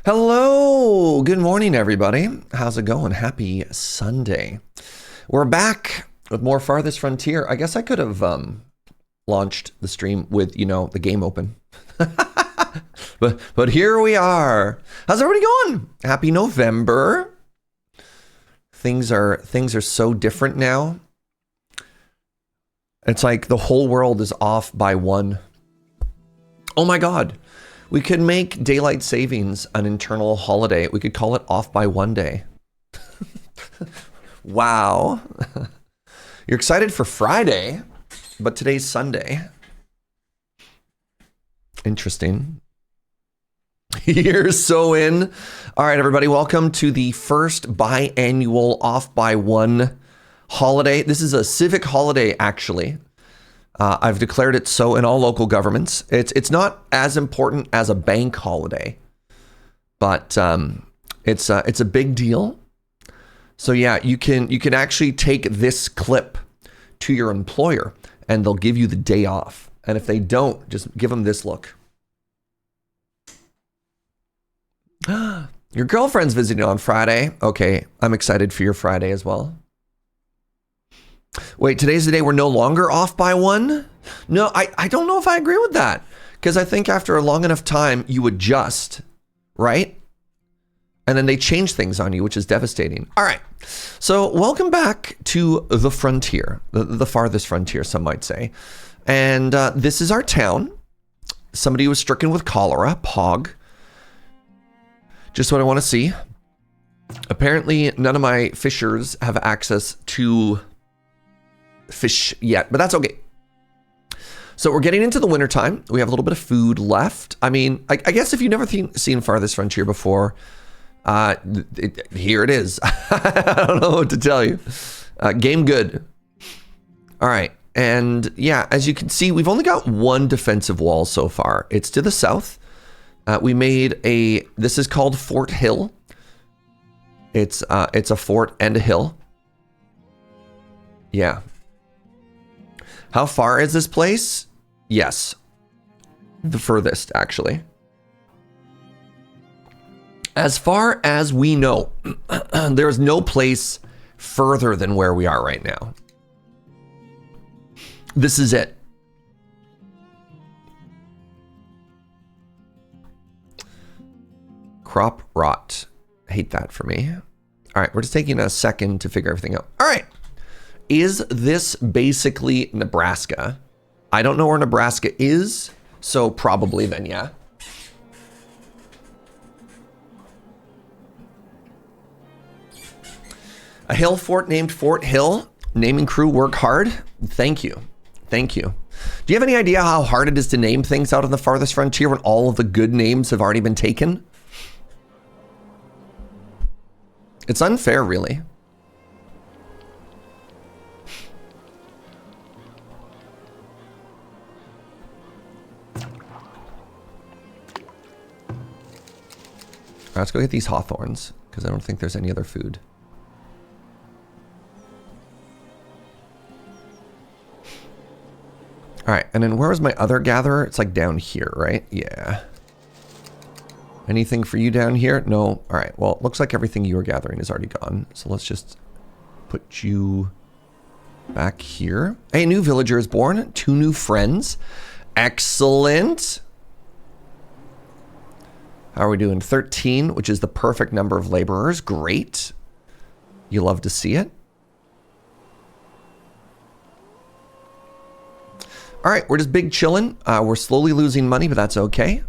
Hello, good morning, everybody. How's it going? Happy Sunday. We're back with more Farthest Frontier. I guess I could have launched the stream with, the game open. but here we are. How's everybody going? Happy November. Things are so different now. It's like the whole world is off by one. Oh my God. We could make daylight savings an internal holiday. We could call it off by one day. Wow. You're excited for Friday, but today's Sunday. Interesting. You're so in. All right, everybody, welcome to the first biannual off by one holiday. This is a civic holiday, actually. I've declared it so in all local governments. It's not as important as a bank holiday, but it's a big deal. So yeah, you can actually take this clip to your employer, and they'll give you the day off. And if they don't, just give them this look. Your girlfriend's visiting on Friday. Okay, I'm excited for your Friday as well. Wait, today's the day we're no longer off by one? No, I don't know if I agree with that. Because I think after a long enough time, you adjust, right? And then they change things on you, which is devastating. All right, so welcome back to the frontier, the farthest frontier, some might say. And this is our town. Somebody was stricken with cholera, Pog. Just what I want to see. Apparently, none of my fishers have access to fish yet, but that's okay. So we're getting into the wintertime. We have a little bit of food left. I mean, I guess if you've never seen Farthest Frontier before, here it is. I don't know what to tell you. Game good. All right. And yeah, as you can see, we've only got one defensive wall so far. It's to the south. We made this is called Fort Hill. It's a fort and a hill. Yeah. How far is this place? Yes. The furthest, actually. As far as we know, there is no place further than where we are right now. This is it. Crop rot. Hate that for me. All right, we're just taking a second to figure everything out. All right. Is this basically Nebraska? I don't know where Nebraska is, so probably then, yeah. A hill fort named Fort Hill. Naming crew work hard. Thank you. Thank you. Do you have any idea how hard it is to name things out on the farthest frontier when all of the good names have already been taken? It's unfair, really. All right, let's go get these hawthorns, because I don't think there's any other food. All right, and then where was my other gatherer? It's like down here, right? Yeah. Anything for you down here? No. All right, well, it looks like everything you were gathering is already gone. So let's just put you back here. A new villager is born. 2 new friends. Excellent. How are we doing? 13, which is the perfect number of laborers. Great. You love to see it. All right, we're just big chilling. We're slowly losing money, but that's okay.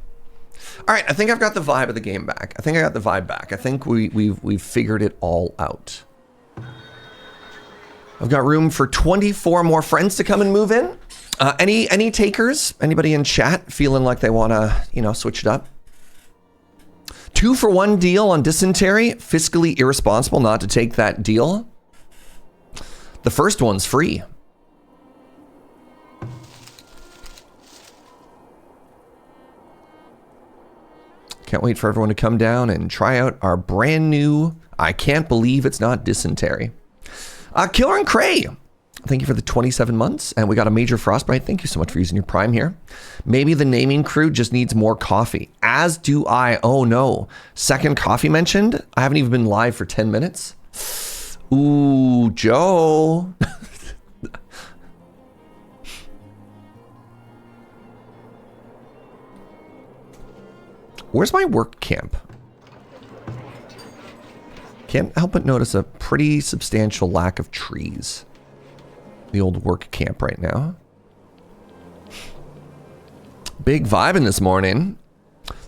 All right, I think I've got the vibe of the game back. I think I got the vibe back. I think we've figured it all out. I've got room for 24 more friends to come and move in. Any takers? Anybody in chat feeling like they want to, switch it up? 2-for-1 deal on dysentery. Fiscally irresponsible not to take that deal. The first one's free. Can't wait for everyone to come down and try out our brand new, I can't believe it's not dysentery. Killer and Cray. Thank you for the 27 months. And we got a major frostbite. Thank you so much for using your Prime here. Maybe the naming crew just needs more coffee. As do I. Oh no. Second coffee mentioned. I haven't even been live for 10 minutes. Ooh, Joe. Where's my work camp? Can't help but notice a pretty substantial lack of trees. The old work camp right now. Big vibing this morning.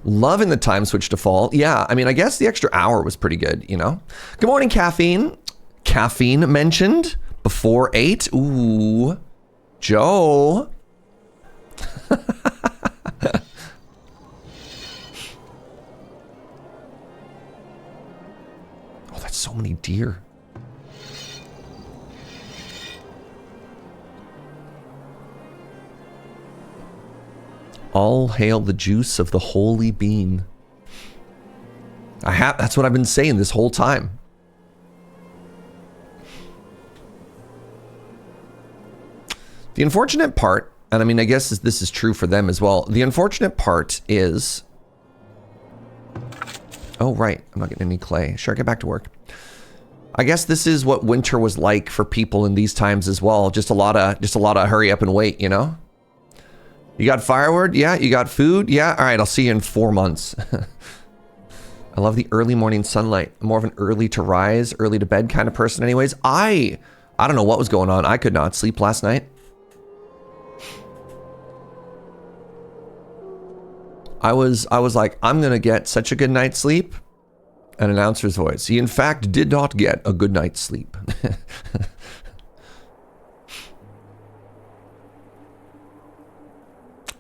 Loving the time switch to fall. Yeah, I mean, I guess the extra hour was pretty good, you know? Good morning, caffeine. Caffeine mentioned before 8. Ooh, Joe. Oh, that's so many deer. All hail the juice of the holy bean. That's what I've been saying this whole time. The unfortunate part, and I mean, I guess this is true for them as well. The unfortunate part is, oh, right. I'm not getting any clay. Sure, get back to work. I guess this is what winter was like for people in these times as well. Just a lot of hurry up and wait, you know? You got firewood? Yeah. You got food? Yeah. All right. I'll see you in 4 months. I love the early morning sunlight. I'm more of an early to rise, early to bed kind of person anyways. I don't know what was going on. I could not sleep last night. I was like, I'm going to get such a good night's sleep. An announcer's voice. He in fact did not get a good night's sleep.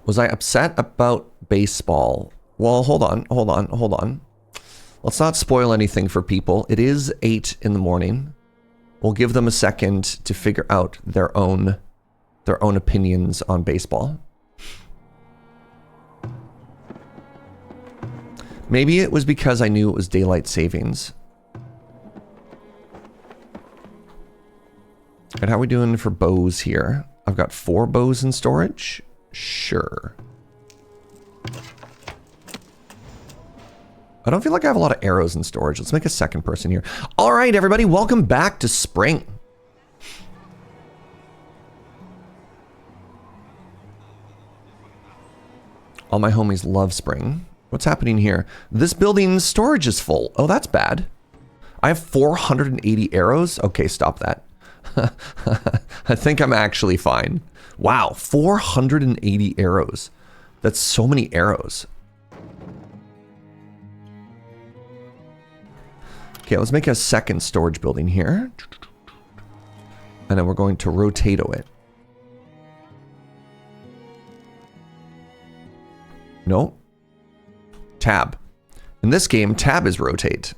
Was I upset about baseball? Well, hold on. Let's not spoil anything for people. It is 8 in the morning. We'll give them a second to figure out their own opinions on baseball. Maybe it was because I knew it was daylight savings. And how are we doing for bows here? I've got 4 bows in storage. Sure. I don't feel like I have a lot of arrows in storage. Let's make a second person here. All right, everybody, welcome back to spring. All my homies love spring. What's happening here? This building's storage is full. Oh, that's bad. I have 480 arrows. Okay, stop that. I think I'm actually fine. Wow, 480 arrows. That's so many arrows. Okay, let's make a second storage building here. And then we're going to rotato it. No. Tab. In this game, tab is rotate.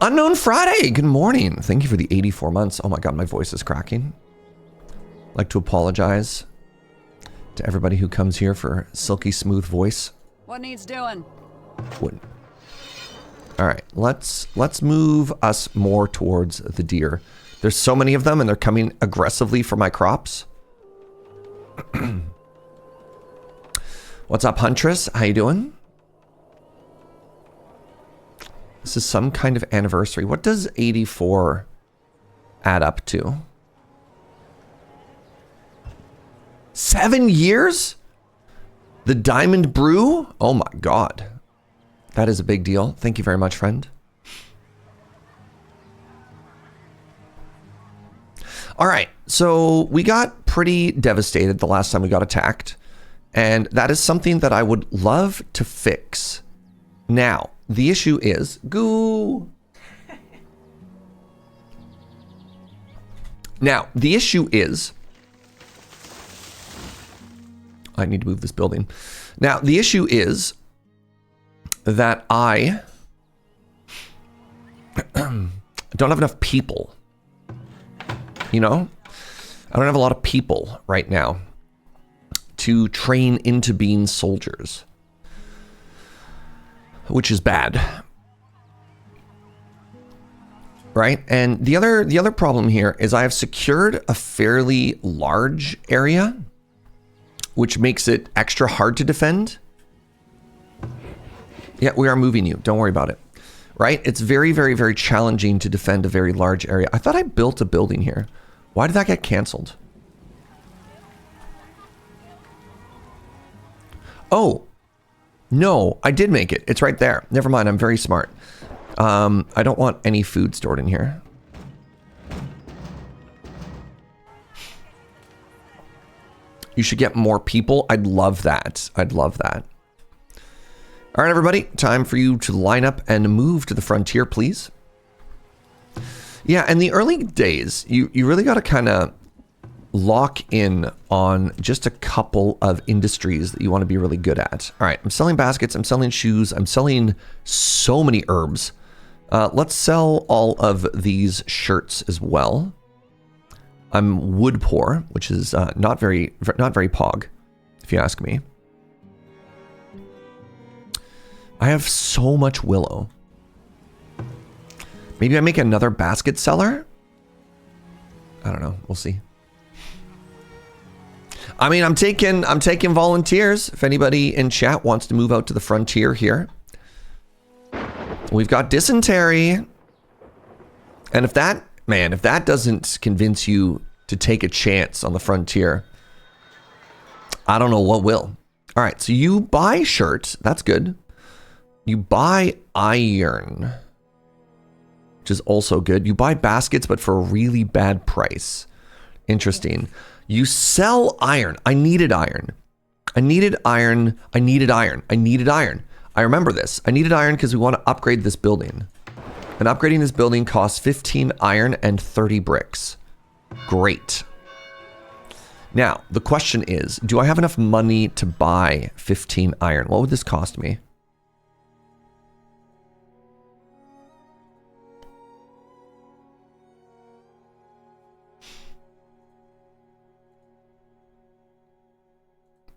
Unknown Friday, good morning. Thank you for the 84 months. Oh my God, my voice is cracking. I'd like to apologize to everybody who comes here for silky smooth voice. What needs doing? What? All right, let's move us more towards the deer. There's so many of them and they're coming aggressively for my crops. What's up, Huntress? How you doing? This is some kind of anniversary. What does 84 add up to? 7 years? The Diamond Brew? Oh my God. That is a big deal. Thank you very much, friend. All right, so we got pretty devastated the last time we got attacked. And that is something that I would love to fix. Now, the issue is, goo. Now, the issue is, I need to move this building. Now, the issue is that I don't have enough people. You know? I don't have a lot of people right now to train into being soldiers, which is bad. right? And the other problem here is I have secured a fairly large area, which makes it extra hard to defend. Yeah, we are moving you. Don't worry about it. Right? It's very, very, very challenging to defend a very large area. I thought I built a building here. Why did that get canceled? Oh, no, I did make it. It's right there. Never mind. I'm very smart. I don't want any food stored in here. You should get more people. I'd love that. I'd love that. All right, everybody, time for you to line up and move to the frontier, please. Yeah, in the early days, you really got to kind of lock in on just a couple of industries that you want to be really good at. All right, I'm selling baskets, I'm selling shoes, I'm selling so many herbs. Let's sell all of these shirts as well. I'm wood poor, which is not very pog, if you ask me. I have so much willow. Maybe I make another basket seller? I don't know. We'll see. I mean, I'm taking volunteers. If anybody in chat wants to move out to the frontier here. We've got dysentery. And if that doesn't convince you to take a chance on the frontier, I don't know what will. All right, so you buy shirts. That's good. You buy iron, which is also good. You buy baskets, but for a really bad price. Interesting. You sell iron. I needed iron. I needed iron. I needed iron. I needed iron. I remember this. I needed iron because we want to upgrade this building. And upgrading this building costs 15 iron and 30 bricks. Great. Now, the question is, do I have enough money to buy 15 iron? What would this cost me?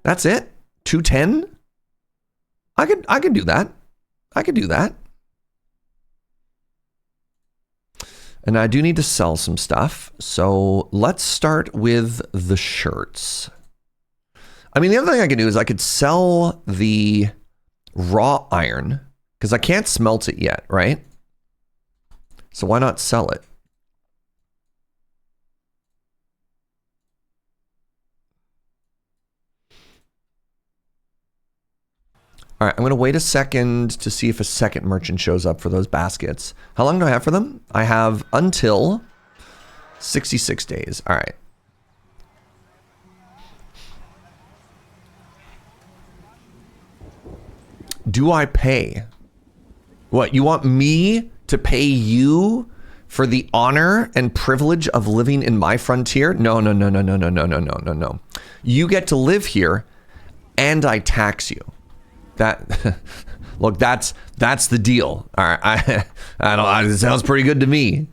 That's it? 210? I could do that. I could do that. And I do need to sell some stuff. So let's start with the shirts. I mean, the other thing I could do is I could sell the raw iron because I can't smelt it yet, right? So why not sell it? All right, I'm going to wait a second to see if a second merchant shows up for those baskets. How long do I have for them? I have until 66 days. All right. Do I pay? What, you want me to pay you for the honor and privilege of living in my frontier? No, no, no, no, no, no, no, no, no, no, no. You get to live here and I tax you. That, look, that's the deal. All right, I don't. It sounds pretty good to me.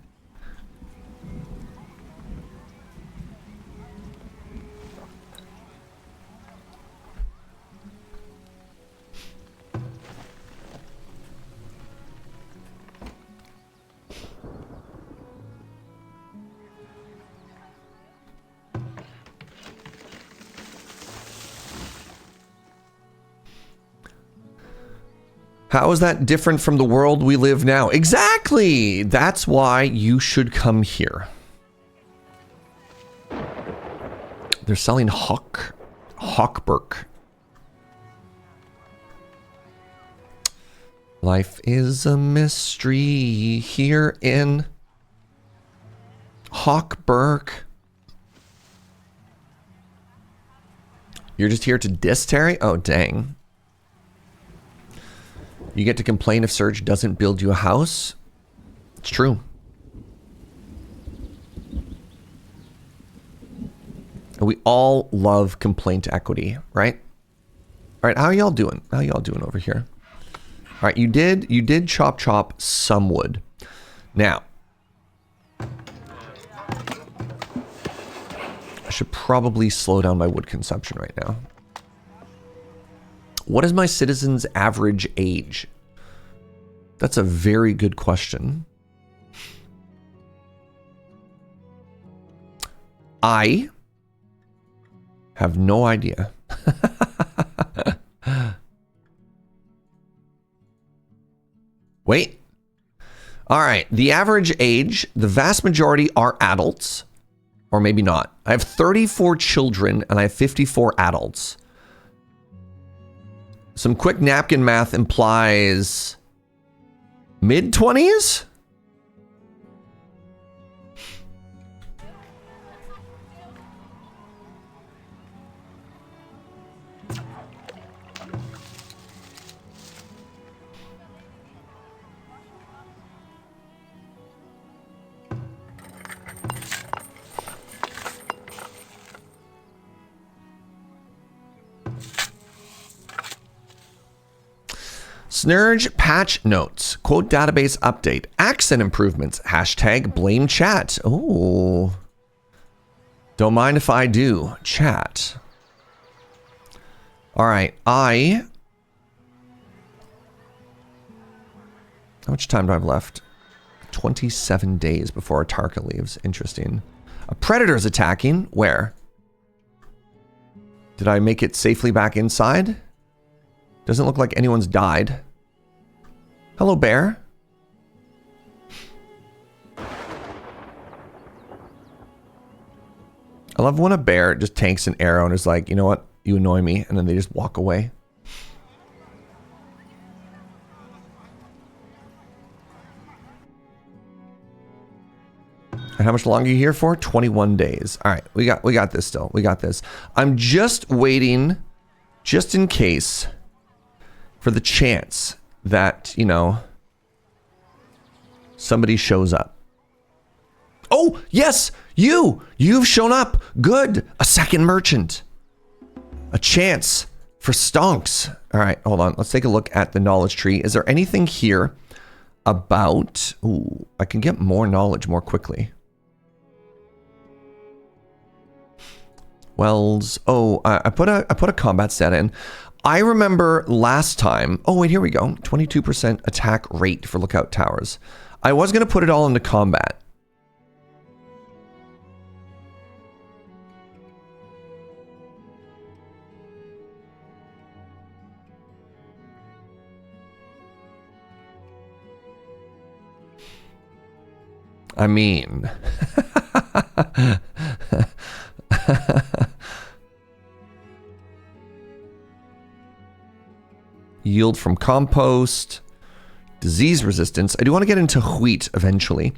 How is that different from the world we live now? Exactly! That's why you should come here. They're selling Hawkberk. Life is a mystery here in Hawkberk. You're just here to diss Terry? Oh, dang. You get to complain if Serge doesn't build you a house? It's true. We all love complaint equity, right? All right, how are y'all doing? How y'all doing over here? All right, you did chop some wood. Now, I should probably slow down my wood consumption right now. What is my citizens' average age? That's a very good question. I have no idea. Wait. All right. The average age, the vast majority are adults, or maybe not. I have 34 children and I have 54 adults. Some quick napkin math implies mid-20s? Snurge patch notes. Quote database update. Accent improvements. Hashtag blame chat. Oh. Don't mind if I do. Chat. All right. How much time do I have left? 27 days before Atarka leaves. Interesting. A predator's attacking. Where? Did I make it safely back inside? Doesn't look like anyone's died. Hello, bear. I love when a bear just tanks an arrow and is like, you know what? You annoy me. And then they just walk away. And how much longer are you here for? 21 days. All right. We got this still. We got this. I'm just waiting, just in case, for the chance that, you know, somebody shows up. Oh, yes, you've shown up. Good. A second merchant. A chance for stonks. All right, hold on. Let's take a look at the knowledge tree. Is there anything here about, ooh, I can get more knowledge more quickly. Wells. Oh, I put a combat stat in. I remember last time, oh wait, here we go. 22% attack rate for lookout towers. I was going to put it all into combat. I mean... Yield from compost, disease resistance. I do want to get into wheat eventually.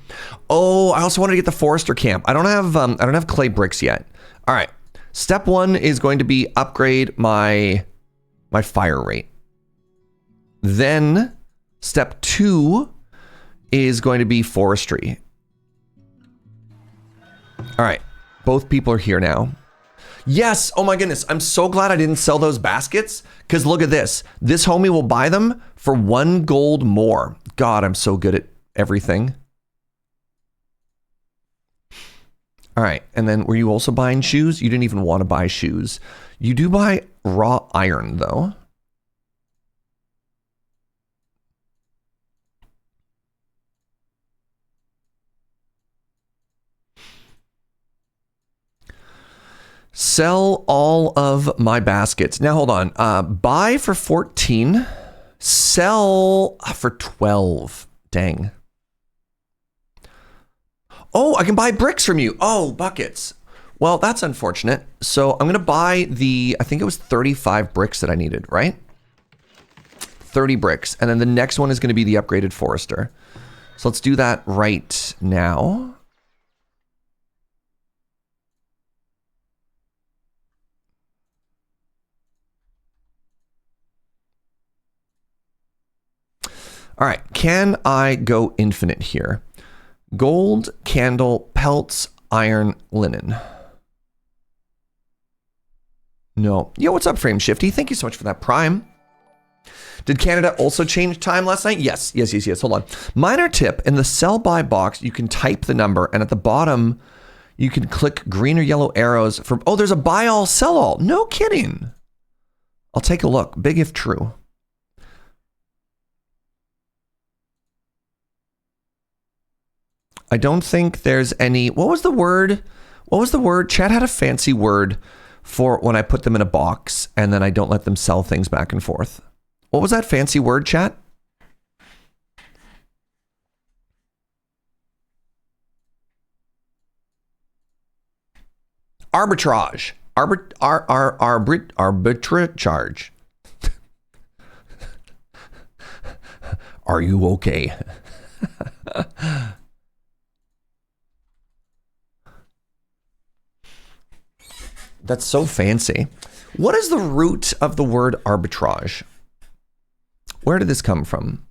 Oh, I also wanted to get the forester camp. I don't have clay bricks yet. All right. Step 1 is going to be upgrade my fire rate. Then step 2 is going to be forestry. All right. Both people are here now. Yes. Oh my goodness. I'm so glad I didn't sell those baskets. Because look at this. This homie will buy them for 1 gold more. God, I'm so good at everything. All right. And then were you also buying shoes? You didn't even want to buy shoes. You do buy raw iron, though. Sell all of my baskets. Now, hold on. Buy for 14. Sell for 12. Dang. Oh, I can buy bricks from you. Oh, buckets. Well, that's unfortunate. So I'm going to buy I think it was 35 bricks that I needed, right? 30 bricks. And then the next one is going to be the upgraded forester. So let's do that right now. All right, can I go infinite here? Gold, candle, pelts, iron, linen. No. Yo, what's up, Frame Shifty? Thank you so much for that Prime. Did Canada also change time last night? Yes. Hold on. Minor tip, in the sell by box, you can type the number, and at the bottom, you can click green or yellow arrows for, oh, there's a buy all, sell all. No kidding. I'll take a look. Big if true. I don't think there's any... What was the word What was the word? Chad had a fancy word for when I put them in a box and then I don't let them sell things back and forth. What was that fancy word, chat? Arbitrage. Arbitrage. Are you okay? That's so fancy. What is the root of the word arbitrage? Where did this come from?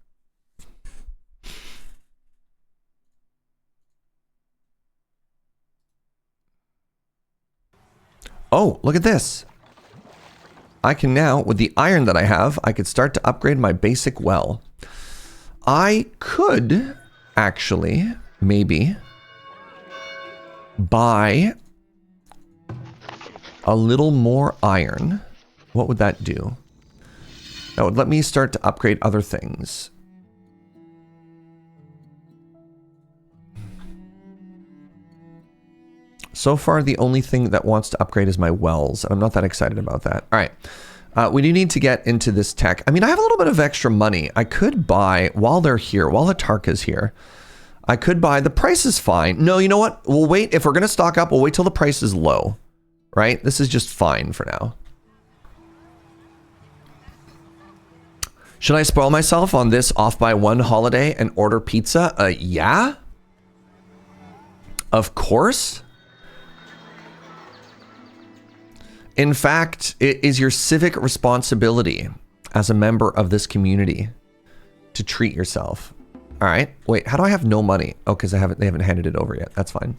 Oh, look at this. I can now, with the iron that I have, I could start to upgrade my basic well. I could actually, maybe, buy a little more iron. What would that do? That would let me start to upgrade other things. So far, the only thing that wants to upgrade is my wells. I'm not that excited about that. All right. We do need to get into this tech. I mean, I have a little bit of extra money. I could buy, while they're here, while the Tarka's here, I could buy, the price is fine. No, you know what? We'll wait. If we're going to stock up, we'll wait till the price is low, right? This is just fine for now. Should I spoil myself on this off by one holiday and order pizza? Yeah. Of course. In fact, it is your civic responsibility as a member of this community to treat yourself. All right. Wait, how do I have no money? Oh, because they haven't handed it over yet. That's fine.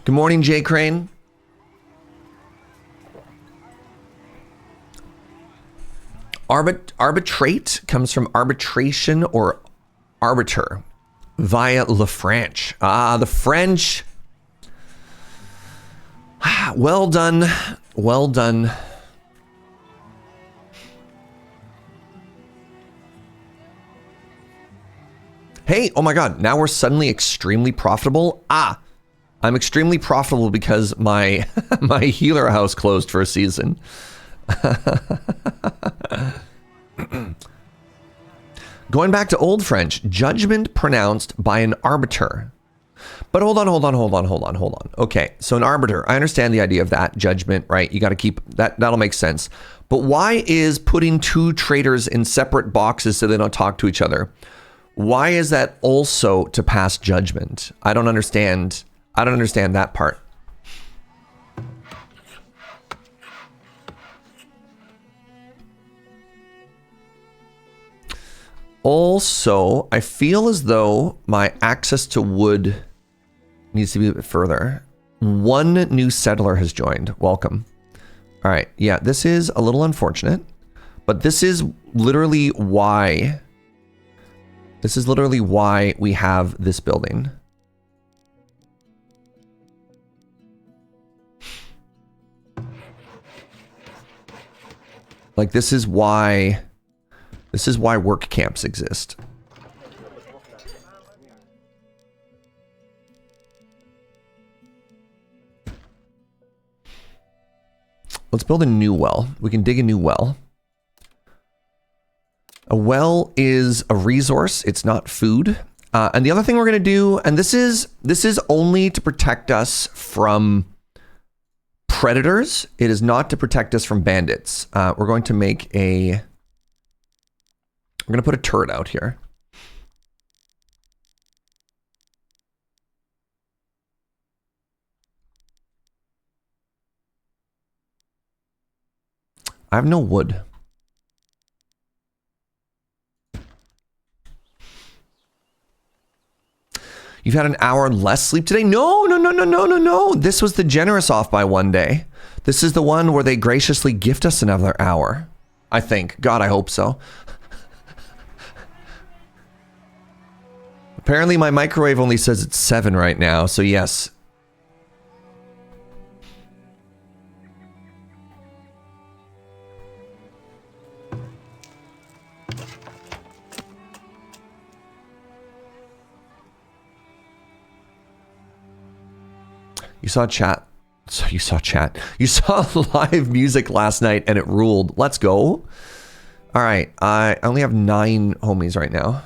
Good morning, Jay Crane. Arbitrate comes from arbitration or arbiter via Le French. Ah, the French. Well done. Well done. Hey, oh my God, now we're suddenly extremely profitable. Ah, I'm extremely profitable because my my healer house closed for a season. Going back to Old French, judgment pronounced by an arbiter. But hold on. Okay, so an arbiter, I understand the idea of that, judgment, right? You got to keep that, that'll make sense. But why is putting two traders in separate boxes so they don't talk to each other? Why is that also to pass judgment? I don't understand that part. Also, I feel as though my access to wood needs to be a bit further. One new settler has joined. Welcome. All right. Yeah, this is a little unfortunate, but this is literally why we have this building. Like, this is why work camps exist. Let's build a new well. We can dig a new well. A well is a resource. It's not food. And the other thing we're going to do, and this is only to protect us from predators. It is not to protect us from bandits. We're going to make a... We're going to put a turret out here. I have no wood. You've had an hour less sleep today? No. This was the generous off by one day. This is the one where they graciously gift us another hour. I think. God, I hope so. Apparently my microwave only says it's 7 right now, so yes. You saw chat. So you saw chat. You saw live music last night and it ruled. Let's go. All right. I only have 9 homies right now.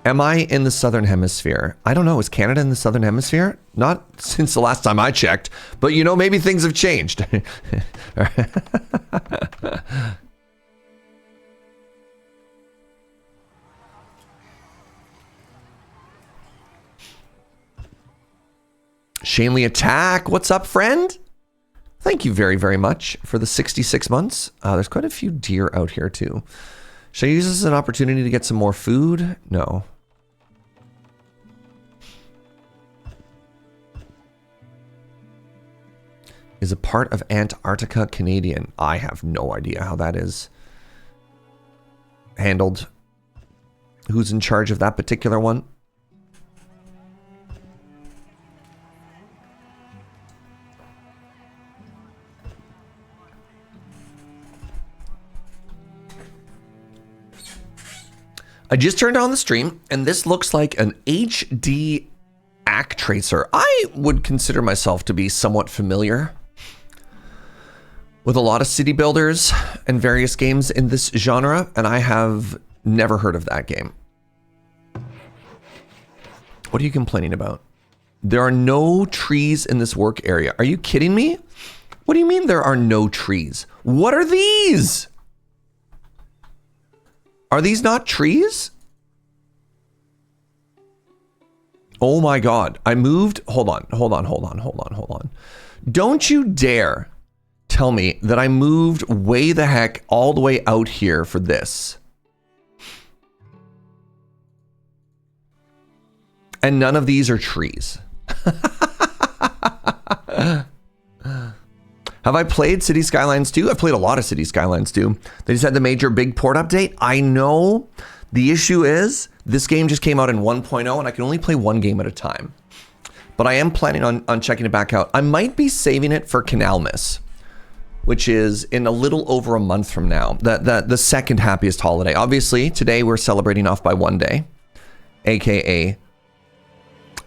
Am I in the Southern Hemisphere? I don't know. Is Canada in the Southern Hemisphere? Not since the last time I checked. But you know, maybe things have changed. Shanley Attack, what's up, friend? Thank you very, very much for the 66 months. There's quite a few deer out here, too. Should I use this as an opportunity to get some more food? No. Is a part of Antarctica Canadian? I have no idea how that is handled. Who's in charge of that particular one? I just turned on the stream, and this looks like an HD ACK tracer. I would consider myself to be somewhat familiar with a lot of city builders and various games in this genre, and I have never heard of that game. What are you complaining about? There are no trees in this work area. Are you kidding me? What do you mean there are no trees? What are these? Are these not trees? Oh my God. I moved. Hold on. Don't you dare tell me that I moved way the heck all the way out here for this. And none of these are trees. Have I played City Skylines 2? I've played a lot of City Skylines 2. They just had the major big port update. I know. The issue is this game just came out in 1.0 and I can only play one game at a time. But I am planning on checking it back out. I might be saving it for Canalmas, which is in a little over a month from now. The second happiest holiday. Obviously, today we're celebrating off by one day, aka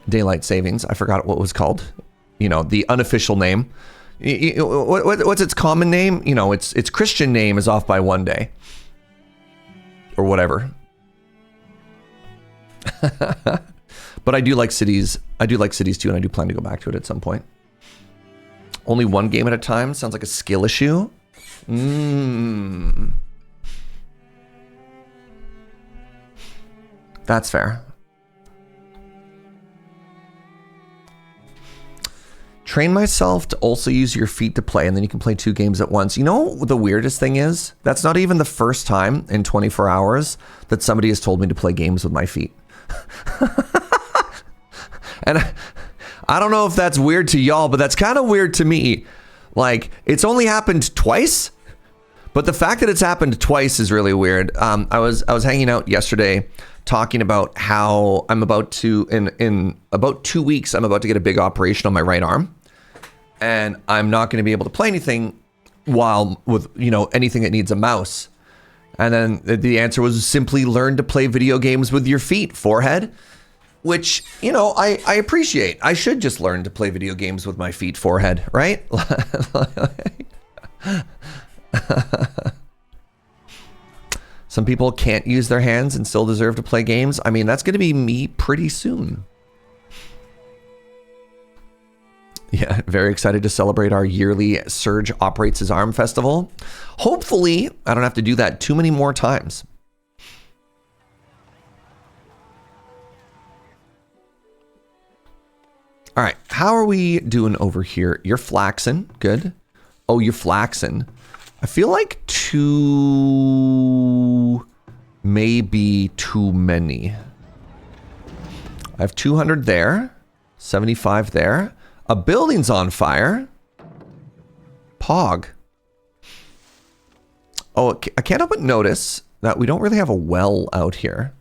Daylight Savings. I forgot what it was called. You know, the unofficial name. What's its common name? You know, its Christian name is off by one day. Or whatever. But I do like cities. I do like cities too, and I do plan to go back to it at some point. Only one game at a time? Sounds like a skill issue. That's fair. Train myself to also use your feet to play, and then you can play 2 games at once. You know what the weirdest thing is? That's not even the first time in 24 hours that somebody has told me to play games with my feet. And I don't know if that's weird to y'all, but that's kind of weird to me. Like, it's only happened twice, but the fact that it's happened twice is really weird. I was hanging out yesterday talking about how I'm about to, in about 2 weeks, I'm about to get a big operation on my right arm. And I'm not going to be able to play anything while with, you know, anything that needs a mouse. And then the answer was simply learn to play video games with your feet, forehead. Which, you know, I appreciate. I should just learn to play video games with my feet, forehead, right? Some people can't use their hands and still deserve to play games. I mean, that's going to be me pretty soon. Yeah, very excited to celebrate our yearly Serge Operates His Arm Festival. Hopefully, I don't have to do that too many more times. All right, how are we doing over here? You're flaxing, good. Oh, you're flaxing. I feel like 2 may be too many. I have 200 there, 75 there. A building's on fire. Pog. Oh, I can't help but notice that we don't really have a well out here.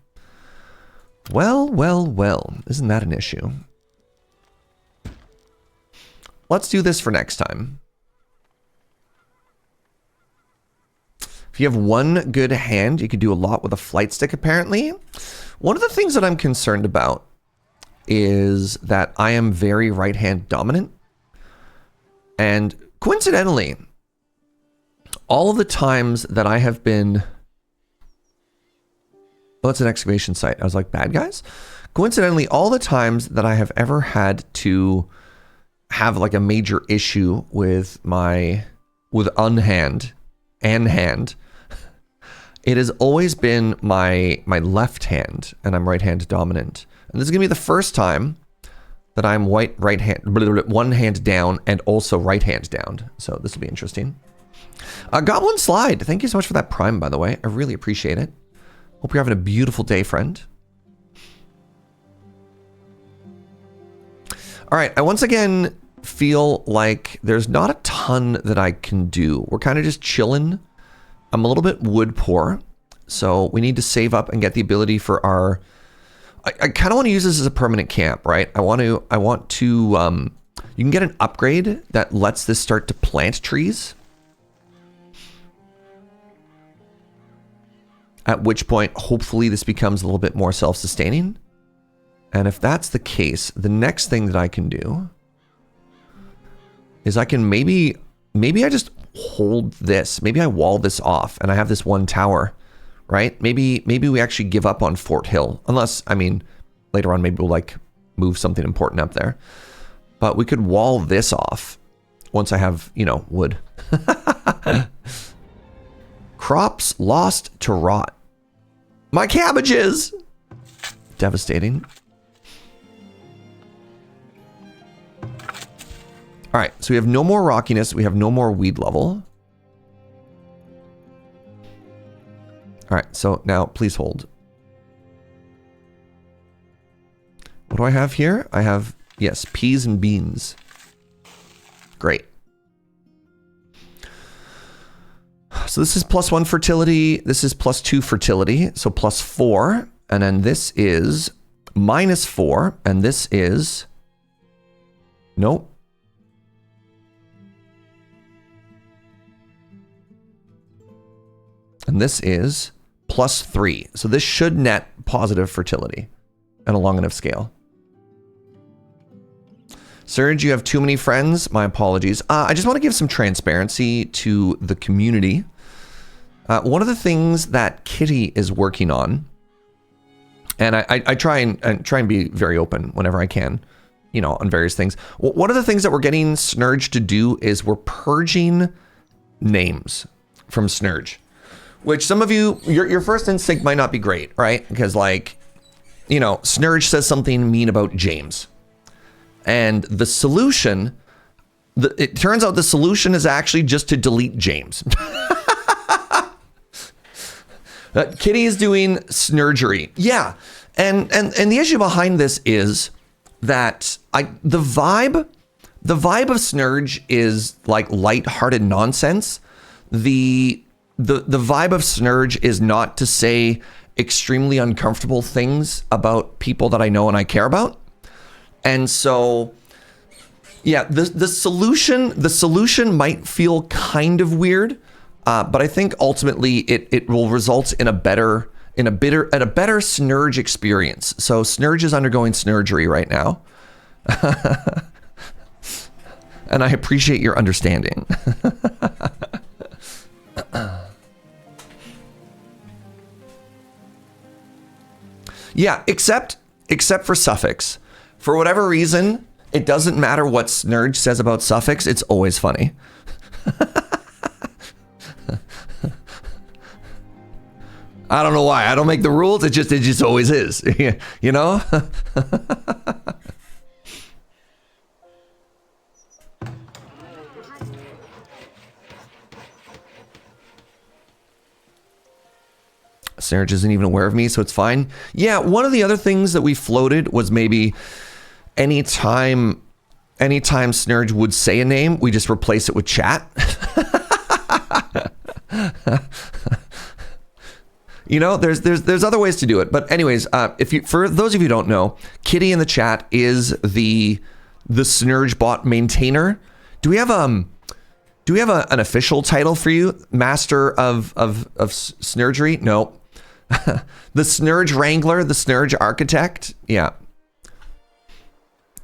Well. Isn't that an issue? Let's do this for next time. If you have one good hand, you can do a lot with a flight stick, apparently. One of the things that I'm concerned about is that I am very right-hand dominant. And coincidentally, all of the times that I have been... Oh, it's an excavation site. I was like, bad guys? Coincidentally, all the times that I have ever had to have like a major issue with unhand and hand, it has always been my left hand, and I'm right-hand dominant. And this is gonna be the first time that I'm one hand down and also right hand down. So this will be interesting. Goblin Slide, thank you so much for that Prime, by the way. I really appreciate it. Hope you're having a beautiful day, friend. All right, I once again feel like there's not a ton that I can do. We're kind of just chilling. I'm a little bit wood poor, so we need to save up and get the ability for our... I kind of want to use this as a permanent camp, right? I want to, you can get an upgrade that lets this start to plant trees. At which point, hopefully this becomes a little bit more self-sustaining. And if that's the case, the next thing that I can do is I can maybe I just hold this. Maybe I wall this off and I have this one tower, right? Maybe we actually give up on Fort Hill. Unless, I mean, later on maybe we'll like move something important up there. But we could wall this off once I have, you know, wood. Crops lost to rot. My cabbages! Devastating. All right, so we have no more rockiness. We have no more weed level. All right, so now please hold. What do I have here? I have, yes, peas and beans. Great. So this is +1 fertility. This is +2 fertility. So +4. And then this is -4. And this is... Nope. And this is +3. So this should net positive fertility at a long enough scale. Serge, you have too many friends. My apologies. I just want to give some transparency to the community. One of the things that Kitty is working on, and I try and be very open whenever I can, you know, on various things. One of the things that we're getting Snurge to do is we're purging names from Snurge. Which some of you, your first instinct might not be great, right? Because like, you know, Snurge says something mean about James. And the solution, it turns out the solution is actually just to delete James. Kitty is doing Snurgery. Yeah. And the issue behind this is that the vibe of Snurge is like lighthearted nonsense. The vibe of Snurge is not to say extremely uncomfortable things about people that I know and I care about. And so, yeah, the solution might feel kind of weird, but I think ultimately it will result in a better Snurge experience. So Snurge is undergoing Snurgery right now. And I appreciate your understanding. Yeah, except for suffix. For whatever reason, it doesn't matter what Snurge says about suffix, it's always funny. I don't know why. I don't make the rules, it just always is. You know? Serge isn't even aware of me, so it's fine. Yeah, one of the other things that we floated was maybe anytime Snurge would say a name, we just replace it with chat. You know, there's other ways to do it. But anyways, for those of you who don't know, Kitty in the chat is the Snurge bot maintainer. Do we have an official title for you? Master of Snurgery? No. The Snurge Wrangler, the Snurge Architect. Yeah.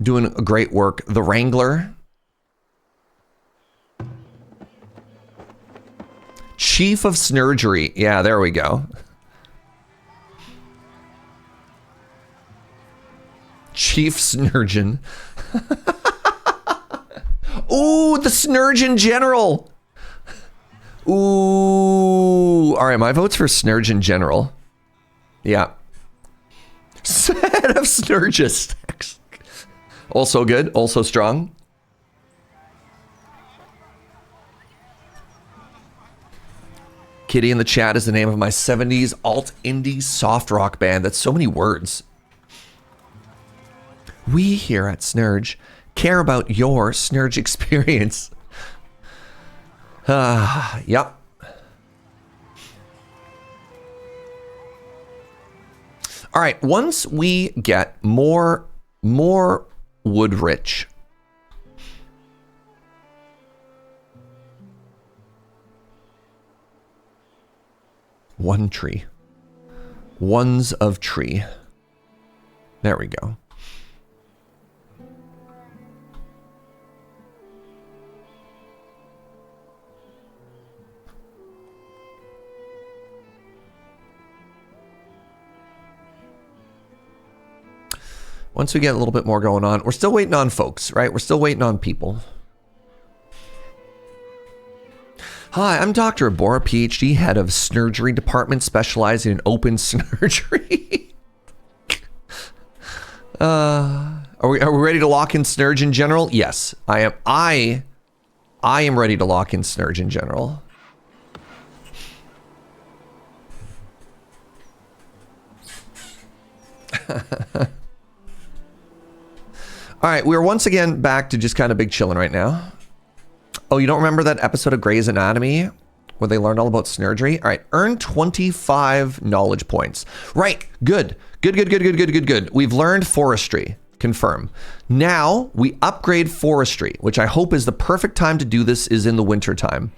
doing great work. The Wrangler. Chief of Snurgery. Yeah, there we go. Chief Snurgeon. Ooh, the Snurgeon General. Ooh. All right, my vote's for Snurgeon General. Yeah. Set of Snurgis. Also good, also strong. Kitty in the chat is the name of my 70s alt indie soft rock band. That's so many words. We here at Snurge care about your Snurge experience. Yep. All right, once we get more wood rich. One tree. Ones of tree. There we go. Once we get a little bit more going on, we're still waiting on folks, right? We're still waiting on people. Hi, I'm Dr. Abora, PhD, head of Snurgery Department, specializing in open snurgery. Are we ready to lock in Snurge in general? Yes, I am. I am ready to lock in Snurge in general. All right, we're once again back to just kind of big chilling right now. Oh, you don't remember that episode of Grey's Anatomy where they learned all about snurgery? All right, earn 25 knowledge points. Right, good. Good. We've learned forestry, confirm. Now we upgrade forestry, which I hope is the perfect time to do this is in the winter time.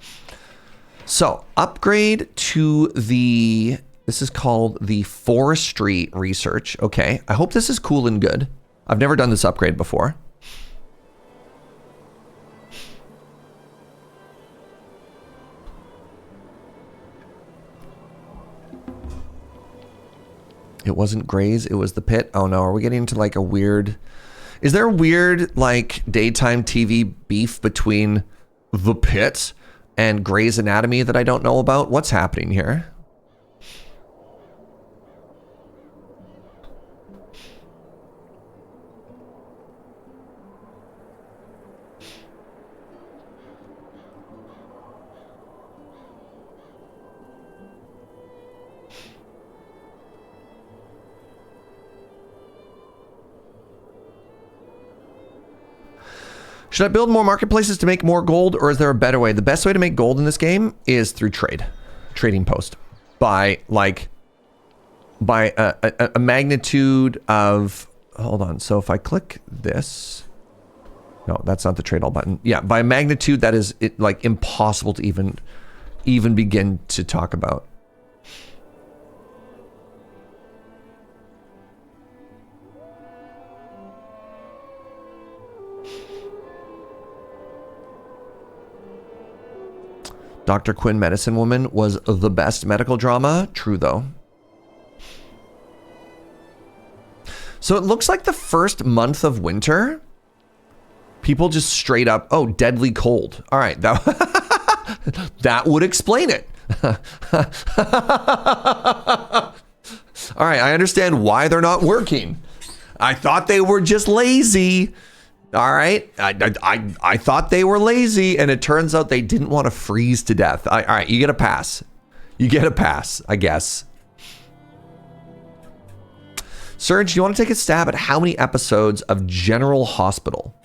So upgrade to this is called the forestry research. Okay, I hope this is cool and good. I've never done this upgrade before. It wasn't Grey's, it was the pit. Oh no, are we getting into like a weird... Is there a weird like daytime TV beef between the pit and Grey's Anatomy that I don't know about? What's happening here? Should I build more marketplaces to make more gold, or is there a better way? The best way to make gold in this game is through trading post, by a magnitude of, hold on. So if I click this, no, that's not the trade all button. Yeah, by a magnitude that is like impossible to even begin to talk about. Dr. Quinn, Medicine Woman, was the best medical drama. True, though. So it looks like the first month of winter, people just straight up, oh, deadly cold. All right, that would explain it. All right, I understand why they're not working. I thought they were just lazy. All right, I thought they were lazy, and it turns out they didn't want to freeze to death. All right, you get a pass. You get a pass, I guess. Serge, do you want to take a stab at how many episodes of General Hospital?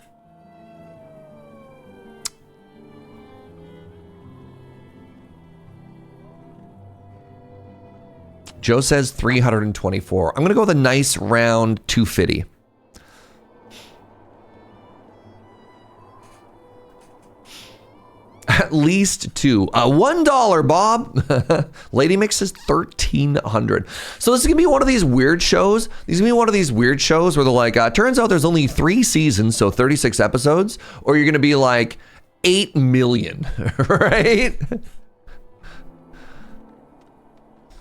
Joe says 324. I'm going to go with a nice round 250. At least 2. $1, Bob. Lady Mix is 1,300. So this is gonna be one of these weird shows. These are gonna be one of these weird shows where they're like, turns out there's only 3 seasons, so 36 episodes, or you're gonna be like 8 million, right?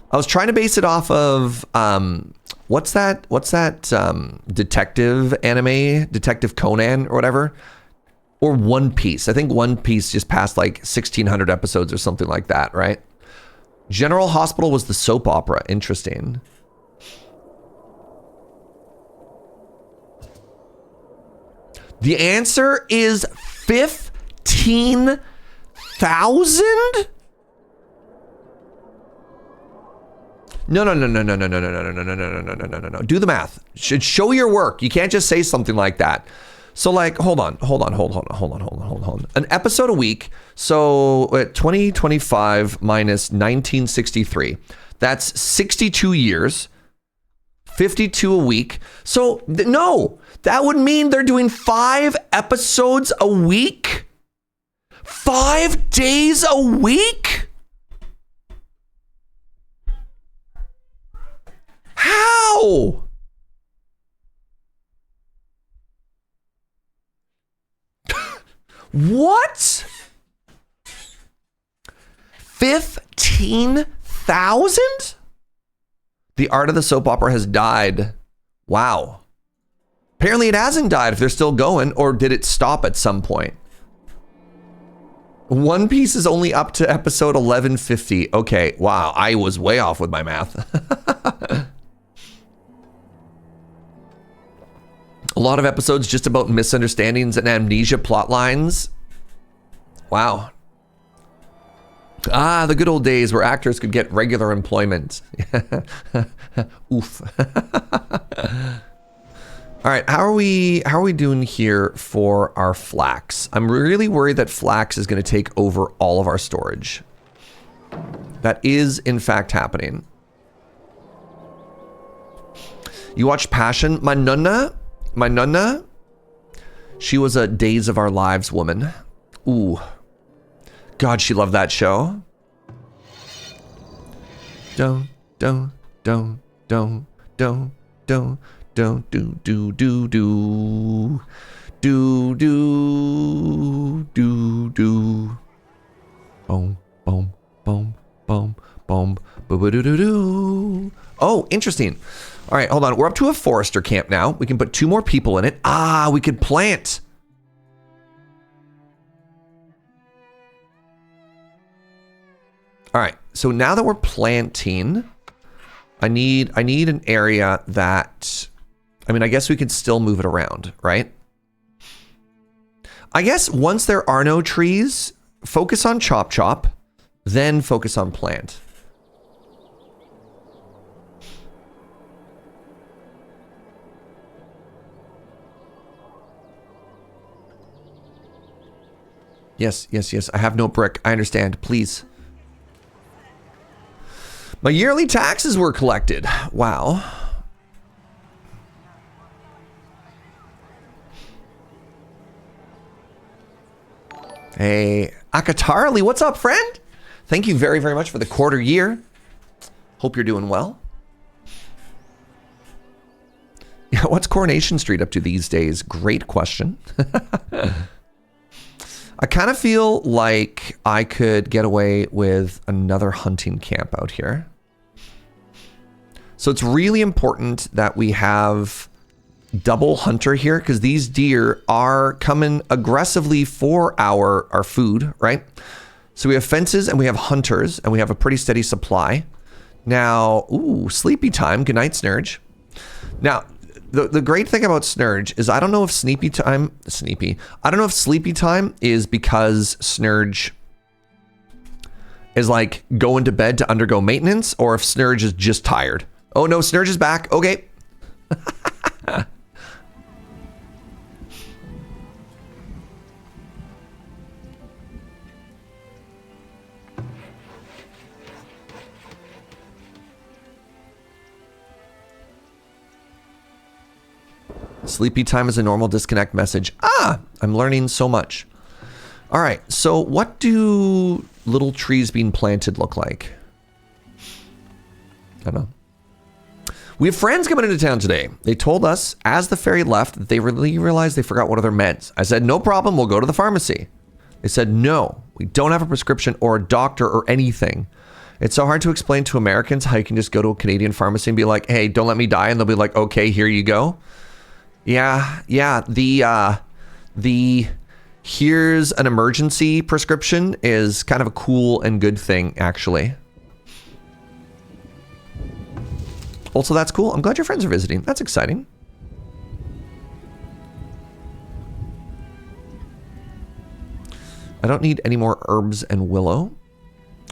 I was trying to base it off of what's that detective anime, Detective Conan or whatever, or One Piece. I think One Piece just passed like 1,600 episodes or something like that, right? General Hospital was the soap opera. Interesting. The answer is 15,000? No. Do the math. Should show your work. You can't just say something like that. So like, hold on. An episode a week. So 2025 minus 1963. That's 62 years. 52 a week. So no, that would mean they're doing 5 episodes a week. 5 days a week? How? What? 15,000? The art of the soap opera has died. Wow. Apparently it hasn't died if they're still going, or did it stop at some point? One Piece is only up to episode 1150. Okay, wow, I was way off with my math. A lot of episodes just about misunderstandings and amnesia plot lines. Wow. Ah, the good old days where actors could get regular employment. Oof. All right, how are we doing here for our flax? I'm really worried that flax is going to take over all of our storage. That is in fact happening. You watched Passion? My nonna, she was a Days of Our Lives woman. Ooh. God, she loved that show. Don't do boom boom boom boom boom boo doo doo doo. Oh, interesting. All right, hold on. We're up to a forester camp now. We can put 2 more people in it. Ah, we could plant. All right, so now that we're planting, I need an area that, I mean, I guess we could still move it around, right? I guess once there are no trees, focus on chop, then focus on plant. Yes. I have no brick. I understand. Please. My yearly taxes were collected. Wow. Hey, Akatarli, what's up, friend? Thank you very, very much for the quarter year. Hope you're doing well. Yeah, what's Coronation Street up to these days? Great question. I kind of feel like I could get away with another hunting camp out here. So it's really important that we have double hunter here because these deer are coming aggressively for our food, right? So we have fences and we have hunters and we have a pretty steady supply. Now, ooh, sleepy time. Good night, Snurge. Now, the great thing about Snurge is I don't know if sleepy time is because Snurge is like going to bed to undergo maintenance, or if Snurge is just tired. Oh no, Snurge is back. Okay. Sleepy time is a normal disconnect message. Ah, I'm learning so much. All right, so what do little trees being planted look like? I don't know. We have friends coming into town today. They told us as the ferry left that they really realized they forgot one of their meds. I said, no problem, we'll go to the pharmacy. They said, no, we don't have a prescription or a doctor or anything. It's so hard to explain to Americans how you can just go to a Canadian pharmacy and be like, hey, don't let me die. And they'll be like, okay, here you go. Yeah, the here's an emergency prescription is kind of a cool and good thing, actually. Also, that's cool. I'm glad your friends are visiting. That's exciting. I don't need any more herbs and willow.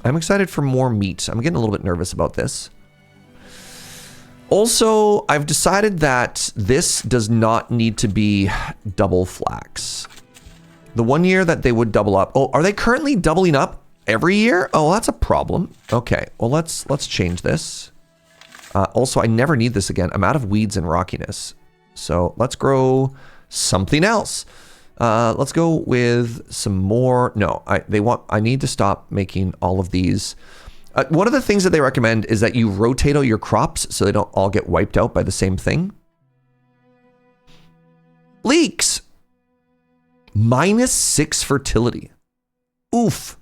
I'm excited for more meat. I'm getting a little bit nervous about this. Also, I've decided that this does not need to be double flax. The 1 year that they would double up. Oh, are they currently doubling up every year? Oh, that's a problem. Okay, well, let's change this. Also, I never need this again. I'm out of weeds and rockiness. So let's grow something else. Let's go with some more. No, I need to stop making all of these. One of the things that they recommend is that you rotate out your crops so they don't all get wiped out by the same thing. Leeks. -6 fertility. Oof.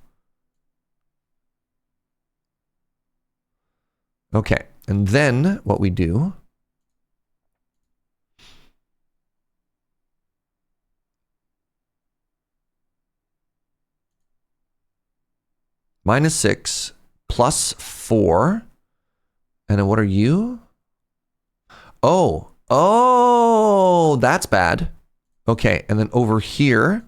Okay. And then what we do -6 +4. And then what are you? Oh, that's bad. Okay, and then over here,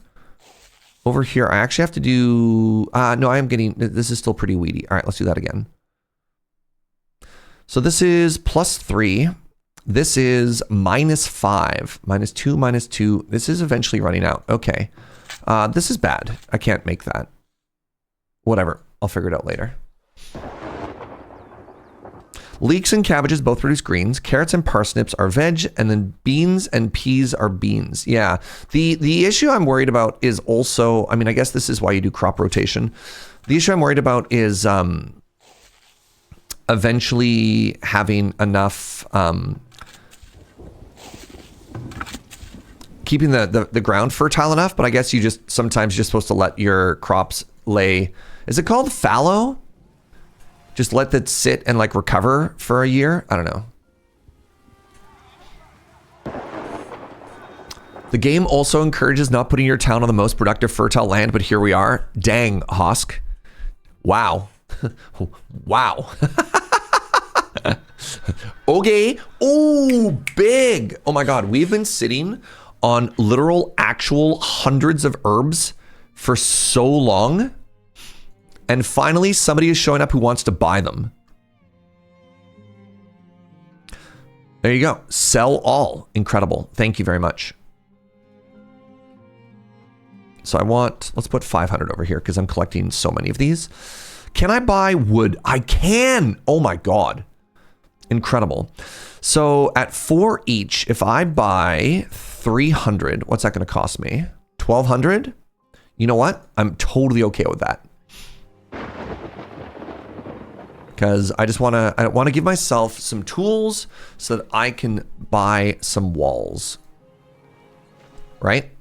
I actually have to do, no, I am getting, this is still pretty weedy. All right, let's do that again. So this is +3. This is -5, -2, -2. This is eventually running out. Okay. This is bad. I can't make that. Whatever. I'll figure it out later. Leeks and cabbages both produce greens. Carrots and parsnips are veg, and then beans and peas are beans. Yeah. The issue I'm worried about is also, I mean, I guess this is why you do crop rotation. The issue I'm worried about is eventually having enough, keeping the ground fertile enough, but I guess sometimes you're supposed to let your crops lay, is it called fallow? Just let that sit and like recover for a year? I don't know. The game also encourages not putting your town on the most productive fertile land, but here we are. Dang, Hosk. Wow. Wow. Okay. Oh, big. Oh my God. We've been sitting on literal actual hundreds of herbs for so long. And finally, somebody is showing up who wants to buy them. There you go. Sell all. Incredible. Thank you very much. So let's put 500 over here because I'm collecting so many of these. Can I buy wood? I can. Oh my God. Incredible. So at 4 each, if I buy 300, what's that going to cost me? 1,200? You know what? I'm totally okay with that. Because I want to give myself some tools so that I can buy some walls. Right?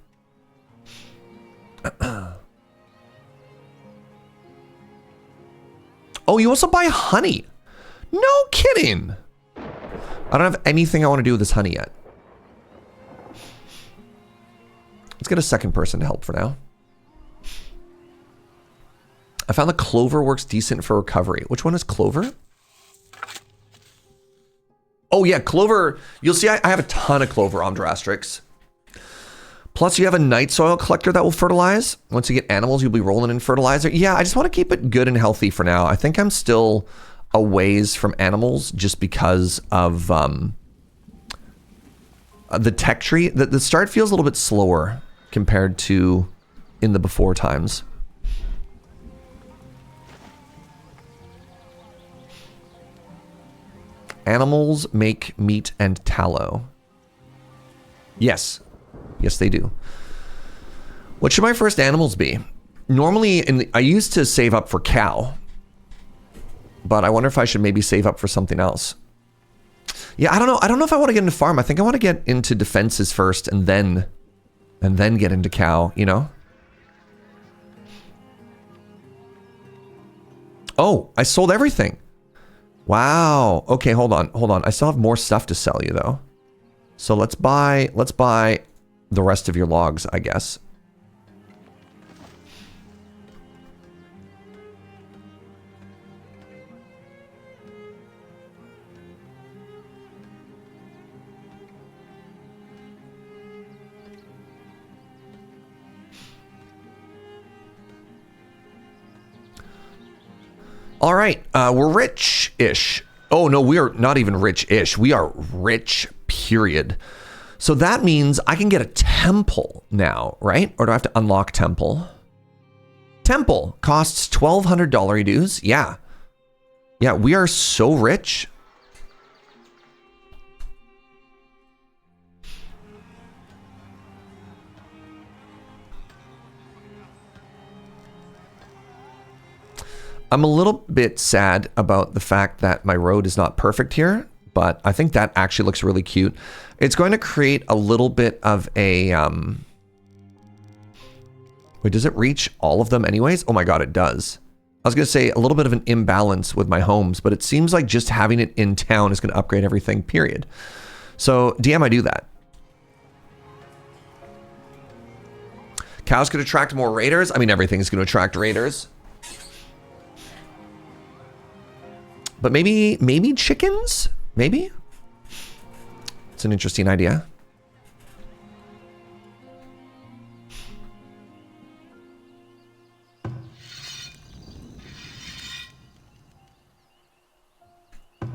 Oh, you also buy honey. No kidding. I don't have anything I want to do with this honey yet. Let's get a second person to help for now. I found the clover works decent for recovery. Which one is clover? Oh yeah, clover. You'll see I have a ton of clover on Drastrix. Plus you have a night soil collector that will fertilize. Once you get animals, you'll be rolling in fertilizer. Yeah, I just want to keep it good and healthy for now. I think I'm still a ways from animals just because of the tech tree. The start feels a little bit slower compared to in the before times. Animals make meat and tallow. Yes. Yes, they do. What should my first animals be? Normally, I used to save up for cow, but I wonder if I should maybe save up for something else. Yeah, I don't know. I don't know if I want to get into farm. I think I want to get into defenses first and then get into cow, you know? Oh, I sold everything. Wow. Okay, hold on. I still have more stuff to sell you though. So let's buy the rest of your logs, I guess. All right, we're rich-ish. Oh no, we are not even rich-ish. We are rich, period. So that means I can get a temple now, right? Or do I have to unlock temple? Temple costs $1,200 dues. Yeah. Yeah, we are so rich. I'm a little bit sad about the fact that my road is not perfect here, but I think that actually looks really cute. It's going to create a little bit of a... Wait, does it reach all of them anyways? Oh my god, it does. I was going to say a little bit of an imbalance with my homes, but it seems like just having it in town is going to upgrade everything, period. So, DM, I do that. Cows could attract more raiders. I mean, everything is going to attract raiders. But maybe chickens? Maybe? It's an interesting idea.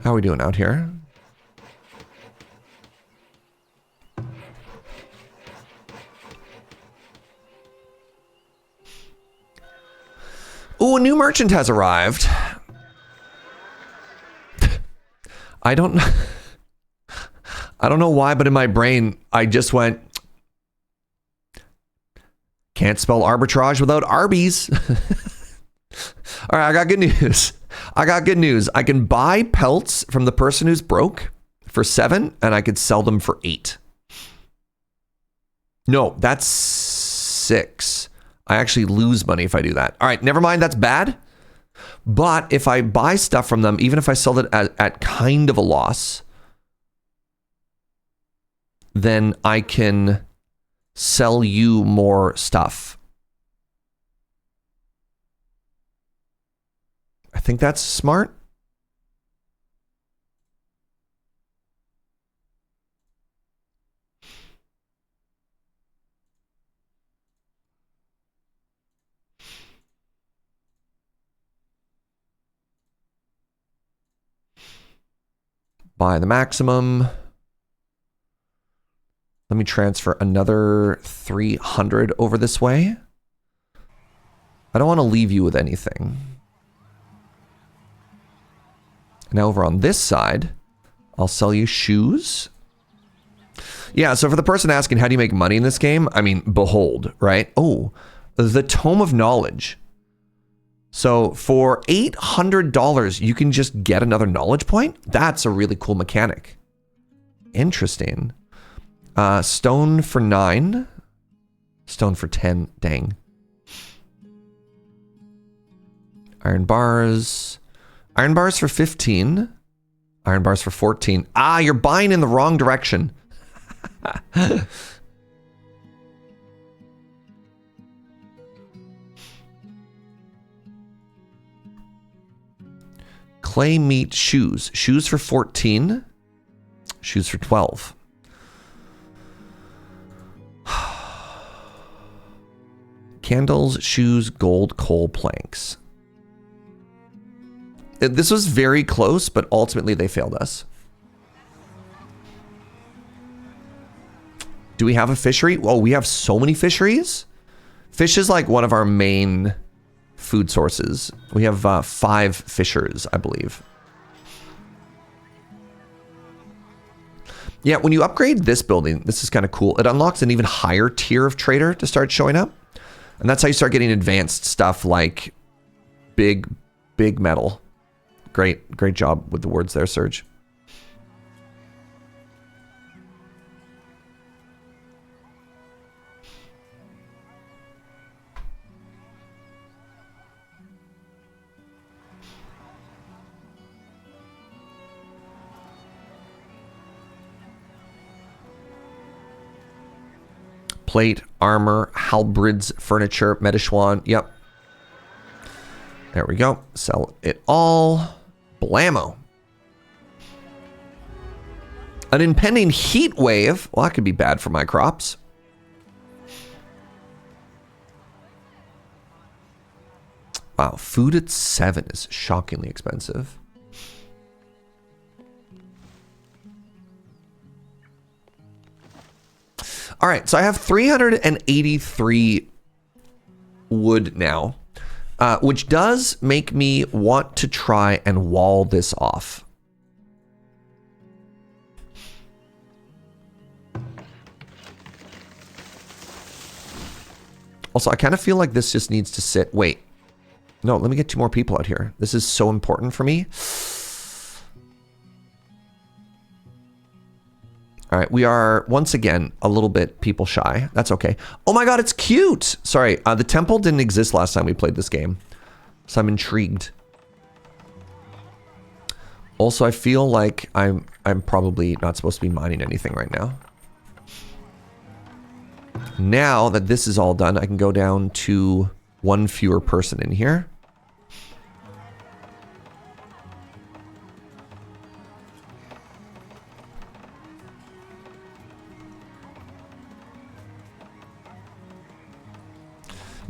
How are we doing out here? Ooh, a new merchant has arrived. I don't know why, but in my brain, I just went, can't spell arbitrage without Arby's. All right, I got good news. I can buy pelts from the person who's broke for 7, and I could sell them for 8. No, that's 6. I actually lose money if I do that. All right, never mind, that's bad. But if I buy stuff from them, even if I sell it at kind of a loss, then I can sell you more stuff. I think that's smart. Buy the maximum. Let me transfer another 300 over this way. I don't want to leave you with anything. Now over on this side, I'll sell you shoes. Yeah, so for the person asking how do you make money in this game, I mean, behold, right? Oh, the Tome of Knowledge. So for $800, you can just get another knowledge point? That's a really cool mechanic. Interesting. Stone for 9. Stone for 10. Dang. Iron bars. Iron bars for 15. Iron bars for 14. Ah, you're buying in the wrong direction. Clay meat shoes. Shoes for 14. Shoes for 12. Candles, shoes, gold, coal, planks. This was very close, but ultimately they failed us. Do we have a fishery? Oh, we have so many fisheries. Fish is like one of our main food sources. We have 5 fishers, I believe. Yeah, when you upgrade this building, this is kind of cool. It unlocks an even higher tier of trader to start showing up. And that's how you start getting advanced stuff like big metal. Great job with the words there, Serge. Plate, armor, halberds, furniture, Medischwan. Yep. There we go. Sell it all. Blammo. An impending heat wave. Well, that could be bad for my crops. Wow, food at 7 is shockingly expensive. All right, so I have 383 wood now, which does make me want to try and wall this off. Also, I kind of feel like this just needs to sit. Wait. No, let me get 2 more people out here. This is so important for me. All right, we are, once again, a little bit people shy. That's okay. Oh my god, it's cute! Sorry, the temple didn't exist last time we played this game. So I'm intrigued. Also, I feel like I'm probably not supposed to be mining anything right now. Now that this is all done, I can go down to 1 fewer person in here.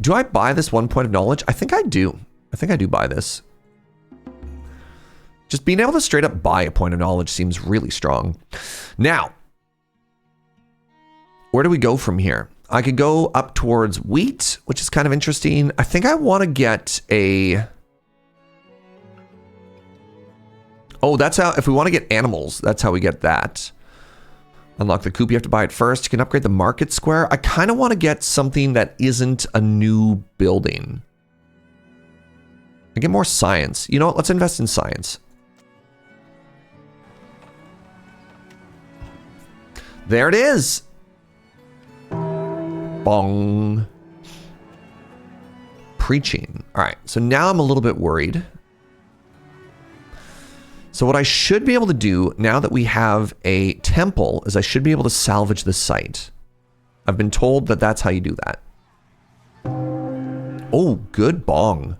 Do I buy this 1 point of knowledge? I think I do. I think I do buy this. Just being able to straight up buy a point of knowledge seems really strong. Now, where do we go from here? I could go up towards wheat, which is kind of interesting. I think I want to get a... Oh, that's how... If we want to get animals, that's how we get that. Unlock the coop, you have to buy it first. You can upgrade the market square. I kind of want to get something that isn't a new building. I get more science. You know what? Let's invest in science. There it is. Bong. Preaching. All right, so now I'm a little bit worried. So what I should be able to do now that we have a temple is I should be able to salvage the site. I've been told that that's how you do that. Oh, good bong.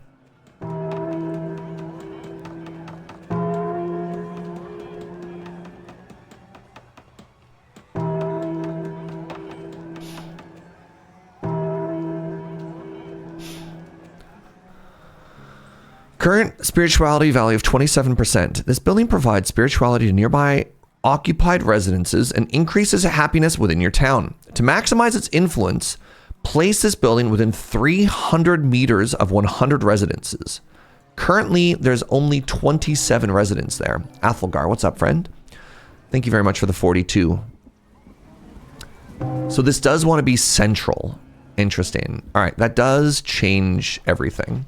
Current spirituality value of 27%. This building provides spirituality to nearby occupied residences and increases happiness within your town. To maximize its influence, place this building within 300 meters of 100 residences. Currently, there's only 27 residents there. Athelgar, what's up, friend? Thank you very much for the 42. So this does want to be central. Interesting. All right, that does change everything.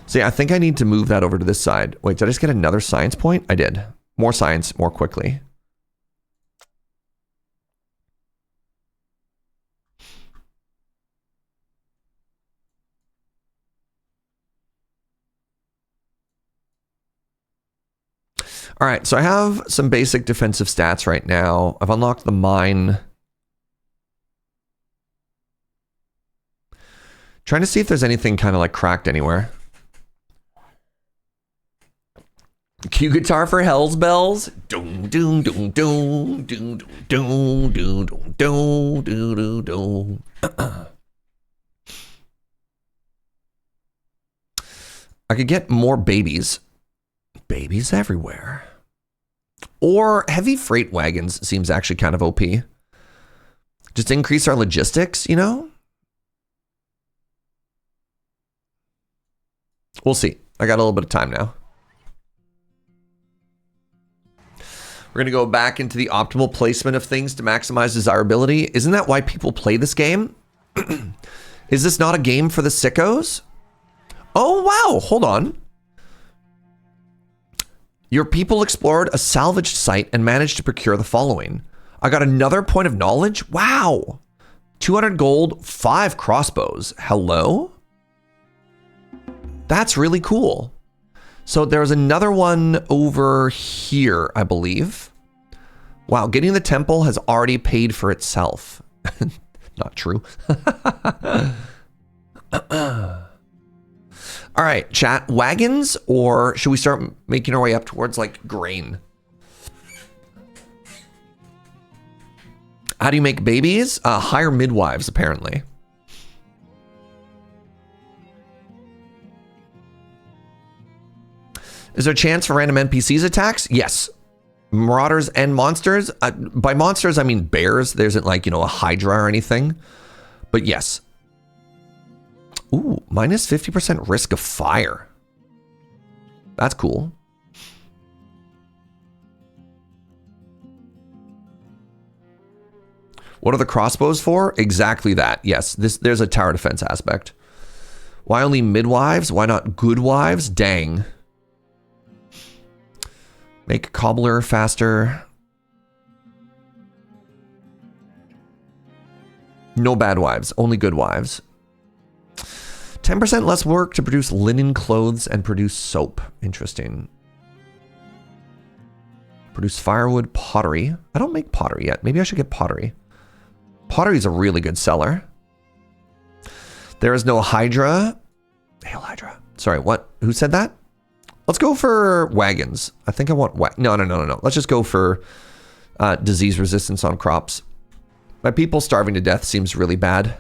So yeah, I think I need to move that over to this side. Wait, did I just get another science point? I did. More science, more quickly. All right, so I have some basic defensive stats right now. I've unlocked the mine. Trying to see if there's anything kind of like cracked anywhere. Cue guitar for Hell's Bells. Doom doom doom doom doom doom doom doom doom doom doom. I could get more babies. Babies everywhere. Or heavy freight wagons seems actually kind of OP. Just increase our logistics, you know? We'll see. I got a little bit of time now. We're going to go back into the optimal placement of things to maximize desirability. Isn't that why people play this game? Is this not a game for the sickos? Oh, wow. Hold on. Your people explored a salvaged site and managed to procure the following. I got another point of knowledge. Wow. 200 gold, 5 crossbows. Hello? That's really cool. So there's another one over here, I believe. Wow, getting the temple has already paid for itself. Not true. All right, chat, wagons, or should we start making our way up towards like grain? How do you make babies? Hire midwives, apparently. Is there a chance for random NPCs attacks? Yes. Marauders and monsters. By monsters, I mean bears. There isn't like, a hydra or anything. But yes. Ooh, minus 50% risk of fire. That's cool. What are the crossbows for? Exactly that. Yes, there's a tower defense aspect. Why only midwives? Why not good wives? Dang. Make cobbler faster. No bad wives, only good wives. 10% less work to produce linen clothes and produce soap. Interesting. Produce firewood, pottery. I don't make pottery yet. Maybe I should get pottery. Pottery is a really good seller. There is no hydra. Hail hydra. Sorry, what? Who said that? Let's go for wagons. I think I want no. Let's just go for disease resistance on crops. My people starving to death seems really bad.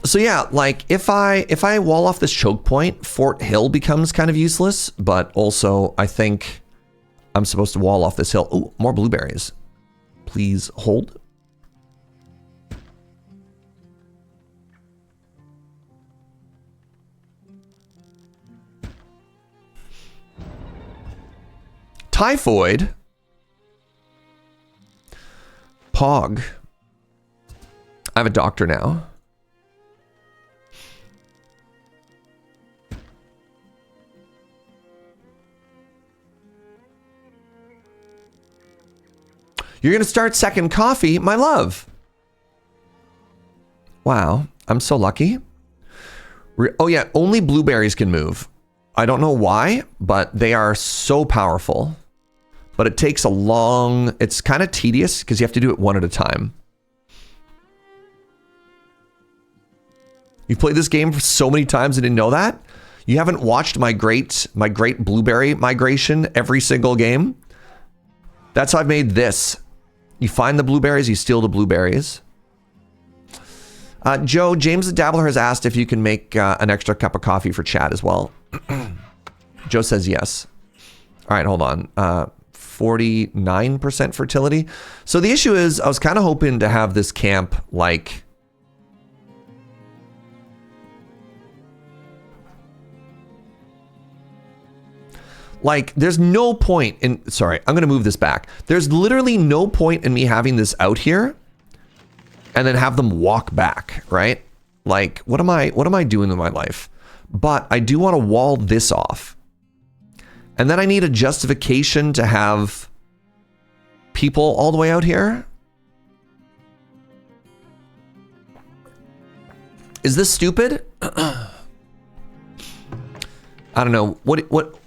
So yeah, like if I wall off this choke point, Fort Hill becomes kind of useless, but also I think I'm supposed to wall off this hill. Oh, more blueberries. Please hold. Typhoid. Pog. I have a doctor now. You're going to start second coffee, my love. Wow, I'm so lucky. Oh yeah, only blueberries can move. I don't know why, but they are so powerful. But it takes a long, it's kind of tedious because you have to do it one at a time. You've played this game for so many times and didn't know that? You haven't watched my great blueberry migration every single game? That's how I've made this. You find the blueberries, you steal the blueberries. Joe, James the Dabbler has asked if you can make an extra cup of coffee for chat as well. Joe says yes. All right, hold on. 49% fertility. So the issue is, I was kind of hoping to have this camp like... Like, there's no point in... Sorry, I'm going to move this back. There's literally no point in me having this out here and then have them walk back, right? Like, what am I doing in my life? But I do want to wall this off. And then I need a justification to have people all the way out here. Is this stupid? I don't know. What...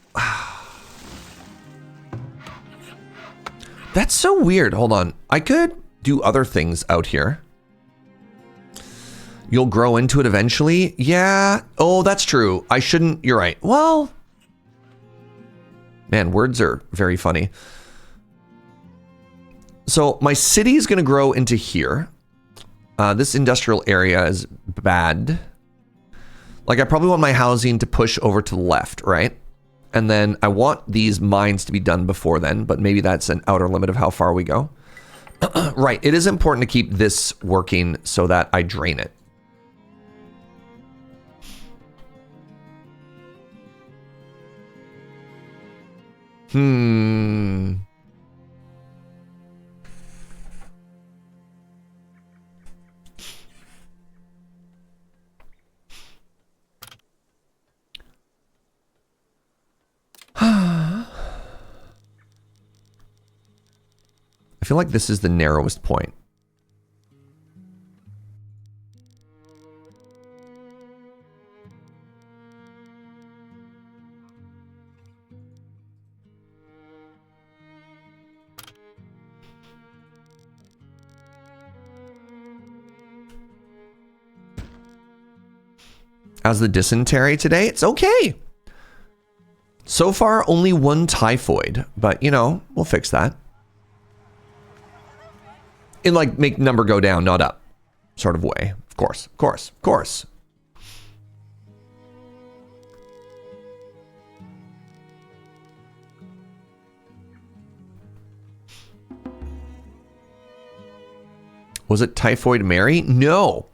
That's so weird. Hold on. I could do other things out here. You'll grow into it eventually. Yeah. Oh, that's true. I shouldn't. You're right. Well, man, words are very funny. So my city is going to grow into here. This industrial area is bad. Like I probably want my housing to push over to the left, right? And then I want these mines to be done before then, but maybe that's an outer limit of how far we go. Right, it is important to keep this working so that I drain it. I feel like this is the narrowest point. As the dysentery today, it's okay. So far, only one typhoid, but you know, we'll fix that. In like make number go down, not up sort of way. Of course, of course, of course. Was it Typhoid Mary? No.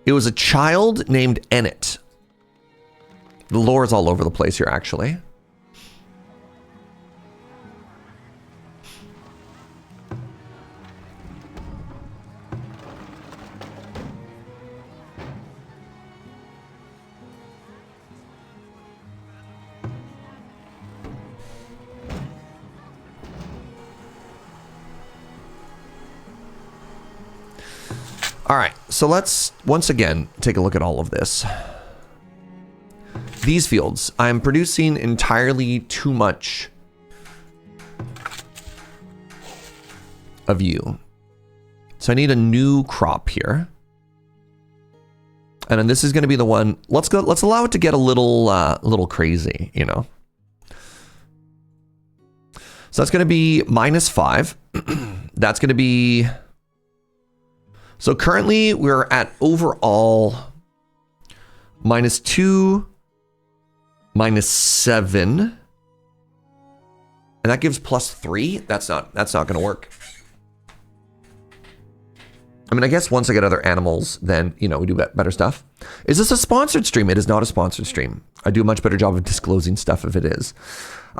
It was a child named Ennet. The lore is all over the place here, actually. All right, so let's once again take a look at all of this. These fields, I'm producing entirely too much of you. So I need a new crop here. And then this is going to be the one. Let's allow it to get a little crazy, you know. So that's going to be -5. That's going to be. So currently we're at overall -2, -7, and that gives +3. That's not going to work. I mean, I guess once I get other animals, then you know we do better stuff. Is this a sponsored stream? It is not a sponsored stream. I do a much better job of disclosing stuff if it is.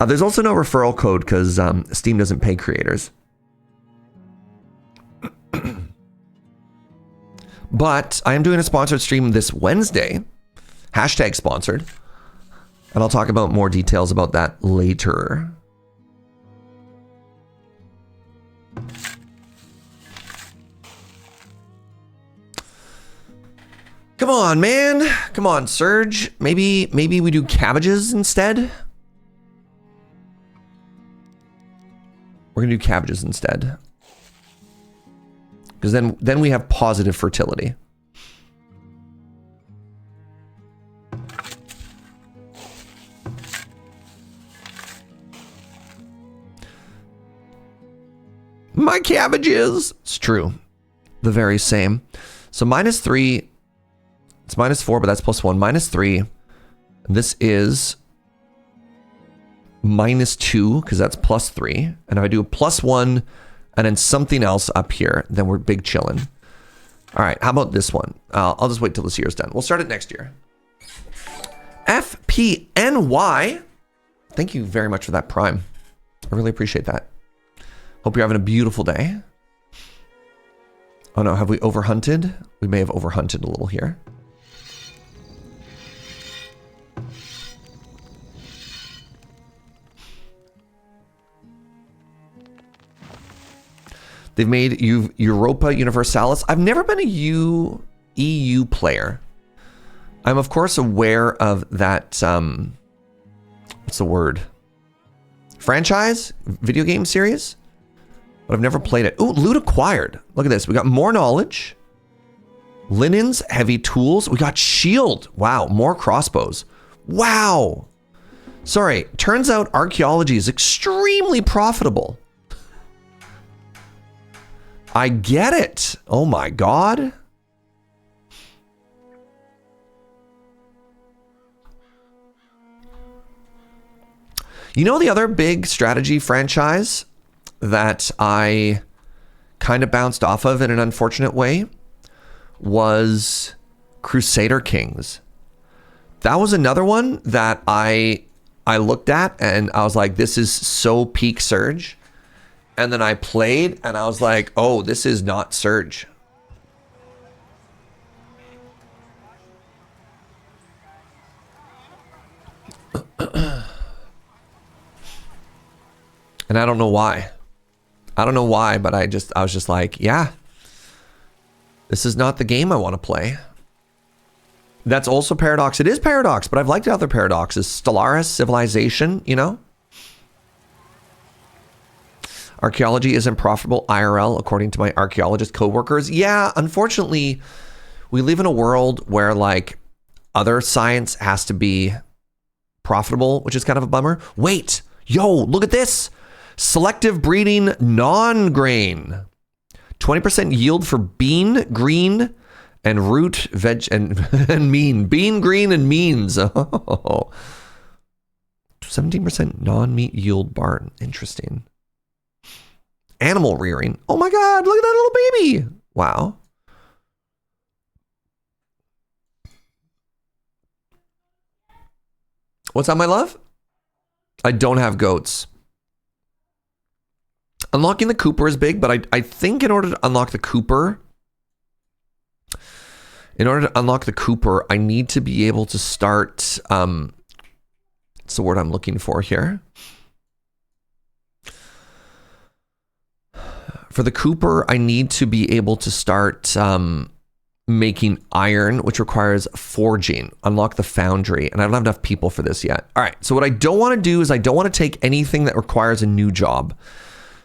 There's also no referral code because Steam doesn't pay creators. But I am doing a sponsored stream this Wednesday, #sponsored, and I'll talk about more details about that later. Come on, man. Come on, Serge. Maybe we do cabbages instead. We're gonna do cabbages instead. Because then we have positive fertility. My cabbages. It's true. The very same. So -3. It's -4, but that's +1. -3. And this is -2 because that's +3. And if I do a +1 and then something else up here, then we're big chillin'. All right, how about this one? I'll just wait till this year's done. We'll start it next year. FPNY. Thank you very much for that Prime. I really appreciate that. Hope you're having a beautiful day. Oh no, have we overhunted? We may have overhunted a little here. They've made Europa Universalis. I've never been a EU player. I'm of course aware of that, what's the word? Franchise? Video game series? But I've never played it. Ooh, loot acquired. Look at this. We got more knowledge. Linens, heavy tools. We got shield. Wow, more crossbows. Wow. Sorry, turns out archaeology is extremely profitable. I get it. Oh my God. You know, the other big strategy franchise that I kind of bounced off of in an unfortunate way was Crusader Kings. That was another one that I looked at and I was like, this is so peak Serge. And then I played and I was like, oh, this is not Serge. And I don't know why. I don't know why, but I was just like, yeah, this is not the game I want to play. That's also Paradox. It is Paradox, but I've liked other Paradoxes. Stellaris, Civilization, you know? Archaeology isn't profitable IRL, according to my archaeologist coworkers. Yeah, unfortunately, we live in a world where, like, other science has to be profitable, which is kind of a bummer. Wait, yo, look at this. Selective breeding non-grain. 20% yield for bean, green, and root, veg, and mean. Bean, green, and means. Oh. 17% non-meat yield barn. Interesting. Animal rearing. Oh my God, look at that little baby. Wow. What's that, my love? I don't have goats. Unlocking the Cooper is big, but I think in order to unlock the Cooper, I need to be able to start, what's the word I'm looking for here? For the Cooper, I need to be able to start making iron, which requires forging. Unlock the foundry, and I don't have enough people for this yet. All right, so what I don't want to do is I don't want to take anything that requires a new job.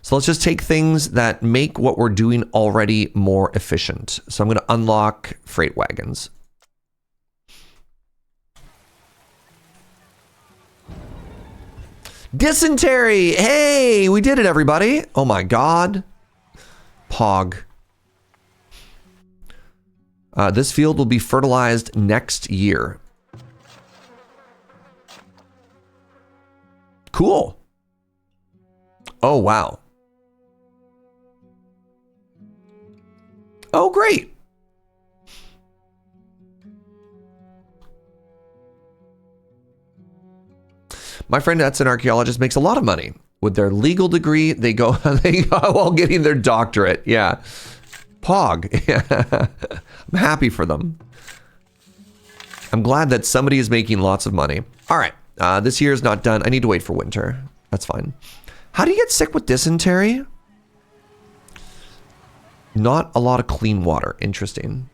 So let's just take things that make what we're doing already more efficient. So I'm going to unlock freight wagons. Dysentery! Hey, we did it, everybody. Oh my God. Pog. This field will be fertilized next year. Cool. Oh, wow. Oh, great. My friend that's an archaeologist makes a lot of money. With their legal degree, they go while getting their doctorate. Yeah. Pog. Yeah. I'm happy for them. I'm glad that somebody is making lots of money. All right. This year is not done. I need to wait for winter. That's fine. How do you get sick with dysentery? Not a lot of clean water. Interesting.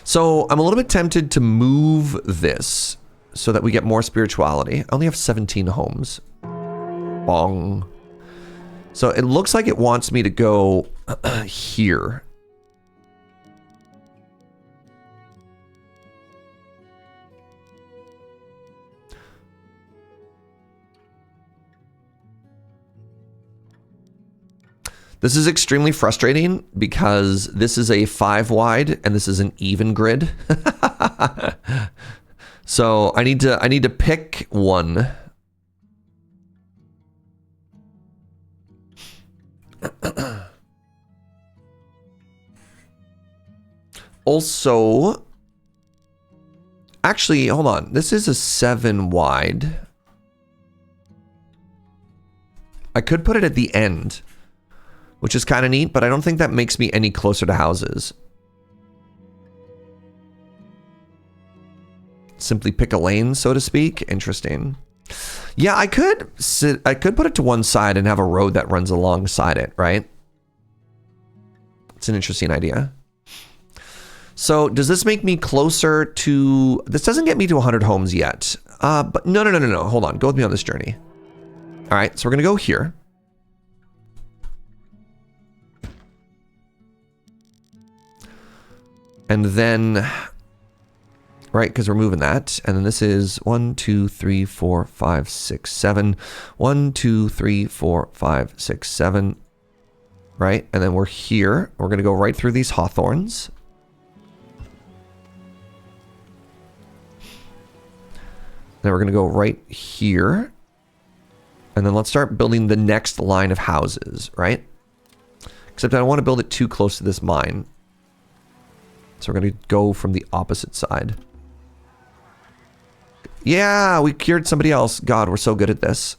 So I'm a little bit tempted to move this so that we get more spirituality. I only have 17 homes. Bong. So it looks like it wants me to go here. This is extremely frustrating because this is a 5 wide and this is an even grid. So I need to pick one. Also, actually, hold on. This is a 7 wide. I could put it at the end, which is kind of neat, but I don't think that makes me any closer to houses. Simply pick a lane, so to speak. Interesting. Yeah, I could put it to one side and have a road that runs alongside it, right? It's an interesting idea. So does this make me closer to... This doesn't get me to 100 homes yet. But no. Hold on. Go with me on this journey. All right, so we're going to go here. And then... Right, because we're moving that. And then this is 1, 2, 3, 4, 5, 6, 7. 1, 2, 3, 4, 5, 6, 7. Right, and then we're here. We're going to go right through these hawthorns. Then we're going to go right here. And then let's start building the next line of houses, right? Except I don't want to build it too close to this mine. So we're going to go from the opposite side. Yeah, we cured somebody else. God, we're so good at this.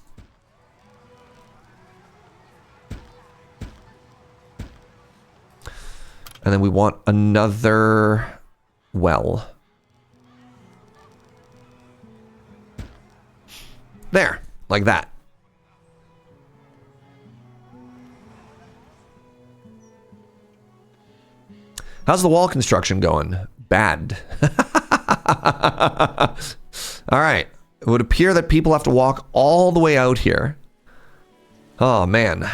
And then we want another well. There, like that. How's the wall construction going? Bad. All right. It would appear that people have to walk all the way out here. Oh, man.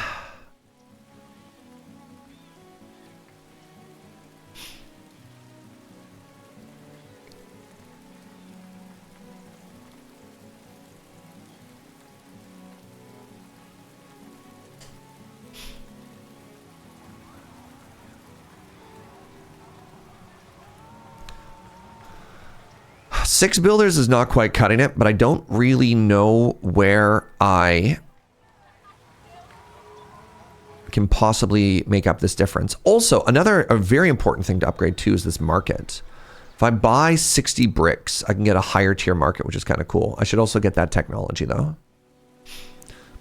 Six builders is not quite cutting it, but I don't really know where I can possibly make up this difference. Also, a very important thing to upgrade too is this market. If I buy 60 bricks, I can get a higher tier market, which is kind of cool. I should also get that technology though.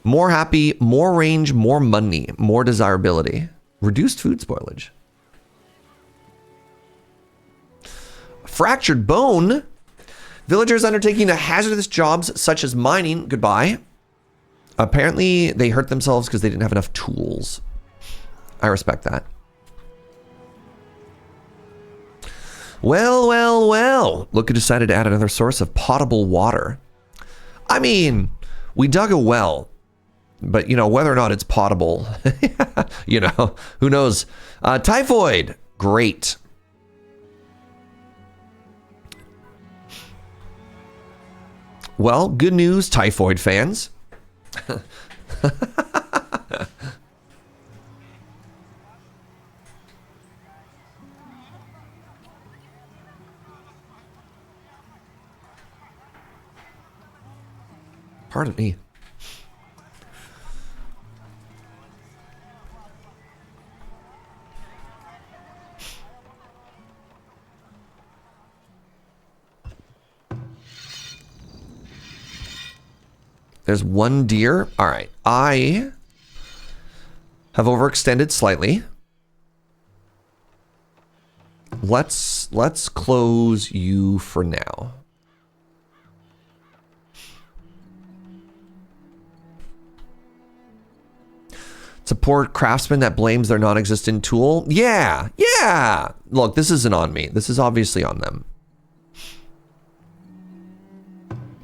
More happy, more range, more money, more desirability. Reduced food spoilage. Fractured bone. Villagers undertaking hazardous jobs such as mining. Goodbye. Apparently, they hurt themselves because they didn't have enough tools. I respect that. Well, well, well. Look who decided to add another source of potable water. I mean, we dug a well. But, you know, whether or not it's potable, you know, who knows? Typhoid. Great. Well, good news, Typhoid fans. Pardon me. There's one deer. All right. I have overextended slightly. Let's close you for now. It's a poor craftsman that blames their non-existent tool. Yeah. Look, this isn't on me. This is obviously on them.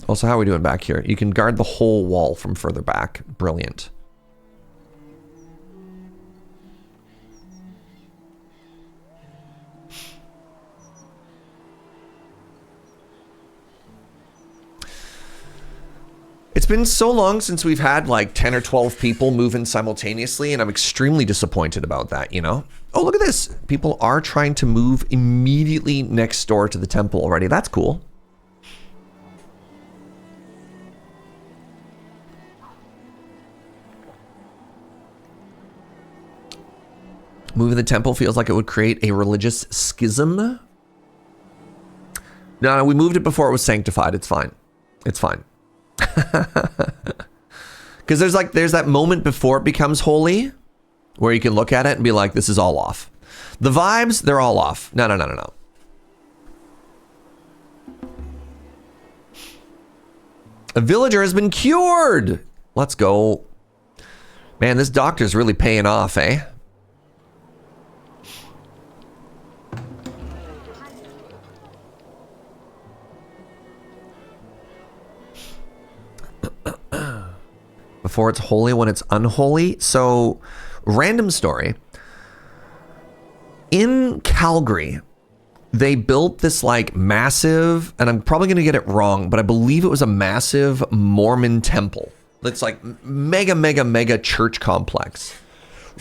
Also, how are we doing back here? You can guard the whole wall from further back. Brilliant. It's been so long since we've had like 10 or 12 people move in simultaneously, and I'm extremely disappointed about that, you know? Oh, look at this. People are trying to move immediately next door to the temple already. That's cool. Moving the temple feels like it would create a religious schism. No, we moved it before it was sanctified. It's fine. It's fine. Because there's that moment before it becomes holy where you can look at it and be like, this is all off. The vibes, they're all off. No. A villager has been cured. Let's go. Man, this doctor's really paying off, eh? Before it's holy when it's unholy. So, random story. In Calgary, they built this like massive, and I'm probably going to get it wrong, but I believe it was a massive Mormon temple. It's like mega church complex.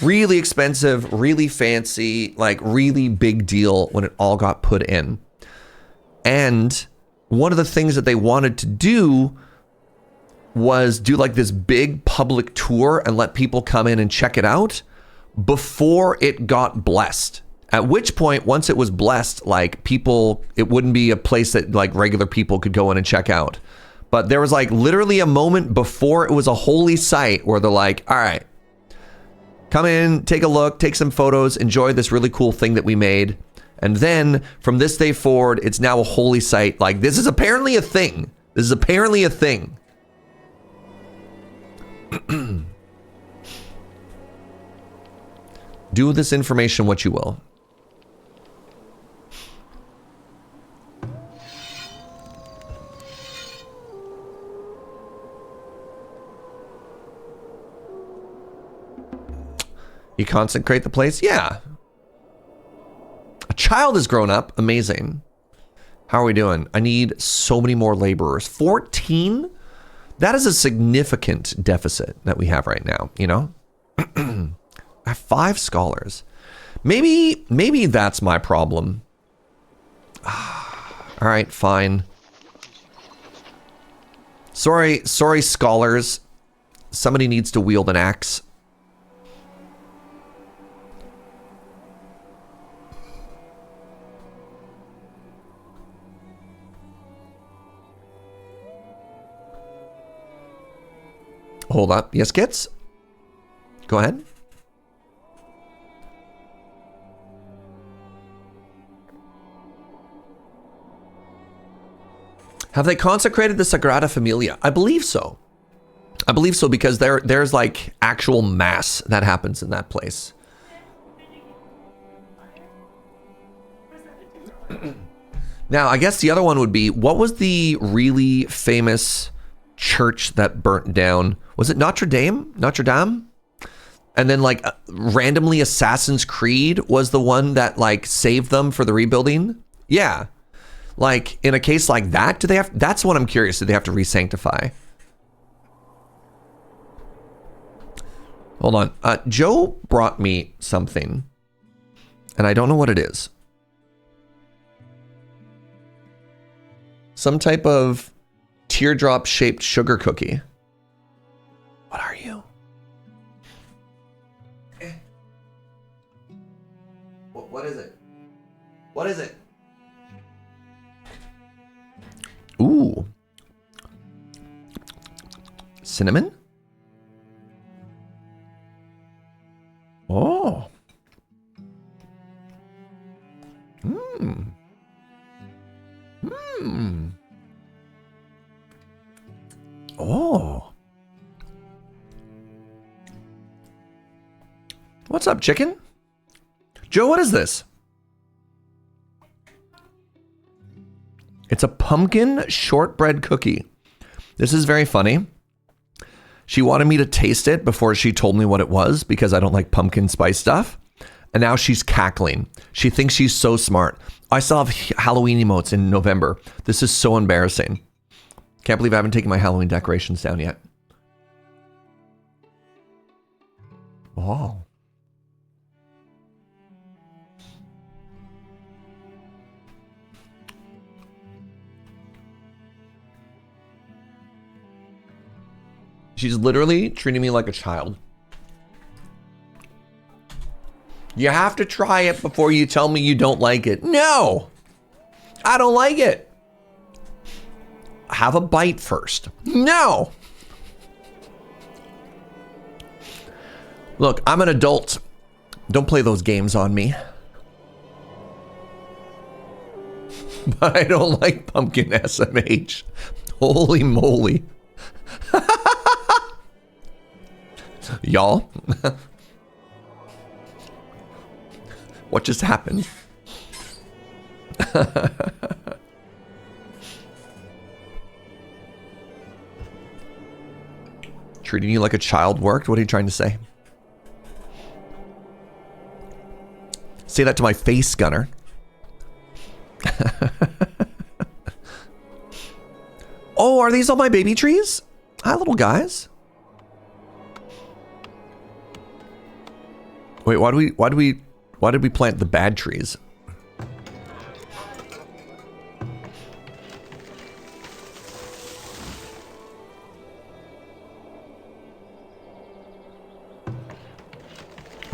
Really expensive, really fancy, like really big deal when it all got put in. And one of the things that they wanted to do was do like this big public tour and let people come in and check it out before it got blessed. At which point, once it was blessed, like people, it wouldn't be a place that like regular people could go in and check out. But there was like literally a moment before it was a holy site where they're like, all right, come in, take a look, take some photos, enjoy this really cool thing that we made. And then from this day forward, it's now a holy site. Like, this is apparently a thing. This is apparently a thing. Do with this information what you will. You consecrate the place? Yeah. A child has grown up. Amazing. How are we doing? I need so many more laborers. 14? That is a significant deficit that we have right now, you know? I have 5 scholars. Maybe that's my problem. All right, fine. Sorry, scholars. Somebody needs to wield an axe. Hold up. Yes, kids? Go ahead. Have they consecrated the Sagrada Familia? I believe so. I believe so because there's like actual mass that happens in that place. Now, I guess the other one would be, what was the really famous church that burnt down? Was it Notre Dame? Notre Dame? And then like randomly Assassin's Creed was the one that like saved them for the rebuilding? Yeah. Like in a case like that, do they have, that's what I'm curious, do they have to re-sanctify? Hold on. Joe brought me something and I don't know what it is. Some type of teardrop shaped sugar cookie. What are you? What is it? What is it? Ooh. Cinnamon? Oh. Mmm. Mmm. Oh. What's up, chicken? Joe, what is this? It's a pumpkin shortbread cookie. This is very funny. She wanted me to taste it before she told me what it was because I don't like pumpkin spice stuff. And now she's cackling. She thinks she's so smart. I still have Halloween emotes in November. This is so embarrassing. Can't believe I haven't taken my Halloween decorations down yet. Oh. She's literally treating me like a child. You have to try it before you tell me you don't like it. No, I don't like it. Have a bite first. No. Look, I'm an adult. Don't play those games on me. But I don't like pumpkin SMH. Holy moly. Y'all, what just happened? Treating you like a child worked? What are you trying to say? Say that to my face, Gunner. Oh, are these all my baby trees? Hi, little guys. Wait, why did we plant the bad trees?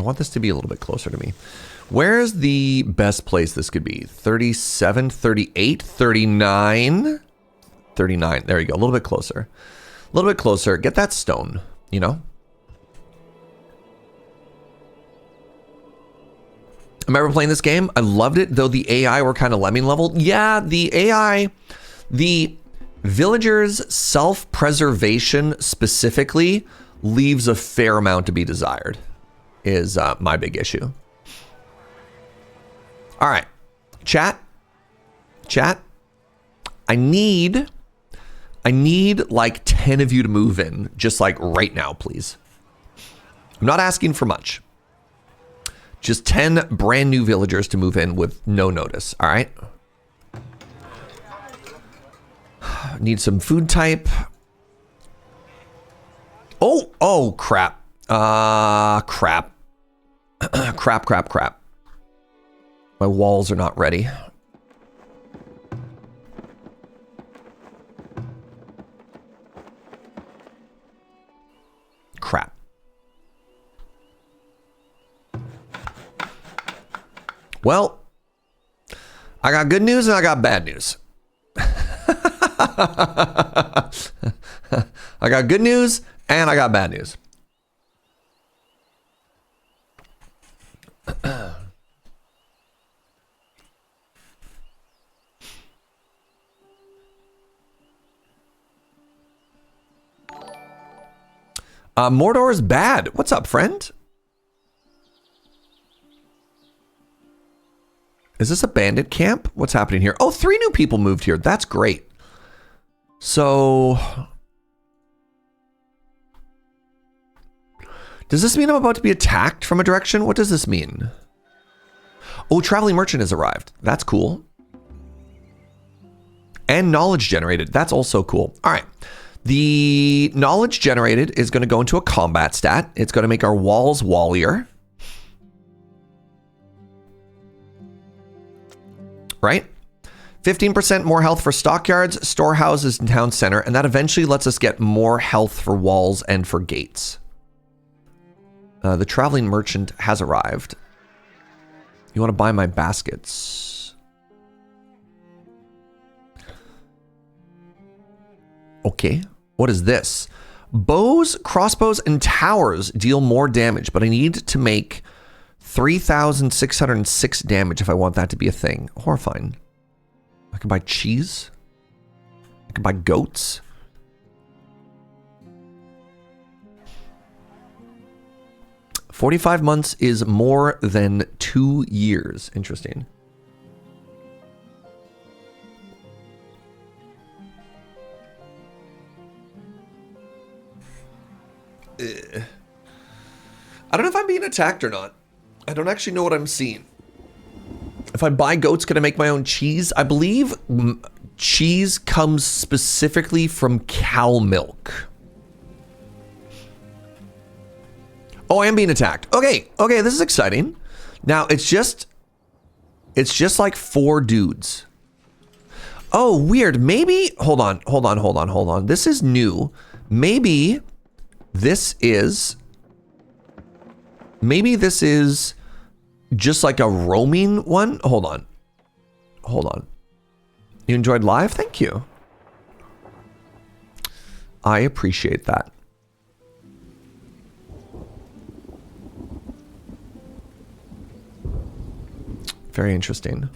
I want this to be a little bit closer to me. Where's the best place this could be? 37, 38, 39, 39. There you go. A little bit closer. A little bit closer. Get that stone, you know? I remember playing this game. I loved it, though the AI were kind of lemming level. Yeah, the AI, the villagers' self-preservation specifically leaves a fair amount to be desired, is my big issue. All right, chat. I need like 10 of you to move in, just like right now, please. I'm not asking for much. Just 10 brand new villagers to move in with no notice, all right? Need some food type. Oh, crap. Crap. crap. My walls are not ready. Crap. Well, I got good news and I got bad news. I got good news and I got bad news. Mordor is bad. What's up, friend? Is this a bandit camp? What's happening here? Oh, 3 new people moved here. That's great. So, does this mean I'm about to be attacked from a direction? What does this mean? Oh, traveling merchant has arrived. That's cool. And knowledge generated. That's also cool. All right. The knowledge generated is going to go into a combat stat. It's going to make our walls wallier. Right? 15% more health for stockyards, storehouses, and town center, and that eventually lets us get more health for walls and for gates. The traveling merchant has arrived. You want to buy my baskets? Okay. What is this? Bows, crossbows, and towers deal more damage, but I need to make 3,606 damage if I want that to be a thing. Horrifying. I can buy cheese. I can buy goats. $45 months is more than 2 years. Interesting. I don't know if I'm being attacked or not. I don't actually know what I'm seeing. If I buy goats, can I make my own cheese? I believe cheese comes specifically from cow milk. Oh, I am being attacked. Okay, this is exciting. Now, it's just like 4 dudes. Oh, weird. Maybe, hold on. This is new. Maybe this is just like a roaming one. Hold on. You enjoyed live? Thank you. I appreciate that. Very interesting.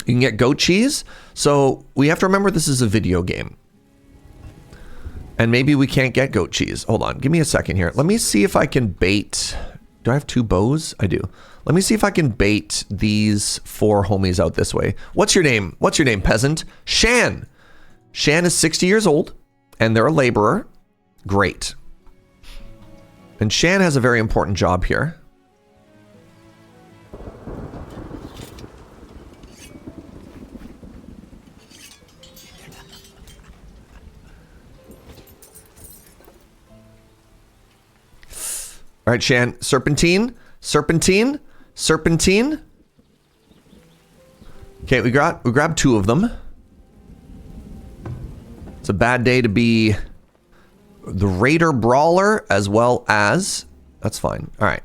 You can get goat cheese. So we have to remember this is a video game. And maybe we can't get goat cheese. Hold on. Give me a second here. Let me see if I can bait. Do I have 2 bows? I do. Let me see if I can bait these 4 homies out this way. What's your name? What's your name, peasant? Shan. Shan is 60 years old, and they're a laborer. Great. And Shan has a very important job here. All right, Shan. Serpentine. Okay, we grabbed 2 of them. It's a bad day to be the Raider Brawler as well as That's fine. All right.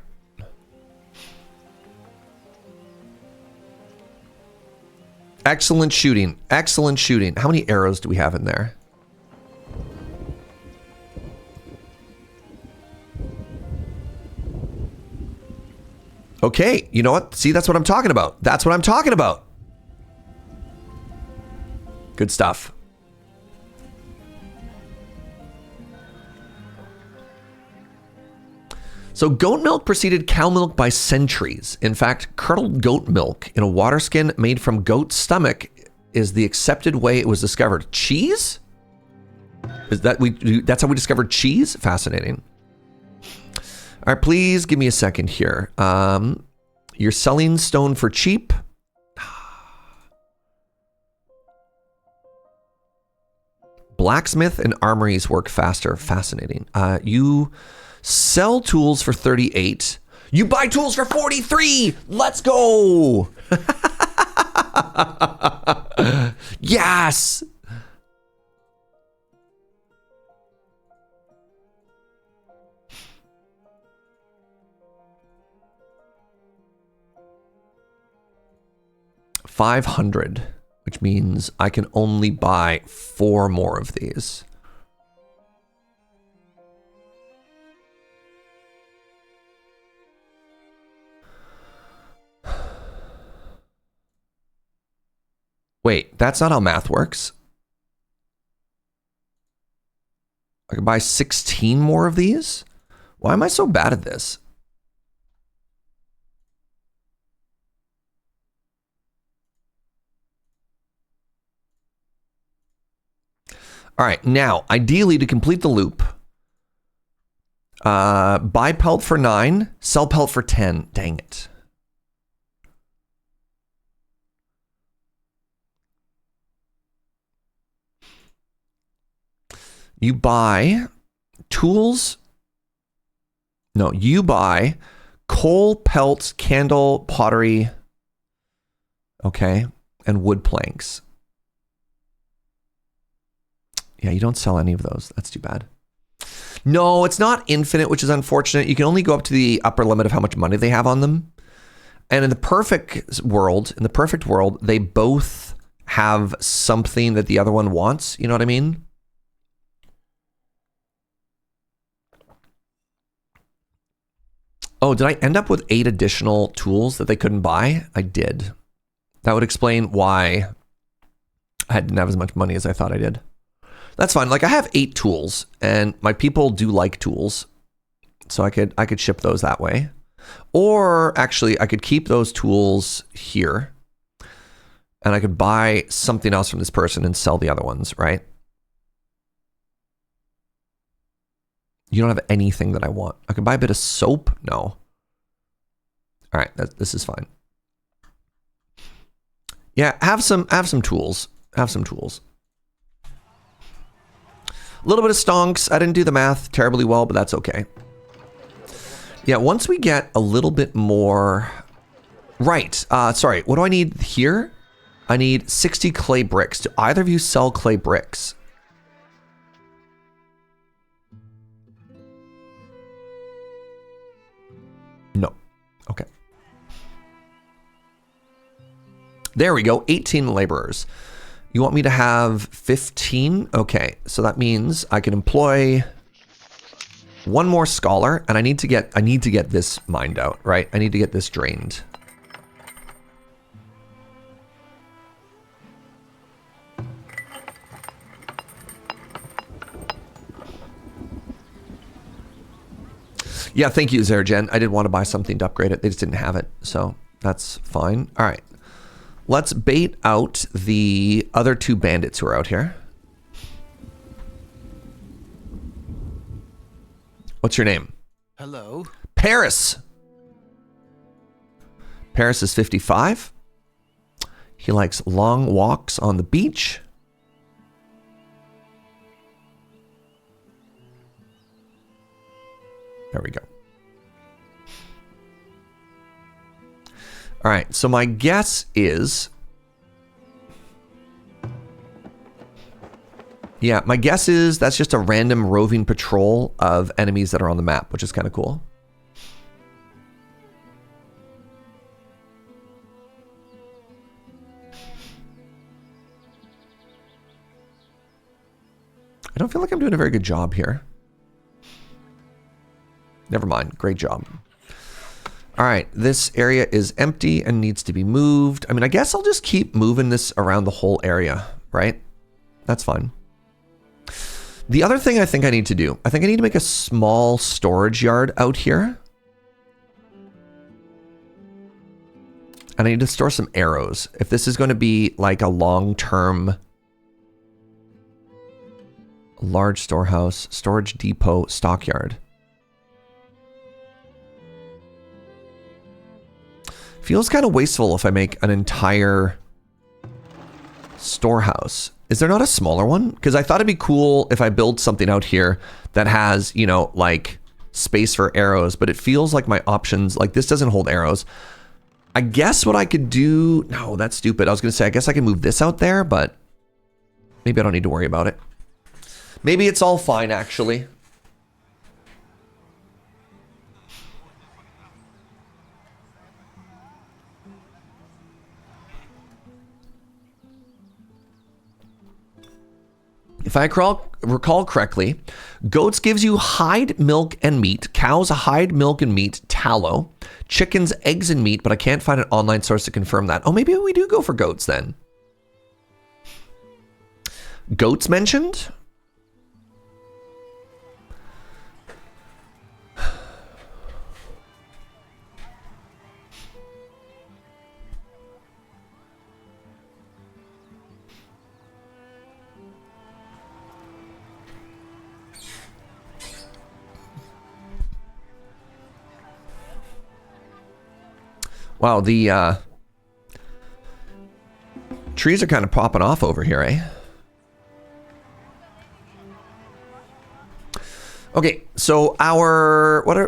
Excellent shooting. Excellent shooting. How many arrows do we have in there? Okay, you know what? See, that's what I'm talking about. That's what I'm talking about. Good stuff. So goat milk preceded cow milk by centuries. In fact, curdled goat milk in a water skin made from goat's stomach is the accepted way it was discovered. Cheese? Is that that's how we discovered cheese? Fascinating. All right, please give me a second here. You're selling stone for cheap. Blacksmith and armories work faster. Fascinating. You sell tools for 38. You buy tools for 43. Let's go. Yes. $500, which means I can only buy 4 more of these. Wait, that's not how math works. I can buy 16 more of these? Why am I so bad at this? All right, now, ideally, to complete the loop, buy pelt for 9, sell pelt for 10. Dang it. You buy tools. No, you buy coal, pelt, candle, pottery. Okay, and wood planks. Yeah, you don't sell any of those. That's too bad. No, it's not infinite, which is unfortunate. You can only go up to the upper limit of how much money they have on them. And in the perfect world, they both have something that the other one wants. You know what I mean? Oh, did I end up with 8 additional tools that they couldn't buy? I did. That would explain why I didn't have as much money as I thought I did. That's fine. Like, I have 8 tools, and my people do like tools, so I could ship those that way. Or actually, I could keep those tools here, and I could buy something else from this person and sell the other ones, right? You don't have anything that I want. I could buy a bit of soap. No. All right, this is fine. Yeah, have some tools. Have some tools. A little bit of stonks. I didn't do the math terribly well, but that's okay. Yeah, once we get a little bit more... Right. Sorry, what do I need here? I need 60 clay bricks. Do either of you sell clay bricks? No. Okay. There we go. 18 laborers. You want me to have 15? Okay, so that means I can employ 1 more scholar, and I need to get this mined out, right? I need to get this drained. Yeah, thank you, Zergen. I did want to buy something to upgrade it. They just didn't have it, so that's fine. All right. Let's bait out the other 2 bandits who are out here. What's your name? Hello. Paris. Paris is 55. He likes long walks on the beach. There we go. All right, so my guess is... Yeah, my guess is that's just a random roving patrol of enemies that are on the map, which is kind of cool. don't feel like I'm doing a very good job here. Never mind. Great job. All right. This area is empty and needs to be moved. I mean, I guess I'll just keep moving this around the whole area, right? That's fine. The other thing I think I need to do, I think I need to make a small storage yard out here. And I need to store some arrows. If this is going to be like a long-term large storehouse, storage depot, stockyard. Feels kind of wasteful if I make an entire storehouse. Is there not a smaller one? Because I thought it'd be cool if I build something out here that has, you know, like space for arrows, but it feels like my options, like this doesn't hold arrows. I guess what I could do, no, that's stupid. I was going to say, I guess I can move this out there, but maybe I don't need to worry about it. Maybe it's all fine, actually. If I recall correctly, goats gives you hide, milk, and meat. Cows, hide, milk, and meat, tallow. Chickens, eggs, and meat, but I can't find an online source to confirm that. Oh, maybe we do go for goats then. Goats mentioned? Wow, the trees are kind of popping off over here, eh? Okay, so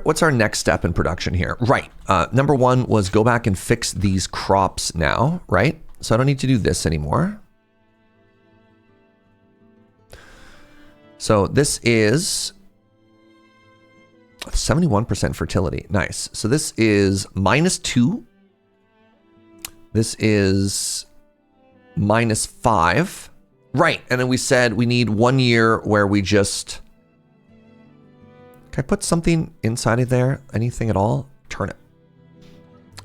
what's our next step in production here? Right, number one was go back and fix these crops now, right? So I don't need to do this anymore. So this is 71% fertility, nice. So this is -2. This is -5. Right, and then we said we need 1 year where we just... Can I put something inside of there? Anything at all? Turnip.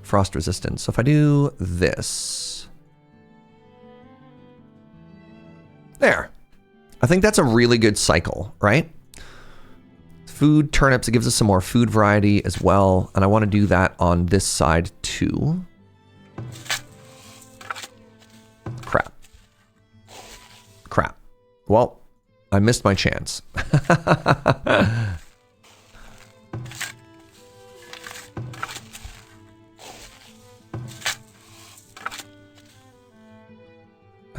Frost resistance. So if I do this... There. I think that's a really good cycle, right? Food, turnips, it gives us some more food variety as well. And I want to do that on this side too. Crap. Crap. Well, I missed my chance. I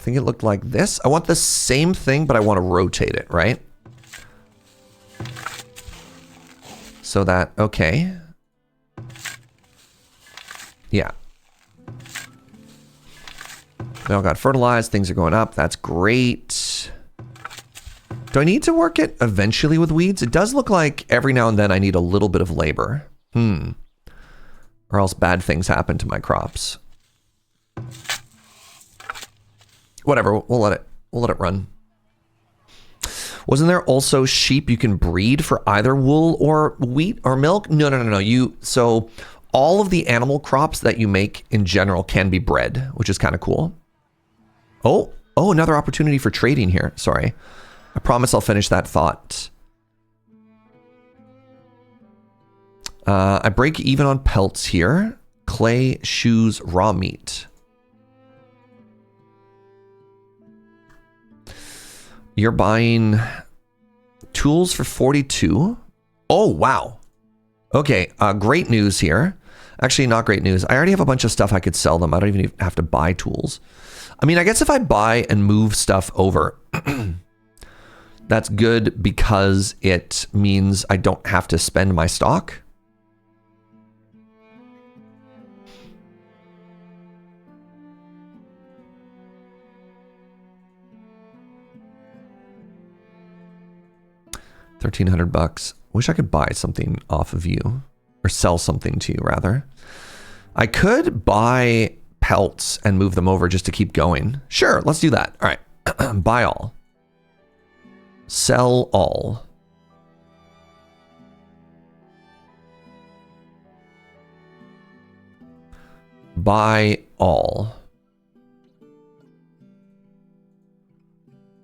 think it looked like this. I want the same thing, but I want to rotate it, right? So that, okay. Yeah. We all got fertilized. Things are going up. That's great. Do I need to work it eventually with weeds? It does look like every now and then I need a little bit of labor. Or else bad things happen to my crops. Whatever, we'll let it run. Wasn't there also sheep you can breed for either wool or wheat or milk? No. So all of the animal crops that you make in general can be bred, which is kind of cool. Oh, another opportunity for trading here. Sorry. I promise I'll finish that thought. I break even on pelts here. Clay, shoes, raw meat. You're buying tools for 42. Oh, wow. Okay, great news here. Actually, not great news. I already have a bunch of stuff I could sell them. I don't even have to buy tools. I mean, I guess if I buy and move stuff over, that's good because it means I don't have to spend my stock. $1,300. Wish I could buy something off of you, or sell something to you rather. I could buy pelts and move them over just to keep going. Sure, let's do that. All right, buy all. Sell all. Buy all.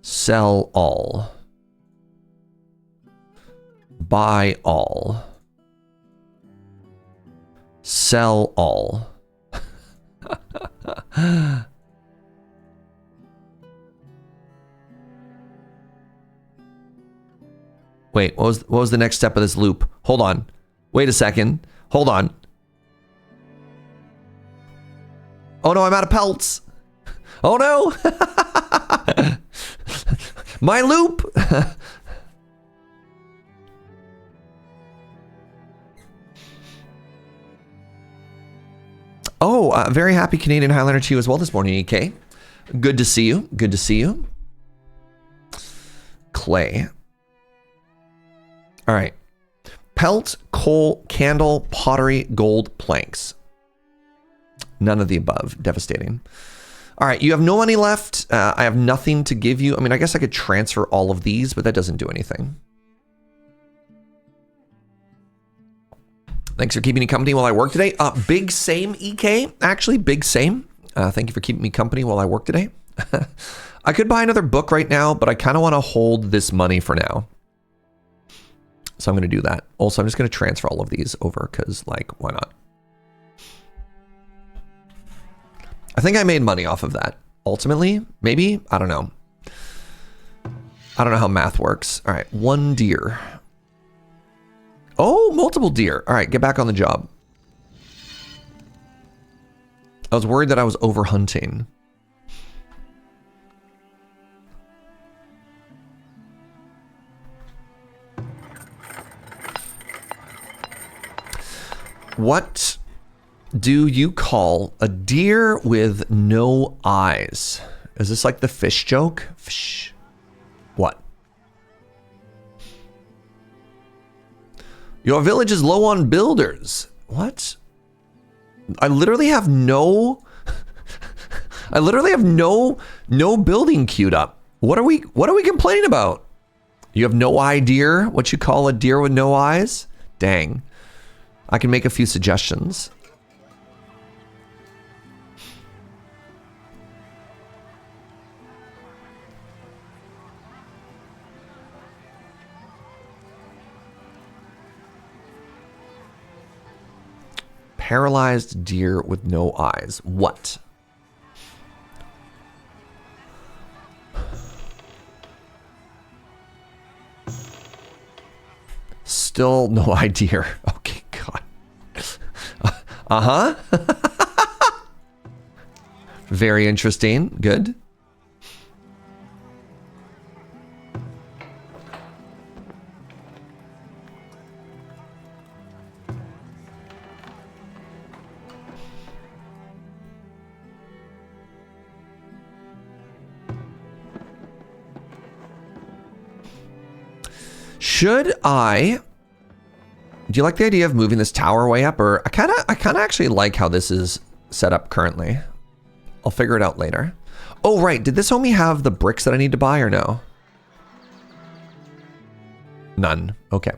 Sell all. Buy all. Sell all. Wait, what was the next step of this loop? Hold on. Wait a second. Hold on. Oh no, I'm out of pelts. Oh no. My loop. Oh, very happy Canadian Highlander to you as well this morning, EK. Good to see you. Good to see you. Clay. All right. Pelt, coal, candle, pottery, gold, planks. None of the above. Devastating. All right. You have no money left. I have nothing to give you. I mean, I guess I could transfer all of these, but that doesn't do anything. Thanks for keeping me company while I work today. Big same, EK. Actually, big same. Thank you for keeping me company while I work today. I could buy another book right now, but I kind of want to hold this money for now. So I'm going to do that. Also, I'm just going to transfer all of these over because, like, why not? I think I made money off of that. Ultimately, maybe? I don't know. I don't know how math works. All right, 1 deer. Oh, multiple deer. All right, get back on the job. I was worried that I was over hunting. What do you call a deer with no eyes? Is this like the fish joke? Fish. What? Your village is low on builders. What? I literally have no no building queued up. What are we complaining about? You have no idea what you call a deer with no eyes? Dang. I can make a few suggestions. Paralyzed deer with no eyes. What? Still no idea. Okay, God. Uh-huh. Very interesting. Good. Should I... Do you like the idea of moving this tower way up? Or I kind of actually like how this is set up currently. I'll figure it out later. Oh, right. Did this homie have the bricks that I need to buy or no? None. Okay.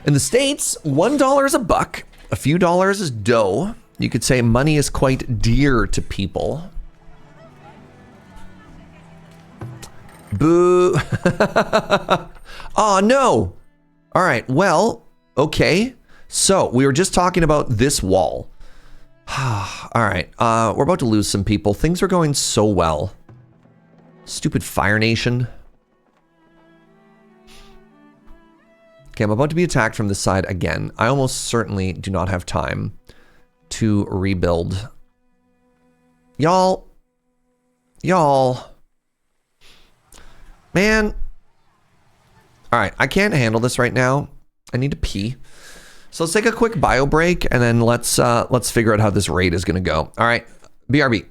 In the States, $1 is a buck. A few dollars is dough. You could say money is quite dear to people. Boo. Oh, no. All right. Well, okay. So we were just talking about this wall. All right. We're about to lose some people. Things are going so well. Stupid Fire Nation. Okay, I'm about to be attacked from this side again. I almost certainly do not have time to rebuild. Y'all. Man. All right, I can't handle this right now. I need to pee. So let's take a quick bio break and then let's figure out how this raid is going to go. All right, BRB.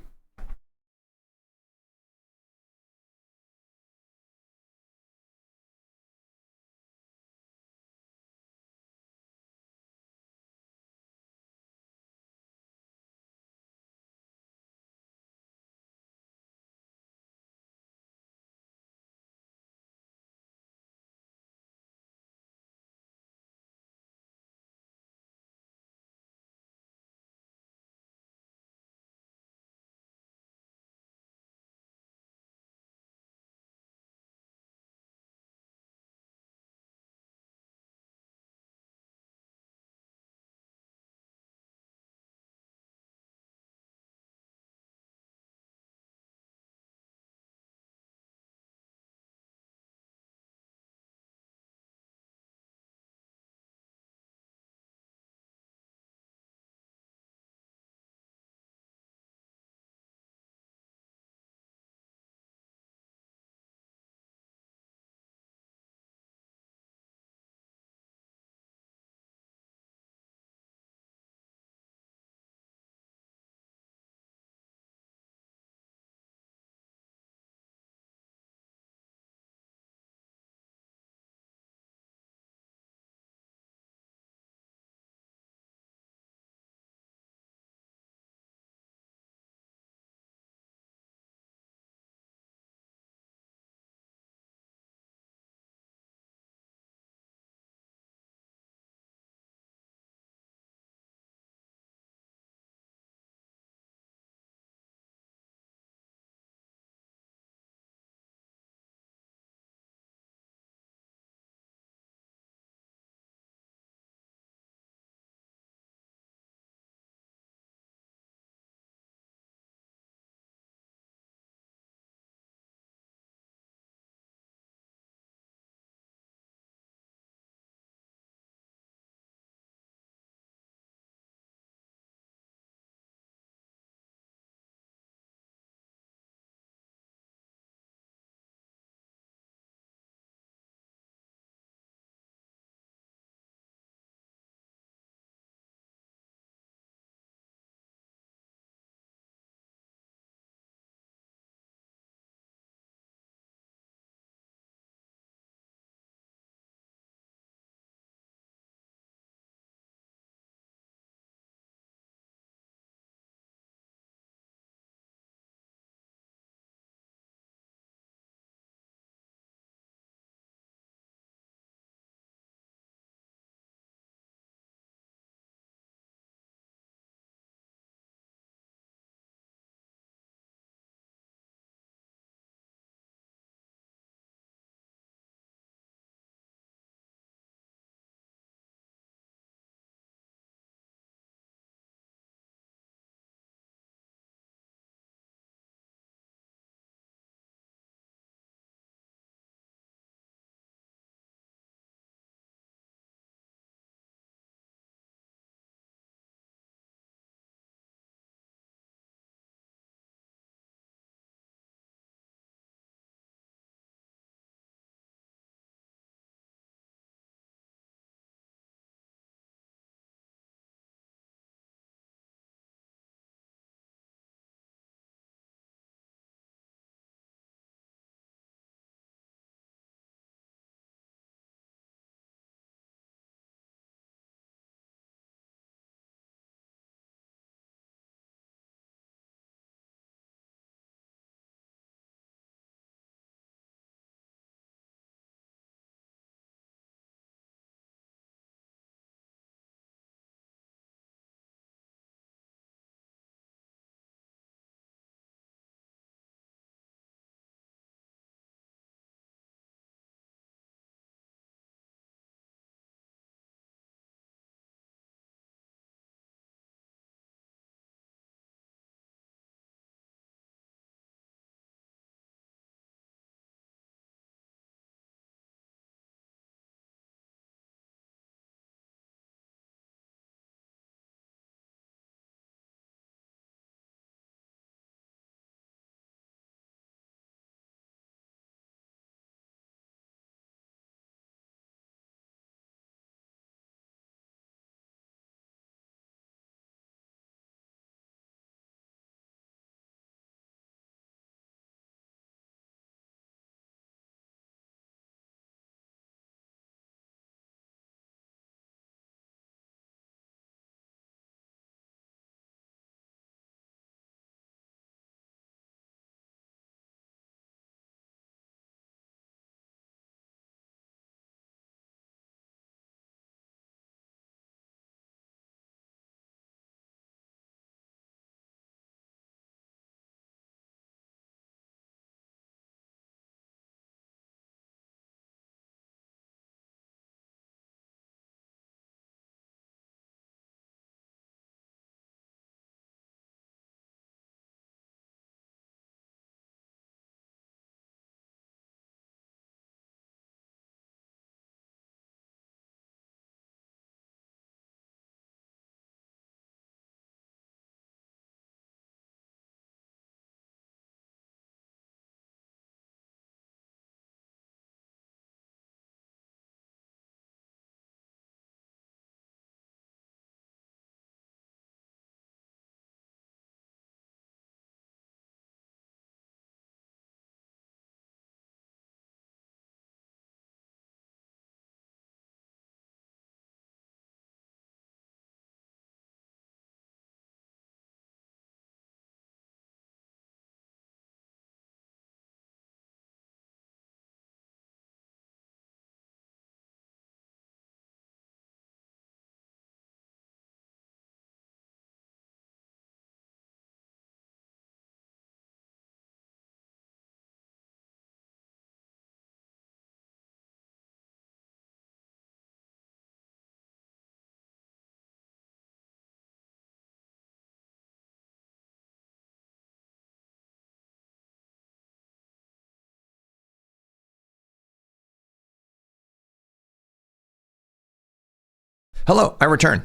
Hello, I return.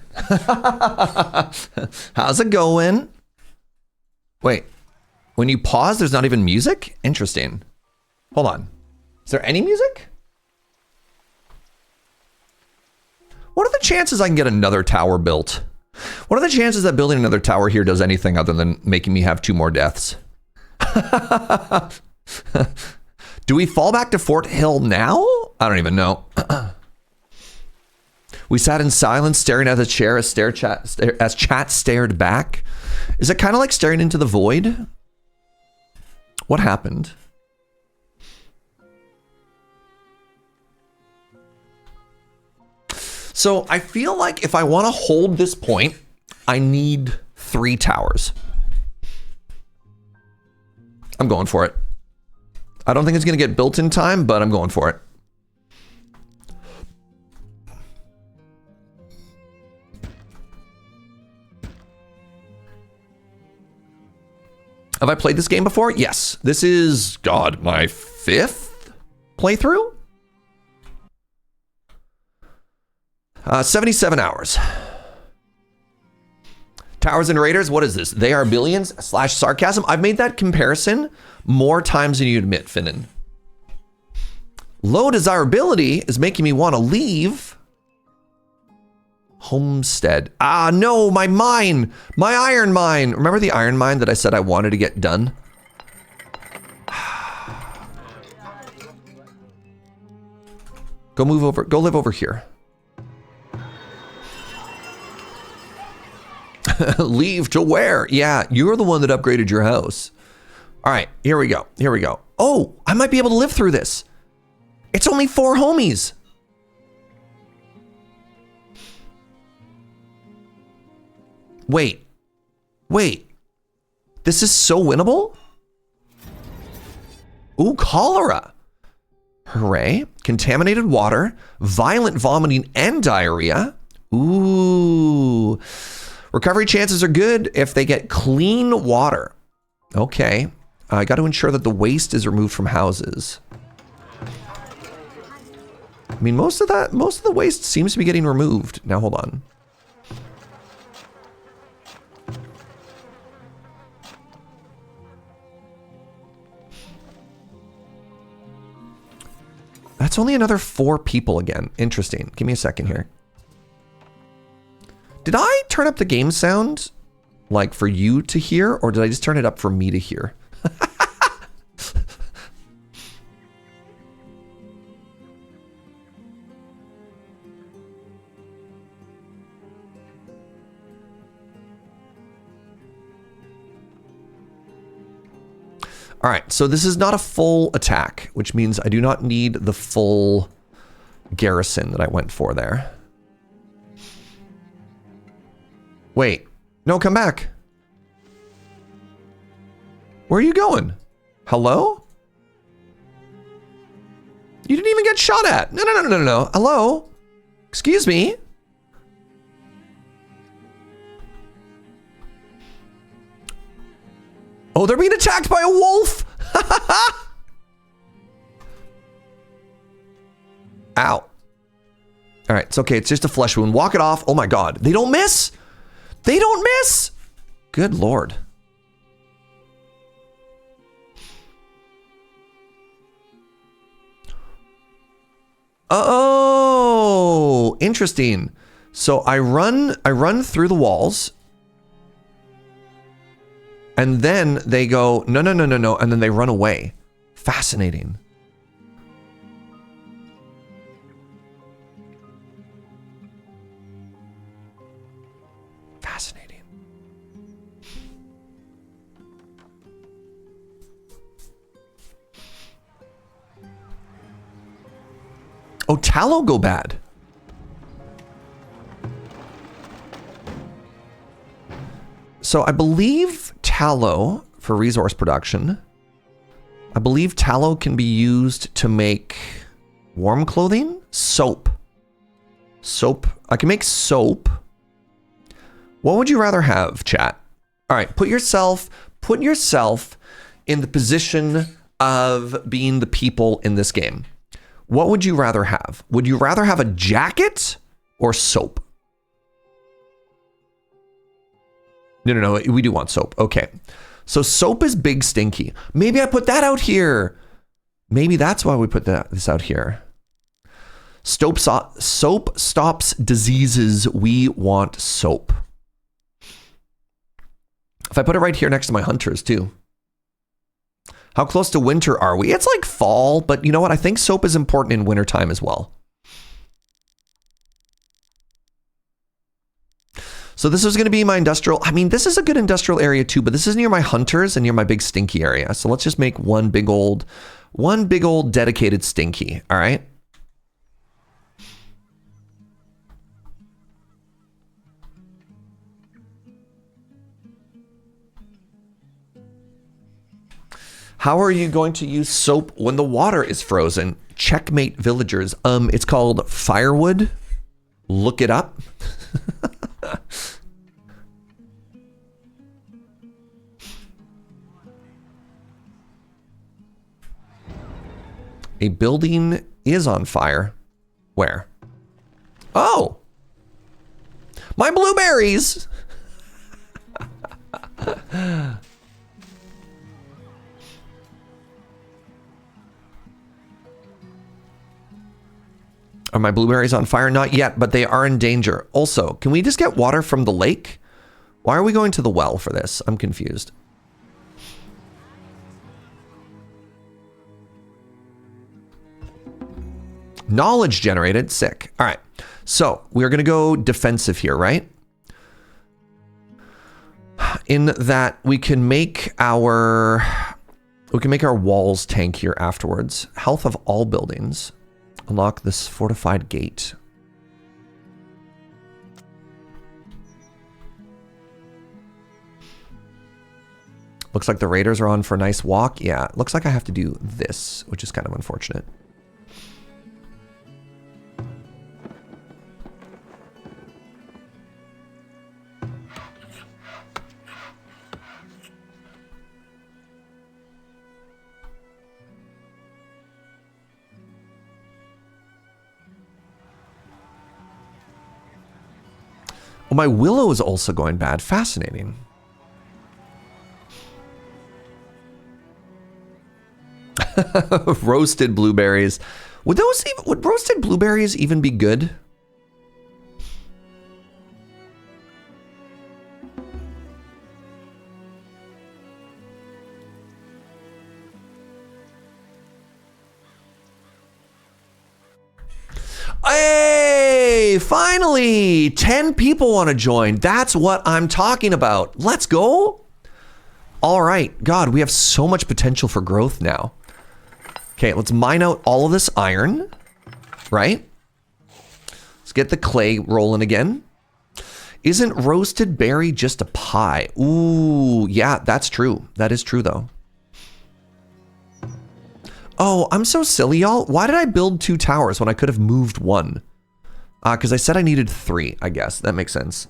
How's it going? Wait, when you pause, there's not even music? Interesting. Hold on. Is there any music? What are the chances I can get another tower built? What are the chances that building another tower here does anything other than making me have 2 more deaths? Do we fall back to Fort Hill now? I don't even know. We sat in silence, staring at the chair as chat stared back. Is it kind of like staring into the void? What happened? So I feel like if I want to hold this point, I need 3 towers. I'm going for it. I don't think it's going to get built in time, but I'm going for it. Have I played this game before? Yes. This is, God, my 5th playthrough? 77 hours. Towers and Raiders, what is this? They are billions / sarcasm. I've made that comparison more times than you admit, Finnan. Low desirability is making me want to leave. Homestead. Ah, no, my mine. My iron mine. Remember the iron mine that I said I wanted to get done? Go move over. Go live over here. Leave to where? Yeah, you're the one that upgraded your house. All right, here we go. Here we go. Oh, I might be able to live through this. It's only 4 homies. Wait. This is so winnable? Ooh, cholera. Hooray. Contaminated water, violent vomiting, and diarrhea. Ooh. Recovery chances are good if they get clean water. Okay. I got to ensure that the waste is removed from houses. I mean, most of the waste seems to be getting removed. Now, hold on. That's only another 4 people again. Interesting. Give me a second here. Did I turn up the game sound like for you to hear, or did I just turn it up for me to hear? All right, so this is not a full attack, which means I do not need the full garrison that I went for there. Wait, no, come back. Where are you going? Hello? You didn't even get shot at. No. Hello? Excuse me? Oh, they're being attacked by a wolf. Ow. All right, it's okay. It's just a flesh wound. Walk it off. Oh my God. They don't miss. They don't miss. Good Lord. Oh, interesting. So I run through the walls. And then they go, no. And then they run away. Fascinating. Fascinating. Oh, tallow go bad. So I believe tallow for resource production. I believe tallow can be used to make warm clothing, soap. Soap. I can make soap. What would you rather have, chat? All right, put yourself in the position of being the people in this game. What would you rather have? Would you rather have a jacket or soap? No. We do want soap. Okay. So soap is big stinky. Maybe I put that out here. Maybe that's why we put this out here. Soap stops diseases. We want soap. If I put it right here next to my hunters too. How close to winter are we? It's like fall, but you know what? I think soap is important in wintertime as well. So this is going to be my industrial. I mean, this is a good industrial area too, but this is near my hunters and near my big stinky area. So let's just make one big old dedicated stinky. All right. How are you going to use soap when the water is frozen? Checkmate villagers. It's called firewood. Look it up. A building is on fire. Where? Oh! My blueberries! Are my blueberries on fire? Not yet, but they are in danger. Also, can we just get water from the lake? Why are we going to the well for this? I'm confused. Knowledge generated. Sick. All right. So we're going to go defensive here, right? In that we can make our walls tankier afterwards. Health of all buildings. Unlock this fortified gate. Looks like the raiders are on for a nice walk. Yeah, looks like I have to do this, which is kind of unfortunate. Oh, my willow is also going bad. Fascinating. Roasted blueberries. Would roasted blueberries even be good? Hey, finally 10 people want to join. That's what I'm talking about. Let's go. All right. God, we have so much potential for growth now. Okay, let's mine out all of this iron, right? Let's get the clay rolling again. Isn't roasted berry just a pie? Ooh, yeah, that's true. That is true though. Oh, I'm so silly, y'all. Why did I build 2 towers when I could have moved 1? Because I said I needed 3, I guess. That makes sense.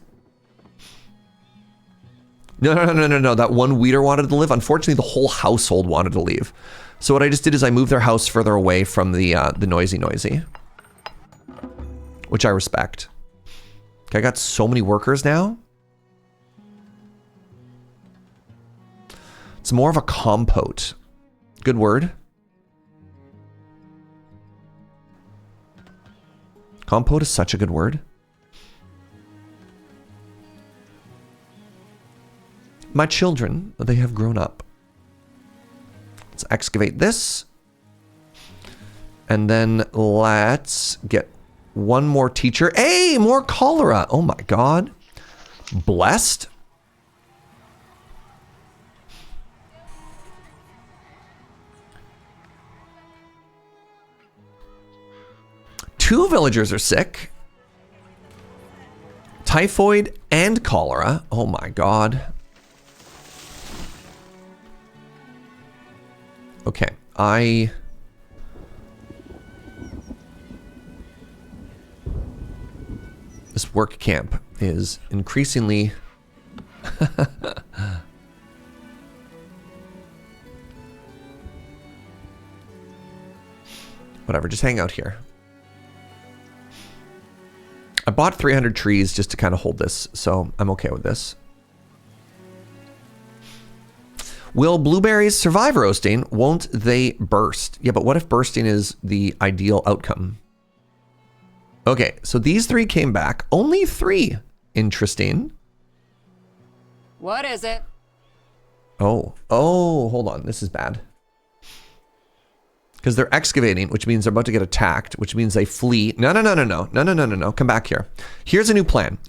No. That one weeder wanted to live. Unfortunately, the whole household wanted to leave. So what I just did is I moved their house further away from the noisy. Which I respect. Okay, I got so many workers now. It's more of a compote. Good word. Compote is such a good word. My children, they have grown up. Let's excavate this. And then let's get one more teacher. Hey, more cholera. Oh my God. Blessed. Two villagers are sick. Typhoid and cholera. Oh my God. Okay, this work camp is increasingly whatever, just hang out here. I bought 300 trees just to kind of hold this, so I'm okay with this. Will blueberries survive roasting? Won't they burst? Yeah, but what if bursting is the ideal outcome? Okay, so these 3 came back. Only 3. Interesting. What is it? Oh, hold on. This is bad. Because they're excavating, which means they're about to get attacked, which means they flee. No. Come back here. Here's a new plan.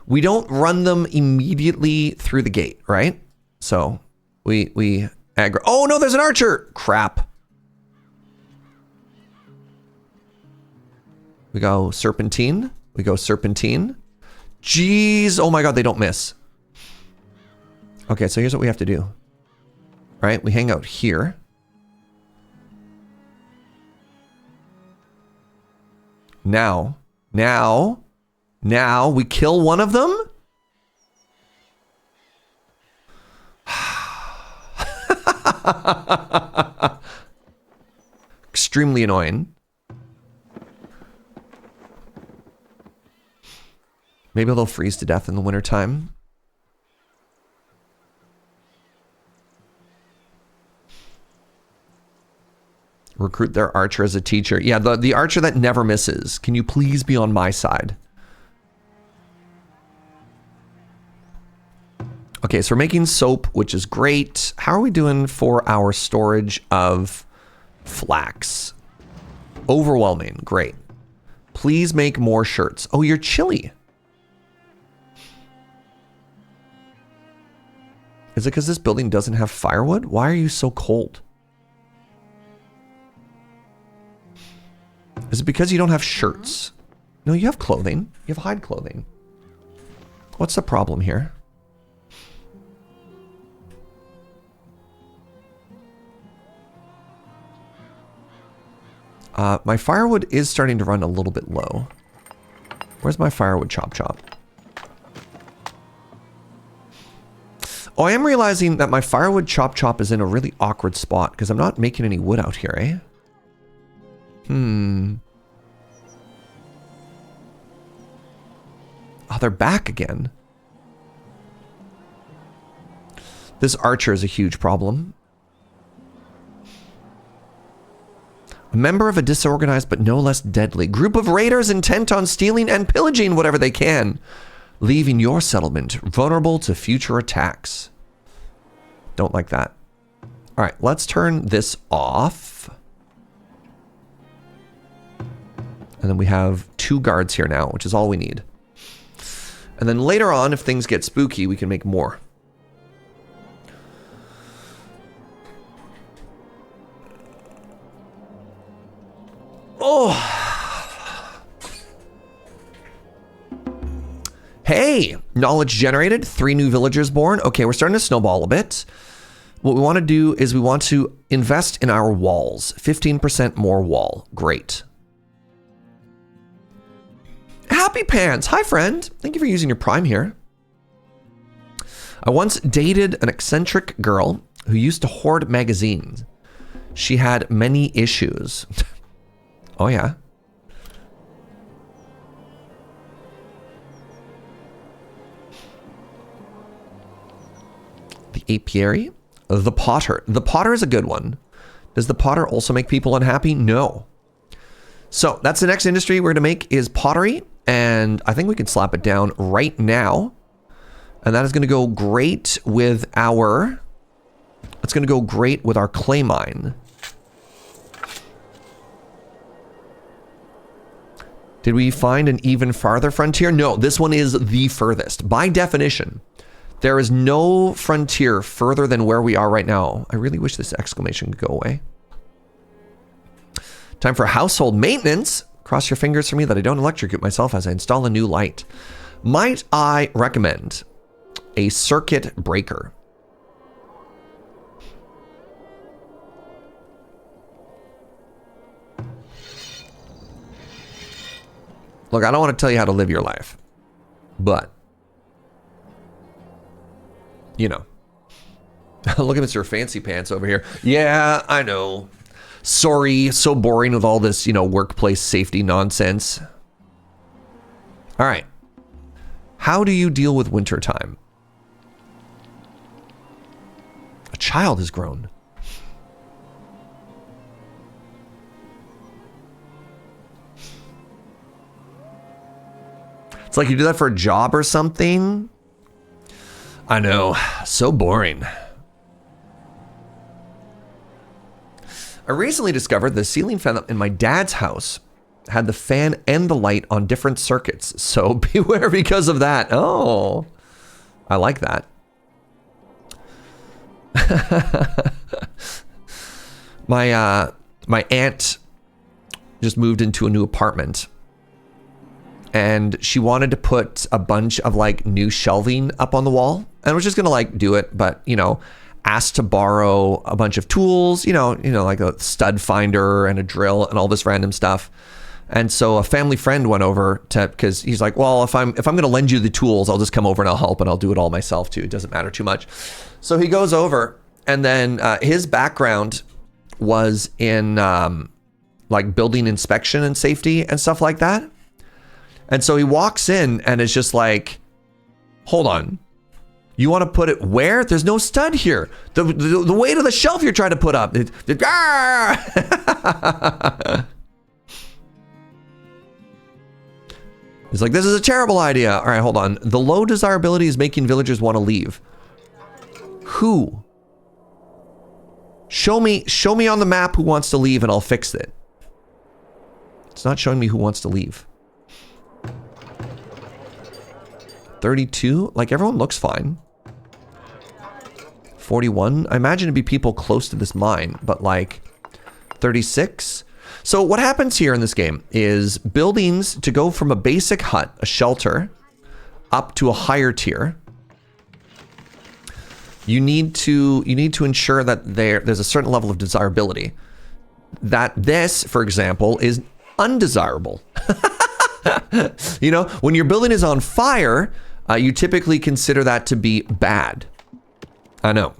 We don't run them immediately through the gate, right? So we aggro. Oh no, there's an archer. Crap. We go serpentine. Jeez. Oh my God, they don't miss. Okay, so here's what we have to do. Right? We hang out here. Now we kill one of them. Extremely annoying. Maybe they'll freeze to death in the wintertime. Recruit their archer as a teacher. Yeah, the archer that never misses. Can you please be on my side? Okay, so we're making soap, which is great. How are we doing for our storage of flax? Overwhelming. Great. Please make more shirts. Oh, you're chilly. Is it because this building doesn't have firewood? Why are you so cold? Is it because you don't have shirts? No, you have clothing. You have hide clothing. What's the problem here? My firewood is starting to run a little bit low. Where's my firewood chop? Oh, I am realizing that my firewood chop is in a really awkward spot because I'm not making any wood out here, eh? Oh, they're back again. This archer is a huge problem. A member of a disorganized but no less deadly group of raiders intent on stealing and pillaging whatever they can, leaving your settlement vulnerable to future attacks. Don't like that. All right, let's turn this off. And then we have 2 guards here now, which is all we need. And then later on, if things get spooky, we can make more. Oh. Hey, knowledge generated, 3 new villagers born. Okay, we're starting to snowball a bit. What we want to do is we want to invest in our walls. 15% more wall. Great. Happy Pants. Hi, friend. Thank you for using your Prime here. I once dated an eccentric girl who used to hoard magazines. She had many issues. Oh, yeah. The apiary. The potter. The potter is a good one. Does the potter also make people unhappy? No. So that's the next industry we're going to make is pottery. And I think we can slap it down right now. And that is going to go great with our... It's going to go great with our clay mine. Did we find an even farther frontier? No, this one is the furthest. By definition, there is no frontier further than where we are right now. I really wish this exclamation could go away. Time for household maintenance. Cross your fingers for me that I don't electrocute myself as I install a new light. Might I recommend a circuit breaker? Look, I don't want to tell you how to live your life, but, you know, look at Mr. Fancy Pants over here. Yeah, I know. Sorry, so boring with all this, you know, workplace safety nonsense. All right. How do you deal with wintertime? child has grown. It's like you do that for a job or something. I know, so boring. I recently discovered the ceiling fan in my dad's house had the fan and the light on different circuits, so beware because of that. Oh, I like that. My aunt just moved into a new apartment, and she wanted to put a bunch of like new shelving up on the wall, and was just gonna like do it, but you know, asked to borrow a bunch of tools, you know, like a stud finder and a drill and all this random stuff. And so a family friend went over to, because he's like, well, if I'm gonna lend you the tools, I'll just come over and I'll help, and I'll do it all myself too. It doesn't matter too much. So he goes over, and then his background was in like building inspection and safety and stuff like that. And so he walks in and is just like, hold on. You want to put it where? There's no stud here. The weight of the shelf you're trying to put up. He's like, this is a terrible idea. All right, hold on. The low desirability is making villagers want to leave. Who? Show me on the map who wants to leave and I'll fix it. It's not showing me who wants to leave. 32? Like, everyone looks fine. 41? I imagine it'd be people close to this mine, but like 36? So what happens here in this game is buildings, to go from a basic hut, a shelter, up to a higher tier, you need to ensure that there's a certain level of desirability. That this, for example, is undesirable. You know, when your building is on fire, you typically consider that to be bad. I know.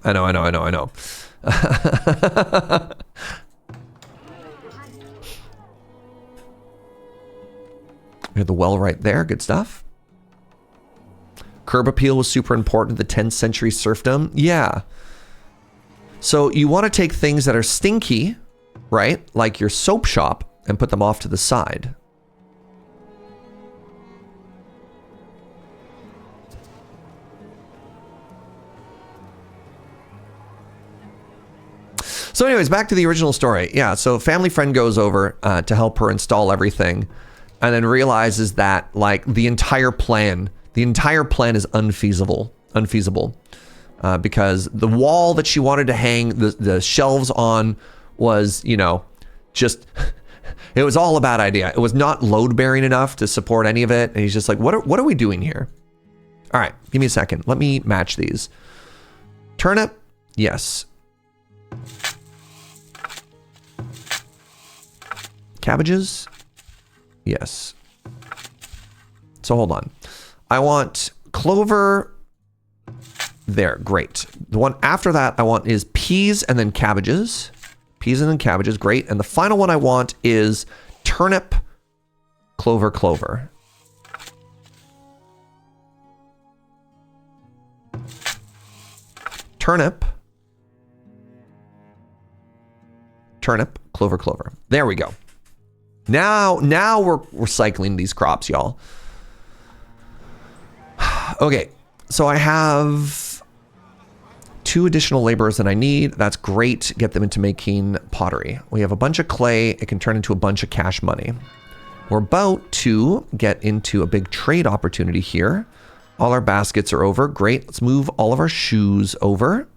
We have the well right there. Good stuff. Curb appeal was super important. The 10th century serfdom. Yeah. So you want to take things that are stinky, right? Like your soap shop, and put them off to the side. So anyways, back to the original story. Yeah, so family friend goes over to help her install everything, and then realizes that like the entire plan is unfeasible because the wall that she wanted to hang the shelves on was, you know, just it was all a bad idea. It was not load bearing enough to support any of it, and he's just like, what are we doing here? All right, give me a second. Let me match these. Turnip, yes. Cabbages? Yes. So hold on. I want clover. There, great. The one after that I want is peas and then cabbages. Peas and then cabbages, great. And the final one I want is turnip, clover. Turnip, clover. There we go. Now we're cycling these crops, y'all. Okay, so I have 2 additional laborers that I need. That's great. Get them into making pottery. We have a bunch of clay. It can turn into a bunch of cash money. We're about to get into a big trade opportunity here. All our baskets are over. Great. Let's move all of our shoes over.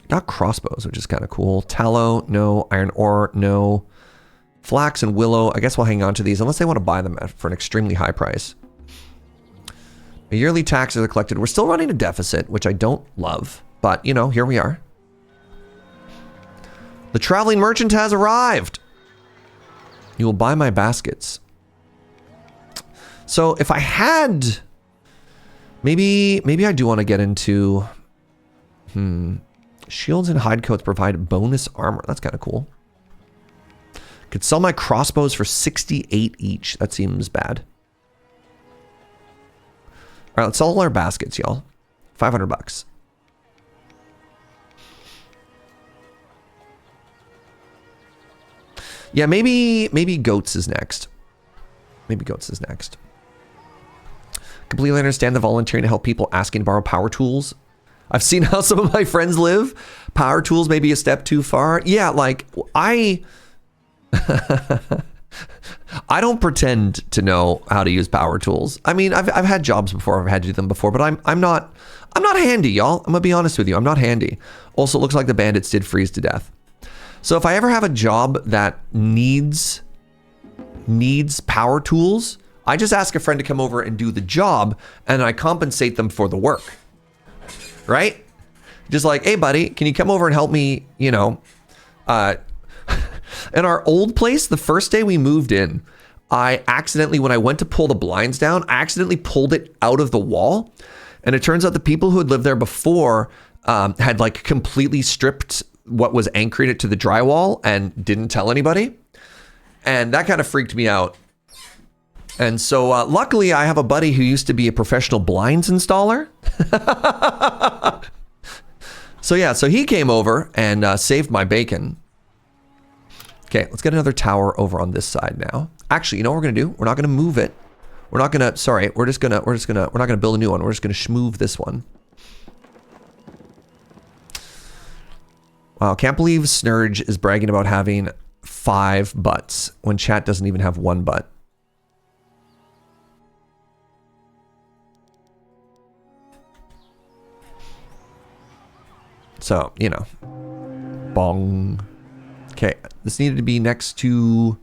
Got crossbows, which is kind of cool. Tallow, no. Iron ore, no. Flax and willow, I guess we'll hang on to these unless they want to buy them for an extremely high price. The yearly taxes are collected. We're still running a deficit, which I don't love, but you know, here we are. The traveling merchant has arrived. You will buy my baskets. So if I had, maybe I do want to get into, shields and hide coats provide bonus armor. That's kind of cool. Could sell my crossbows for 68 each. That seems bad. All right, let's sell all our baskets, y'all. 500 bucks. Yeah, maybe goats is next. Maybe goats is next. Completely understand the volunteering to help people asking to borrow power tools. I've seen how some of my friends live. Power tools may be a step too far. Yeah, like I don't pretend to know how to use power tools. I mean, I've had jobs before. I've had to do them before, but I'm not handy, y'all. I'm gonna be honest with you. I'm not handy. Also, it looks like the bandits did freeze to death. So if I ever have a job that needs power tools, I just ask a friend to come over and do the job, and I compensate them for the work. Right? Just like, hey, buddy, can you come over and help me, you know? In our old place, the first day we moved in, I accidentally, when I went to pull the blinds down, I accidentally pulled it out of the wall. And it turns out the people who had lived there before had like completely stripped what was anchoring it to the drywall and didn't tell anybody. And that kind of freaked me out. And so luckily I have a buddy who used to be a professional blinds installer. So yeah, so he came over and saved my bacon. Okay, let's get another tower over on this side now. Actually, you know what we're gonna do? We're not gonna move it. We're not not gonna build a new one. We're just gonna schmoove this one. Wow, can't believe Serge is bragging about having 5 butts when chat doesn't even have 1 butt. So, you know, bong. Okay, this needed to be next to,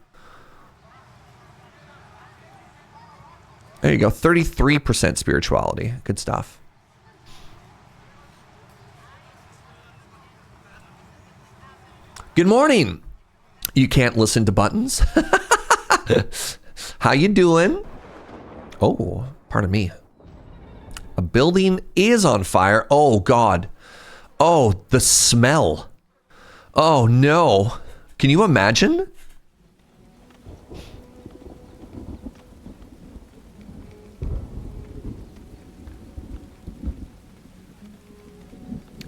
there you go, 33% spirituality. Good stuff. Good morning. You can't listen to buttons. How you doing? Oh, pardon me. A building is on fire. Oh, God. Oh, the smell. Oh, no. Can you imagine?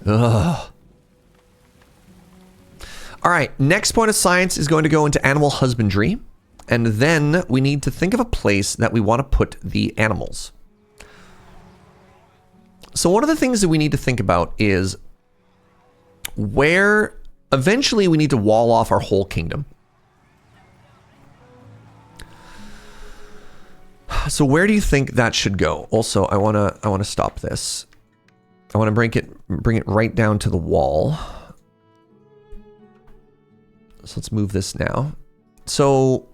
Ugh. All right, next point of science is going to go into animal husbandry. And then we need to think of a place that we want to put the animals. So one of the things that we need to think about is where eventually we need to wall off our whole kingdom. So where do you think that should go? Also, I want to stop this. I want to bring it right down to the wall. So let's move this now. So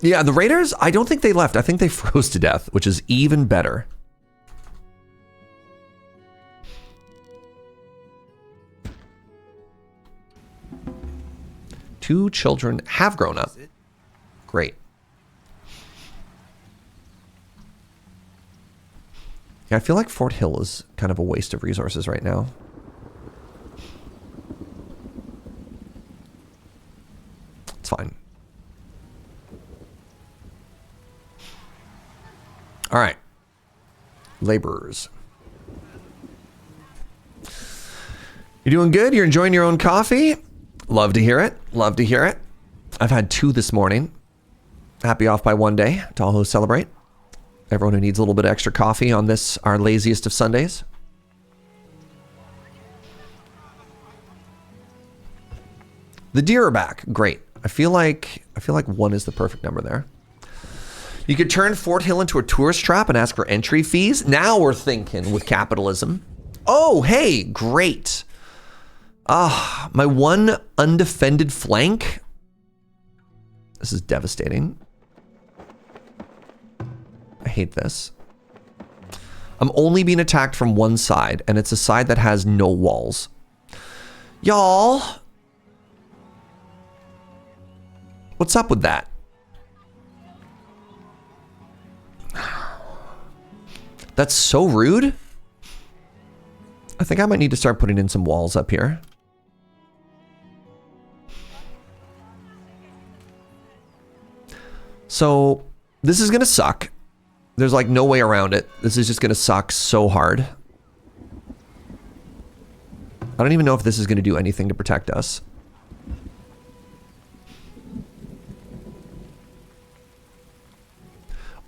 yeah, the raiders, I don't think they left. I think they froze to death, which is even better. Two children have grown up. Great. Yeah, I feel like Fort Hill is kind of a waste of resources right now. It's fine. All right. Laborers. You're doing good? You're enjoying your own coffee? Love to hear it. Love to hear it. I've had 2 this morning. Happy off by 1 day to all who celebrate. Everyone who needs a little bit of extra coffee on this, our laziest of Sundays. The deer are back. Great. I feel like 1 is the perfect number there. You could turn Fort Hill into a tourist trap and ask for entry fees. Now we're thinking with capitalism. Oh, hey, great. Ah, my one undefended flank. This is devastating. I hate this. I'm only being attacked from one side, and it's a side that has no walls. Y'all. What's up with that? That's so rude. I think I might need to start putting in some walls up here. So this is gonna suck. There's like no way around it. This is just gonna suck so hard. I don't even know if this is gonna do anything to protect us.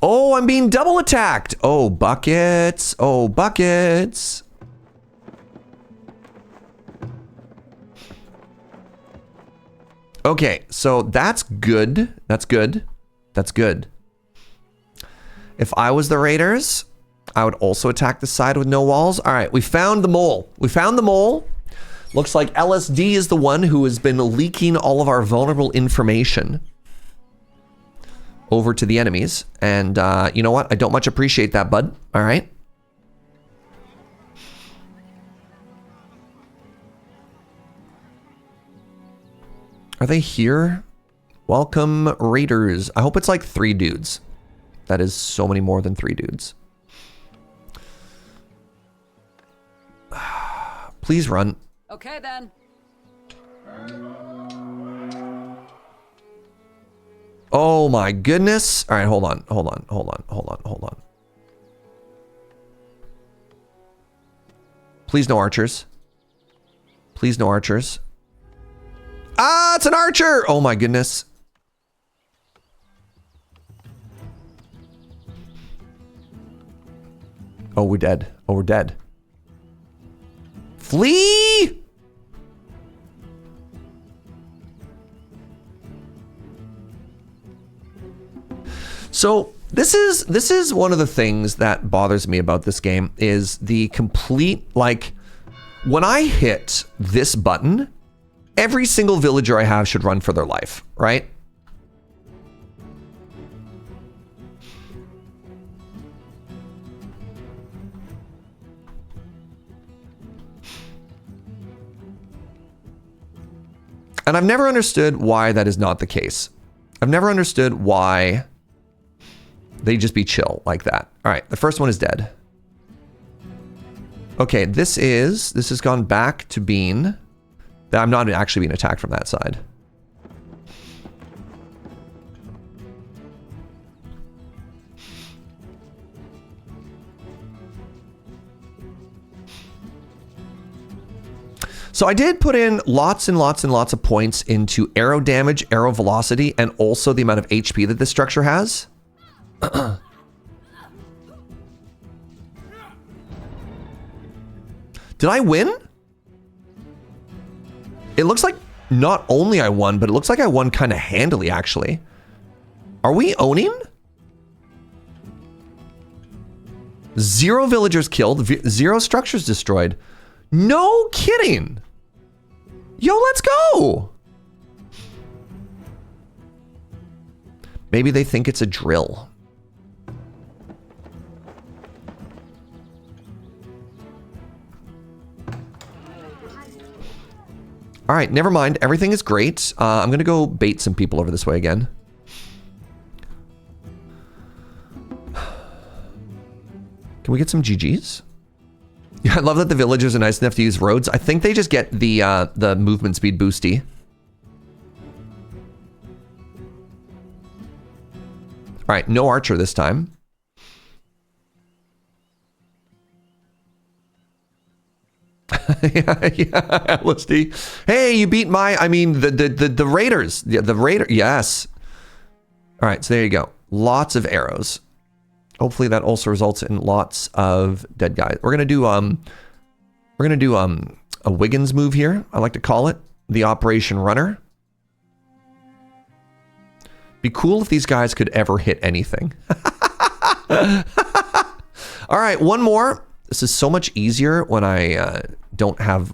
Oh, I'm being double attacked. Oh, buckets. Oh, buckets. Okay, so that's good. That's good. That's good. If I was the raiders, I would also attack the side with no walls. All right, we found the mole. We found the mole. Looks like LSD is the one who has been leaking all of our vulnerable information over to the enemies. And you know what? I don't much appreciate that, bud. All right. Are they here? Welcome, raiders. I hope it's like 3 dudes. That is so many more than 3 dudes. Please run. Okay, then. Oh my goodness. All right, hold on, hold on, hold on, hold on, hold on. Please no archers. Please no archers. Ah, it's an archer! Oh my goodness. Oh, we're dead. Oh, we're dead. Flee! So this is one of the things that bothers me about this game is the complete, like, when I hit this button, every single villager I have should run for their life, right? And I've never understood why that is not the case. I've never understood why they just be chill like that. All right, the first one is dead. Okay, this has gone back to being that I'm not actually being attacked from that side. So I did put in lots and lots and lots of points into arrow damage, arrow velocity, and also the amount of HP that this structure has. Did I win? It looks like not only I won, but it looks like I won kind of handily, actually. Are we owning? 0 villagers killed, 0 structures destroyed. No kidding. Yo, let's go. Maybe they think it's a drill. All right, never mind. Everything is great. I'm going to go bait some people over this way again. Can we get some GGs? Yeah, I love that the villagers are nice enough to use roads. I think they just get the movement speed boosty. All right, no archer this time. yeah, LSD. Hey, you beat my, I mean, the raiders. Yeah, the raider, yes. All right, so there you go. Lots of arrows. Hopefully that also results in lots of dead guys. We're gonna do a Wiggins move here. I like to call it the Operation Runner. Be cool if these guys could ever hit anything. All right, one more. This is so much easier when I don't have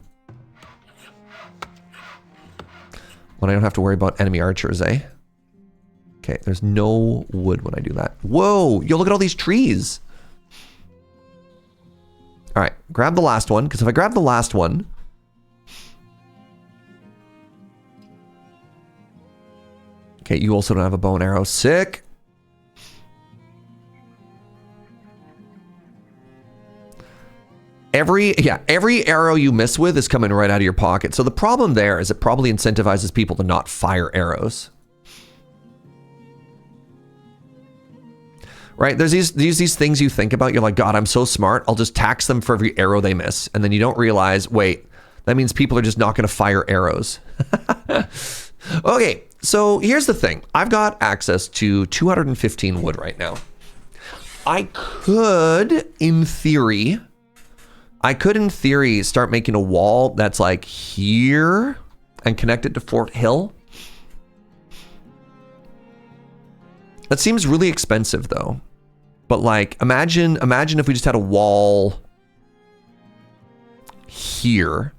to worry about enemy archers, eh? Okay, there's no wood when I do that. Whoa, yo, look at all these trees. All right, grab the last one, because if I grab the last one... Okay, you also don't have a bow and arrow. Sick. Every arrow you miss with is coming right out of your pocket. So the problem there is it probably incentivizes people to not fire arrows. right? There's these things you think about. You're like, God, I'm so smart. I'll just tax them for every arrow they miss. And then you don't realize, wait, that means people are just not going to fire arrows. Okay, so here's the thing. I've got access to 215 wood right now. I could, in theory, start making a wall that's like here and connect it to Fort Hill. That seems really expensive though. But like, imagine if we just had a wall here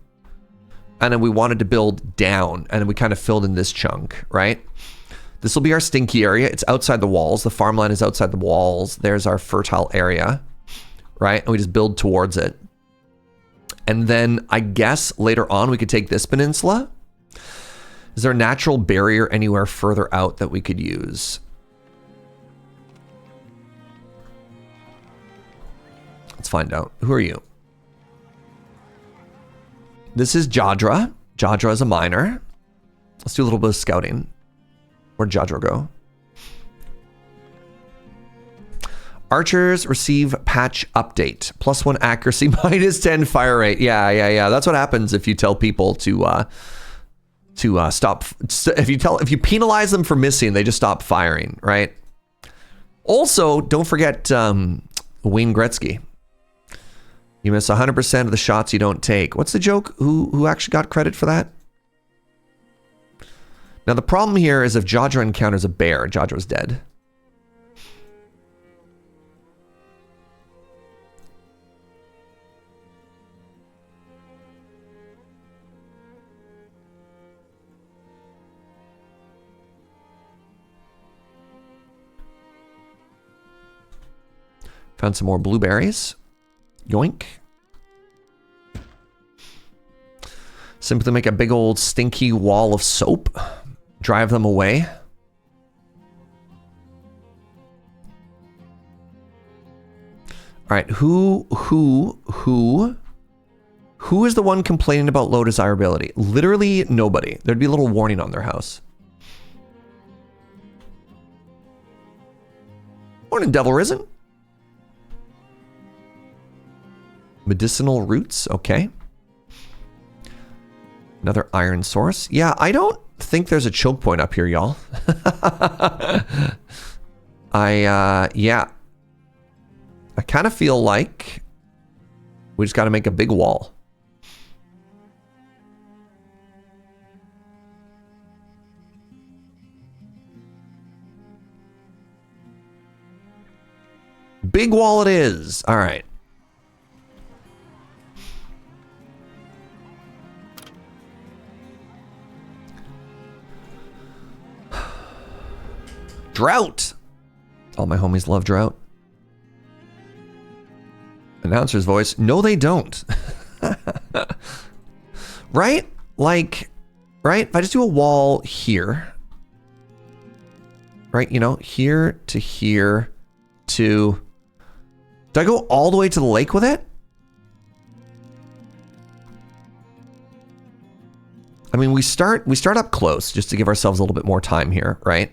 and then we wanted to build down and then we kind of filled in this chunk, right? This will be our stinky area. It's outside the walls. The farmland is outside the walls. There's our fertile area, right? And we just build towards it. And then I guess later on we could take this peninsula. Is there a natural barrier anywhere further out that we could use? Let's find out. Who are you? This is Jadra. Jadra is a miner. Let's do a little bit of scouting. Where'd Jadra go? Archers receive patch update. +1 accuracy, -10 fire rate. Yeah. That's what happens if you tell people to stop. If you penalize them for missing, they just stop firing, right? Also, don't forget Wayne Gretzky. You miss 100% of the shots you don't take. What's the joke? Who actually got credit for that? Now the problem here is if Jadra encounters a bear, Jadra's dead. Found some more blueberries. Yoink. Simply make a big old stinky wall of soap. Drive them away. All right, who is the one complaining about low desirability? Literally nobody. There'd be a little warning on their house. Morning, Devil Risen. Medicinal roots, okay. Another iron source. Yeah, I don't think there's a choke point up here, y'all. Yeah. I kind of feel like we just got to make a big wall. Big wall it is. All right. Drought. All my homies love drought. Announcer's voice. No, they don't. Right? Like, right? If I just do a wall here, right? You know, here to here to... Do I go all the way to the lake with it? I mean, we start up close just to give ourselves a little bit more time here, right?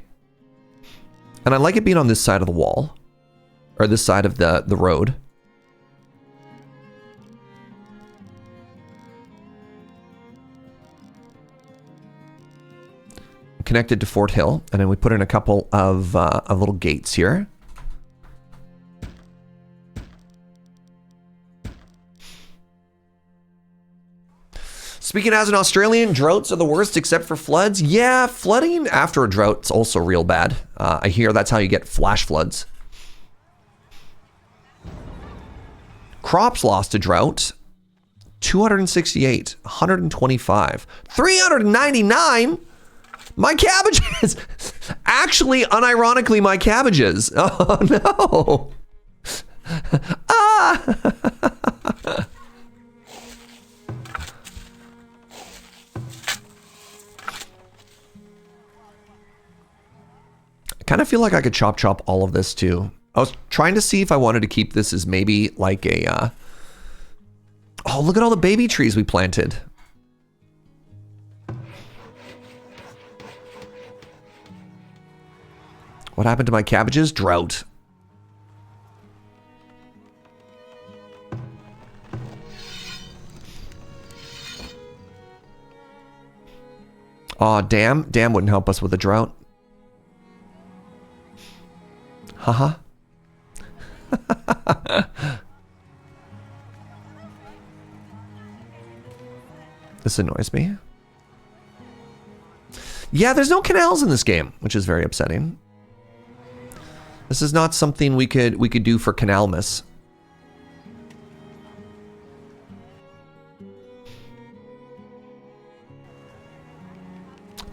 And I like it being on this side of the wall, or this side of the road. Connected to Fort Hill, and then we put in a couple of little gates here. Speaking as an Australian, droughts are the worst except for floods. Yeah, flooding after a drought's also real bad. I hear that's how you get flash floods. Crops lost to drought. 268, 125, 399. My cabbages. Actually, unironically, my cabbages. Oh, no. Ah. Kind of feel like I could chop all of this too. I was trying to see if I wanted to keep this as maybe like a... Oh, look at all the baby trees we planted. What happened to my cabbages? Drought. Aw, dam. Dam wouldn't help us with a drought. Haha. This annoys me. Yeah, there's no canals in this game, which is very upsetting. This is not something we could do for Canalmas.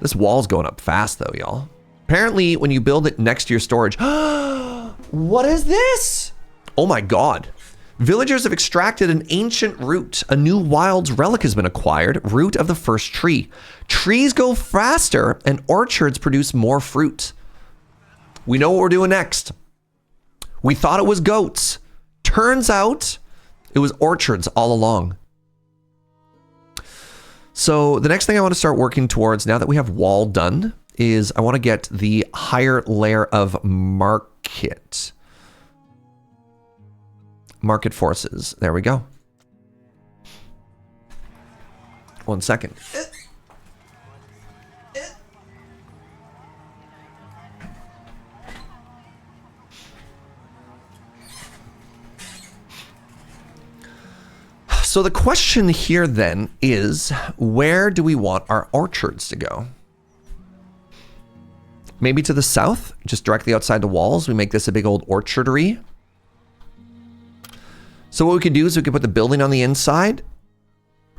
This wall's going up fast though, y'all. Apparently, when you build it next to your storage... What is this? Oh my god. Villagers have extracted an ancient root. A new wild's relic has been acquired. Root of the first tree. Trees go faster and orchards produce more fruit. We know what we're doing next. We thought it was goats. Turns out it was orchards all along. So the next thing I want to start working towards now that we have wall done is I want to get the higher layer of market. Market forces. There we go. 1 second. So the question here then is, where do we want our orchards to go? Maybe to the south, just directly outside the walls. We make this a big old orchardery. So what we can do is we can put the building on the inside.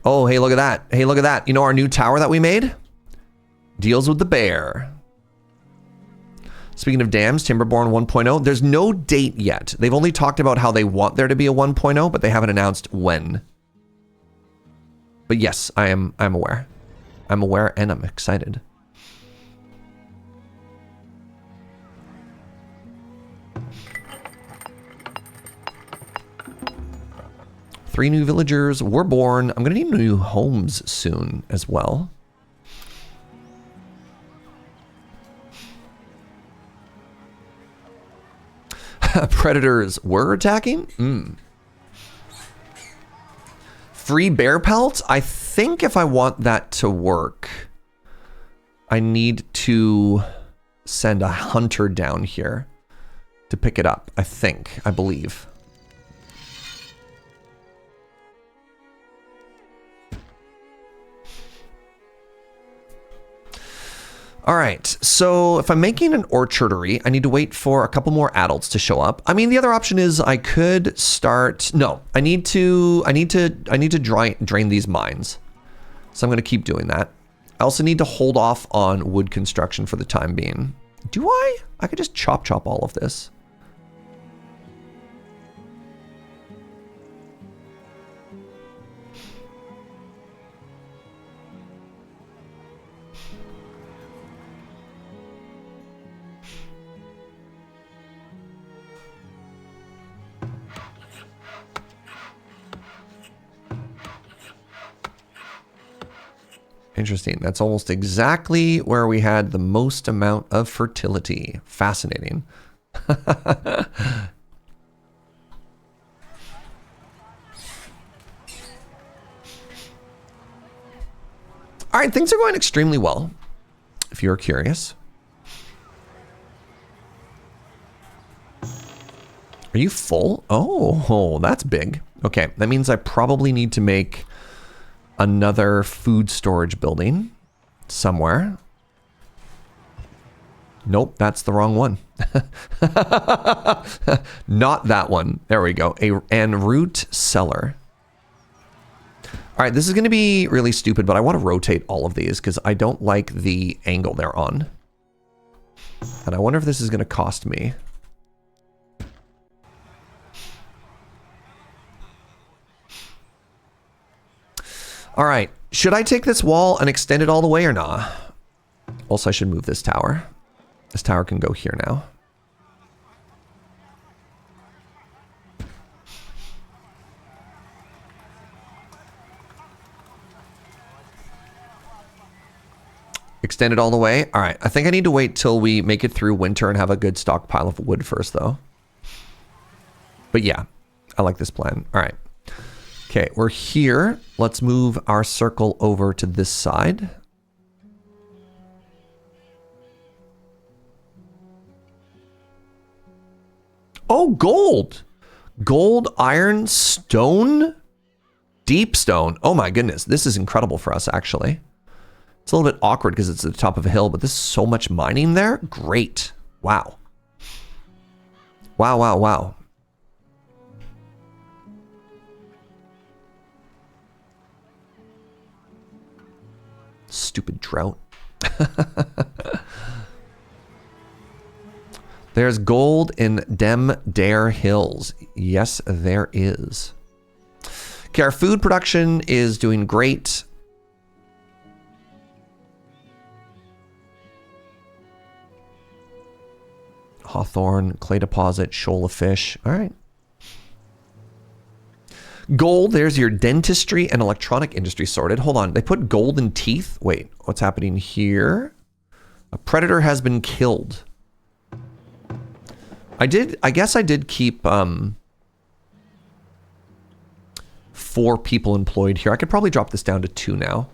Oh, hey, look at that. Hey, look at that. You know our new tower that we made? Deals with the bear. Speaking of dams, Timberborn 1.0. There's no date yet. They've only talked about how they want there to be a 1.0, but they haven't announced when. But yes, I'm aware. I'm aware and I'm excited. Three new villagers were born. I'm gonna need new homes soon as well. Predators were attacking? Free bear pelts? I think if I want that to work, I need to send a hunter down here to pick it up. I believe. All right, so if I'm making an orchardery, I need to wait for a couple more adults to show up. I mean, the other option is I could start. No, I need to drain these mines. So I'm going to keep doing that. I also need to hold off on wood construction for the time being. Do I? I could just chop all of this. Interesting. That's almost exactly where we had the most amount of fertility. Fascinating. All right, things are going extremely well, if you're curious. Are you full? Oh, that's big. Okay, that means I probably need to make another food storage building somewhere. Nope, that's the wrong one. Not that one. There we go. En route cellar. All right, this is going to be really stupid, but I want to rotate all of these because I don't like the angle they're on. And I wonder if this is going to cost me. All right, should I take this wall and extend it all the way or not? Also, I should move this tower. This tower can go here now. Extend it all the way. All right, I think I need to wait till we make it through winter and have a good stockpile of wood first, though. But yeah, I like this plan. All right. Okay, we're here. Let's move our circle over to this side. Oh, gold. Gold, iron, stone, deep stone. Oh my goodness. This is incredible for us, actually. It's a little bit awkward because it's at the top of a hill, but there's so much mining there. Great. Wow. Wow, wow, wow. Stupid drought. There's gold in Dem Dare Hills. Yes, there is. Okay, our food production is doing great. Hawthorne, clay deposit, shoal of fish. All right. Gold, there's your dentistry and electronic industry sorted. Hold on, they put gold in teeth. Wait, what's happening here? A predator has been killed. I guess I did keep 4 people employed here. I could probably drop this down to 2 now.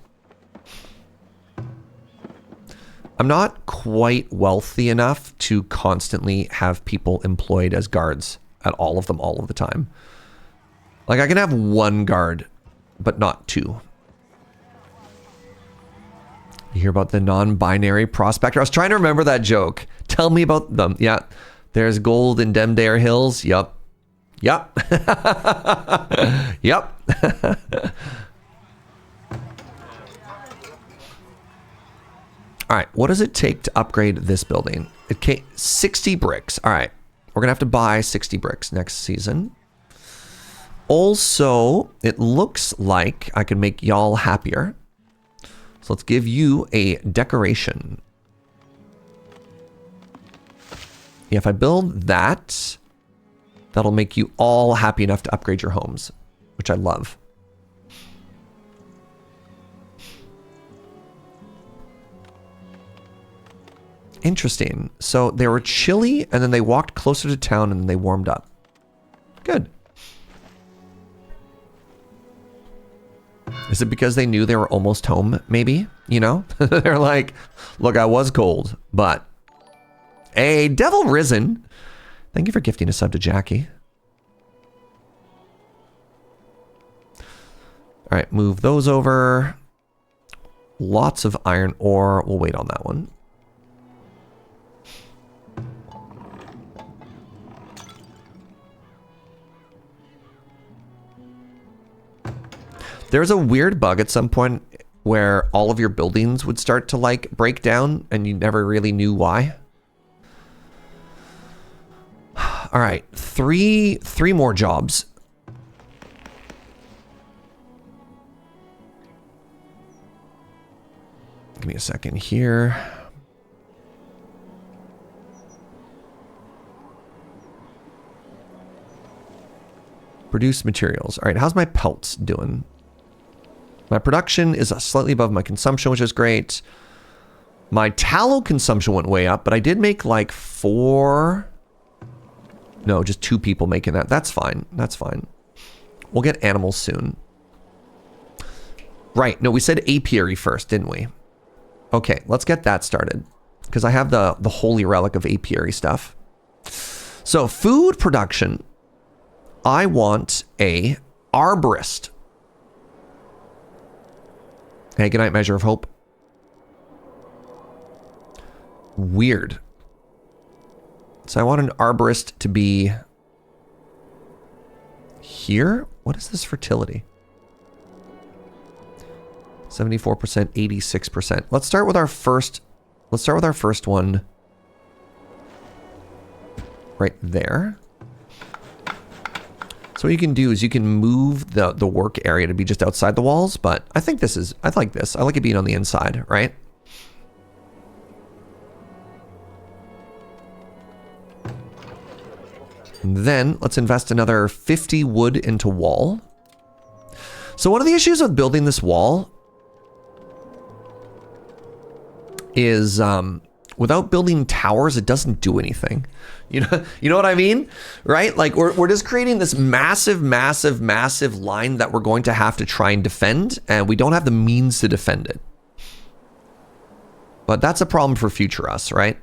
I'm not quite wealthy enough to constantly have people employed as guards at all of them all of the time. Like I can have 1 guard, but not 2. You hear about the non-binary prospector? I was trying to remember that joke. Tell me about them. Yeah. There's gold in Demdare Hills. Yup. Yup. Yup. All right. What does it take to upgrade this building? 60 bricks. All right. We're going to have to buy 60 bricks next season. Also, it looks like I can make y'all happier. So let's give you a decoration. If I build that, that'll make you all happy enough to upgrade your homes, which I love. Interesting. So they were chilly and then they walked closer to town and then they warmed up. Good. Is it because they knew they were almost home, maybe? You know? They're like, look, I was cold, but... A Devil Risen. Thank you for gifting a sub to Jackie. All right, move those over. Lots of iron ore. We'll wait on that one. There's a weird bug at some point where all of your buildings would start to like break down and you never really knew why. All right, three more jobs. Give me a second here. Produce materials. All right, how's my pelts doing? My production is slightly above my consumption, which is great. My tallow consumption went way up, but I did make like 4... No, just 2 people making that. That's fine. That's fine. We'll get animals soon. Right. No, we said apiary first, didn't we? Okay, let's get that started. Because I have the holy relic of apiary stuff. So, food production. I want a arborist. Hey, good night, Measure of Hope. Weird. So I want an arborist to be here. What is this fertility? 74%, 86%. Let's start with our first one right there. So what you can do is you can move the work area to be just outside the walls, but I like this. I like it being on the inside, right? And then let's invest another 50 wood into wall. So one of the issues with building this wall is without building towers, it doesn't do anything. You know what I mean? Right? Like we're just creating this massive line that we're going to have to try and defend, and we don't have the means to defend it. But that's a problem for future us, right?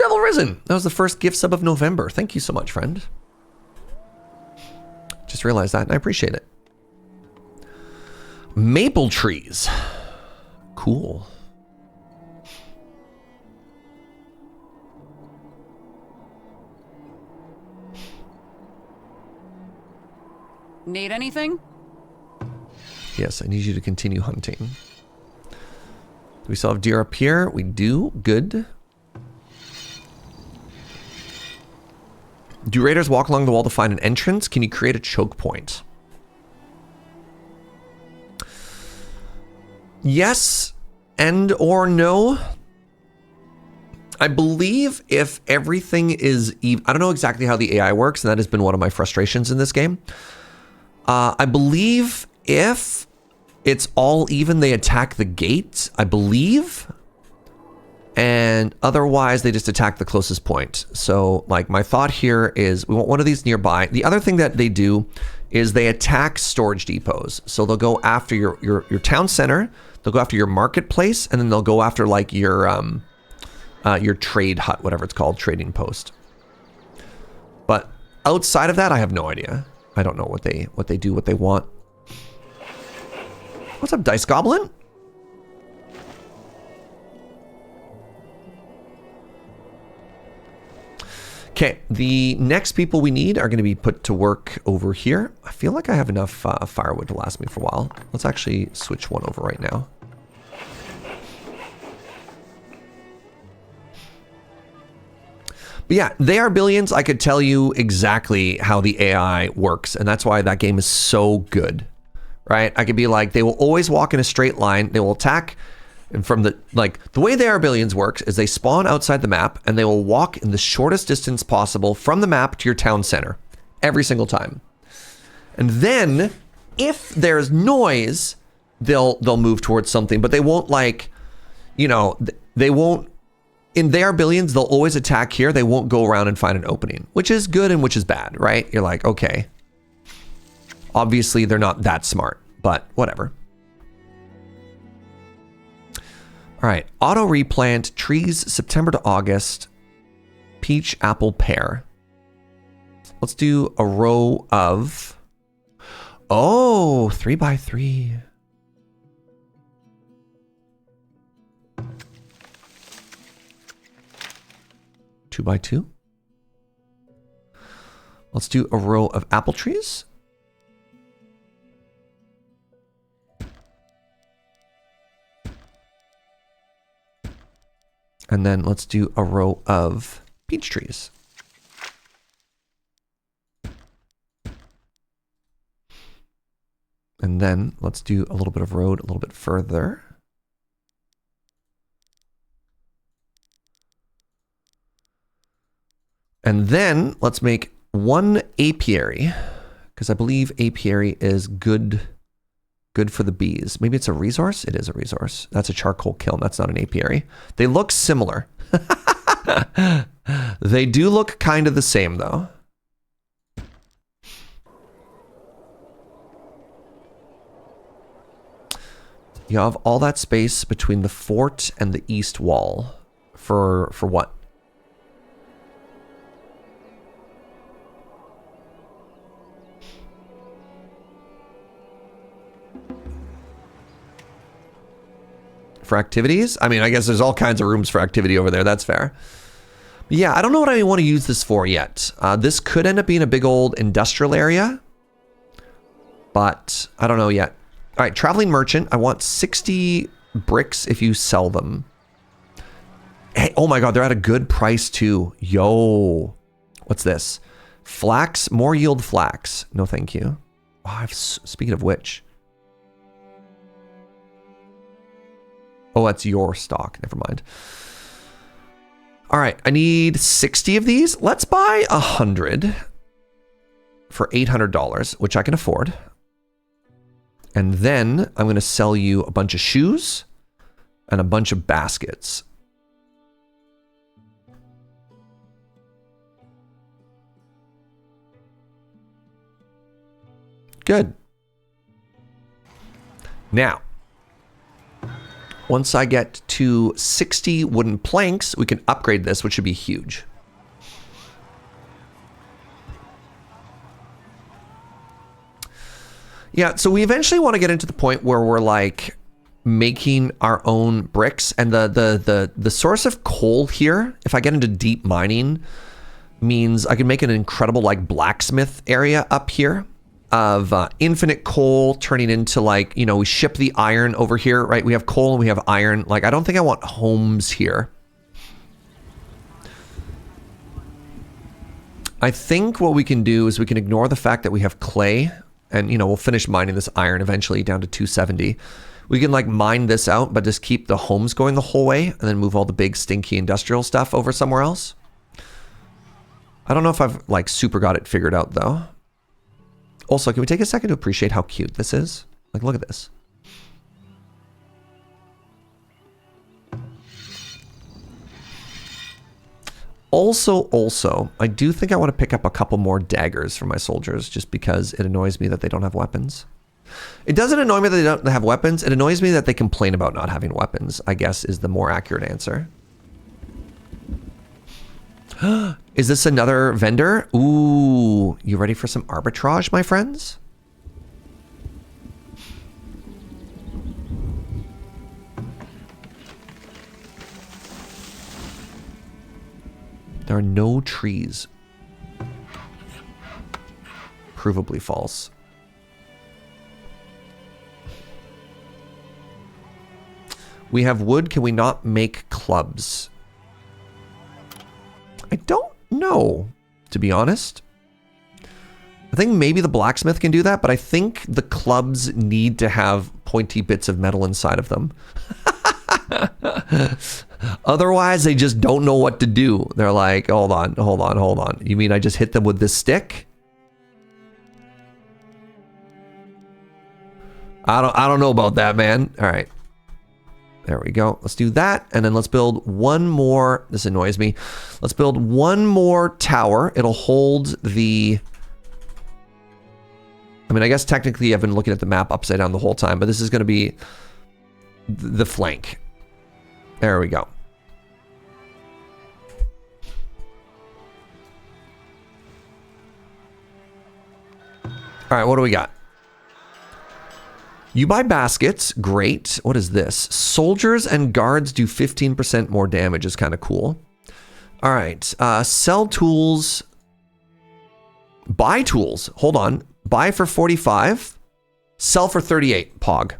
Devil Risen. That was the first gift sub of November. Thank you so much, friend. Just realized that and I appreciate it. Maple trees. Cool. Need anything? Yes, I need you to continue hunting. Do we still have deer up here? We do. Good. Do raiders walk along the wall to find an entrance? Can you create a choke point? Yes and or no. I believe if everything is even, I don't know exactly how the AI works, and that has been one of my frustrations in this game. I believe if it's all even, they attack the gate, I believe. And otherwise, they just attack the closest point. So, like, my thought here is we want one of these nearby. The other thing that they do is they attack storage depots. So they'll go after your town center, they'll go after your marketplace, and then they'll go after, like, your trade hut, whatever it's called, trading post. But outside of that, I have no idea. I don't know what they do, what they want. What's up, Dice Goblin? Okay, the next people we need are going to be put to work over here. I feel like I have enough firewood to last me for a while. Let's actually switch one over right now. But yeah, they are billions. I could tell you exactly how the AI works, and that's why that game is so good, right? I could be like, they will always walk in a straight line. They will attack, and from the, like, the way they are billions works is they spawn outside the map, and they will walk in the shortest distance possible from the map to your town center every single time. And then, if there's noise, they'll move towards something, but they won't, like, you know, they won't. In their billions, they'll always attack here. They won't go around and find an opening, which is good and which is bad, right? You're like, okay. Obviously, they're not that smart, but whatever. All right. Auto replant trees September to August. Peach, apple, pear. Let's do a row of... Oh, 3x3. Two by two. Let's do a row of apple trees. And then let's do a row of peach trees. And then let's do a little bit of road a little bit further. And then let's make one apiary, because I believe apiary is good for the bees. Maybe it's a resource? It is a resource. That's a charcoal kiln. That's not an apiary. They look similar. They do look kind of the same, though. You have all that space between the fort and the east wall. For what? For activities? I mean, I guess there's all kinds of rooms for activity over there. That's fair. But yeah, I don't know what I want to use this for yet. This could end up being a big old industrial area, but I don't know yet. All right, traveling merchant. I want 60 bricks if you sell them. Hey, oh my God, they're at a good price too. Yo, what's this? Flax, more yield flax. No, thank you. Oh, speaking of which. Oh, that's your stock. Never mind. All right, I need 60 of these. Let's buy 100 for $800, which I can afford. And then I'm going to sell you a bunch of shoes and a bunch of baskets. Good. Now, Once I get to 60 wooden planks, we can upgrade this, which should be huge. Yeah, so we eventually want to get into the point where we're like making our own bricks, and the source of coal here, if I get into deep mining, means I can make an incredible like blacksmith area up here of infinite coal turning into like, you know, we ship the iron over here, right? We have coal and we have iron. Like, I don't think I want homes here. I think what we can do is we can ignore the fact that we have clay, and, you know, we'll finish mining this iron eventually down to 270. We can like mine this out, but just keep the homes going the whole way and then move all the big stinky industrial stuff over somewhere else. I don't know if I've like super got it figured out though. Also, can we take a second to appreciate how cute this is? Like, look at this. Also, I do think I want to pick up a couple more daggers for my soldiers just because it annoys me that they don't have weapons. It doesn't annoy me that they don't have weapons. It annoys me that they complain about not having weapons, I guess is the more accurate answer. Is this another vendor? Ooh, you ready for some arbitrage, my friends? There are no trees. Provably false. We have wood. Can we not make clubs? I don't know, to be honest. I think maybe the blacksmith can do that, but I think the clubs need to have pointy bits of metal inside of them. Otherwise, they just don't know what to do. They're like, hold on. You mean I just hit them with this stick? I don't know about that, man. All right. There we go. Let's do that. And then let's build one more. This annoys me. Let's build one more tower. It'll hold the... I mean, I guess technically I've been looking at the map upside down the whole time, but this is going to be the flank. There we go. All right, what do we got? You buy baskets, great. What is this? Soldiers and guards do 15% more damage is kind of cool. All right, sell tools. Buy tools, hold on. Buy for 45, sell for 38, pog.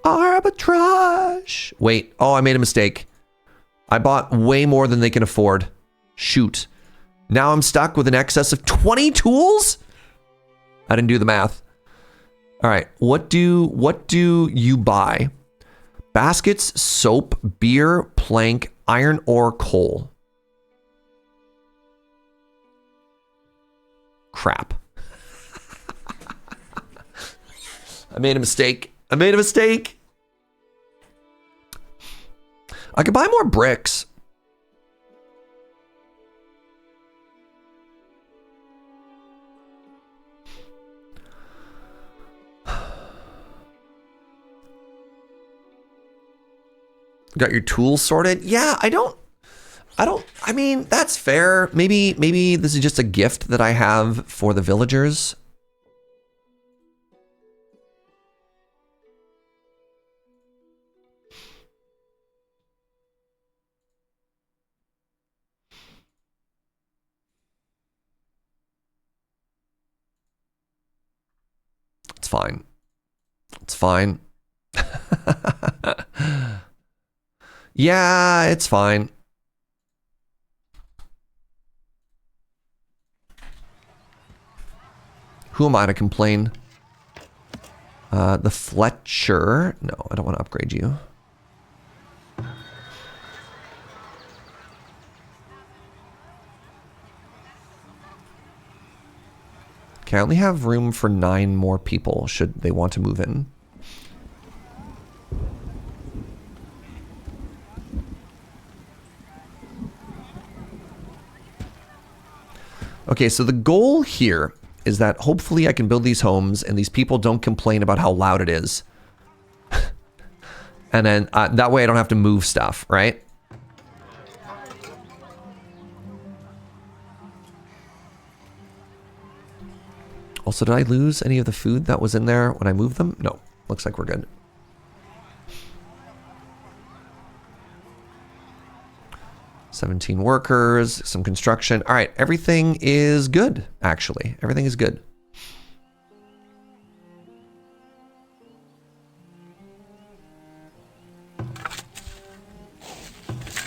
Arbitrage. Wait, oh, I made a mistake. I bought way more than they can afford. Shoot. Now I'm stuck with an excess of 20 tools? I didn't do the math. All right, what do you buy? Baskets, soap, beer, plank, iron ore, coal. Crap. I made a mistake. I could buy more bricks. Got your tools sorted? Yeah, I mean, that's fair. Maybe this is just a gift that I have for the villagers. It's fine. It's fine. Yeah, it's fine. Who am I to complain? The Fletcher. No, I don't want to upgrade you. Okay, I only have room for 9 more people should they want to move in. Okay, so the goal here is that hopefully I can build these homes and these people don't complain about how loud it is And then that way I don't have to move stuff, right? Also, did I lose any of the food that was in there when I moved them? No. Looks like we're good. $17 workers, some construction. All right, everything is good, actually. Everything is good.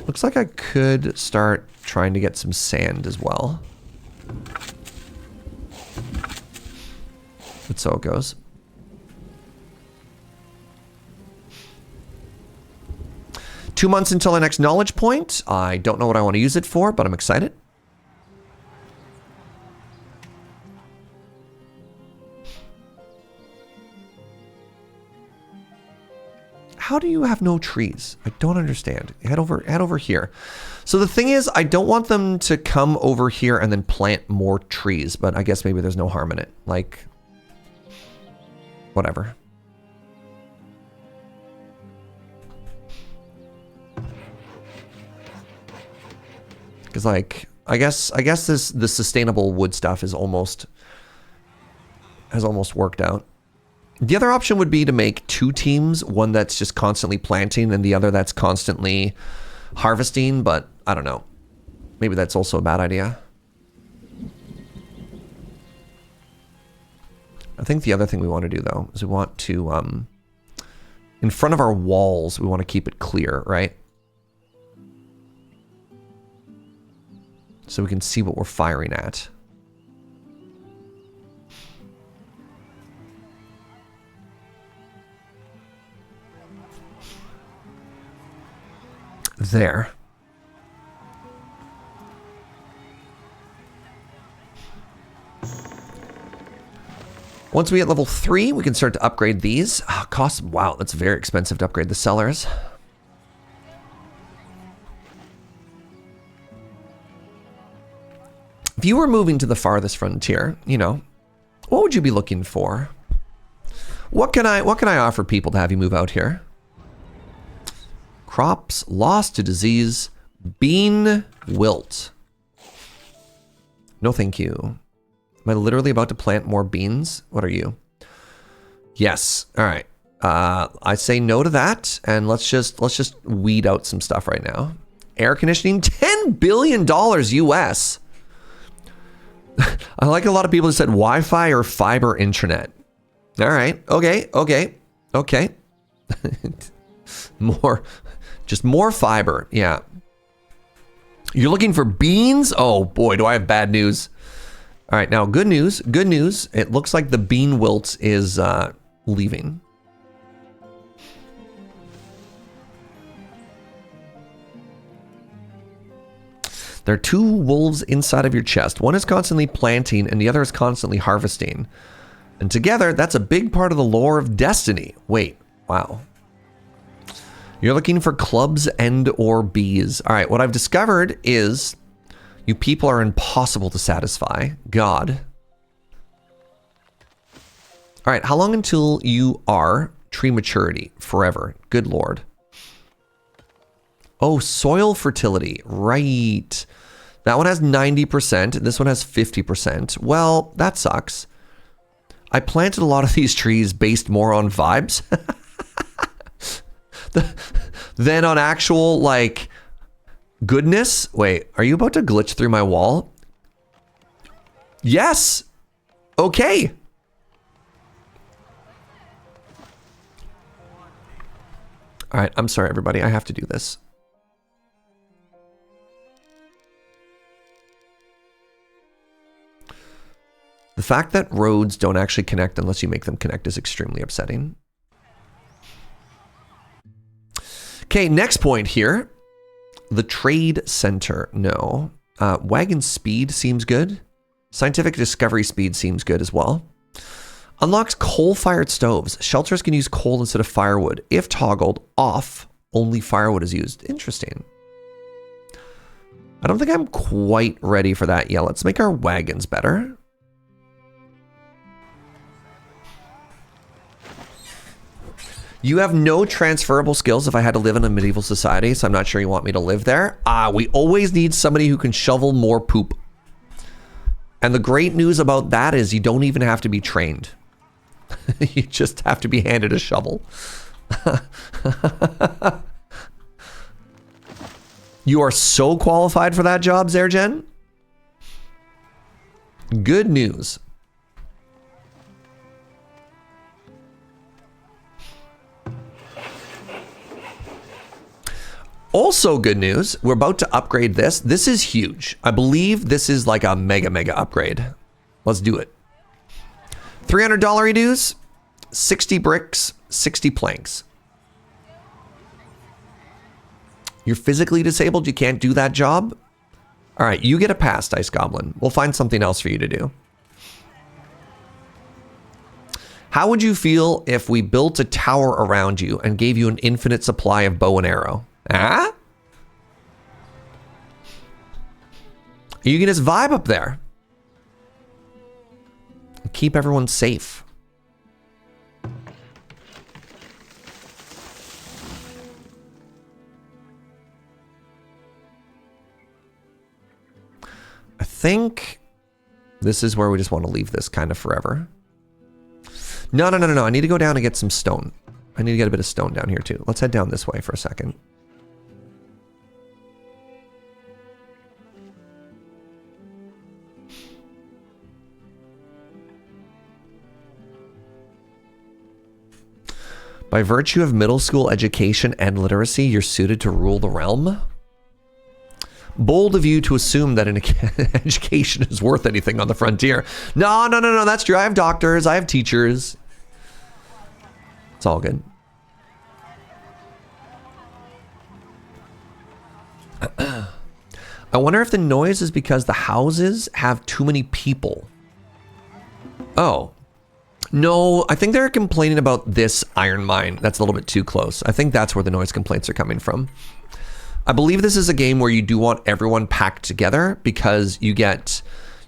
Looks like I could start trying to get some sand as well. But so it goes. Two months until our next knowledge point. I don't know what I want to use it for, but I'm excited. How do you have no trees? I don't understand. Head over here. So the thing is, I don't want them to come over here and then plant more trees, but I guess maybe there's no harm in it. Like, whatever. Because, like, I guess the sustainable wood stuff has almost worked out. The other option would be to make two teams, one that's just constantly planting and the other that's constantly harvesting, but I don't know. Maybe that's also a bad idea. I think the other thing we want to do, though, is we want to, in front of our walls, we want to keep it clear, right? So we can see what we're firing at. There. Once we hit level 3, we can start to upgrade these. Cost, wow, that's very expensive to upgrade the cellars. If you were moving to the farthest frontier, you know, what would you be looking for? What can I offer people to have you move out here? Crops lost to disease, bean wilt. No thank you. Am I literally about to plant more beans? What are you? Yes. All right. I say no to that, and let's just weed out some stuff right now. Air conditioning, $10 billion US. I like a lot of people who said Wi-Fi or fiber intranet. All right. Okay. Just more fiber. Yeah. You're looking for beans? Oh boy, do I have bad news. All right, now good news. Good news. It looks like the bean wilt is leaving. There are two wolves inside of your chest. One is constantly planting and the other is constantly harvesting. And together, that's a big part of the lore of Destiny. Wait, wow. You're looking for clubs and or bees. All right, what I've discovered is you people are impossible to satisfy. God. All right, how long until you are tree maturity? Forever. Good Lord. Oh, soil fertility. Right. That one has 90%. This one has 50%. Well, that sucks. I planted a lot of these trees based more on vibes than on actual, like, goodness. Wait, are you about to glitch through my wall? Yes. Okay. All right, I'm sorry, everybody. I have to do this. The fact that roads don't actually connect unless you make them connect is extremely upsetting. Okay, next point here. The trade center. No. Wagon speed seems good. Scientific discovery speed seems good as well. Unlocks coal-fired stoves. Shelters can use coal instead of firewood. If toggled off, only firewood is used. Interesting. I don't think I'm quite ready for that yet. Let's make our wagons better. You have no transferable skills if I had to live in a medieval society, so I'm not sure you want me to live there. We always need somebody who can shovel more poop. And the great news about that is you don't even have to be trained. You just have to be handed a shovel. You are so qualified for that job, Zergen. Good news. Also good news, we're about to upgrade this. This is huge. I believe this is like a mega upgrade. Let's do it. $300 dues, 60 bricks, 60 planks. You're physically disabled, you can't do that job? All right, you get a pass, Dice Goblin. We'll find something else for you to do. How would you feel if we built a tower around you and gave you an infinite supply of bow and arrow? Ah? You can just vibe up there. Keep everyone safe. I think this is where we just want to leave this kind of forever. No. I need to go down and get some stone. I need to get a bit of stone down here too. Let's head down this way for a second. By virtue of middle school education and literacy, you're suited to rule the realm. Bold of you to assume that an education is worth anything on the frontier. No, that's true. I have doctors, I have teachers. It's all good. I wonder if the noise is because the houses have too many people. Oh. No, I think they're complaining about this iron mine. That's a little bit too close. I think that's where the noise complaints are coming from. I believe this is a game where you do want everyone packed together because you get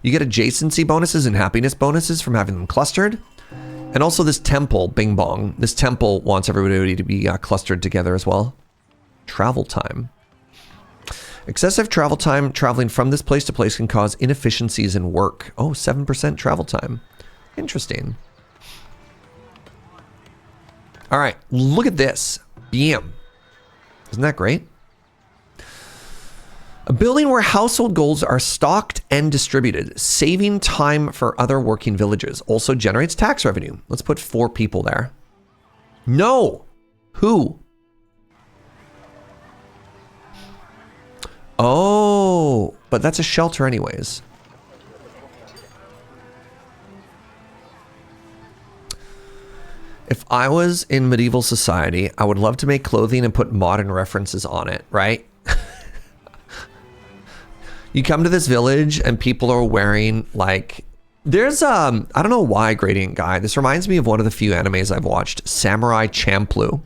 adjacency bonuses and happiness bonuses from having them clustered. And also this temple, Bing Bong, this temple wants everybody to be clustered together as well. Travel time. Excessive travel time traveling from this place to place can cause inefficiencies in work. Oh, 7% travel time. Interesting. All right, look at this. Bam. Isn't that great? A building where household goals are stocked and distributed, saving time for other working villages. Also generates tax revenue. Let's put 4 people there. No. Who? Oh, but that's a shelter anyways. If I was in medieval society, I would love to make clothing and put modern references on it, right? You come to this village and people are wearing like, there's I don't know why, Gradient Guy. This reminds me of one of the few animes I've watched, Samurai Champloo,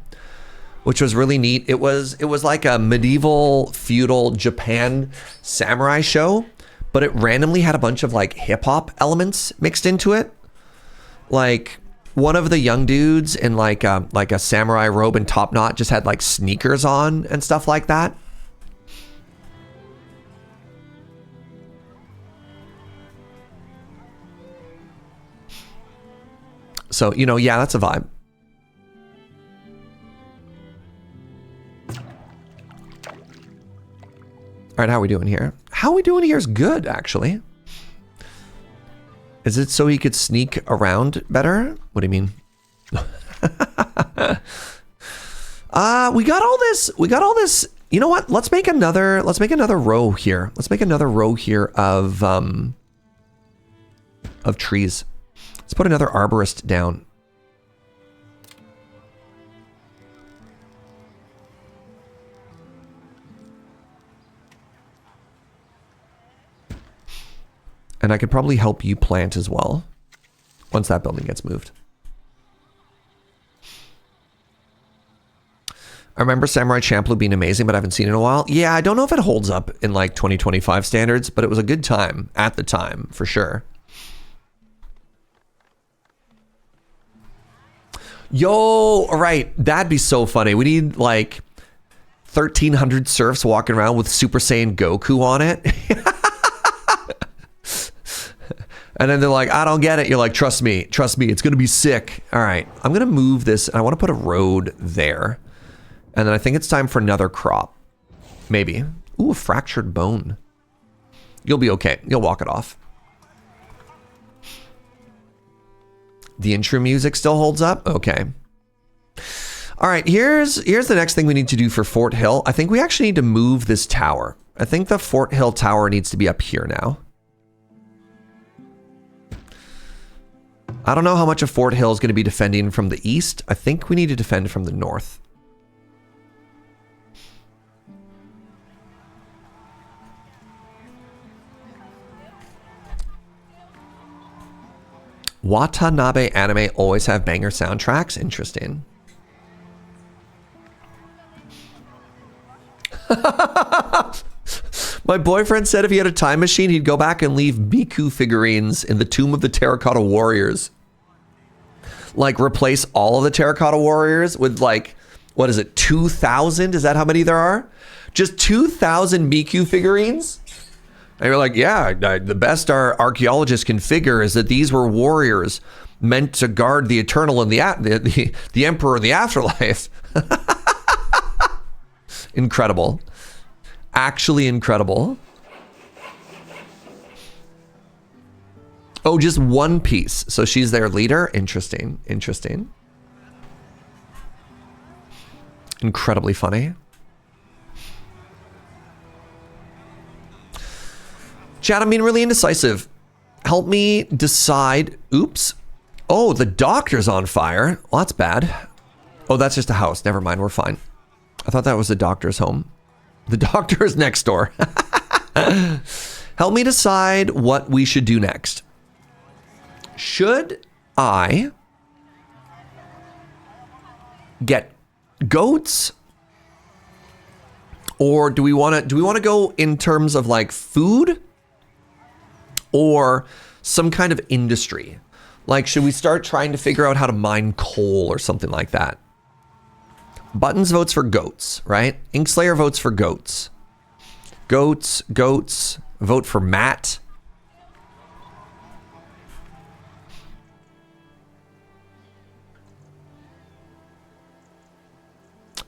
which was really neat. It was like a medieval feudal Japan samurai show, but it randomly had a bunch of like hip hop elements mixed into it. Like one of the young dudes in like a samurai robe and top knot just had like sneakers on and stuff like that. So, you know, yeah, that's a vibe. All right, how are we doing here? How are we doing here is good, actually. Is it so he could sneak around better? What do you mean? We got all this. You know what? Let's make another row here. Let's make another row here of trees. Let's put another arborist down. And I could probably help you plant as well once that building gets moved. I remember Samurai Champloo being amazing, but I haven't seen it in a while. Yeah, I don't know if it holds up in like 2025 standards, but it was a good time at the time, for sure. Yo, all right. That'd be so funny. We need like 1,300 serfs walking around with Super Saiyan Goku on it. And then they're like, I don't get it. You're like, trust me, it's going to be sick. All right, I'm going to move this. I want to put a road there. And then I think it's time for another crop. Maybe. Ooh, a fractured bone. You'll be okay. You'll walk it off. The intro music still holds up? Okay. All right, here's the next thing we need to do for Fort Hill. I think we actually need to move this tower. I think the Fort Hill tower needs to be up here now. I don't know how much of Fort Hill is going to be defending from the east. I think we need to defend from the north. Watanabe anime always have banger soundtracks? Interesting. My boyfriend said if he had a time machine, he'd go back and leave Miku figurines in the Tomb of the Terracotta Warriors. Like, replace all of the Terracotta Warriors with, like, what is it, 2,000? Is that how many there are? Just 2,000 Miku figurines? And you're like, yeah, the best our archaeologists can figure is that these were warriors meant to guard the eternal and the emperor in the afterlife. Incredible. Actually incredible. Oh, just one piece. So she's their leader. Interesting. Interesting. Incredibly funny. Chat, I'm being really indecisive. Help me decide. Oops. Oh, the doctor's on fire. Well, that's bad. Oh, that's just a house. Never mind. We're fine. I thought that was the doctor's home. The doctor is next door. Help me decide what we should do next. Should I get goats? Or do we want to go in terms of like food or some kind of industry? Like, should we start trying to figure out how to mine coal or something like that? Buttons votes for goats, right? Inkslayer votes for goats. Goats. Vote for Matt.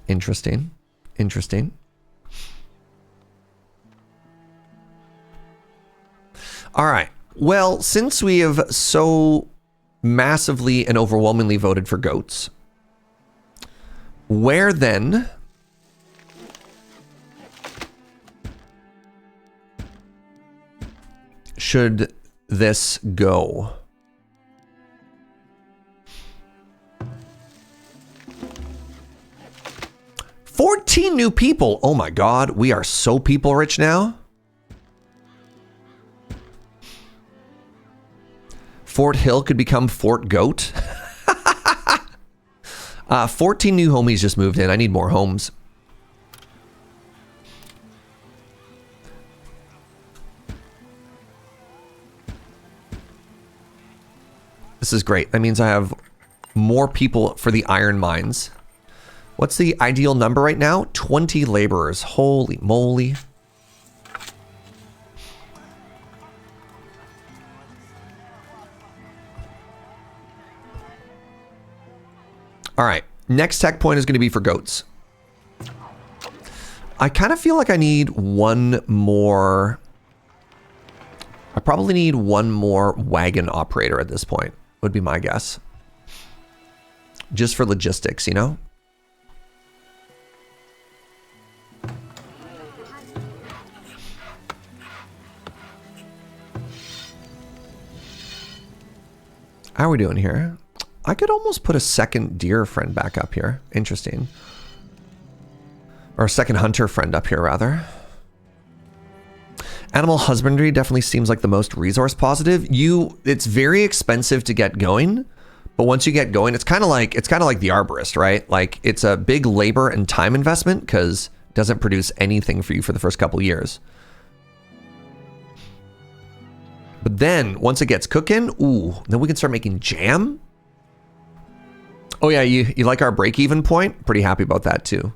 Interesting. All right. Well, since we have so massively and overwhelmingly voted for goats, where then should this go? $14 new people. Oh my God, we are so people rich now. Fort Hill could become Fort Goat. 14 new homies just moved in. I need more homes. This is great. That means I have more people for the iron mines. What's the ideal number right now? 20 laborers. Holy moly. All right, next tech point is going to be for goats. I kind of feel like I need one more. I probably need one more wagon operator at this point, would be my guess. Just for logistics, you know? How are we doing here? I could almost put a second deer friend back up here. Interesting. Or a second hunter friend up here, rather. Animal husbandry definitely seems like the most resource positive. It's very expensive to get going, but once you get going, it's kind of like the arborist, right? Like, it's a big labor and time investment because it doesn't produce anything for you for the first couple years. But then once it gets cooking, ooh, then we can start making jam. Oh yeah, you like our break-even point? Pretty happy about that too.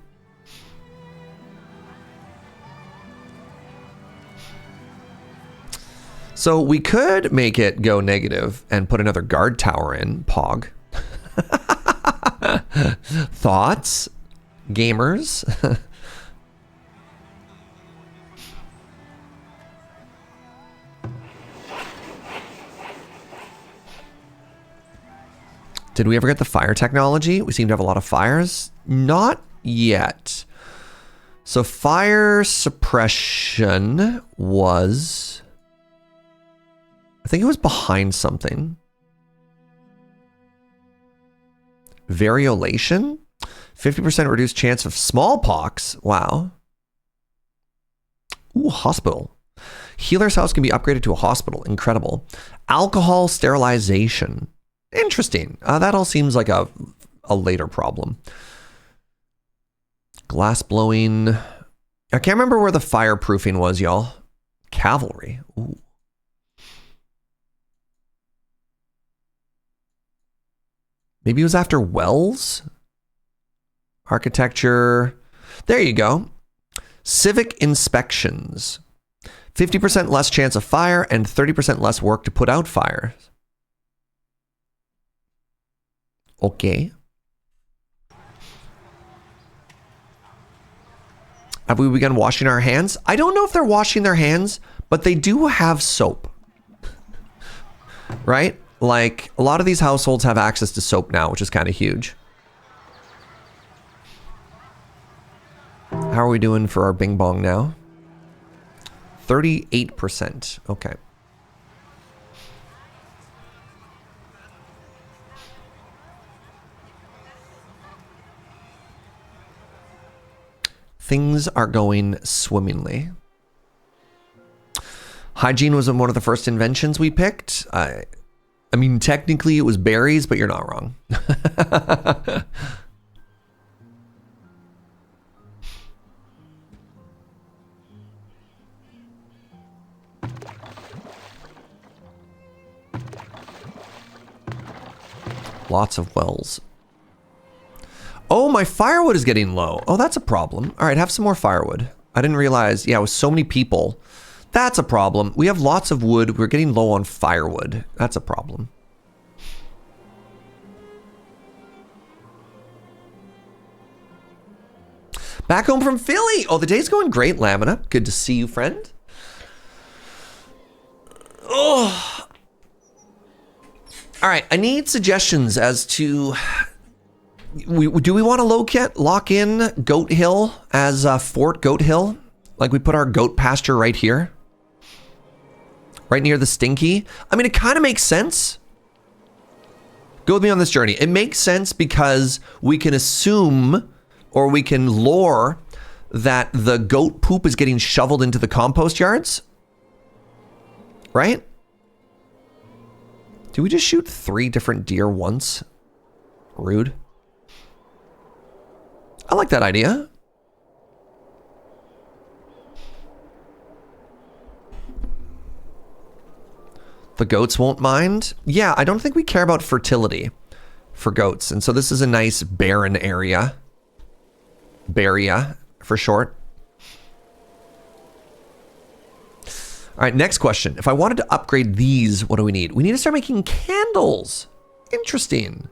So we could make it go negative and put another guard tower in, Pog. Thoughts? Gamers? Did we ever get the fire technology? We seem to have a lot of fires. Not yet. So fire suppression was... I think it was behind something. Variolation? 50% reduced chance of smallpox. Wow. Ooh, hospital. Healer's house can be upgraded to a hospital. Incredible. Alcohol sterilization. Interesting. That all seems like a later problem. Glass blowing. I can't remember where the fireproofing was, y'all. Cavalry. Ooh. Maybe it was after wells? Architecture. There you go. Civic inspections. 50% less chance of fire and 30% less work to put out fires. Okay. Have we begun washing our hands? I don't know if they're washing their hands, but they do have soap. Right? Like, a lot of these households have access to soap now, which is kind of huge. How are we doing for our bing bong now? 38%. Okay. Things are going swimmingly. Hygiene was one of the first inventions we picked. I mean, technically it was berries, but you're not wrong. Lots of wells. Oh, my firewood is getting low. Oh, that's a problem. All right, have some more firewood. I didn't realize, yeah, with so many people, that's a problem. We have lots of wood. We're getting low on firewood. That's a problem. Back home from Philly. Oh, the day's going great, Lamina. Good to see you, friend. Oh. All right, I need suggestions as to... do we want to lock in Goat Hill as Fort Goat Hill? Like we put our goat pasture right here? Right near the Stinky? I mean, it kind of makes sense. Go with me on this journey. It makes sense because we can assume, or we can lore, that the goat poop is getting shoveled into the compost yards. Right? Did we just shoot 3 different deer once? Rude. I like that idea. The goats won't mind. Yeah, I don't think we care about fertility for goats. And so this is a nice barren area. Baria for short. All right, next question. If I wanted to upgrade these, what do we need? We need to start making candles. Interesting.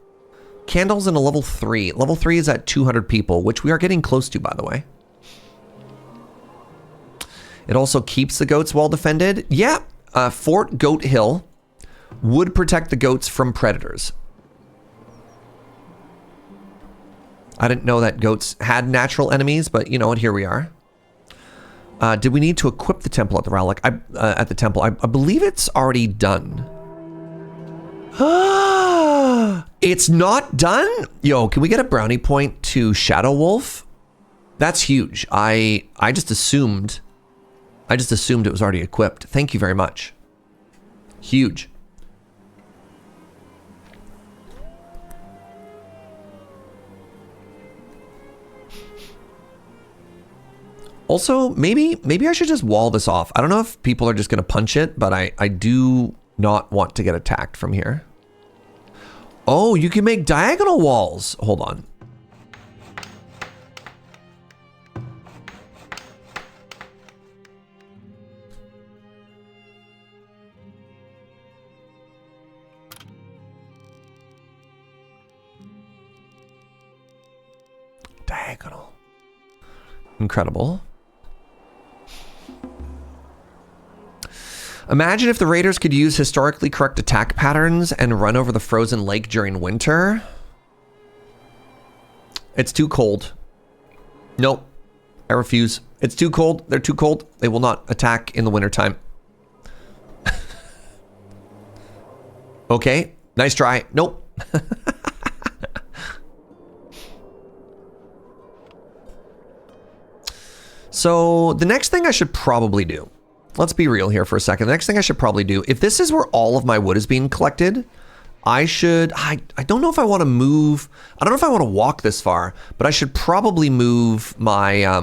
Candles in a level 3. Level 3 is at 200 people, which we are getting close to, by the way. It also keeps the goats well defended. Yeah, Fort Goat Hill would protect the goats from predators. I didn't know that goats had natural enemies, but you know what? Here we are. Did we need to equip the temple at the relic? At the temple, I believe it's already done. It's not done? Yo, can we get a brownie point to Shadow Wolf? That's huge. I just assumed it was already equipped. Thank you very much. Huge. Also, maybe I should just wall this off. I don't know if people are just going to punch it, but I do not want to get attacked from here. Oh, you can make diagonal walls. Hold on. Diagonal. Incredible. Imagine if the raiders could use historically correct attack patterns and run over the frozen lake during winter. It's too cold. Nope. I refuse. It's too cold. They're too cold. They will not attack in the wintertime. Okay. Nice try. Nope. So the next thing I should probably do, let's be real here for a second. The next thing I should probably do, if this is where all of my wood is being collected, I don't know if I want to move, I don't know if I want to walk this far, but I should probably move my,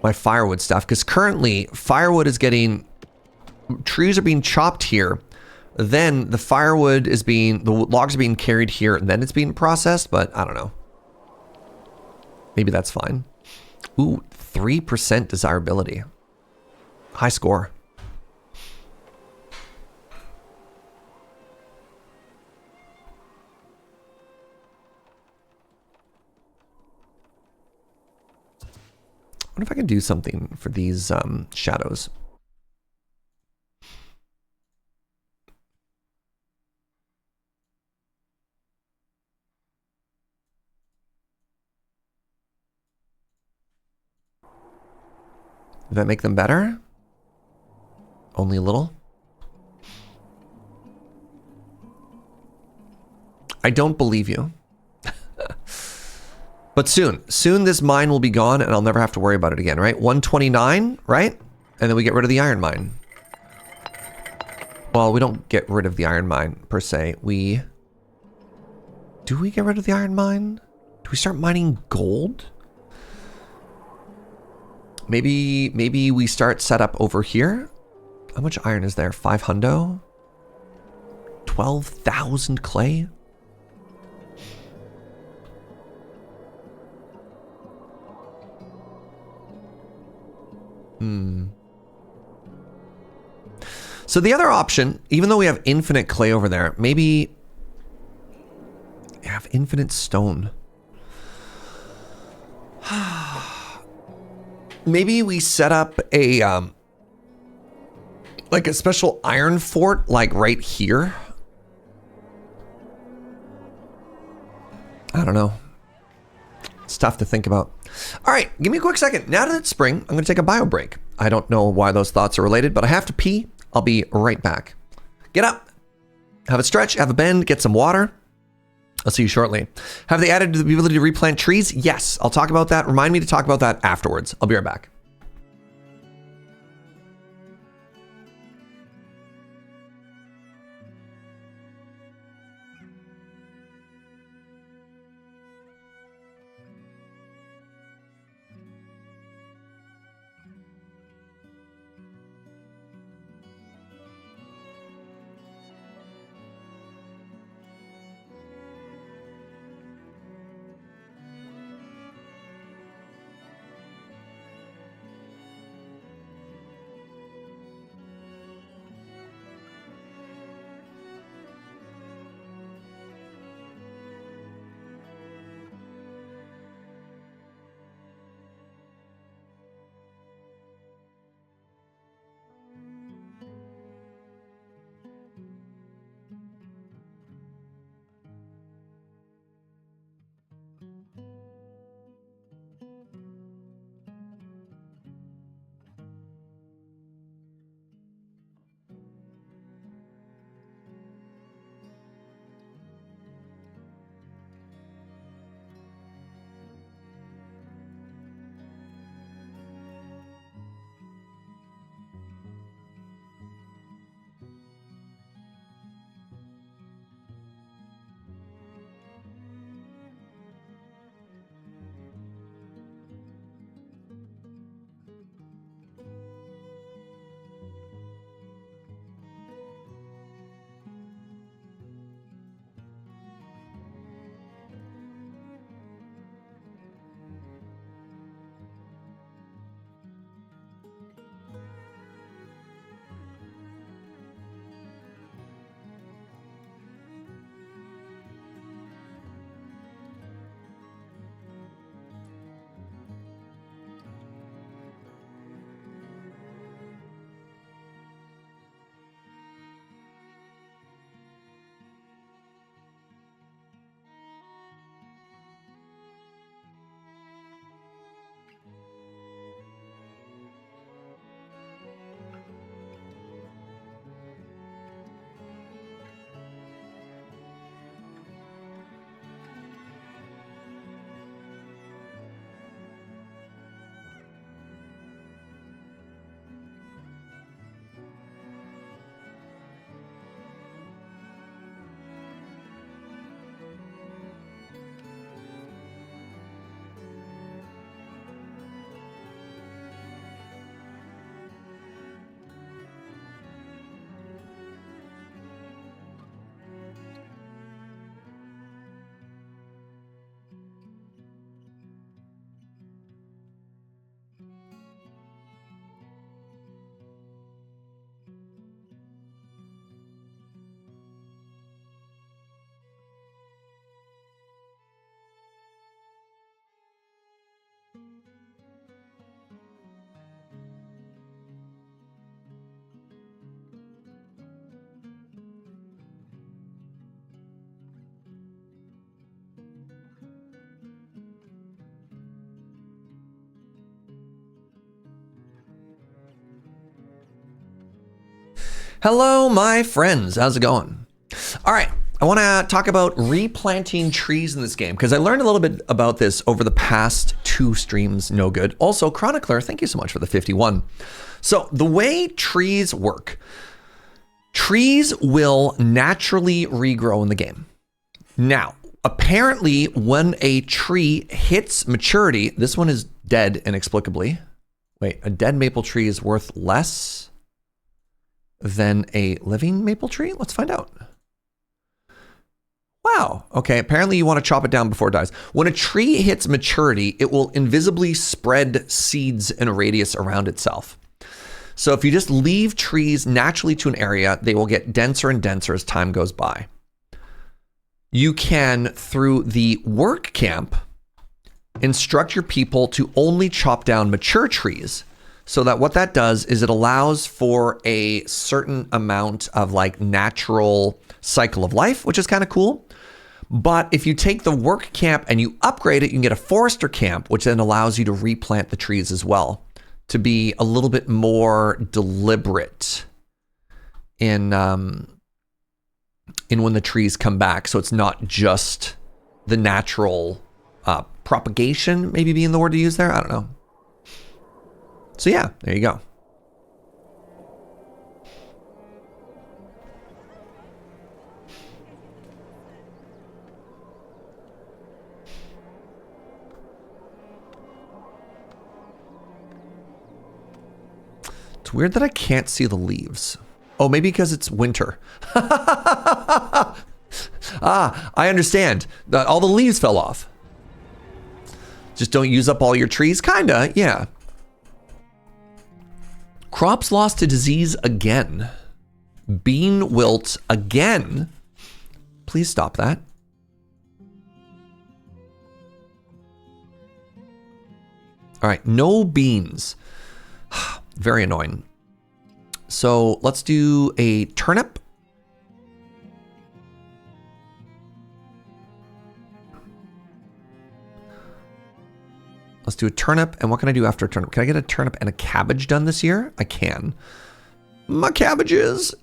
my firewood stuff, because currently firewood is getting, trees are being chopped here, then the firewood is being, the logs are being carried here, and then it's being processed, but I don't know. Maybe that's fine. Ooh, 3% desirability. High score. I wonder if I can do something for these shadows. Did that make them better? Only a little? I don't believe you. But soon this mine will be gone and I'll never have to worry about it again, right? 129, right? And then we get rid of the iron mine. Well, we don't get rid of the iron mine per se. Do we get rid of the iron mine? Do we start mining gold? Maybe we start set up over here. How much iron is there? 500? 12,000 clay? So the other option, even though we have infinite clay over there, maybe have infinite stone. Maybe we set up a like a special iron fort like right here. I don't know. It's tough to think about. All right, give me a quick second. Now that it's spring, I'm going to take a bio break. I don't know why those thoughts are related, but I have to pee. I'll be right back. Get up. Have a stretch, have a bend, get some water. I'll see you shortly. Have they added the ability to replant trees? Yes, I'll talk about that. Remind me to talk about that afterwards. I'll be right back. Hello, my friends. How's it going? All right. I want to talk about replanting trees in this game because I learned a little bit about this over the past 2 streams. No good. Also, Chronicler, thank you so much for the 51. So the way trees work, trees will naturally regrow in the game. Now, apparently when a tree hits maturity, this one is dead inexplicably. Wait, a dead maple tree is worth less than a living maple tree? Let's find out. Wow. Okay. Apparently you want to chop it down before it dies. When a tree hits maturity, it will invisibly spread seeds in a radius around itself. So if you just leave trees naturally to an area, they will get denser and denser as time goes by. You can, through the work camp, instruct your people to only chop down mature trees. So that what that does is it allows for a certain amount of like natural cycle of life, which is kind of cool. But if you take the work camp and you upgrade it, you can get a forester camp, which then allows you to replant the trees as well, to be a little bit more deliberate in when the trees come back. So it's not just the natural propagation, maybe being the word to use there. I don't know. So yeah, there you go. It's weird that I can't see the leaves. Oh, maybe because it's winter. I understand. All the leaves fell off. Just don't use up all your trees? Kinda, yeah. Crops lost to disease again. Bean wilt again. Please stop that. All right, no beans. Very annoying. So let's do a turnip. Let's do a turnip. And what can I do after a turnip? Can I get a turnip and a cabbage done this year? I can. My cabbages.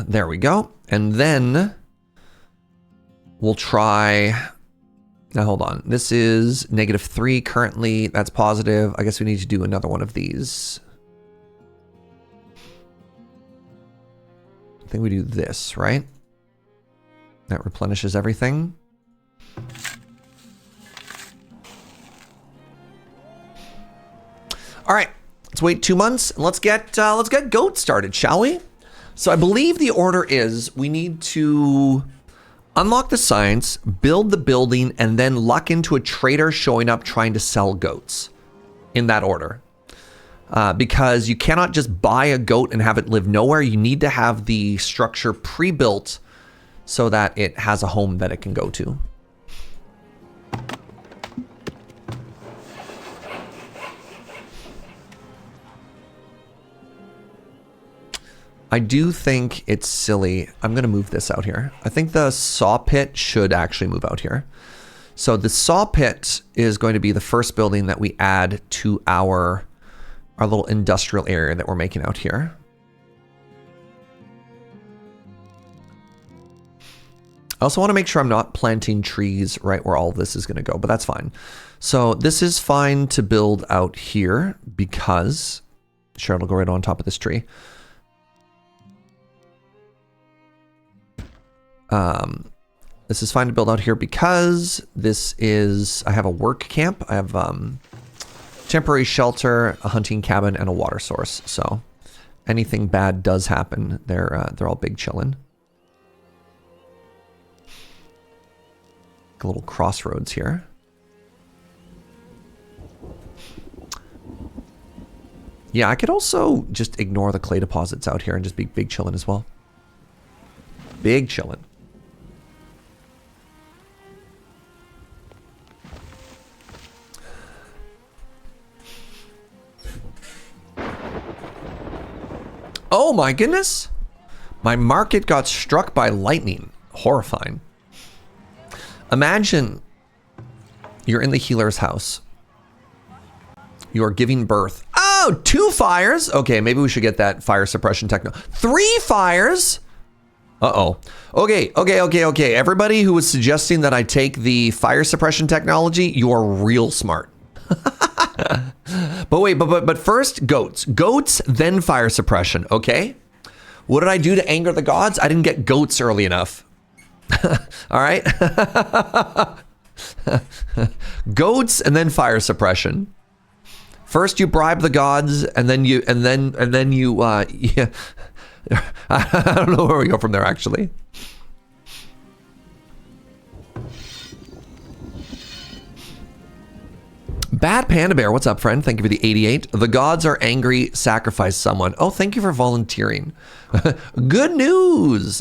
There we go. And then we'll try... Now, hold on. This is -3 currently. That's positive. I guess we need to do another one of these. I think we do this, right? That replenishes everything. All right, let's wait 2 months and let's get goats started, shall we? So I believe the order is we need to unlock the science, build the building, and then luck into a trader showing up trying to sell goats in that order. Because you cannot just buy a goat and have it live nowhere. You need to have the structure pre-built so that it has a home that it can go to. I do think it's silly. I'm going to move this out here. I think the saw pit should actually move out here. So the saw pit is going to be the first building that we add to our little industrial area that we're making out here. I also want to make sure I'm not planting trees right where all of this is going to go, but that's fine. So this is fine to build out here because, sure, it'll go right on top of this tree. This is fine to build out here because this is, I have a work camp. I have temporary shelter, a hunting cabin, and a water source. So anything bad does happen, they're all big chillin'. A little crossroads here. Yeah, I could also just ignore the clay deposits out here and just be big chillin' as well. Big chillin'. Oh my goodness. My market got struck by lightning. Horrifying. Imagine you're in the healer's house. You are giving birth. Oh, 2 fires. Okay, maybe we should get that fire suppression techno. 3 fires. Uh-oh. Okay. Everybody who was suggesting that I take the fire suppression technology, you are real smart. But wait, but first, goats. Goats, then fire suppression, okay? What did I do to anger the gods? I didn't get goats early enough. All right? Goats and then fire suppression. First you bribe the gods, and then you yeah. I don't know where we go from there, actually. Bad Panda Bear, what's up, friend? Thank you for the 88. The gods are angry, sacrifice someone. Oh, thank you for volunteering. Good news.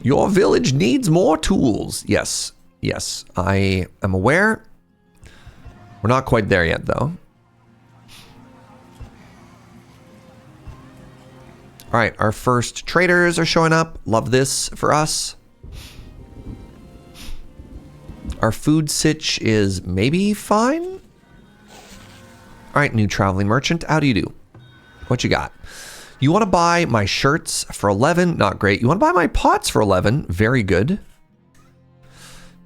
Your village needs more tools. Yes, I am aware. We're not quite there yet, though. All right, our first traders are showing up. Love this for us. Our food sitch is maybe fine. All right, new traveling merchant. How do you do? What you got? You want to buy my shirts for 11? Not great. You want to buy my pots for 11? Very good.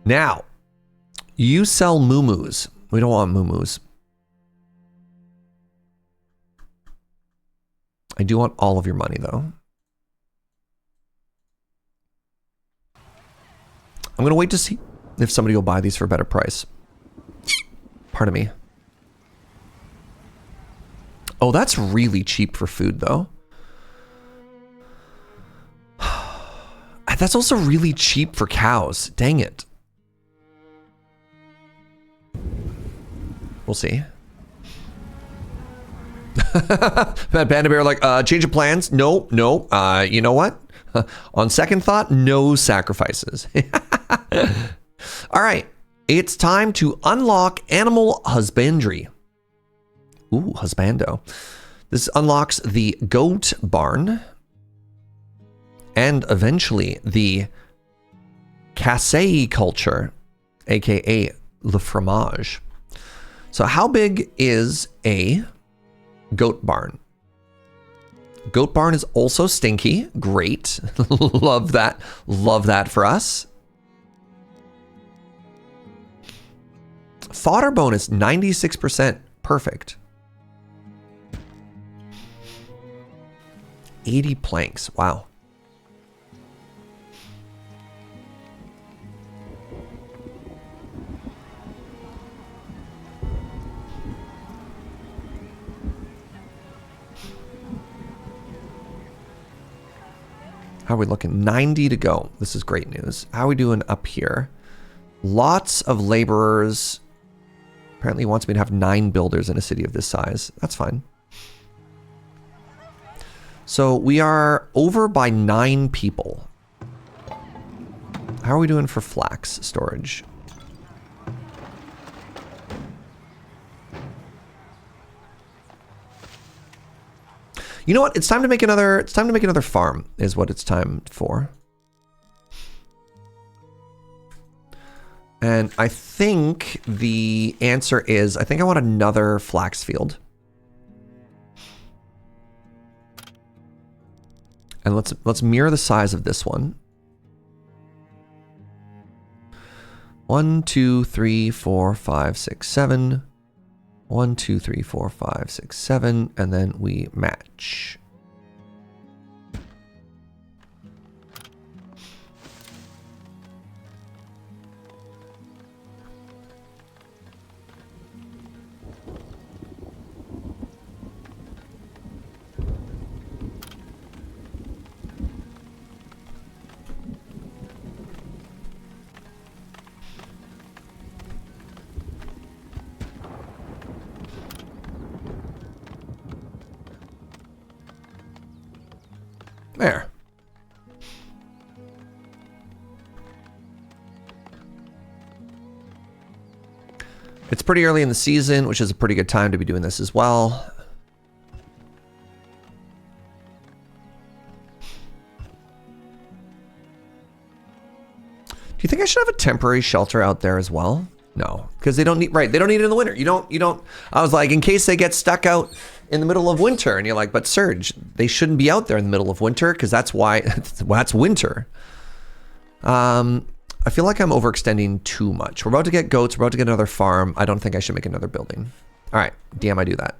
Now, you sell muumuus. We don't want muumuus. I do want all of your money, though. I'm going to wait to see if somebody will buy these for a better price. Pardon me. Oh, that's really cheap for food, though. That's also really cheap for cows. Dang it. We'll see. Panda Bear like, change of plans? No. You know what? On second thought, no sacrifices. All right. It's time to unlock animal husbandry. Ooh, husbando. This unlocks the goat barn. And eventually the casse culture, aka le fromage. So how big is a goat barn? Goat barn is also stinky. Great. Love that. Love that for us. Fodder bonus 96%. Perfect. 80 planks. Wow. How are we looking? 90 to go. This is great news. How are we doing up here? Lots of laborers. Apparently he wants me to have 9 builders in a city of this size. That's fine. So we are over by 9 people. How are we doing for flax storage? You know what? It's time to make another. It's time to make another farm. Is what it's time for. And I think the answer is I think I want another flax field. And let's mirror the size of this one. 1, 2, 3, 4, 5, 6, 7. 1, 2, 3, 4, 5, 6, 7, and then we match. There. It's pretty early in the season, which is a pretty good time to be doing this as well. you think I should have a temporary shelter out there as well? No, because they don't need, right, they don't need it in the winter. You don't, I was like, in case they get stuck out in the middle of winter, and you're like, but Serge, they shouldn't be out there in the middle of winter, because that's why, that's winter. I feel like I'm overextending too much. We're about to get goats, we're about to get another farm. I don't think I should make another building. All right, damn, I do that.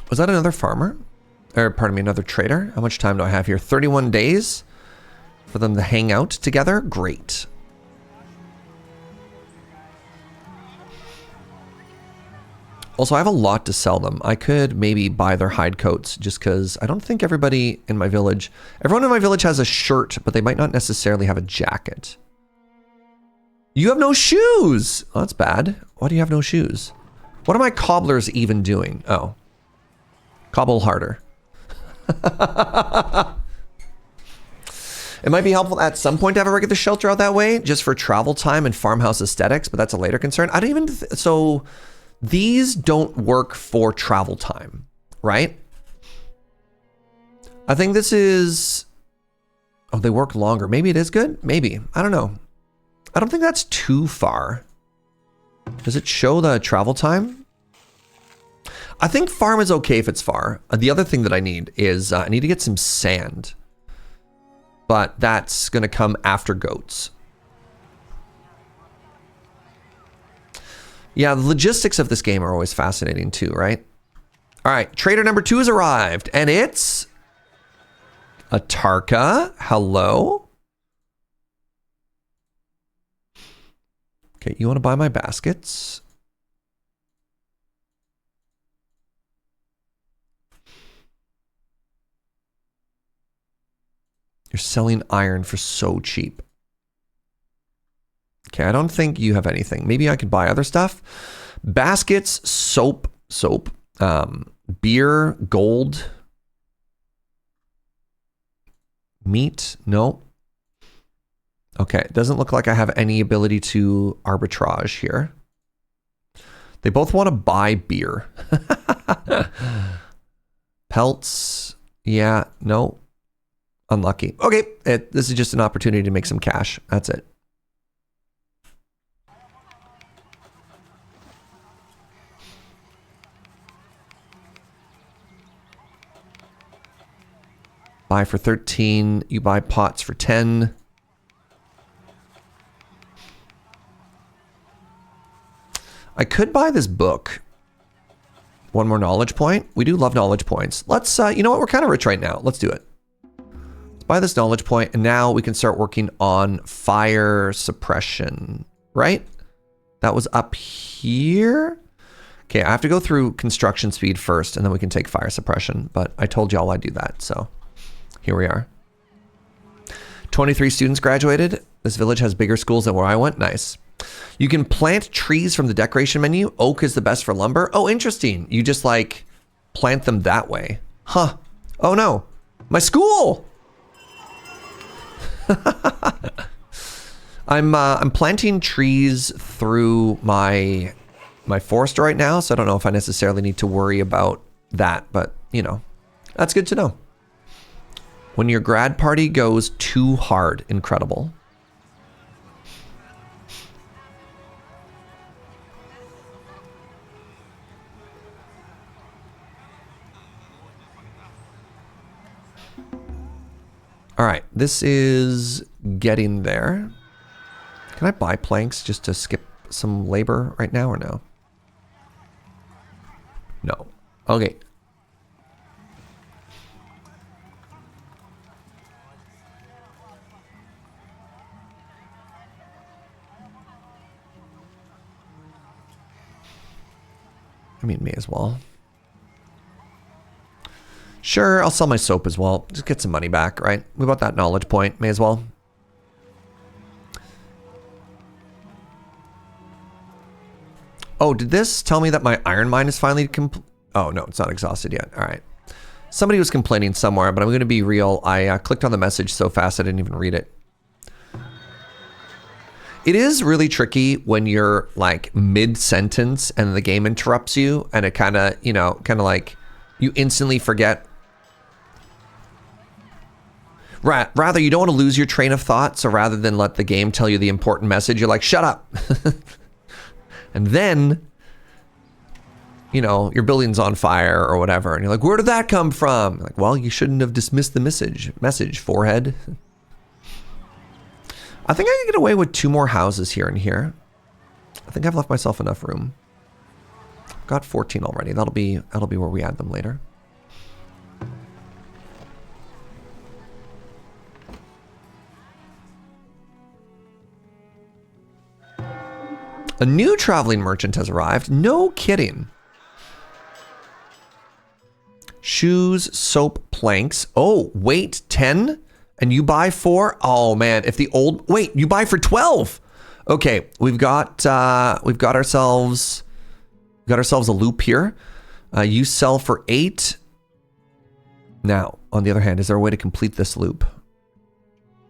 Was that another farmer? Or pardon me, another trader? How much time do I have here? 31 days for them to hang out together? Great. Also, I have a lot to sell them. I could maybe buy their hide coats just because I don't think everybody in my village, everyone in my village has a shirt, but they might not necessarily have a jacket. You have no shoes! Oh, that's bad. Why do you have no shoes? What are my cobblers even doing? Oh. Cobble harder. It might be helpful at some point to ever get the shelter out that way, just for travel time and farmhouse aesthetics, but that's a later concern. I don't even, so these don't work for travel time, right? I think this is, oh, they work longer. Maybe it is good. Maybe, I don't know. I don't think that's too far. Does it show the travel time? I think farm is okay if it's far. The other thing that I need is I need to get some sand, but that's going to come after goats. Yeah, the logistics of this game are always fascinating too, right? All right, trader number 2 has arrived, and it's a Tarka. Hello. Okay, you want to buy my baskets? You're selling iron for so cheap. Okay, I don't think you have anything. Maybe I could buy other stuff. Baskets, soap, beer, gold, meat, no. Okay, it doesn't look like I have any ability to arbitrage here. They both want to buy beer. Pelts, yeah, no. Unlucky. Okay, this is just an opportunity to make some cash. That's it. Buy for 13. You buy pots for 10. I could buy this book. One more knowledge point. We do love knowledge points. Let's, you know what? We're kind of rich right now. Let's do it. Buy this knowledge point, and now we can start working on fire suppression, right? That was up here. Okay, I have to go through construction speed first, and then we can take fire suppression, but I told y'all I'd do that, so here we are. 23 students graduated. This village has bigger schools than where I went. Nice. You can plant trees from the decoration menu. Oak is the best for lumber. Oh, interesting. You just like plant them that way. Huh. Oh no, my school. I'm planting trees through my forest right now, so I don't know if I necessarily need to worry about that, but you know, that's good to know. When your grad party goes too hard, incredible. All right, this is getting there. Can I buy planks just to skip some labor right now or no? No. Okay. I mean, may as well. Sure, I'll sell my soap as well. Just get some money back, right? We bought that knowledge point. May as well. Oh, did this tell me that my iron mine is finally oh, no, it's not exhausted yet. All right. Somebody was complaining somewhere, but I'm going to be real. I clicked on the message so fast I didn't even read it. It is really tricky when you're like mid-sentence and the game interrupts you and it kind of, you know, kind of like you instantly forget. Rather, you don't want to lose your train of thought. So rather than let the game tell you the important message, you're like, shut up. And then, you know, your building's on fire or whatever. And you're like, where did that come from? Like, well, you shouldn't have dismissed the message, forehead. I think I can get away with 2 more houses here and here. I think I've left myself enough room. Got 14 already. That'll be where we add them later. A new traveling merchant has arrived. No kidding. Shoes, soap, planks. Oh, wait, 10? And you buy 4? Oh man, if the old, wait, you buy for 12. Okay, we've got ourselves a loop here. You sell for 8. Now, on the other hand, is there a way to complete this loop?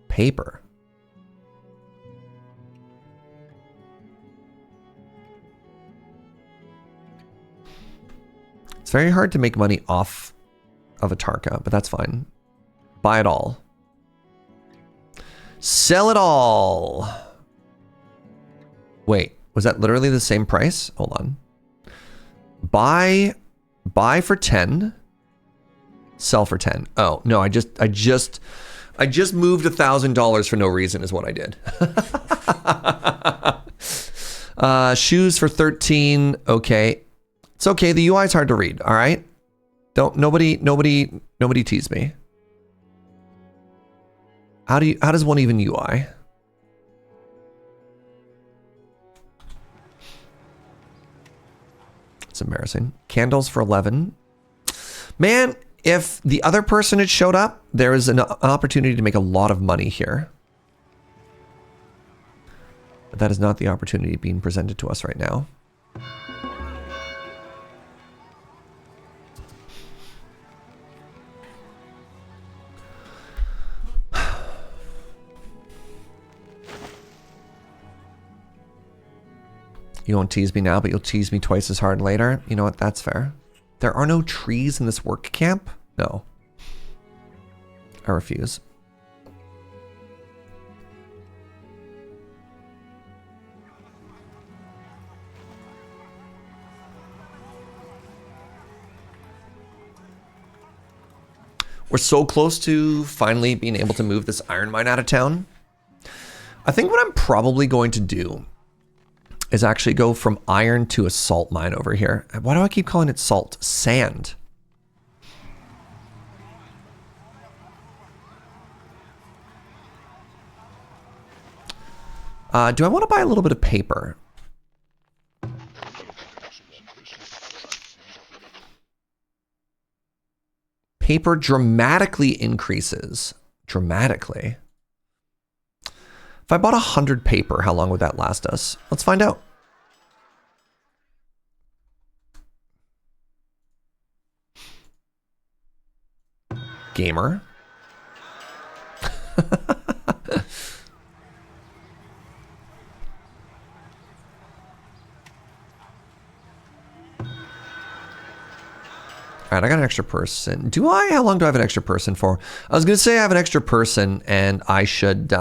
Paper. It's very hard to make money off of a Tarka, but that's fine. Buy it all. Sell it all. Wait, was that literally the same price? Hold on. Buy for 10. Sell for 10. Oh, no, I just moved $1,000 for no reason is what I did. Shoes for 13. Okay. It's okay. The UI is hard to read. All right. Nobody tease me. How does one even UI? It's embarrassing. Candles for 11. Man, if the other person had showed up, there is an opportunity to make a lot of money here. But that is not the opportunity being presented to us right now. You won't tease me now, but you'll tease me twice as hard later. You know what? That's fair. There are no trees in this work camp? No. I refuse. We're so close to finally being able to move this iron mine out of town. I think what I'm probably going to do is actually go from iron to a salt mine over here. Why do I keep calling it salt? Sand. Do I want to buy a little bit of paper? Paper dramatically increases. Dramatically. If I bought 100 paper, how long would that last us? Let's find out. Gamer. All right, I got an extra person. Do I? How long do I have an extra person for? I was going to say I have an extra person and I should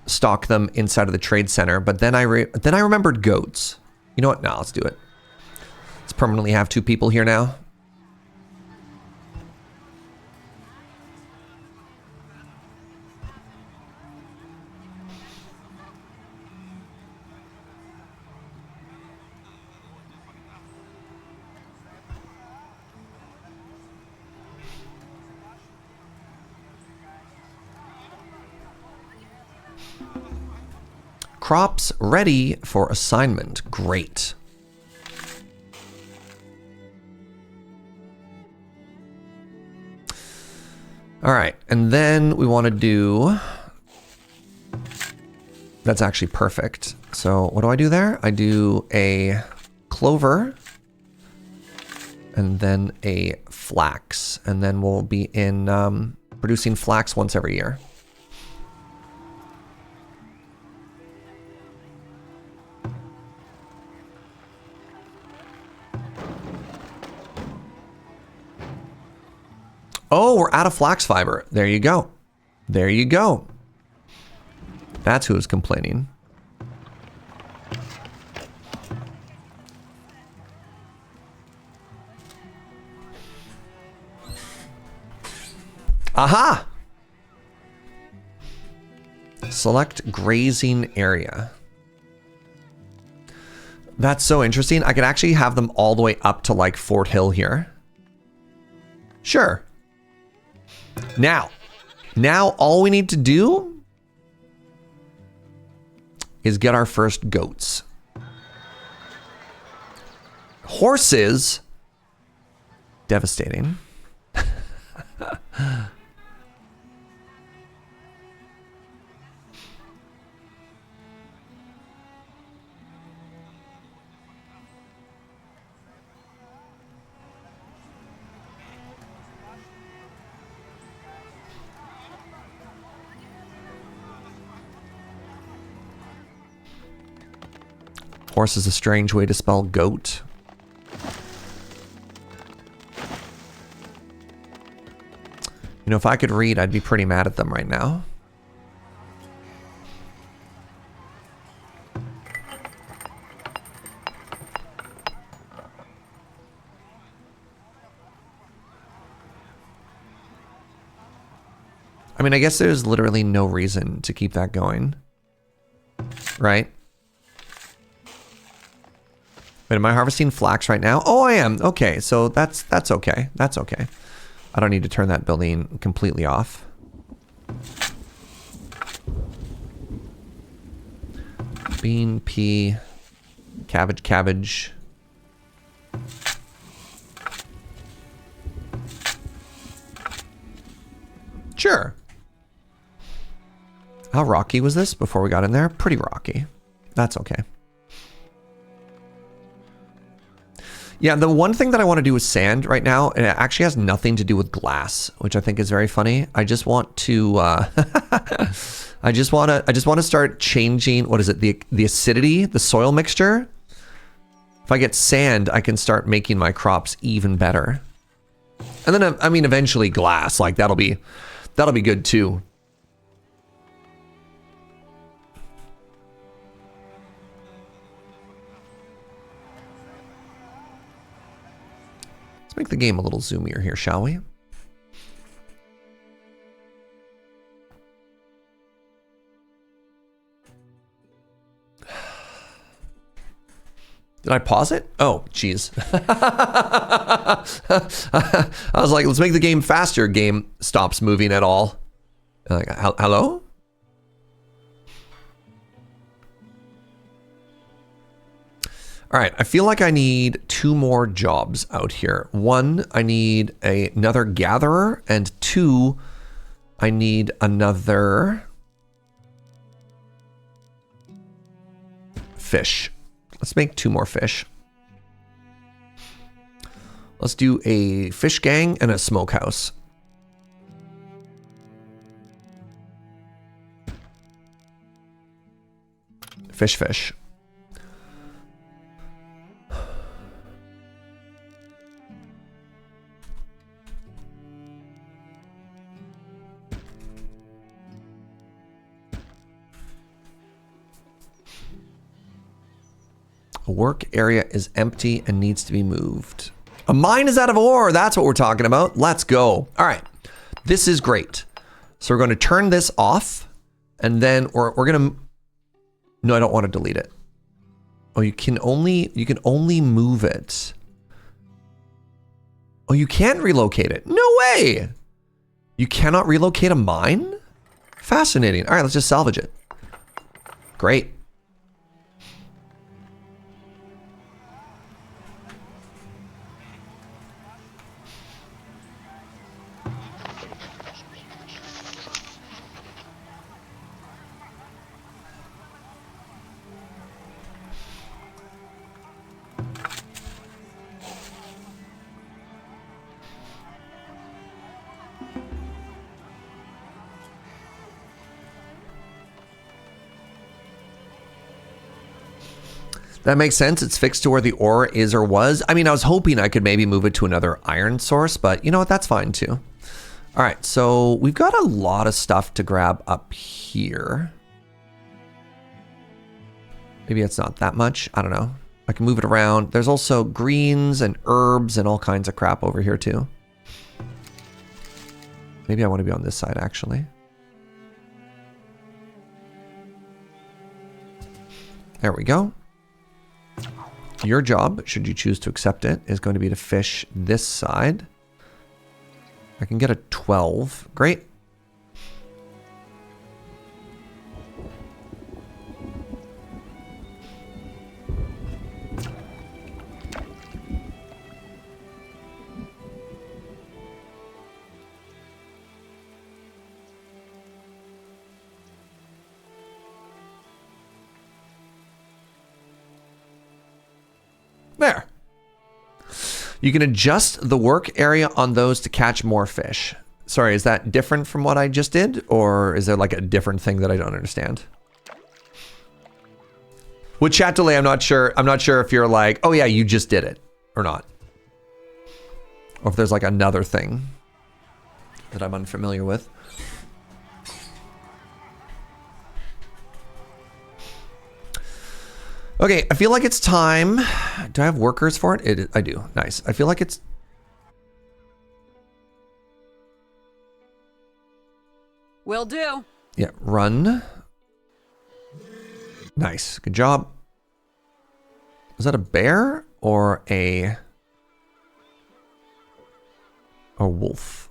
stock them inside of the trade center, but then I remembered goats. You know what? No, let's do it. Let's permanently have 2 people here now. Crops ready for assignment. Great. All right, and then we want to do That's actually perfect. So what do I do there? I do a clover and then a flax, and then we'll be in producing flax once every year. Oh, we're out of flax fiber. There you go. There you go. That's who was complaining. Aha! Select grazing area. That's so interesting. I could actually have them all the way up to like Fort Hill here. Sure. Now all we need to do is get our first goats. Horses, devastating. Horse is a strange way to spell goat. You know, if I could read, I'd be pretty mad at them right now. I mean, I guess there's literally no reason to keep that going, right? Wait, am I harvesting flax right now? Oh, I am. Okay, so that's okay. That's okay. I don't need to turn that building completely off. Bean, pea, cabbage, cabbage. Sure. How rocky was this before we got in there? Pretty rocky. That's okay. Yeah, the one thing that I want to do with sand right now, and it actually has nothing to do with glass, which I think is very funny. I just want to, I just want to start changing. What is it? The acidity, the soil mixture. If I get sand, I can start making my crops even better. And then, I mean, eventually glass, like that'll be good too. Make the game a little zoomier here, shall we? Did I pause it? Oh, jeez. I was like, let's make the game faster. Game stops moving at all. Like, hello? All right, I feel like I need 2 more jobs out here. 1, I need another gatherer, and 2, I need another fish. Let's make 2 more fish. Let's do a fish gang and a smokehouse. Fish. A work area is empty and needs to be moved. A mine is out of ore. That's what we're talking about. Let's go. All right. This is great. So we're going to turn this off, and then we're going to... No, I don't want to delete it. Oh, you can only move it. Oh, you can't relocate it. No way. You cannot relocate a mine? Fascinating. All right, let's just salvage it. Great. That makes sense. It's fixed to where the ore is or was. I mean, I was hoping I could maybe move it to another iron source, but you know what? That's fine too. All right, so we've got a lot of stuff to grab up here. Maybe it's not that much. I don't know. I can move it around. There's also greens and herbs and all kinds of crap over here too. Maybe I want to be on this side actually. There we go. Your job, should you choose to accept it, is going to be to fish this side. I can get a 12. Great. There. You can adjust the work area on those to catch more fish. Sorry, is that different from what I just did? Or is there like a different thing that I don't understand? With chat delay, I'm not sure if you're like, oh yeah, you just did it or not. Or if there's like another thing that I'm unfamiliar with. Okay, I feel like it's time. Do I have workers for it? I do. Nice. I feel like it's... Will do. Yeah, run. Nice. Good job. Was that a bear or a wolf?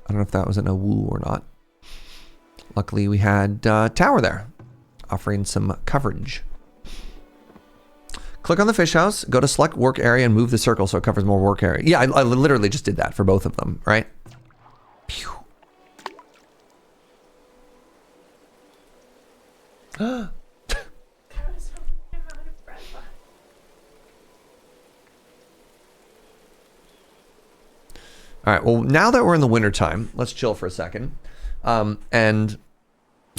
I don't know if that was an awoo or not. Luckily, we had tower there, offering some coverage. Click on the fish house, go to select work area and move the circle so it covers more work area. Yeah, I literally just did that for both of them, right? Pew. All right, well, now that we're in the wintertime, let's chill for a second. And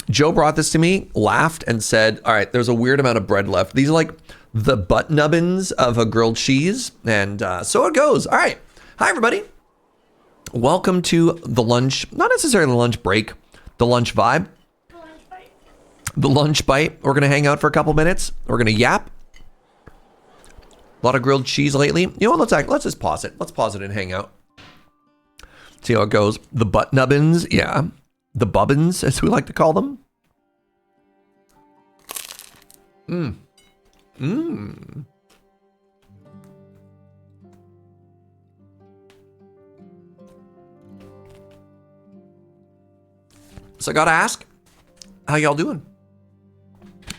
Joe brought this to me, laughed, and said, all right, there's a weird amount of bread left. These are like the butt nubbins of a grilled cheese. And so it goes. All right. Hi, everybody. Welcome to the lunch, not necessarily the lunch break, the lunch vibe. The lunch bite. We're going to hang out for a couple minutes. We're going to yap. A lot of grilled cheese lately. You know what? Let's just pause it. Let's pause it and hang out. See how it goes. The butt nubbins. Yeah. The bubbins, as we like to call them. So I gotta ask, how y'all doing?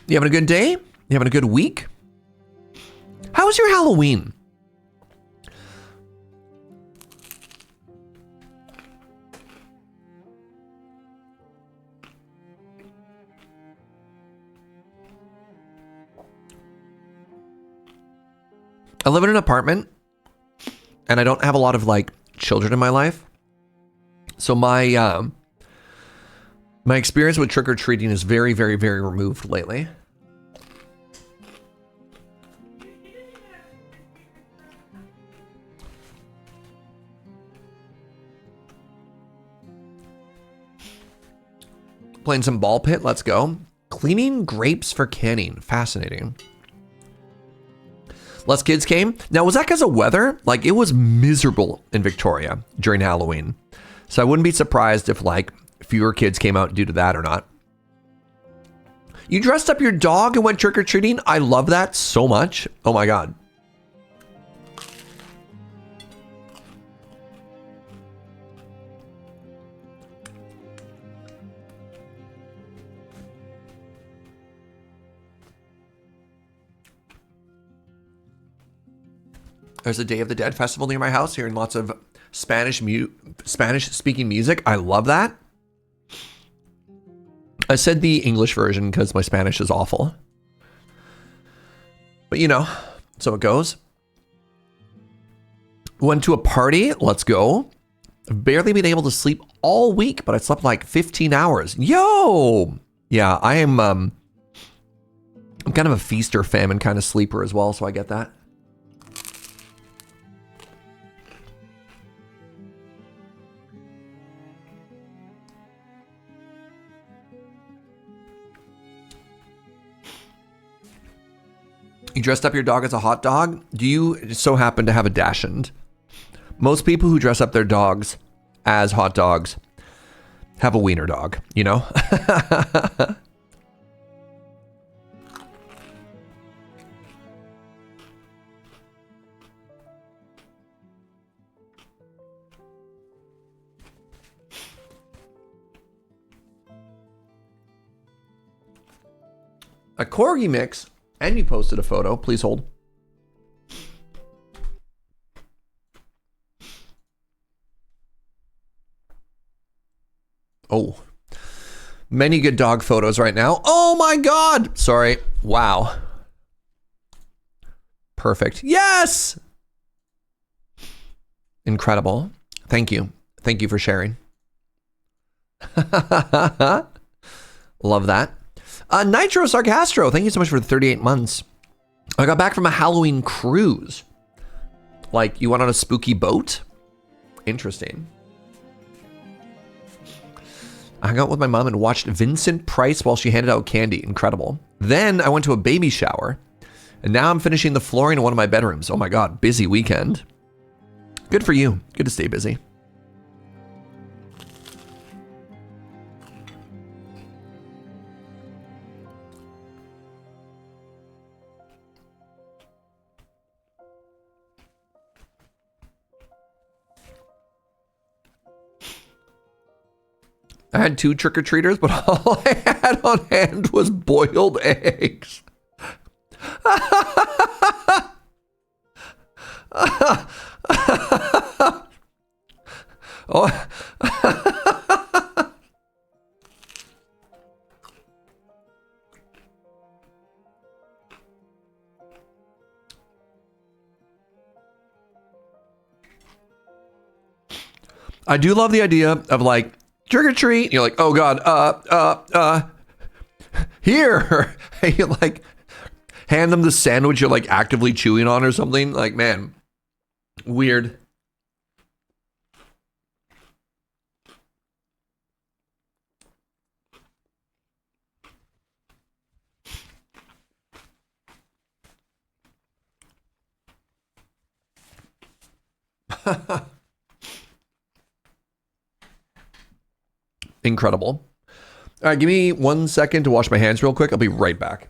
You having a good day? You having a good week? How was your Halloween? I live in an apartment and I don't have a lot of like children in my life. So my my experience with trick-or-treating is very, very, very removed lately. Playing some ball pit, let's go. Cleaning grapes for canning, fascinating. Less kids came. Now, was that because of weather? Like, it was miserable in Victoria during Halloween. So I wouldn't be surprised if, like, fewer kids came out due to that or not. You dressed up your dog and went trick-or-treating? I love that so much. Oh, my God. There's a Day of the Dead festival near my house, hearing lots of Spanish-speaking music. I love that. I said the English version because my Spanish is awful. But you know, so it goes. Went to a party. Let's go. I've barely been able to sleep all week, but I slept like 15 hours. Yo! Yeah, I'm kind of a feast or famine kind of sleeper as well, so I get that. You dressed up your dog as a hot dog? Do you so happen to have a Dachshund? Most people who dress up their dogs as hot dogs have a wiener dog, you know? A corgi mix, and you posted a photo. Please hold. Oh, many good dog photos right now. Oh my God. Sorry. Wow. Perfect. Yes. Incredible. Thank you. Thank you for sharing. Love that. Nitro Sarcastro, thank you so much for the 38 months. I got back from a Halloween cruise. Like, you went on a spooky boat? Interesting. I hung out with my mom and watched Vincent Price while she handed out candy. Incredible. Then I went to a baby shower. And now I'm finishing the flooring in one of my bedrooms. Oh my God, busy weekend. Good for you. Good to stay busy. I had 2 trick-or-treaters, but all I had on hand was boiled eggs. Oh. I do love the idea of like, trick or treat. You're like, oh God, here. You like hand them the sandwich you're like actively chewing on or something. Like, man, weird. Incredible. All right, give me 1 second to wash my hands real quick. I'll be right back.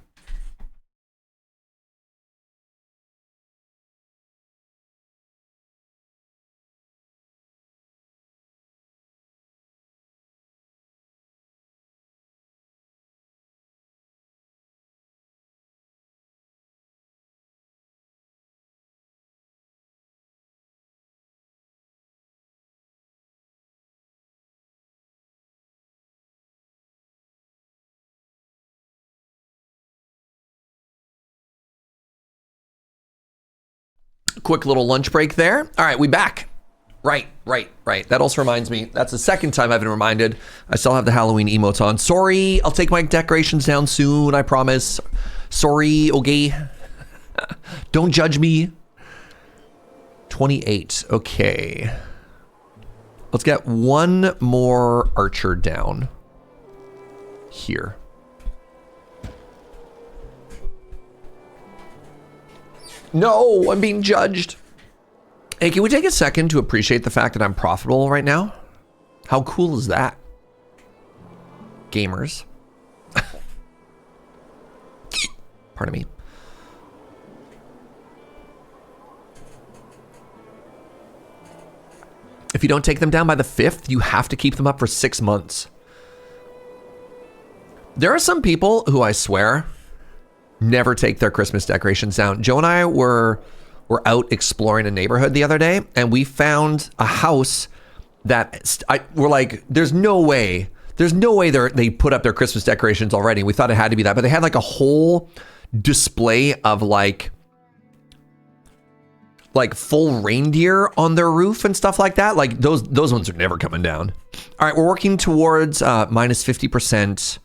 Quick little lunch break there. All right, we back. Right. That also reminds me, that's the second time I've been reminded. I still have the Halloween emotes on. Sorry, I'll take my decorations down soon, I promise. Sorry, okay. Don't judge me. 28, okay. Let's get one more archer down here. No, I'm being judged. Hey, can we take a second to appreciate the fact that I'm profitable right now? How cool is that? Gamers. Pardon me. If you don't take them down by the 5th, you have to keep them up for 6 months. There are some people who I swear never take their Christmas decorations down. Joe and I were out exploring a neighborhood the other day, and we found a house that we're like, there's no way they put up their Christmas decorations already. We thought it had to be that, but they had like a whole display of like full reindeer on their roof and stuff like that. Like those ones are never coming down. All right, we're working towards minus 50%.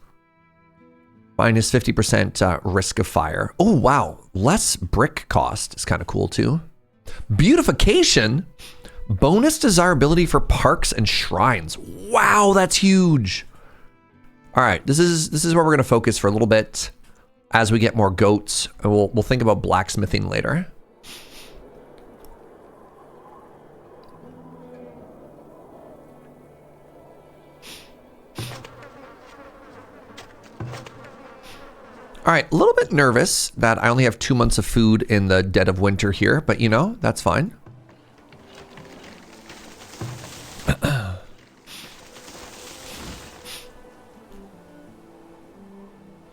Minus 50% risk of fire. Oh, wow. Less brick cost is kind of cool too. Beautification. Bonus desirability for parks and shrines. Wow, that's huge. All right, this is where we're going to focus for a little bit as we get more goats. And we'll think about blacksmithing later. All right, a little bit nervous that I only have 2 months of food in the dead of winter here, but you know, that's fine.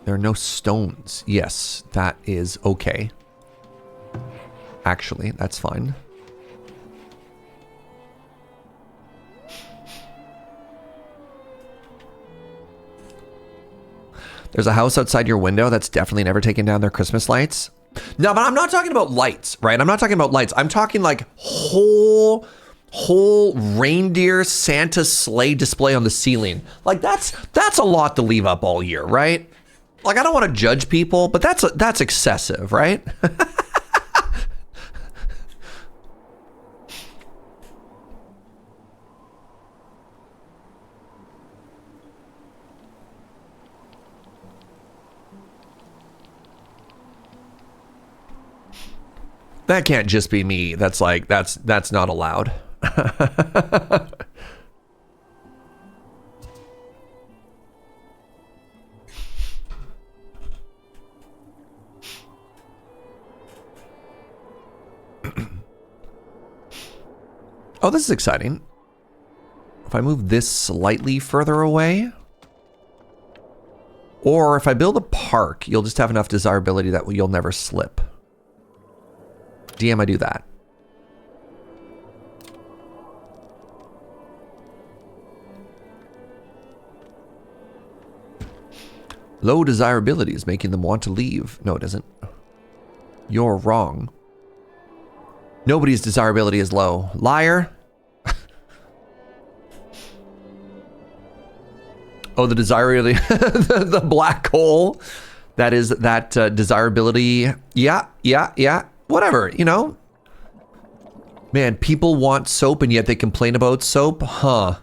There are no stones. Yes, that is okay. Actually, that's fine. There's a house outside your window that's definitely never taken down their Christmas lights. No, but I'm not talking about lights, right? I'm not talking about lights. I'm talking like whole reindeer Santa sleigh display on the ceiling. Like that's a lot to leave up all year, right? Like I don't want to judge people, but that's excessive, right? That can't just be me. That's not allowed. Oh, this is exciting. If I move this slightly further away, or if I build a park, you'll just have enough desirability that you'll never slip. DM, I do that. Low desirability is making them want to leave. No, it isn't. You're wrong. Nobody's desirability is low. Liar. Oh, the desirability, the black hole. That is that desirability. Yeah. Whatever, you know. Man, people want soap and yet they complain about soap? Huh.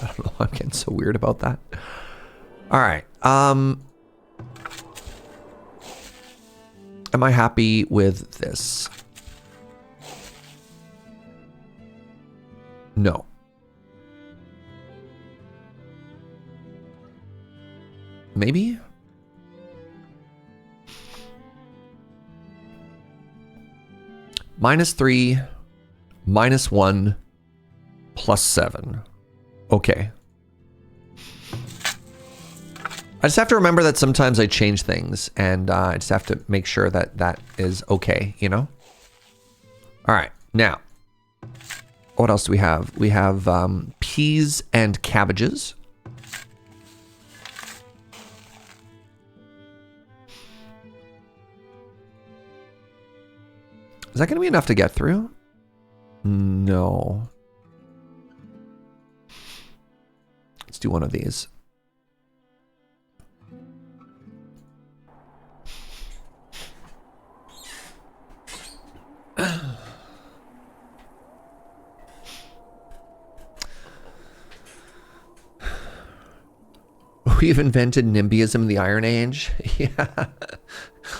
I don't know. I'm getting so weird about that. All right. Am I happy with this? No. Maybe? -3, -1, +7. Okay. I just have to remember that sometimes I change things, and I just have to make sure that that is okay, you know? All right, now, what else do we have? We have peas and cabbages. Is that going to be enough to get through? No. Let's do one of these. We've invented NIMBYism in the Iron Age. Yeah.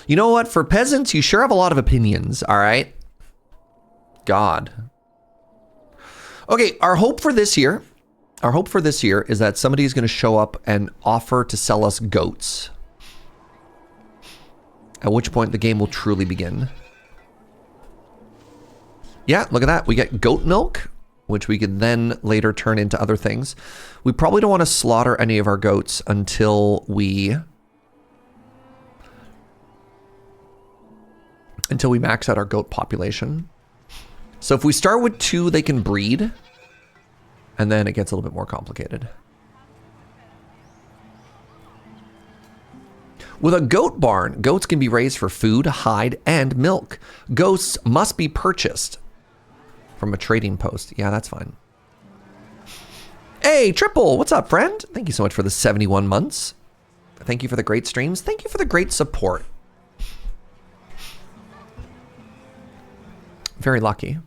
You know what? For peasants, you sure have a lot of opinions, all right? God. Okay, our hope for this year is that somebody's going to show up and offer to sell us goats. At which point the game will truly begin. Yeah, look at that. We get goat milk, which we can then later turn into other things. We probably don't want to slaughter any of our goats until we max out our goat population. So if we start with 2, they can breed, and then it gets a little bit more complicated. With a goat barn, goats can be raised for food, hide, and milk. Goats must be purchased from a trading post. Yeah, that's fine. Hey, Triple, what's up, friend? Thank you so much for the 71 months. Thank you for the great streams. Thank you for the great support. Very lucky.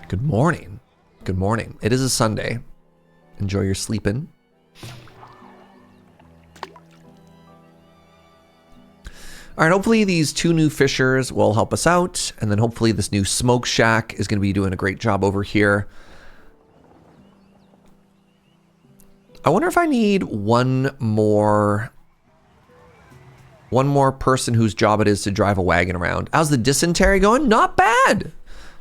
Good morning. Good morning. It is a Sunday. Enjoy your sleeping. All right, hopefully these 2 new fishers will help us out. And then hopefully this new smoke shack is going to be doing a great job over here. I wonder if I need one more person whose job it is to drive a wagon around. How's the dysentery going? Not bad.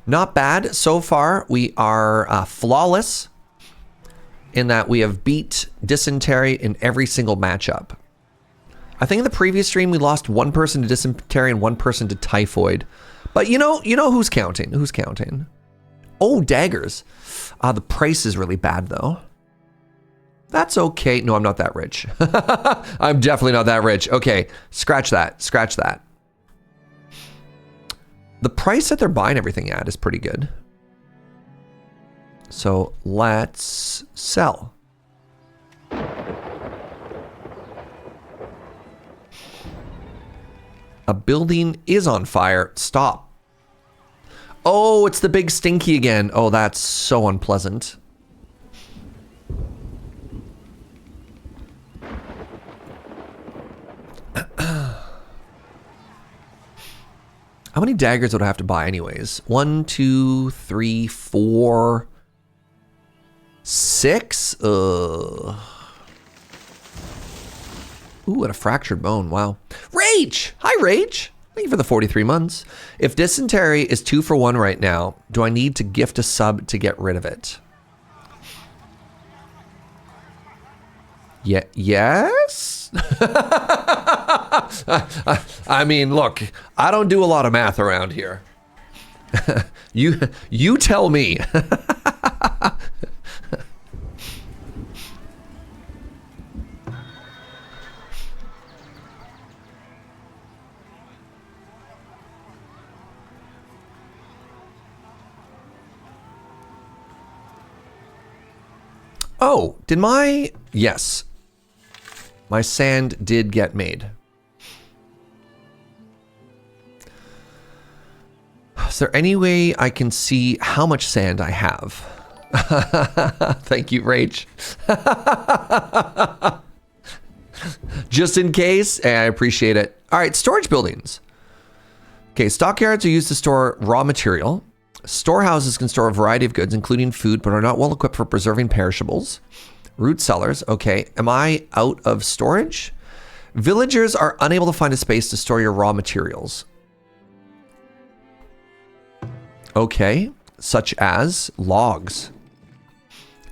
Not bad. So far, we are flawless in that we have beat dysentery in every single matchup. I think in the previous stream, we lost 1 person to dysentery and 1 person to typhoid. But you know who's counting. Who's counting? Oh, daggers. The price is really bad, though. That's okay. No, I'm not that rich. I'm definitely not that rich. Okay, scratch that. Scratch that. The price that they're buying everything at is pretty good. So let's sell. A building is on fire. Stop. Oh, it's the big stinky again. Oh, that's so unpleasant. How many daggers would I have to buy anyways? 1, 2, 3, 4, 6? Ooh, and a fractured bone. Wow. Rage! Hi, Rage! Thank you for the 43 months. If dysentery is 2 for 1 right now, do I need to gift a sub to get rid of it? Yeah, yes? I mean, look, I don't do a lot of math around here. You tell me. Oh, did my... Yes. My sand did get made. Is there any way I can see how much sand I have? Thank you, Rach. Just in case, I appreciate it. All right, storage buildings. Okay, stockyards are used to store raw material. Storehouses can store a variety of goods, including food, but are not well equipped for preserving perishables. Root cellars. Okay, am I out of storage? Villagers are unable to find a space to store your raw materials. Okay, such as logs.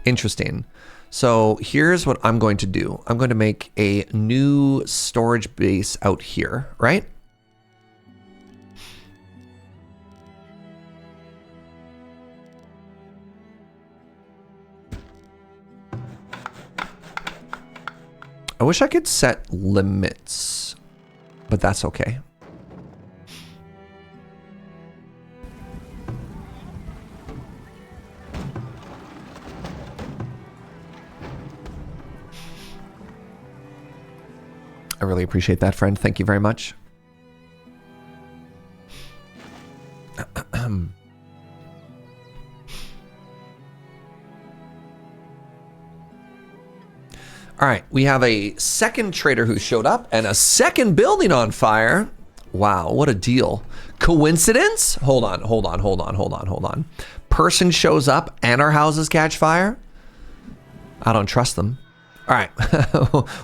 Interesting. So here's what I'm going to do. I'm going to make a new storage base out here, right? I wish I could set limits, but that's okay. I really appreciate that, friend. Thank you very much. All right, we have a second trader who showed up and a second building on fire. Wow, what a deal. Coincidence? Hold on. Person shows up and our houses catch fire? I don't trust them. All right,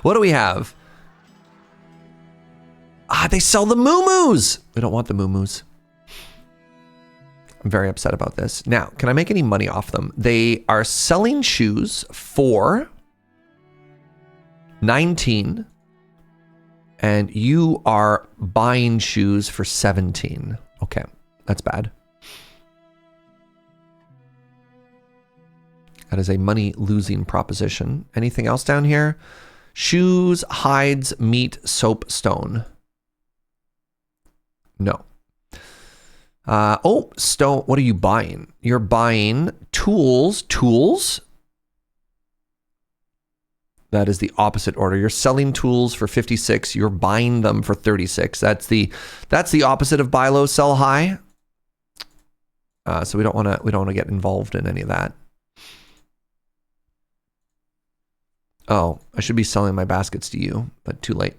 what do we have? They sell the moo-moos. We don't want the moo-moos. I'm very upset about this. Now, can I make any money off them? They are selling shoes for 19, and you are buying shoes for 17. Okay, that's bad. That is a money-losing proposition. Anything else down here? Shoes, hides, meat, soap, stone. No. Oh, stone. What are you buying? You're buying tools. Tools. That is the opposite order. You're selling tools for 56. You're buying them for 36. That's the opposite of buy low, sell high. So we don't want to get involved in any of that. Oh, I should be selling my baskets to you, but too late.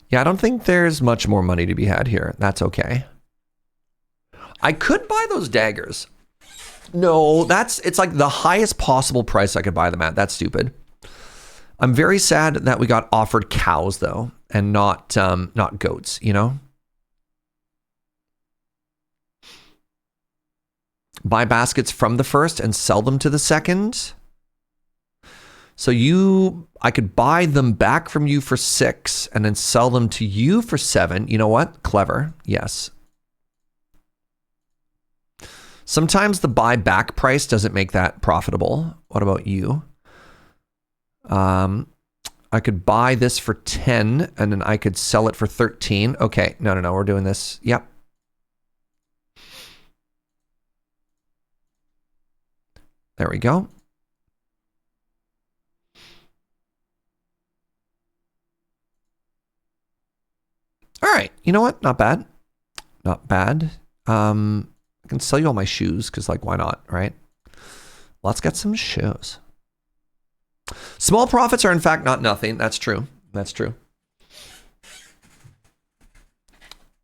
Yeah, I don't think there's much more money to be had here. That's okay. I could buy those daggers. No, it's like the highest possible price I could buy them at. That's stupid. I'm very sad that we got offered cows though, and not goats, you know? Buy baskets from the first and sell them to the second. So I could buy them back from you for 6 and then sell them to you for 7. You know what? Clever. Yes. Sometimes the buy back price doesn't make that profitable. What about you? I could buy this for 10 and then I could sell it for 13. Okay. No. We're doing this. Yep. There we go. All right, you know what? Not bad. Not bad. I can sell you all my shoes because, like, why not, right? Let's get some shoes. Small profits are, in fact, not nothing. That's true. That's true.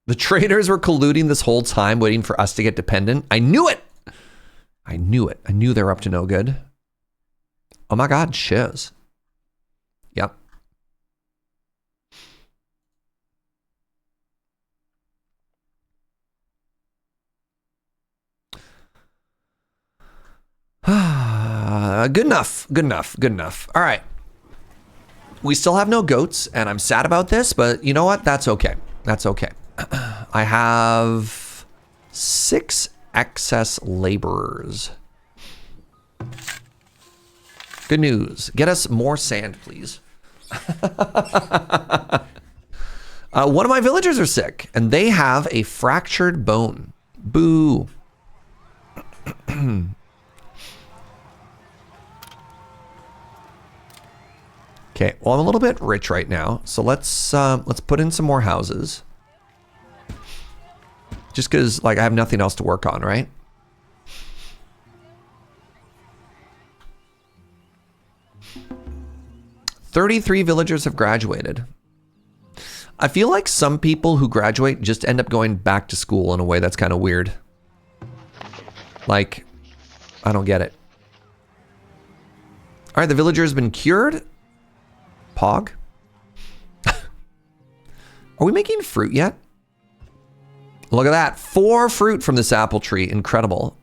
The traders were colluding this whole time, waiting for us to get dependent. I knew it. I knew it. I knew they were up to no good. Oh my God, shoes. Yep. Good enough. Good enough. Good enough. All right. We still have no goats, and I'm sad about this, but you know what? That's okay. That's okay. I have 6 excess laborers. Good news. Get us more sand, please. One of my villagers are sick, and they have a fractured bone. Boo. Okay, well, I'm a little bit rich right now, so let's put in some more houses. Just because, like, I have nothing else to work on, right? "33 villagers have graduated." I feel like some people who graduate just end up going back to school in a way that's kind of weird. Like, I don't get it. All right, the villager has been cured. Pog? Are we making fruit yet? Look at that. 4 fruit from this apple tree. Incredible.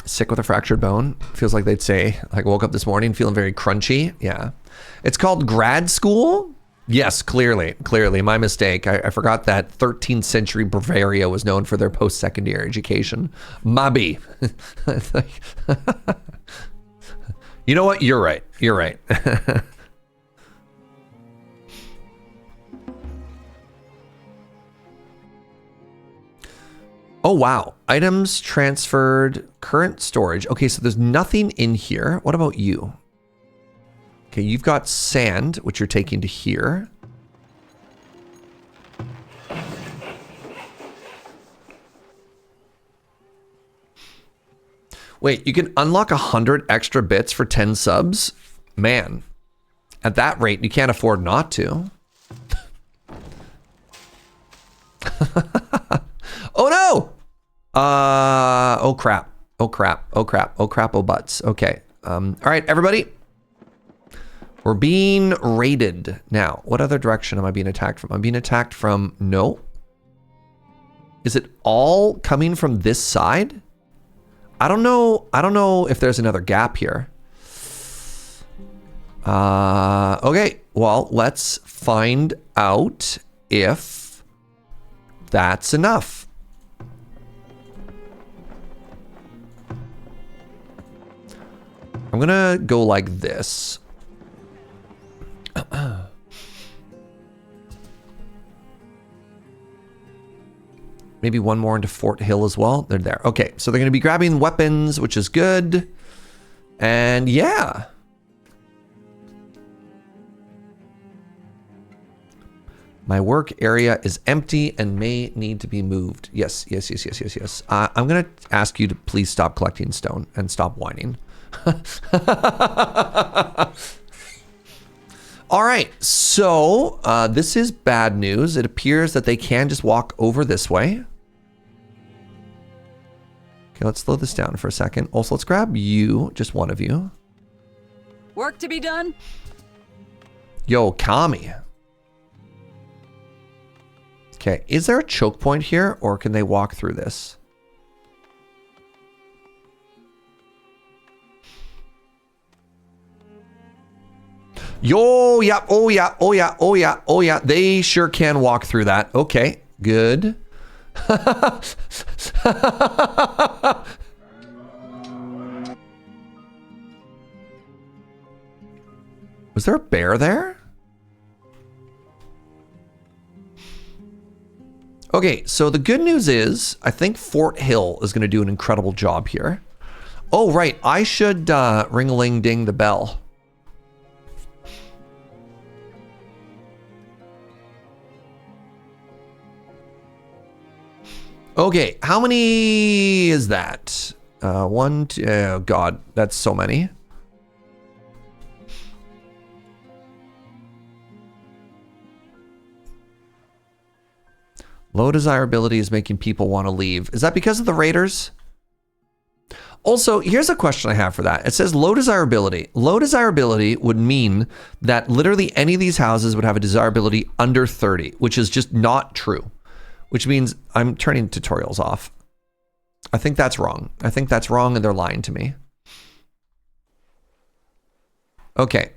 Sick with a fractured bone. Feels like they'd say, like, woke up this morning feeling very crunchy. Yeah. It's called grad school? Yes, clearly. My mistake. I forgot that 13th century Bavaria was known for their post-secondary education. Mabi. You know what? You're right. You're right. Oh, wow. Items transferred, current storage. Okay, so there's nothing in here. What about you? Okay, you've got sand, which you're taking to here. Wait, you can unlock 100 extra bits for 10 subs? Man, at that rate, you can't afford not to. Oh no! Oh crap. Oh crap. Oh crap. Oh crap. Oh butts. Okay. All right, everybody. We're being raided now. What other direction am I being attacked from? I'm being attacked from, no. Is it all coming from this side? I don't know if there's another gap here. Okay, well, let's find out if That's enough. I'm gonna go like this. Maybe one more into Fort Hill as well. They're there. Okay, so they're gonna be grabbing weapons, which is good. And yeah. My work area is empty and may need to be moved. Yes. I'm gonna ask you to please stop collecting stone and stop whining. All right, so this is bad news. It appears that they can just walk over this way. Okay, let's slow this down for a second. Also, let's grab you, just one of you. Work to be done? Yo, Kami. Okay, is there a choke point here, or can they walk through this? Yo, yeah, oh yeah. They sure can walk through that. Okay, good. Was there a bear there? Okay, so the good news is, I think Fort Hill is going to do an incredible job here. Oh, right, I should ring-a-ling-ding the bell. Okay, how many is that? One, two, oh God, that's so many. Low desirability is making people want to leave. Is that because of the raiders? Also, here's a question I have for that. It says low desirability. Low desirability would mean that literally any of these houses would have a desirability under 30, which is just not true. Which means I'm turning tutorials off. I think that's wrong. I think that's wrong and they're lying to me. Okay,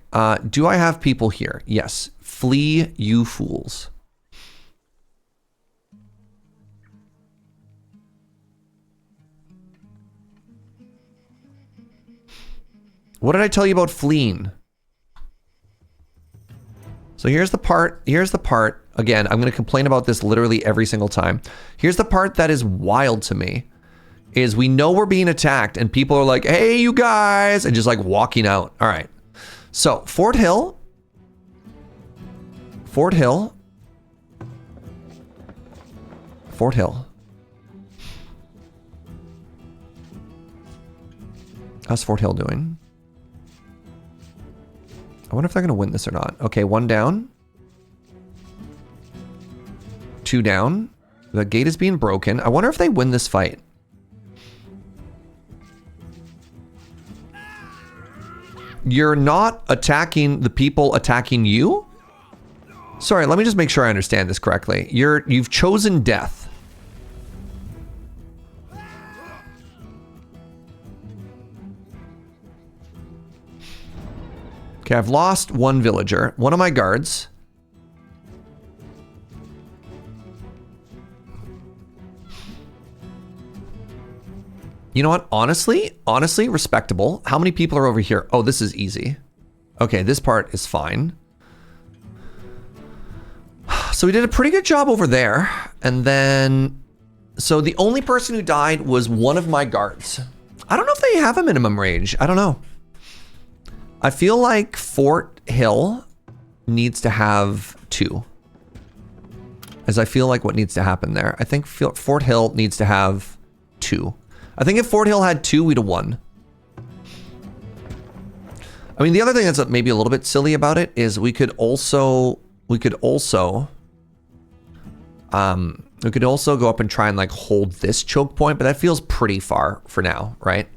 do I have people here? Yes. Flee, you fools. What did I tell you about fleeing? So here's the part, again, I'm gonna complain about this literally every single time. Here's the part that is wild to me, is we know we're being attacked and people are like, hey, you guys, and just like walking out. All right, so Fort Hill. How's Fort Hill doing? I wonder if they're going to win this or not. Okay, 1 down. 2 down. The gate is being broken. I wonder if they win this fight. You're not attacking the people attacking you? Sorry, let me just make sure I understand this correctly. You've chosen death. Okay, I've lost 1 villager, 1 of my guards. You know what? Honestly, respectable. How many people are over here? Oh, this is easy. Okay, this part is fine. So we did a pretty good job over there. And then, so the only person who died was 1 of my guards. I don't know if they have a minimum range. I don't know. I feel like Fort Hill needs to have 2. As I feel like what needs to happen there. I think Fort Hill needs to have 2. I think if Fort Hill had 2, we'd have won. I mean, the other thing that's maybe a little bit silly about it is we could also go up and try and like hold this choke point, but that feels pretty far for now, right?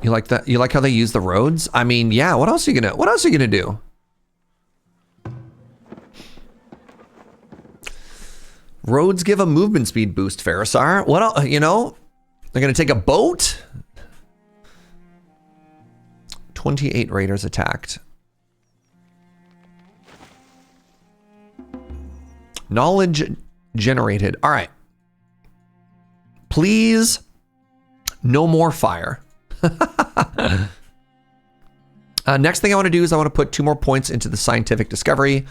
You like that? You like how they use the roads? I mean, yeah, what else are you gonna do? Roads give a movement speed boost, Farisar. What else, you know? They're gonna take a boat? 28 raiders attacked. Knowledge generated. All right. Please, no more fire. Next thing I want to do is I want to put 2 more points into the scientific discovery.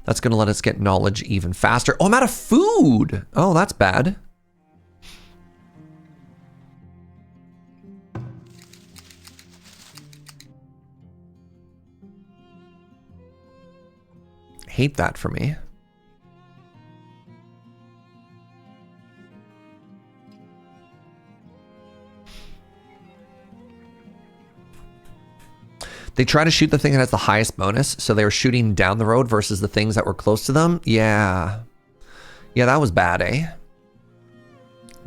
That's going to let us get knowledge even faster. Oh, I'm out of food. Oh, that's bad. Hate that for me. They try to shoot the thing that has the highest bonus, so they were shooting down the road versus the things that were close to them. Yeah. Yeah, that was bad, eh?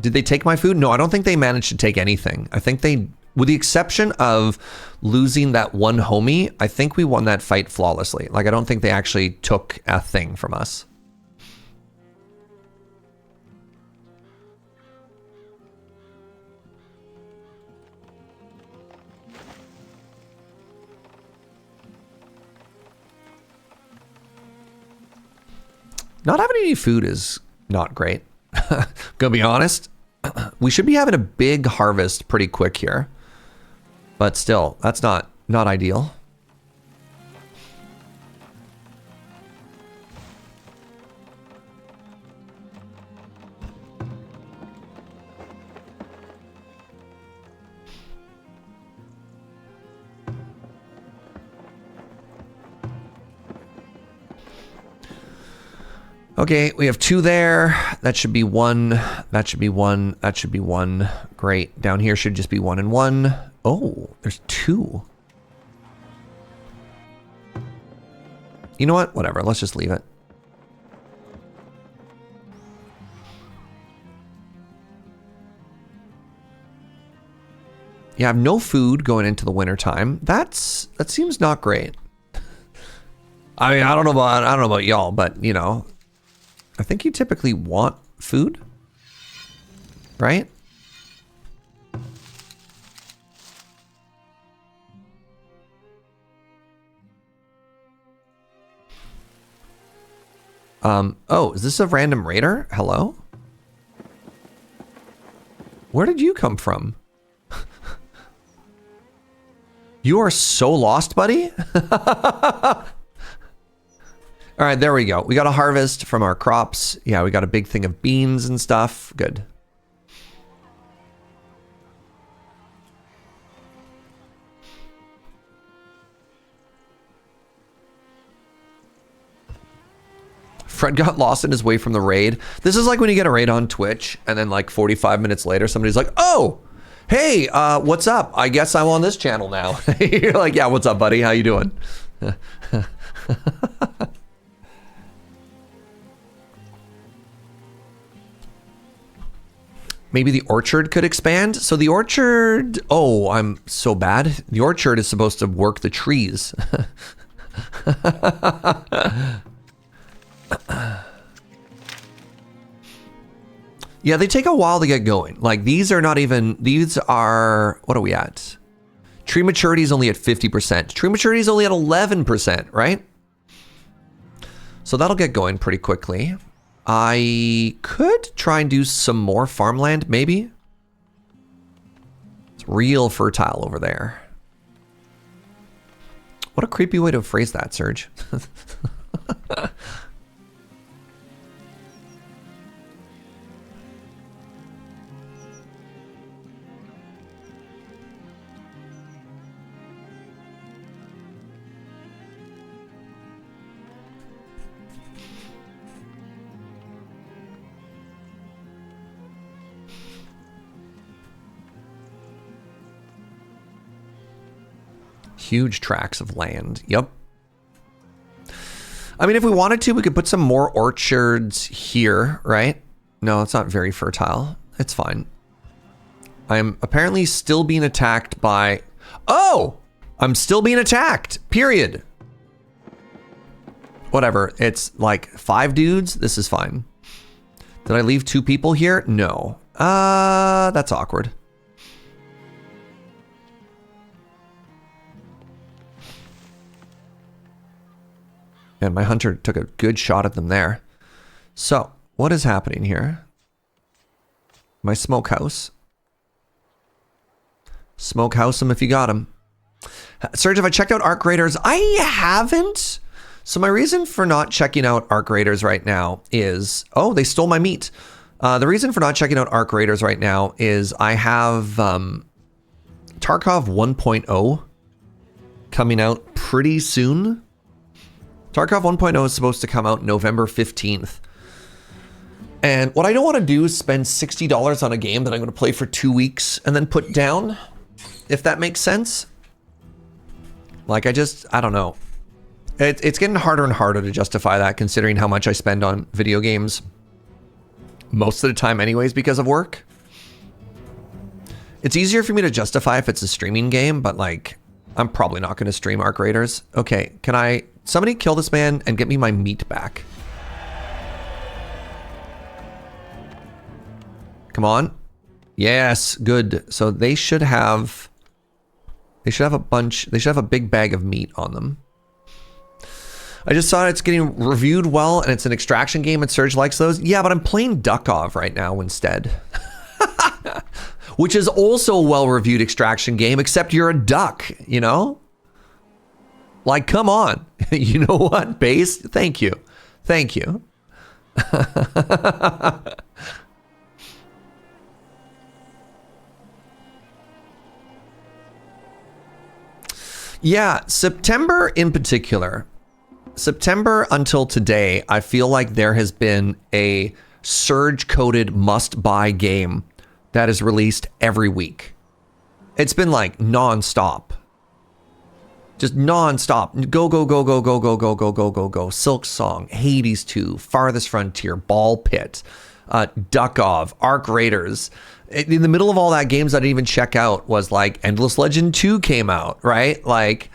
Did they take my food? No, I don't think they managed to take anything. I think they, with the exception of losing that one homie, I think we won that fight flawlessly. Like, I don't think they actually took a thing from us. Not having any food is not great. Gonna be honest. We should be having a big harvest pretty quick here. But still, that's not ideal. Okay, we have 2 there. That should be 1. That should be 1. That should be 1. Great. Down here should just be 1 and 1. Oh, there's 2. You know what? Whatever. Let's just leave it. You have no food going into the winter time. That seems not great. I mean, I don't know about y'all, but you know, I think you typically want food, right? Oh, is this a random raider? Hello? Where did you come from? You are so lost, buddy. All right, there we go. We got a harvest from our crops. Yeah, we got a big thing of beans and stuff. Good. Fred got lost in his way from the raid. This is like when you get a raid on Twitch and then like 45 minutes later, somebody's like, oh, hey, what's up? I guess I'm on this channel now. You're like, yeah, what's up, buddy? How you doing? Maybe the orchard could expand. So the orchard, oh, I'm so bad. The orchard is supposed to work the trees. Yeah, they take a while to get going. Like these are not even, these are, what are we at? Tree maturity is only at 50%. Tree maturity is only at 11%, right? So that'll get going pretty quickly. I could try and do some more farmland, maybe. It's real fertile over there. What a creepy way to phrase that, Serge. Huge tracts of land. Yep. I mean, if we wanted to, we could put some more orchards here, right? No, it's not very fertile. It's fine. I'm apparently still being attacked by... Oh! I'm still being attacked. Period. Whatever. It's like 5 dudes. This is fine. Did I leave 2 people here? No. That's awkward. And my hunter took a good shot at them there. So, what is happening here? My smokehouse. Smokehouse him if you got him. Serge, have I checked out Arc Raiders? I haven't. So my reason for not checking out Arc Raiders right now is... Oh, they stole my meat. The reason for not checking out Arc Raiders right now is I have Tarkov 1.0 coming out pretty soon. Tarkov 1.0 is supposed to come out November 15th. And what I don't want to do is spend $60 on a game that I'm going to play for 2 weeks and then put down, if that makes sense. Like, I don't know. It's getting harder and harder to justify that, considering how much I spend on video games most of the time anyways because of work. It's easier for me to justify if it's a streaming game, but like, I'm probably not going to stream Arc Raiders. Okay, can somebody kill this man and get me my meat back? Come on. Yes, good. So they should have a big bag of meat on them. I just saw it's getting reviewed well, and it's an extraction game, and Serge likes those. Yeah, but I'm playing Duckov right now instead. Which is also a well-reviewed extraction game, except you're a duck, you know? Like, come on. You know what, Base? Thank you. Thank you. Yeah, September in particular. September until today, I feel like there has been a Surge-coded must-buy game that is released every week. It's been like non-stop. Just non-stop. Go, go, go, go, go, go, go, go, go, go, go. Silk Song, Hades 2, Farthest Frontier, Ball Pit, Duckov, Arc Raiders. In the middle of all that, games I didn't even check out was like Endless Legend 2 came out, right? Like,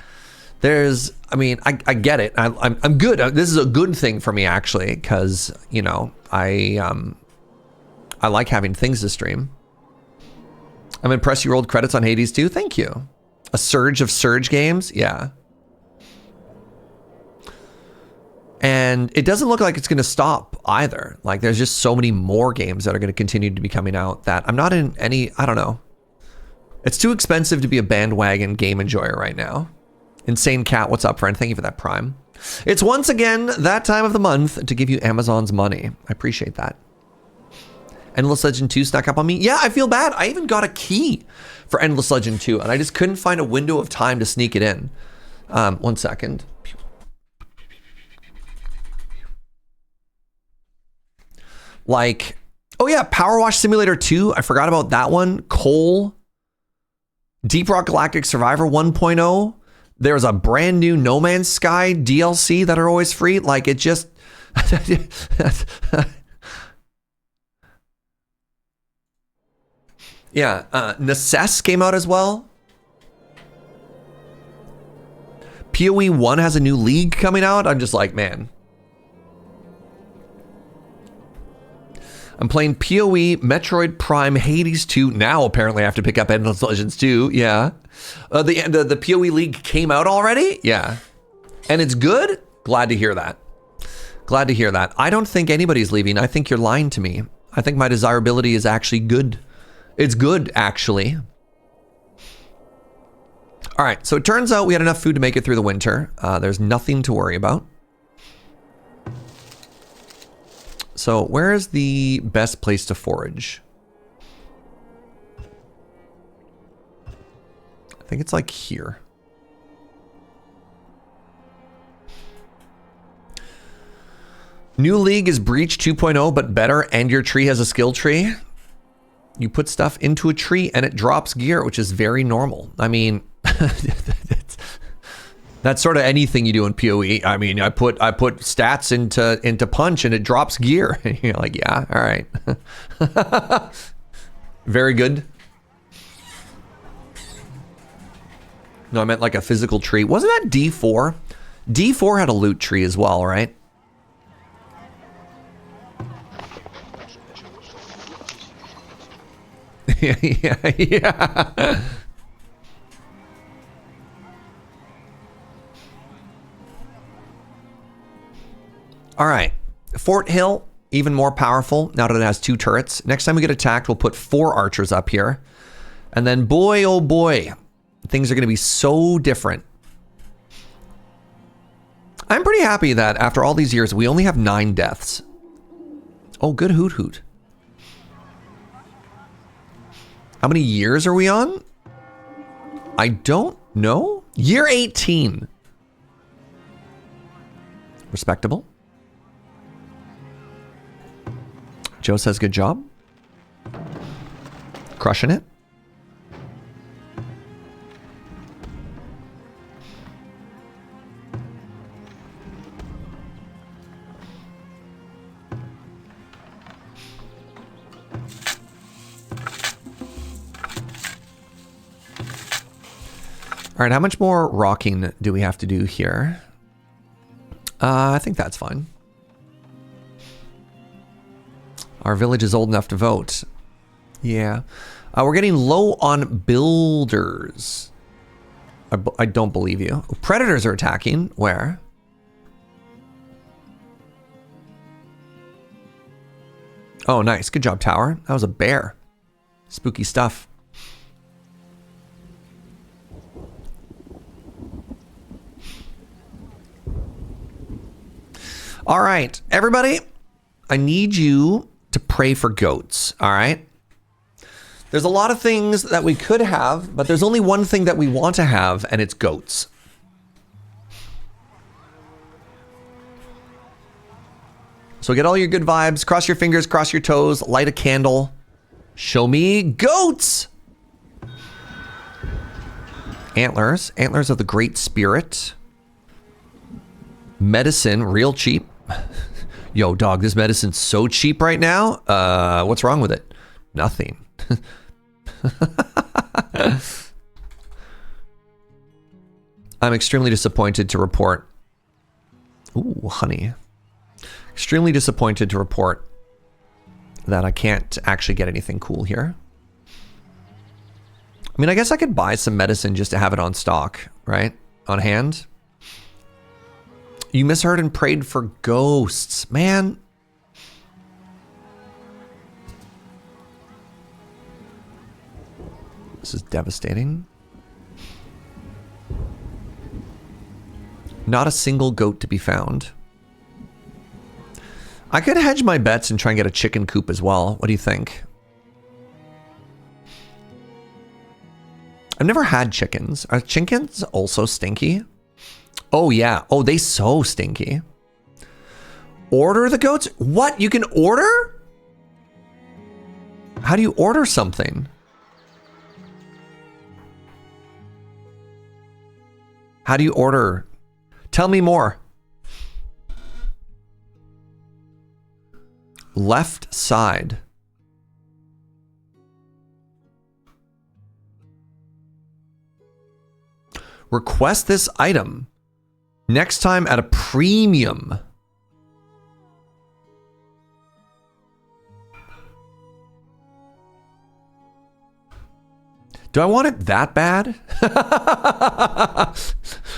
I get it. I'm good. This is a good thing for me, actually, because, you know, I like having things to stream. I'm impressed you rolled credits on Hades 2. Thank you. A surge of Surge games? Yeah. And it doesn't look like it's going to stop either. Like, there's just so many more games that are going to continue to be coming out that I'm not in any, I don't know. It's too expensive to be a bandwagon game enjoyer right now. Insane Cat, what's up, friend? Thank you for that Prime. It's once again that time of the month to give you Amazon's money. I appreciate that. Endless Legend 2 snuck up on me. Yeah, I feel bad. I even got a key for Endless Legend 2, and I just couldn't find a window of time to sneak it in. 1 second. Like, oh yeah, Power Wash Simulator 2. I forgot about that one. Coal. Deep Rock Galactic Survivor 1.0. There's a brand new No Man's Sky DLC that are always free. Like, it just... Yeah, Necess came out as well. PoE 1 has a new league coming out. I'm just like, man. I'm playing PoE, Metroid Prime, Hades 2. Now, apparently, I have to pick up Endless Legends 2. Yeah. The PoE League came out already? Yeah. And it's good? Glad to hear that. Glad to hear that. I don't think anybody's leaving. I think you're lying to me. I think my desirability is actually good. It's good, actually. All right. So it turns out we had enough food to make it through the winter. There's nothing to worry about. So where is the best place to forage? I think it's like here. New league is Breach 2.0, but better, and your tree has a skill tree. You put stuff into a tree and it drops gear, which is very normal. I mean, that's sort of anything you do in PoE. I mean, I put stats into punch and it drops gear. You're like, yeah, all right. Very good. No, I meant like a physical tree. Wasn't that D4? D4 had a loot tree as well, right? yeah. All right. Fort Hill, even more powerful now that it has 2 turrets. Next time we get attacked, we'll put 4 archers up here. And then boy, oh boy, things are going to be so different. I'm pretty happy that after all these years, we only have 9 deaths. Oh, good hoot hoot. How many years are we on? I don't know. Year 18. Respectable. Joe says good job. Crushing it. All right, how much more rocking do we have to do here? I think that's fine. Our village is old enough to vote. Yeah. We're getting low on builders. I don't believe you. Predators are attacking. Where? Oh, nice. Good job, tower. That was a bear. Spooky stuff. All right, everybody, I need you to pray for goats, all right? There's a lot of things that we could have, but there's only one thing that we want to have, and it's goats. So get all your good vibes, cross your fingers, cross your toes, light a candle. Show me goats! Antlers, antlers of the Great Spirit. Medicine, real cheap. Yo, dog, this medicine's so cheap right now. What's wrong with it? Nothing. I'm extremely disappointed to report. Ooh, honey. Extremely disappointed to report that I can't actually get anything cool here. I mean, I guess I could buy some medicine just to have it on stock, right? On hand. You misheard and prayed for ghosts. Man. This is devastating. Not a single goat to be found. I could hedge my bets and try and get a chicken coop as well. What do you think? I've never had chickens. Are chickens also stinky? Oh, yeah. Oh, they so stinky. Order the goats? What? You can order? How do you order something? How do you order? Tell me more. Left side. Request this item. Next time at a premium. Do I want it that bad?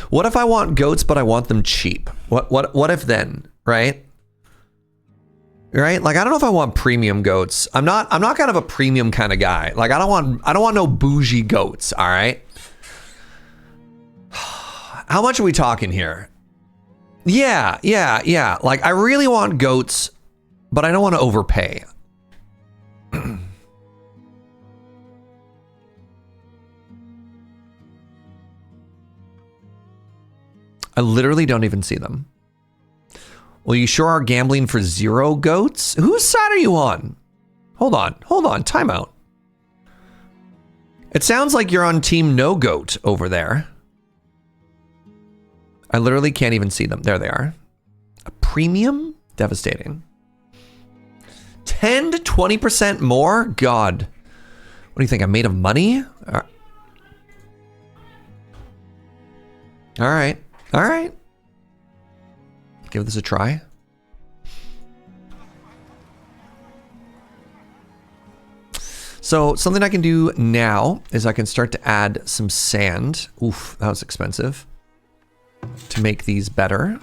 What if I want goats, but I want them cheap? What if then, right? Right? Like, I don't know if I want premium goats. I'm not kind of a premium kind of guy. Like, I don't want no bougie goats, all right? How much are we talking here? Yeah. Like, I really want goats, but I don't want to overpay. I literally don't even see them. Well, you sure are gambling for 0 goats? Whose side are you on? Hold on, time out. It sounds like you're on team no goat over there. I literally can't even see them. There they are. A premium? Devastating. 10 to 20% more? God. What do you think? I'm made of money? All right. Give this a try. So something I can do now is I can start to add some sand. Oof, that was expensive. To make these better.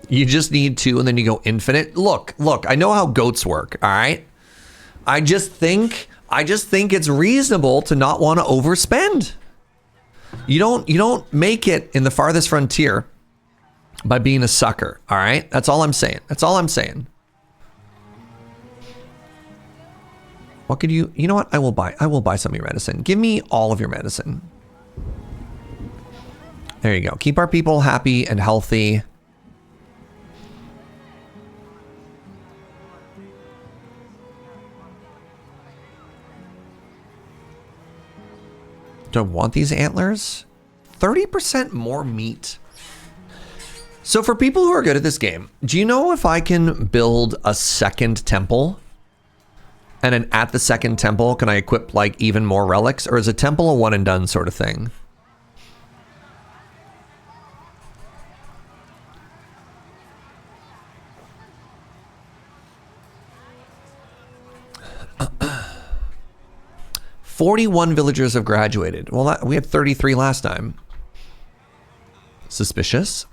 You just need 2 and then you go infinite. Look, I know how goats work, all right? I just think it's reasonable to not want to overspend. You don't make it in the farthest frontier by being a sucker, all right? That's all I'm saying. What could you know what? I will buy some of your medicine. Give me all of your medicine. There you go. Keep our people happy and healthy. Do I want these antlers? 30% more meat. So for people who are good at this game, do you know if I can build a second temple? And then at the second temple, can I equip like even more relics? Or is a temple a one and done sort of thing? "41 villagers have graduated." Well, we had 33 last time. Suspicious.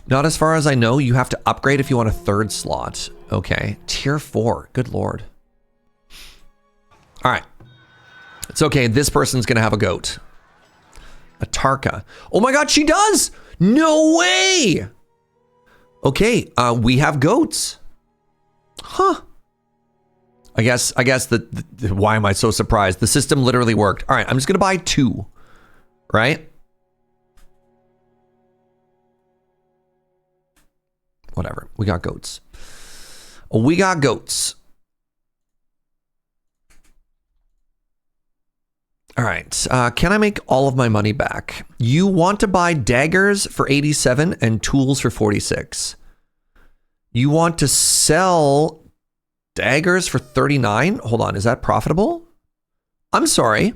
Not as far as I know. You have to upgrade if you want a 3rd slot. Okay. Tier 4. Good lord. All right. It's okay. This person's going to have a goat. A Tarka. Oh my god, she does! No way! Okay, we have goats. Huh. I guess why am I so surprised? The system literally worked. All right, I'm just going to buy 2. Right? Whatever. We got goats. We got goats. All right. Can I make all of my money back? You want to buy daggers for 87 and tools for 46. You want to sell daggers for 39? Hold on. Is that profitable? I'm sorry.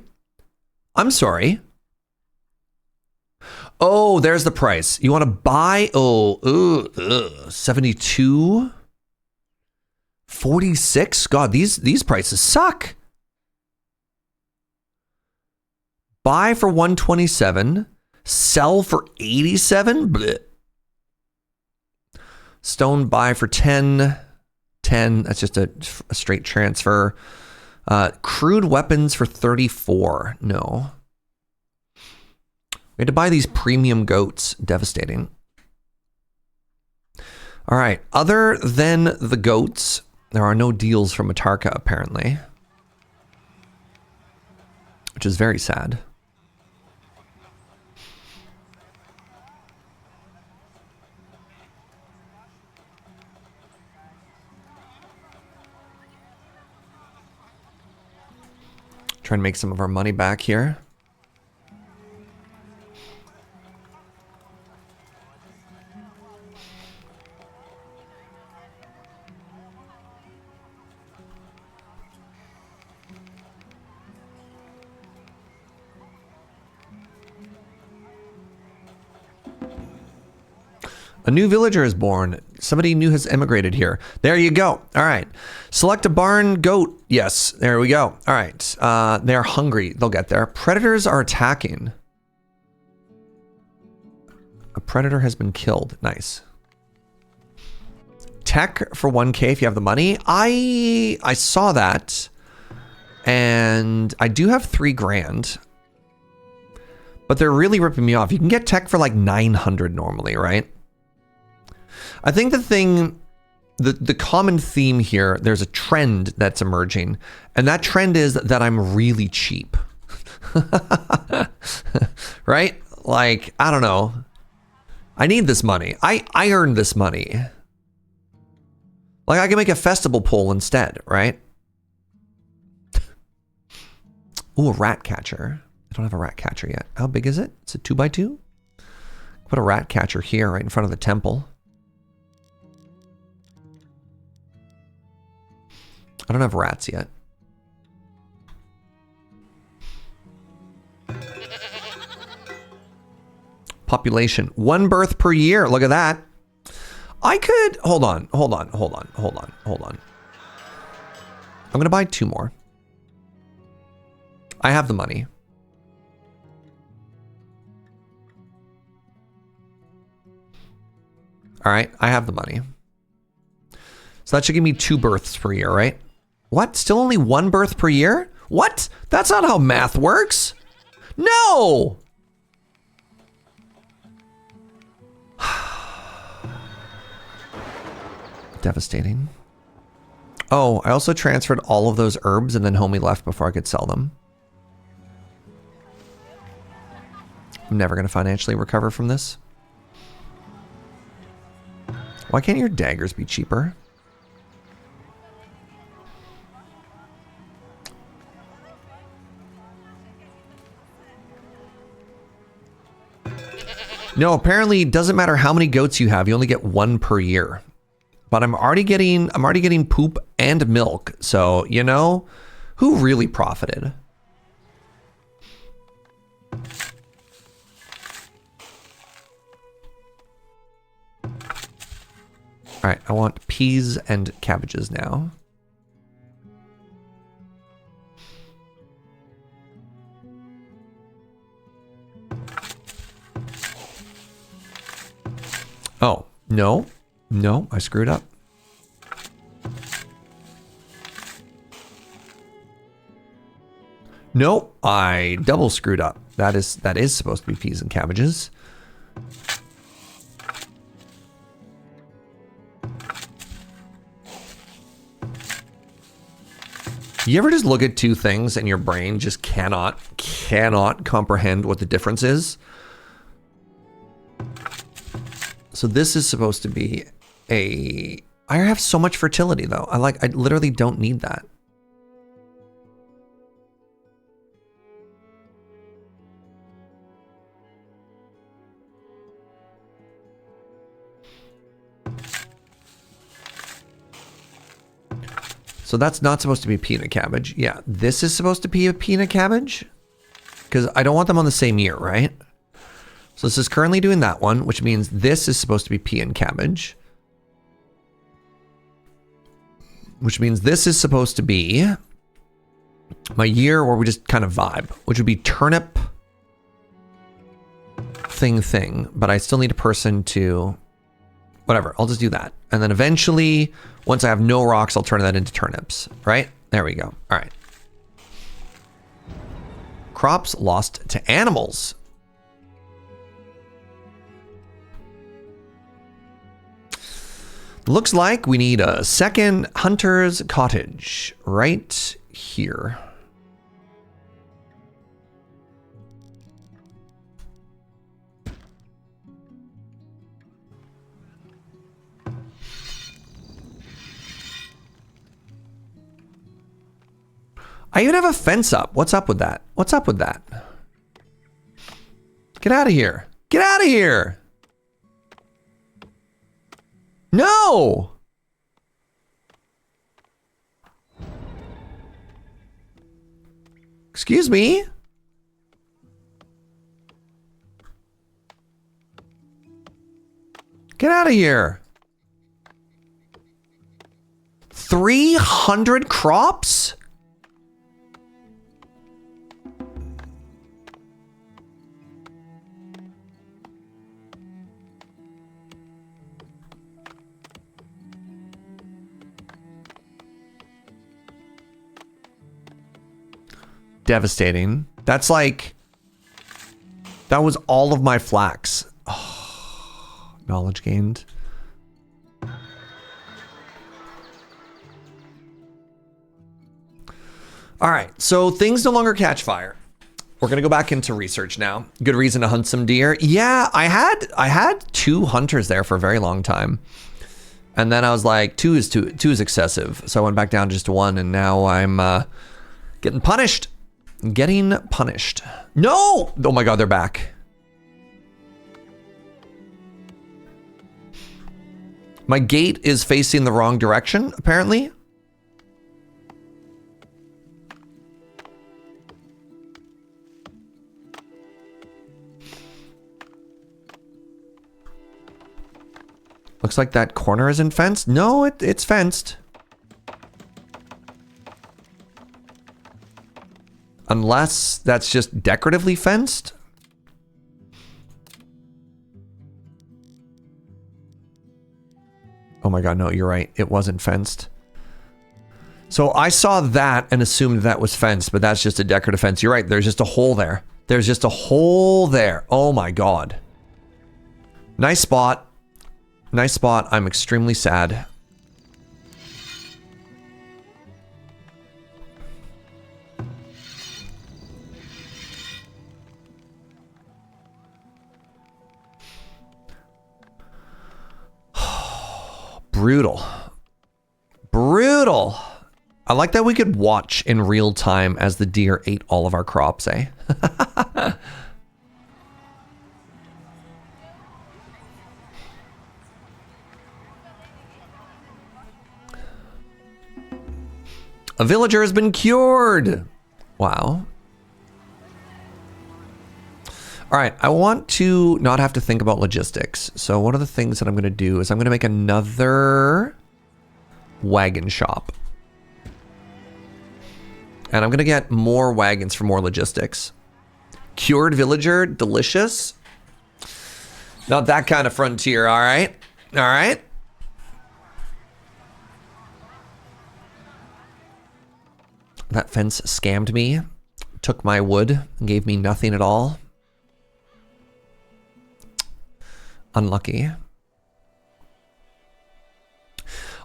Oh, there's the price. You want to buy, 72? 46? God, these prices suck. Buy for 127, sell for 87? Blech. Stone buy for 10. That's just a straight transfer. Crude weapons for 34. No. We had to buy these premium goats. Devastating. All right. Other than the goats, there are no deals from Atarka, apparently. Which is very sad. Try and make some of our money back here. A new villager is born. Somebody new has emigrated here. There you go. All right. Select a barn goat. Yes, there we go. All right. They're hungry. They'll get there. Predators are attacking. A predator has been killed. Nice. Tech for 1K if you have the money. I saw that. And I do have 3 grand. But they're really ripping me off. You can get tech for like 900 normally, right? I think the common theme here, there's a trend that's emerging, and that trend is that I'm really cheap. Right? Like, I don't know. I need this money. I earned this money. Like, I can make a festival pole instead, right? Ooh, a rat catcher. I don't have a rat catcher yet. How big is it? It's a 2x2? Put a rat catcher here right in front of the temple. I don't have rats yet. Population. 1 birth per year. Look at that. I could... Hold on. I'm going to buy 2 more. I have the money. All right, I have the money. So that should give me 2 births per year, right? What? Still only 1 birth per year? What? That's not how math works. No! Devastating. Oh, I also transferred all of those herbs and then homie left before I could sell them. I'm never going to financially recover from this. Why can't your daggers be cheaper? No, apparently it doesn't matter how many goats you have, you only get 1 per year. But I'm already getting poop and milk. So, you know, who really profited? All right, I want peas and cabbages now. Oh, no. No, I screwed up. Nope, I double screwed up. That is supposed to be peas and cabbages. You ever just look at 2 things and your brain just cannot comprehend what the difference is? So this is supposed to be I have so much fertility though. I literally don't need that. So that's not supposed to be peanut cabbage. Yeah, this is supposed to be a peanut cabbage because I don't want them on the same year, right? So this is currently doing that one, which means this is supposed to be pea and cabbage. Which means this is supposed to be my year where we just kind of vibe, which would be turnip thing, but I still need a person to, whatever, I'll just do that. And then eventually, once I have no rocks, I'll turn that into turnips, right? There we go. All right. Crops lost to animals. Looks like we need a second hunter's cottage right here. I even have a fence up. What's up with that? What's up with that? Get out of here. Get out of here. No! Excuse me? Get out of here. 300 crops? Devastating. That's like, that was all of my flax. Oh, knowledge gained. All right, so things no longer catch fire. We're gonna go back into research now. Good reason to hunt some deer. Yeah, I had 2 hunters there for a very long time. And then I was like, two is excessive. So I went back down just to 1 and now I'm getting punished. Getting punished. No! Oh my god, they're back. My gate is facing the wrong direction, apparently. Looks like that corner isn't fenced. No, it's fenced. Unless that's just decoratively fenced. my god, no, you're right. It wasn't fenced. So I saw that and assumed that was fenced, but that's just a decorative fence. You're right, there's just a hole there. There's just a hole there. Oh my god. Nice spot. Nice spot. I'm extremely sad. Brutal. Brutal. I like that we could watch in real time as the deer ate all of our crops, eh? A villager has been cured. Wow. All right, I want to not have to think about logistics. So one of the things that I'm going to do is I'm going to make another wagon shop. And I'm going to get more wagons for more logistics. Cured villager, delicious. Not that kind of frontier, all right? All right. That fence scammed me, took my wood, and gave me nothing at all. Unlucky.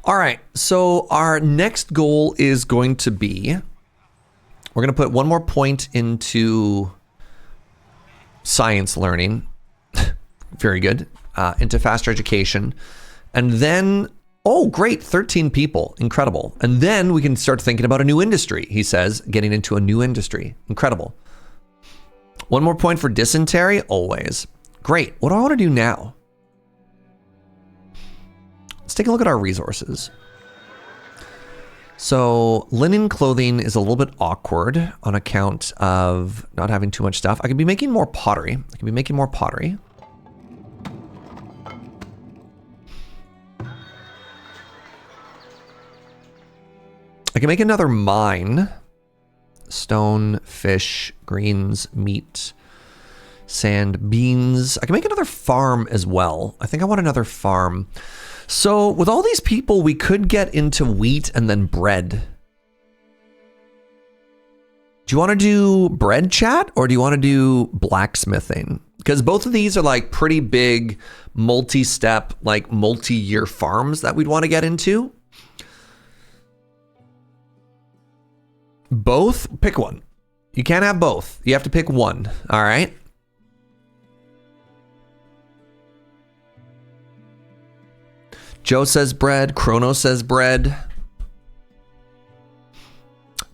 All right, so our next goal is going to be, we're going to put one more point into science learning. Very good. Into faster education. And then, oh, great, 13 people. Incredible. And then we can start thinking about a new industry, he says, getting into a new industry. Incredible. One more point for dysentery, always. Great. What do I want to do now? Let's take a look at our resources. So linen clothing is a little bit awkward on account of not having too much stuff. I could be making more pottery. I can make another mine. Stone, fish, greens, meat, sand, beans. I can make another farm as well. I think I want another farm. So with all these people, we could get into wheat and then bread. Do you want to do bread, chat, or do you want to do blacksmithing? Because both of these are like pretty big multi-step, like multi-year farms that we'd want to get into. Both? Pick one. You can't have both. You have to pick one. All right. Joe says bread. Chrono says bread.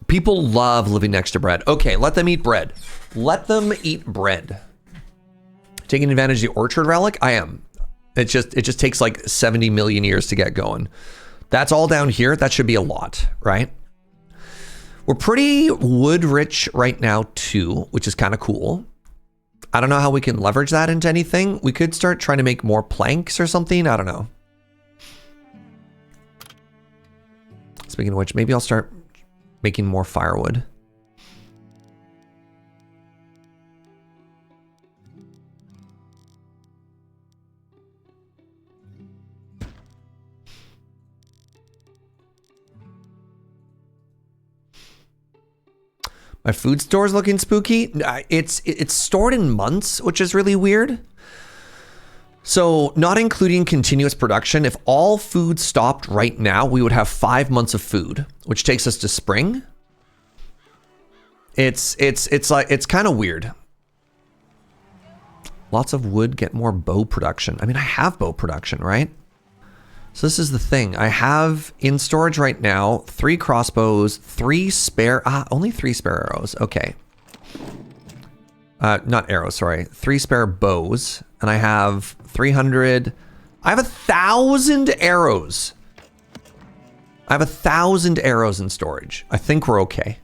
People love living next to bread. Okay, let them eat bread. Let them eat bread. Taking advantage of the orchard relic? I am. It just takes like 70 million years to get going. That's all down here. That should be a lot, right? We're pretty wood rich right now too, which is kind of cool. I don't know how we can leverage that into anything. We could start trying to make more planks or something. I don't know. Speaking of which, maybe I'll start making more firewood. My food store's looking spooky. It's stored in months, which is really weird. So not including continuous production, if all food stopped right now, we would have 5 months of food, which takes us to spring. It's kind of weird. Lots of wood, get more bow production. I mean, I have bow production, right? So this is the thing. I have in storage right now 3 crossbows, 3 spare, only 3 spare arrows. Okay. Not arrows, sorry. 3 spare bows. And I have 300. I have 1,000 arrows. I have 1,000 arrows in storage. I think we're okay.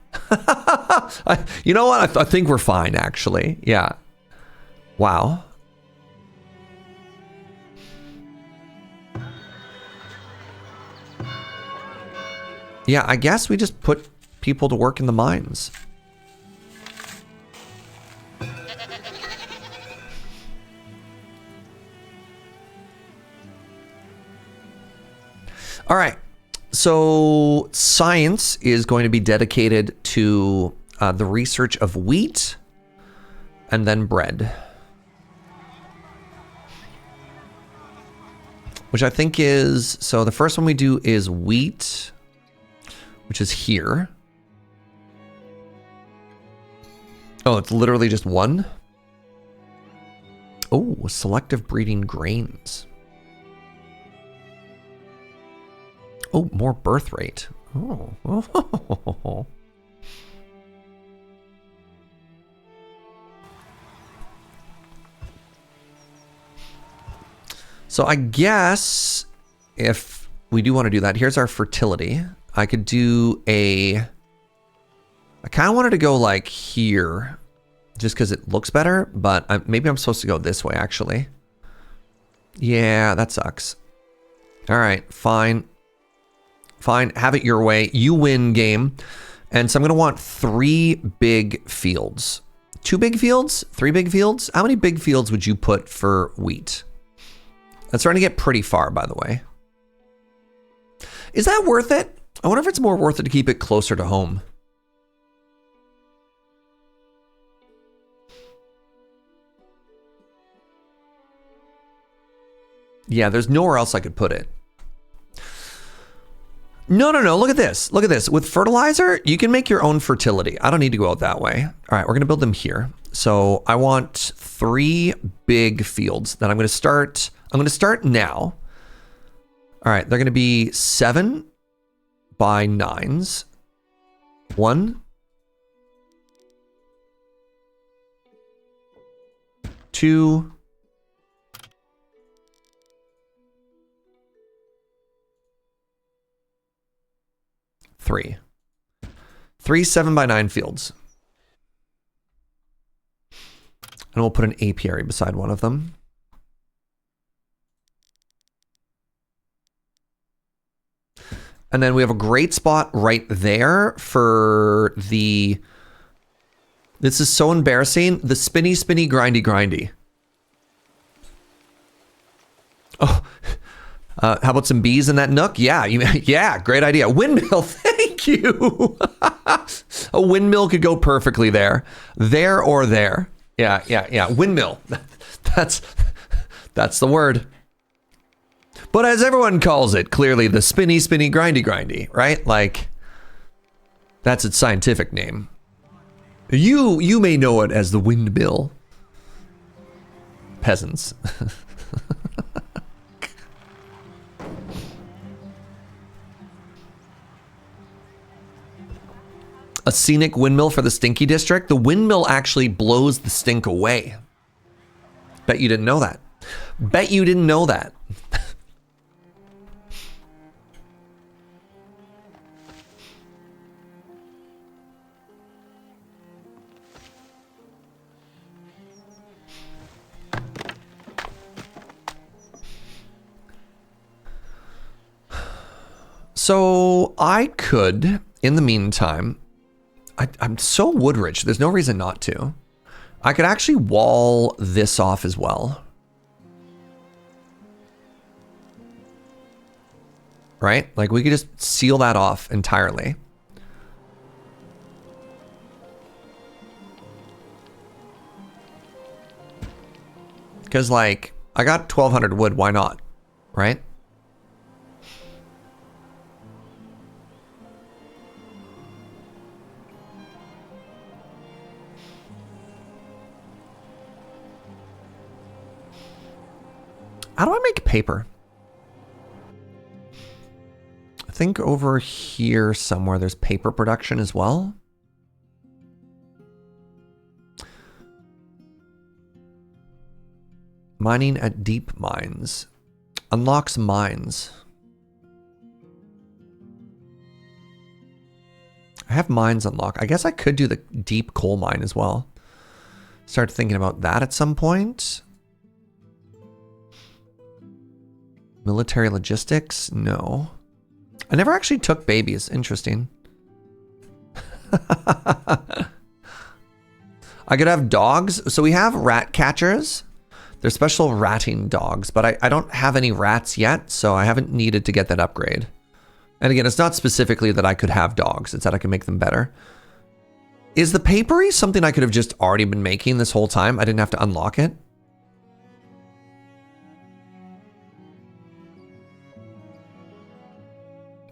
You know what? I think we're fine, actually. Yeah. Wow. Yeah, I guess we just put people to work in the mines. All right. So science is going to be dedicated to the research of wheat and then bread. Which I think is, so the first one we do is wheat, which is here. Oh, it's literally just one? Oh, selective breeding grains. Oh, more birth rate. Oh. So I guess if we do want to do that, here's our fertility. I could do I kind of wanted to go like here just because it looks better, but maybe I'm supposed to go this way actually. Yeah, that sucks. All right, fine. Fine, have it your way. You win game. And so I'm going to want 3 big fields. 2 big fields? 3 big fields? How many big fields would you put for wheat? That's starting to get pretty far, by the way. Is that worth it? I wonder if it's more worth it to keep it closer to home. Yeah, there's nowhere else I could put it. No. Look at this. Look at this. With fertilizer, you can make your own fertility. I don't need to go out that way. All right, we're going to build them here. So I want 3 big fields that I'm going to start. I'm going to start now. All right, they're going to be 7 by 9s. 1, 2, 3. 3 7 by 9 fields. And we'll put an apiary beside one of them. And then we have a great spot right there for the... This is so embarrassing. The spinny, grindy, grindy. Oh, how about some bees in that nook? Yeah, yeah, great idea. Windmill, thank you. A windmill could go perfectly there. There or there. Yeah. Windmill. That's the word. But as everyone calls it, clearly the spinny, grindy, grindy, right? Like, that's its scientific name. You may know it as the windmill. Peasants. A scenic windmill for the stinky district. The windmill actually blows the stink away. Bet you didn't know that. Bet you didn't know that. So I could, in the meantime, I'm so wood rich, there's no reason not to. I could actually wall this off as well. Right? Like we could just seal that off entirely. Because like, I got 1,200 wood, why not? Right? How do I make paper? I think over here somewhere there's paper production as well. Mining at deep mines. Unlocks mines. I have mines unlocked. I guess I could do the deep coal mine as well. Start thinking about that at some point. Military logistics? No. I never actually took babies. Interesting. I could have dogs. So we have rat catchers. They're special ratting dogs, but I don't have any rats yet, so I haven't needed to get that upgrade. And again, it's not specifically that I could have dogs. It's that I can make them better. Is the papery something I could have just already been making this whole time? I didn't have to unlock it?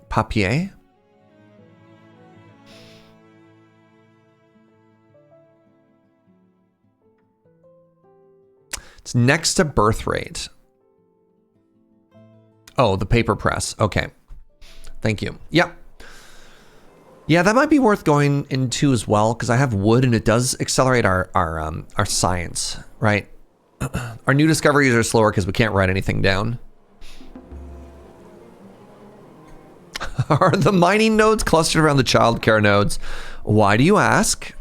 Papier? It's next to birth rate. Oh, the paper press. Okay. Thank you. Yep. Yeah, that might be worth going into as well, because I have wood and it does accelerate our science, right? Our new discoveries are slower because we can't write anything down. Are the mining nodes clustered around the childcare nodes? Why do you ask?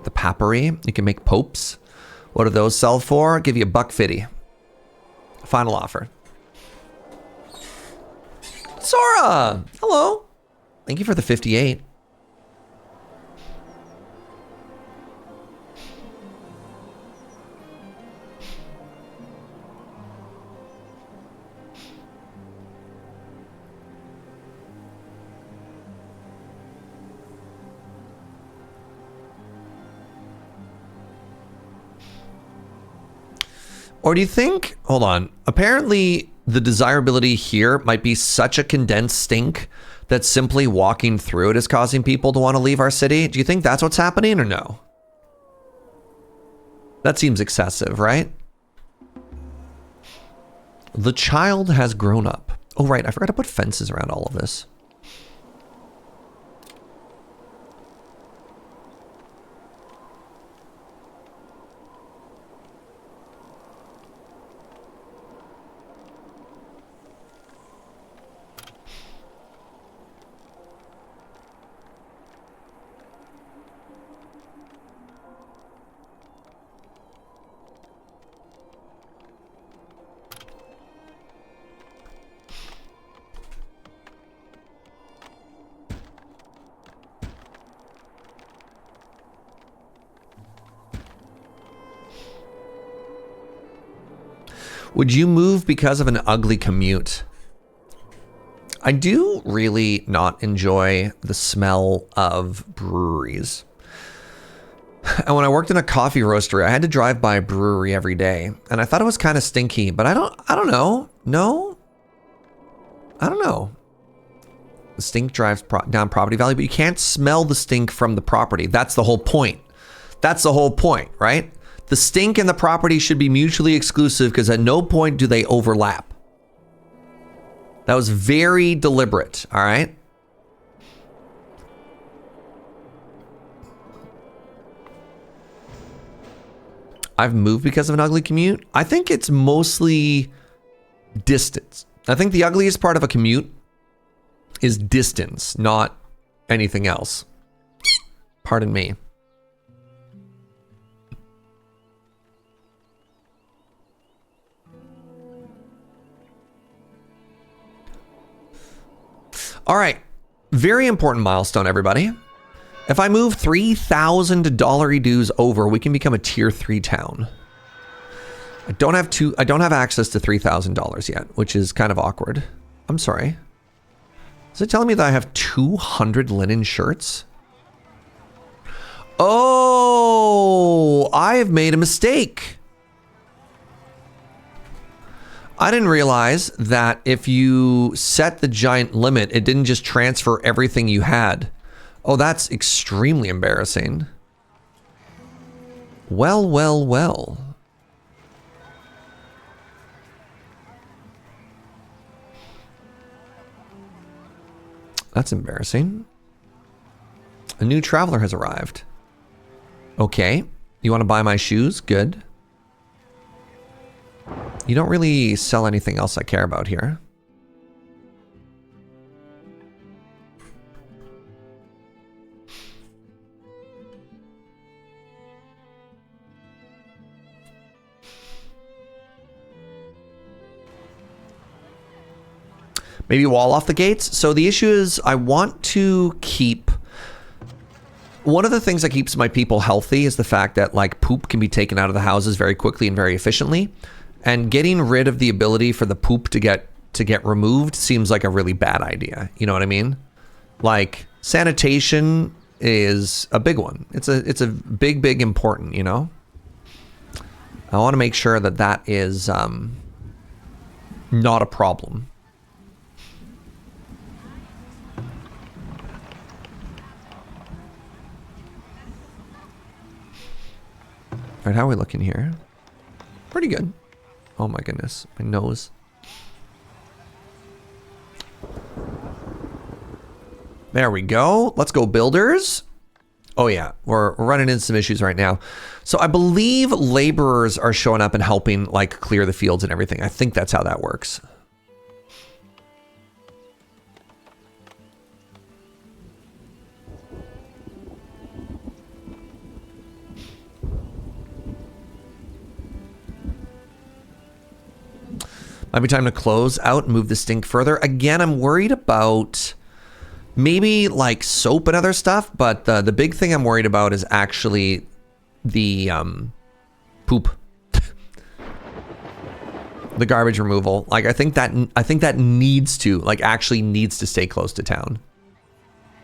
The papery. You can make popes. What do those sell for? I'll give you $1.50. Final offer. Sora! Hello. Thank you for the 58. Or do you think, hold on, apparently the desirability here might be such a condensed stink that simply walking through it is causing people to want to leave our city? Do you think that's what's happening or no? That seems excessive, right? The child has grown up. Oh, right, I forgot to put fences around all of this. Would you move because of an ugly commute? I do really not enjoy the smell of breweries. And when I worked in a coffee roastery, I had to drive by a brewery every day, and I thought it was kind of stinky, but I don't know. No? I don't know. The stink drives down property value, but you can't smell the stink from the property. That's the whole point. That's the whole point, right? The stink and the property should be mutually exclusive because at no point do they overlap. That was very deliberate, all right? I've moved because of an ugly commute. I think it's mostly distance. I think the ugliest part of a commute is distance, not anything else. Pardon me. All right, very important milestone, everybody. If I move 3,000 dollary dues over, we can become a tier 3 town. I don't have access to $3,000 yet, which is kind of awkward. I'm sorry. Is it telling me that I have 200 linen shirts? Oh, I have made a mistake. I didn't realize that if you set the giant limit, it didn't just transfer everything you had. Oh, that's extremely embarrassing. Well, well, well. That's embarrassing. A new traveler has arrived. Okay. You want to buy my shoes? Good. You don't really sell anything else I care about here. Maybe wall off the gates. So the issue is I want to keep... One of the things that keeps my people healthy is the fact that like poop can be taken out of the houses very quickly and very efficiently. And getting rid of the ability for the poop to get to get removed seems like a really bad idea. You know what I mean? Like, sanitation is a big one. It's a big important, you know? I want to make sure that that is not a problem. All right, how are we looking here? Pretty good. Oh my goodness, my nose. There we go. Let's go, builders. Oh yeah, we're running into some issues right now. So I believe laborers are showing up and helping like clear the fields and everything. I think that's how that works. Might be time to close out and move the stink further. Again, I'm worried about maybe like soap and other stuff, but the big thing I'm worried about is actually the poop. The garbage removal. Like I think that needs to, like, actually needs to stay close to town.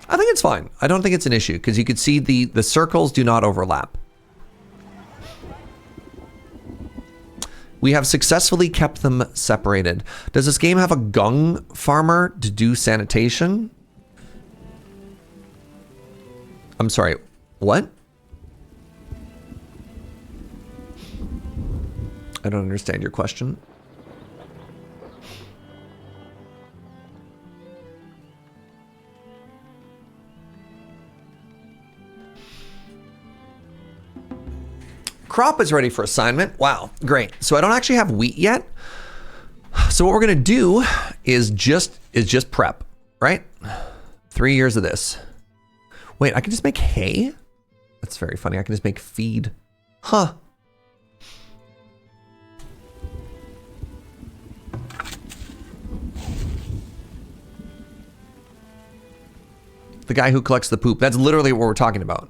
I think it's fine. I don't think it's an issue because you could see the circles do not overlap. We have successfully kept them separated. Does this game have a gung farmer to do sanitation? I'm sorry, what? I don't understand your question. Crop is ready for assignment. Wow, great. So I don't actually have wheat yet. So what we're gonna do is just prep, right? 3 years of this. Wait, I can just make hay? That's very funny. I can just make feed. Huh. The guy who collects the poop. That's literally what we're talking about.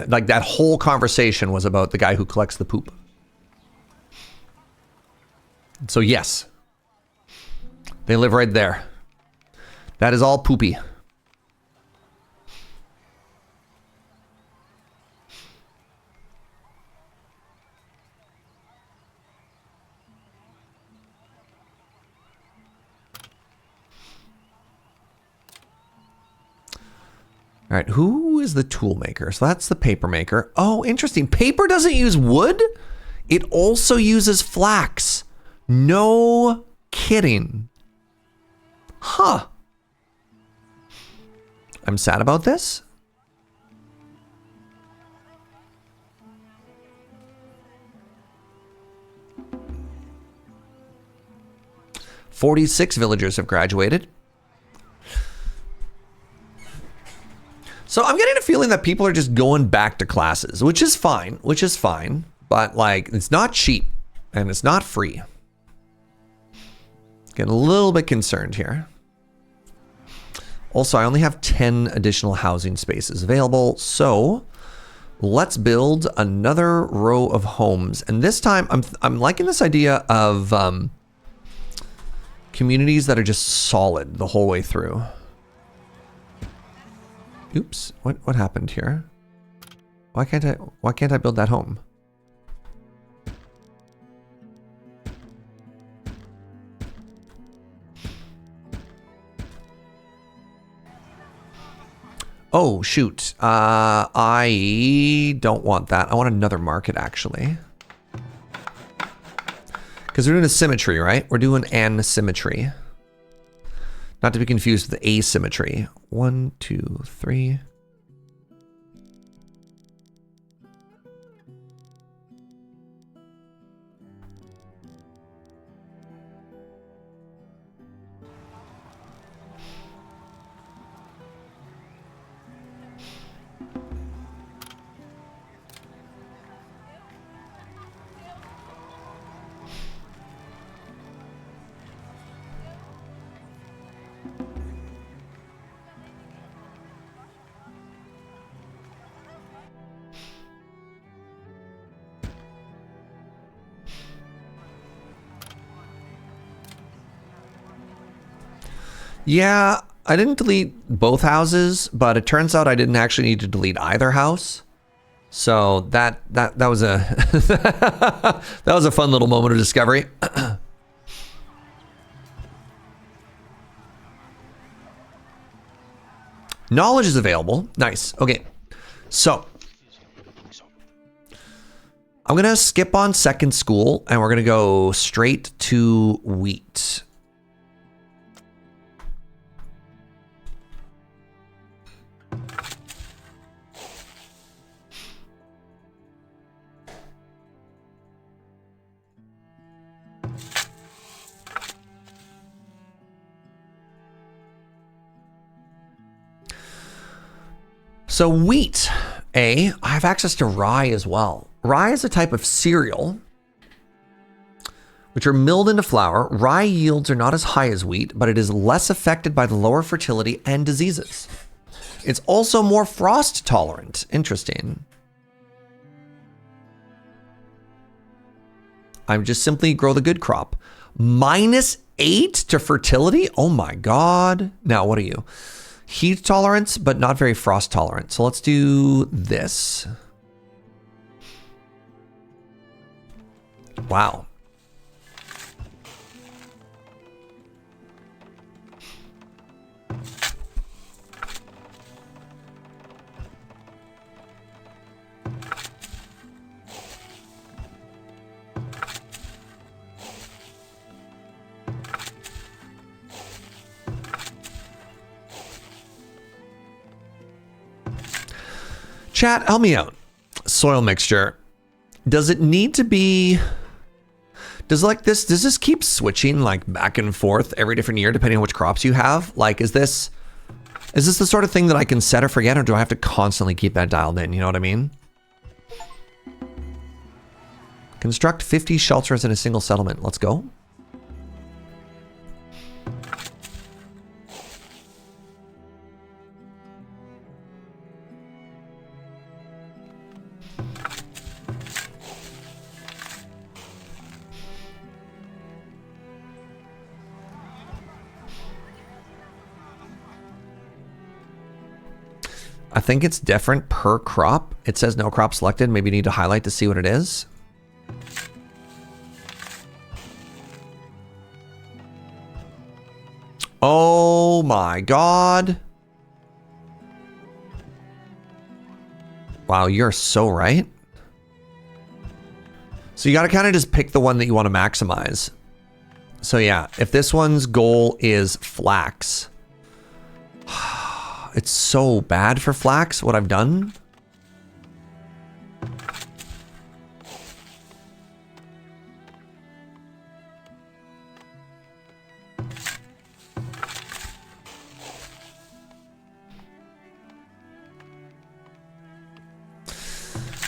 Like that whole conversation was about the guy who collects the poop. So yes, they live right there. That is all poopy. All right, who is the tool maker? So that's the paper maker. Oh, interesting. Paper doesn't use wood. It also uses flax. No kidding. Huh. I'm sad about this. "46 villagers have graduated." So I'm getting a feeling that people are just going back to classes, which is fine, but like it's not cheap and it's not free. Getting a little bit concerned here. Also, I only have 10 additional housing spaces available, so let's build another row of homes. And this time I'm liking this idea of communities that are just solid the whole way through. Oops, what happened here? Why can't I build that home? Oh shoot. I don't want that. I want another market actually. Because we're doing a symmetry, right? We're doing an symmetry. Not to be confused with asymmetry. 1, 2, 3. Yeah, I didn't delete both houses, but it turns out I didn't actually need to delete either house. So that was a that was a fun little moment of discovery. Knowledge is available. Nice. Okay. So I'm going to skip on second school and we're going to go straight to wheat. So wheat, I have access to rye as well. Rye is a type of cereal which are milled into flour. Rye yields are not as high as wheat, but it is less affected by the lower fertility and diseases. It's also more frost tolerant. Interesting. I just simply grow the good crop. -8 to fertility? Oh my God. Now, what are you? Heat tolerance, but not very frost tolerant. So let's do this. Wow. Chat, help me out. Soil mixture. Does it need to be... does this keep switching like back and forth every different year depending on which crops you have? Like, is this the sort of thing that I can set or forget, or do I have to constantly keep that dialed in? You know what I mean? Construct 50 shelters in a single settlement. Let's go. I think it's different per crop. It says no crop selected. Maybe you need to highlight to see what it is. Oh my God. Wow, you're so right. So you got to kind of just pick the one that you want to maximize. So yeah, if this one's goal is flax, it's so bad for flax, what I've done.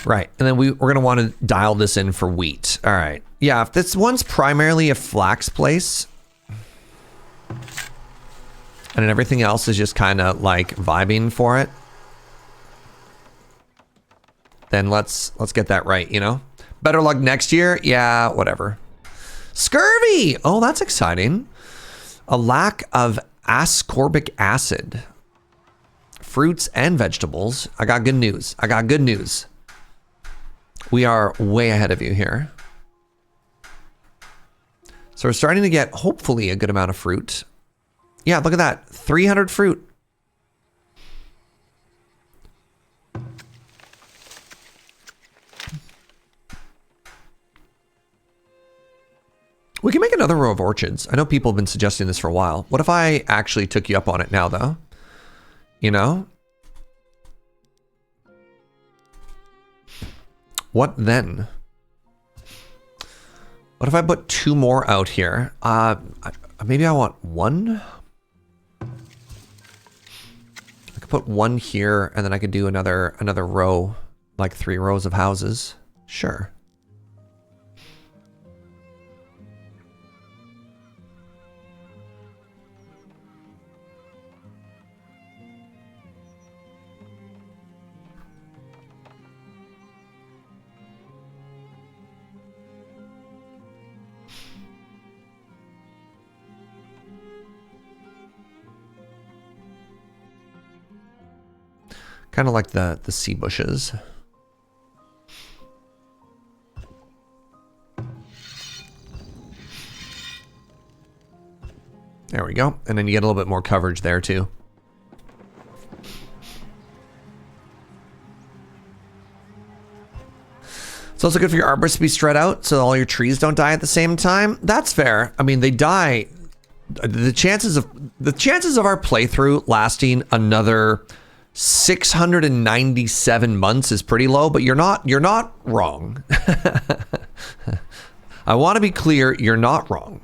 Right, and then we're gonna want to dial this in for wheat. All right, yeah, if this one's primarily a flax place, and then everything else is just kind of like vibing for it, then let's get that right, you know? Better luck next year? Yeah, whatever. Scurvy! Oh, that's exciting. A lack of ascorbic acid. Fruits and vegetables. I got good news. I got good news. We are way ahead of you here. So we're starting to get, hopefully, a good amount of fruit. Yeah, look at that. 300 fruit. We can make another row of orchards. I know people have been suggesting this for a while. What if I actually took you up on it now, though? You know? What then? What if I put 2 more out here? Maybe I want 1? I could put 1 here, and then I could do another row, like 3 rows of houses. Sure. Kind of like the sea bushes. There we go. And then you get a little bit more coverage there too. It's also good for your arborists to be spread out so all your trees don't die at the same time. That's fair. I mean, they die. The chances of our playthrough lasting another 697 months is pretty low, but you're not wrong. I want to be clear, you're not wrong.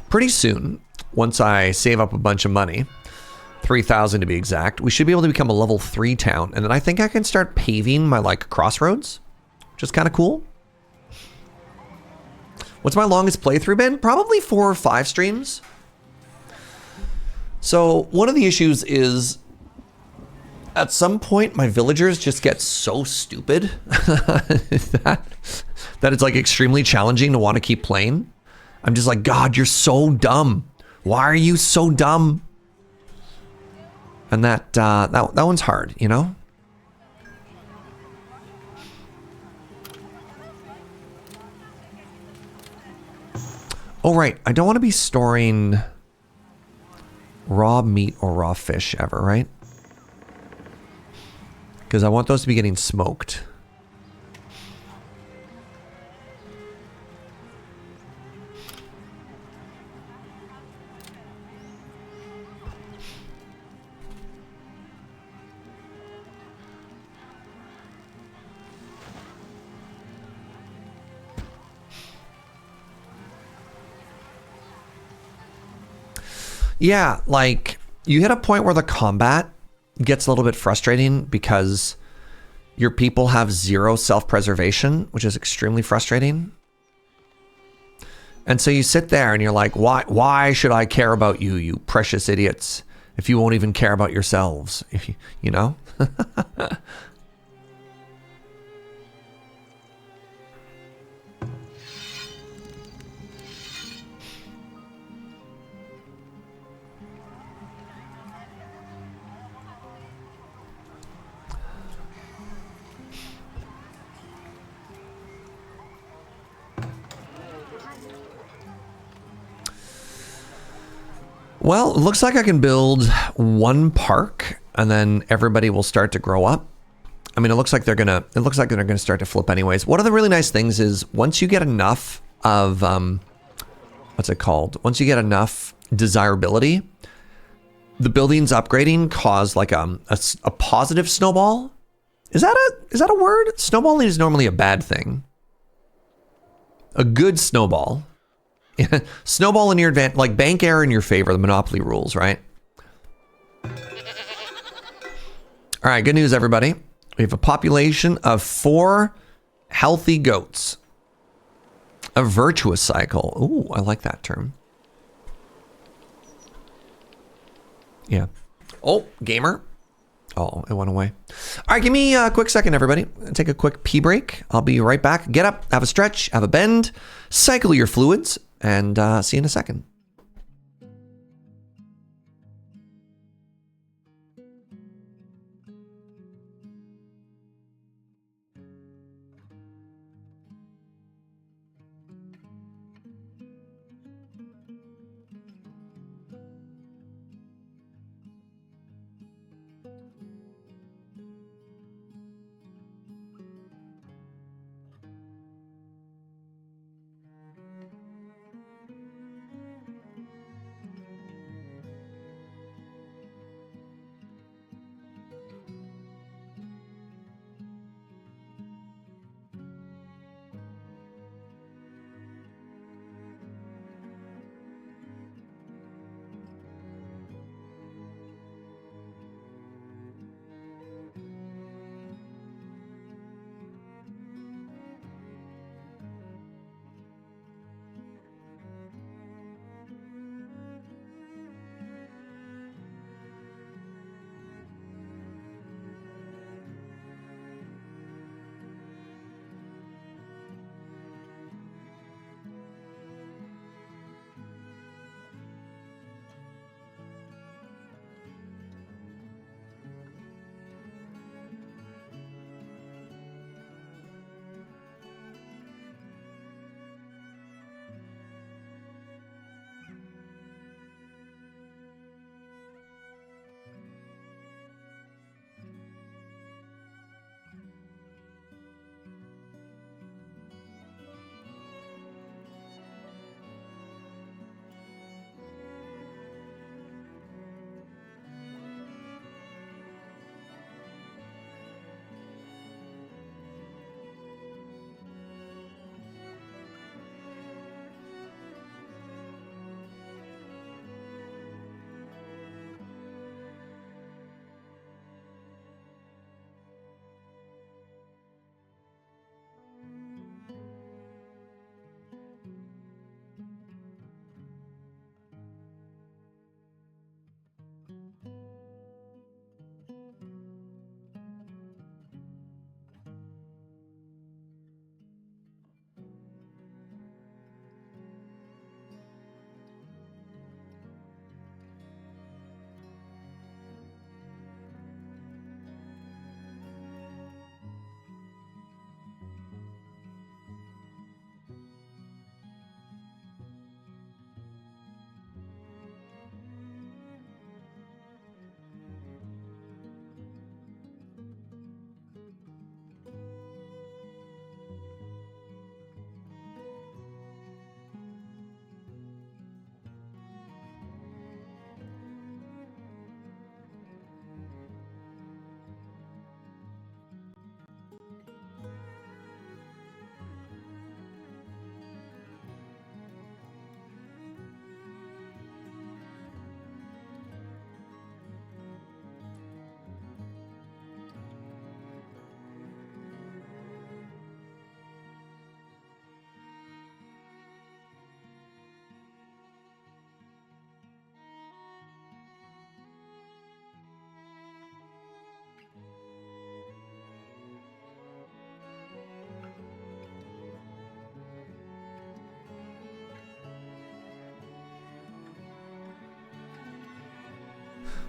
Pretty soon, once I save up a bunch of money, 3,000 to be exact, we should be able to become a level 3 town. And then I think I can start paving my like crossroads, which is kind of cool. What's my longest playthrough been? Probably 4 or 5 streams. So one of the issues is at some point my villagers just get so stupid that it's like extremely challenging to want to keep playing. I'm just like, God, you're so dumb. Why are you so dumb? And that one's hard, you know? Oh, right. I don't want to be storing raw meat or raw fish ever, right? Because I want those to be getting smoked. Yeah, like, you hit a point where the combat gets a little bit frustrating because your people have 0 self-preservation, which is extremely frustrating. And so you sit there and you're like, why should I care about you, you precious idiots, if you won't even care about yourselves, you know? Well, it looks like I can build 1 park and then everybody will start to grow up. I mean, it looks like they're gonna start to flip anyways. One of the really nice things is once you get enough of, what's it called? Once you get enough desirability, the buildings upgrading cause like a positive snowball. Is that a word? Snowballing is normally a bad thing. A good snowball. Snowball in your advantage, like bank error in your favor, the Monopoly rules, right? All right, good news, everybody. We have a population of 4 healthy goats. A virtuous cycle. Ooh, I like that term. Yeah. Oh, gamer. Oh, it went away. All right, give me a quick second, everybody. Take a quick pee break. I'll be right back. Get up, have a stretch, have a bend, cycle your fluids, and see you in a second.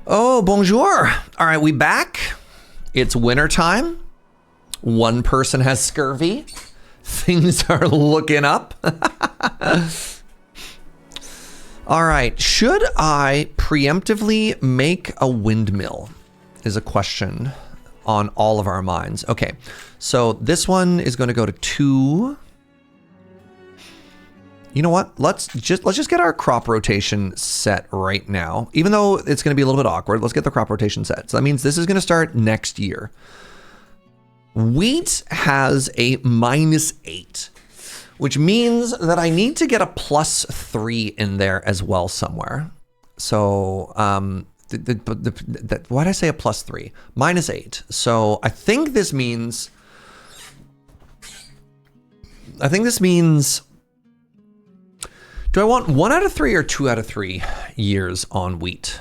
Oh, bonjour. All right, we back. It's winter time. One person has scurvy. Things are looking up. All right, should I preemptively make a windmill is a question on all of our minds. Okay, so this one is going to go to 2. You know what? Let's just get our crop rotation set right now. Even though it's going to be a little bit awkward, let's get the crop rotation set. So that means this is going to start next year. Wheat has a -8, which means that I need to get a +3 in there as well somewhere. So, why did I say a +3? -8. So I think this means. Do I want 1 out of 3 or 2 out of 3 years on wheat?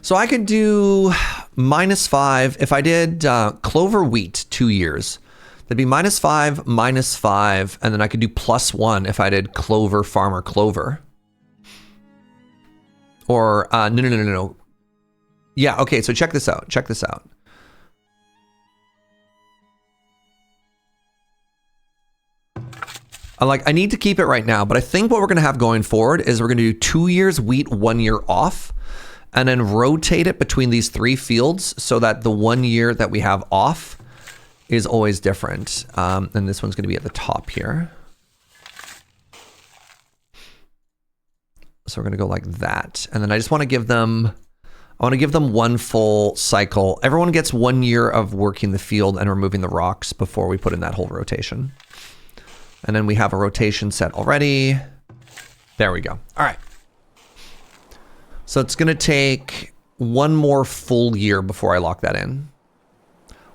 So I could do -5 if I did clover wheat 2 years. That'd be -5, -5, and then I could do +1 if I did clover farmer clover. Or no. Yeah, okay, so check this out. Check this out. I need to keep it right now, but I think what we're going to have going forward is we're going to do 2 years wheat, 1 year off, and then rotate it between these 3 fields so that the 1 year that we have off is always different. And this one's going to be at the top here. So we're going to go like that. And then I just want to give them, 1 full cycle. Everyone gets 1 year of working the field and removing the rocks before we put in that whole rotation. And then we have a rotation set already. There we go. All right. So it's going to take 1 more full year before I lock that in.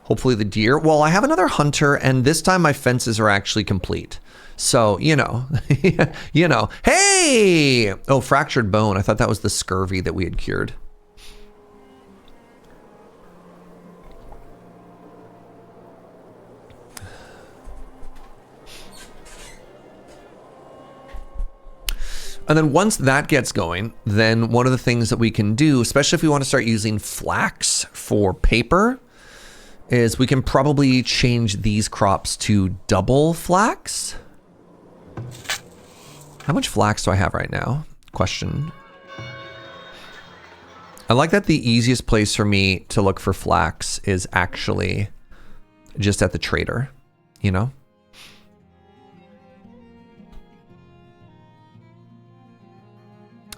Hopefully the deer. Well, I have another hunter, and this time my fences are actually complete. So, you know, hey! Oh, fractured bone. I thought that was the scurvy that we had cured. And then once that gets going, then one of the things that we can do, especially if we want to start using flax for paper, is we can probably change these crops to double flax. How much flax do I have right now? Question. I like that the easiest place for me to look for flax is actually just at the trader, you know?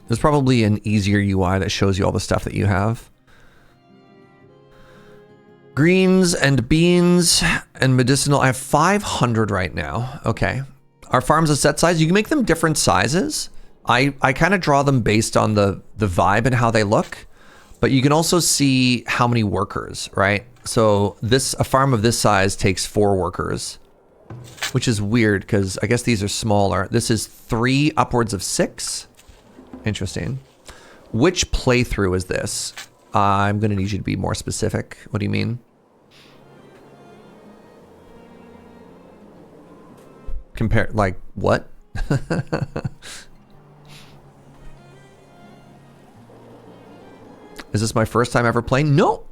There's probably an easier UI that shows you all the stuff that you have. Greens and beans and medicinal. I have 500 right now. Okay. Our farm's a set size. You can make them different sizes. I kind of draw them based on the vibe and how they look. But you can also see how many workers, right? So a farm of this size takes 4 workers, which is weird because I guess these are smaller. This is 3 upwards of 6. Interesting. Which playthrough is this? I'm going to need you to be more specific. What do you mean? Compare, like, what? Is this my first time ever playing? No.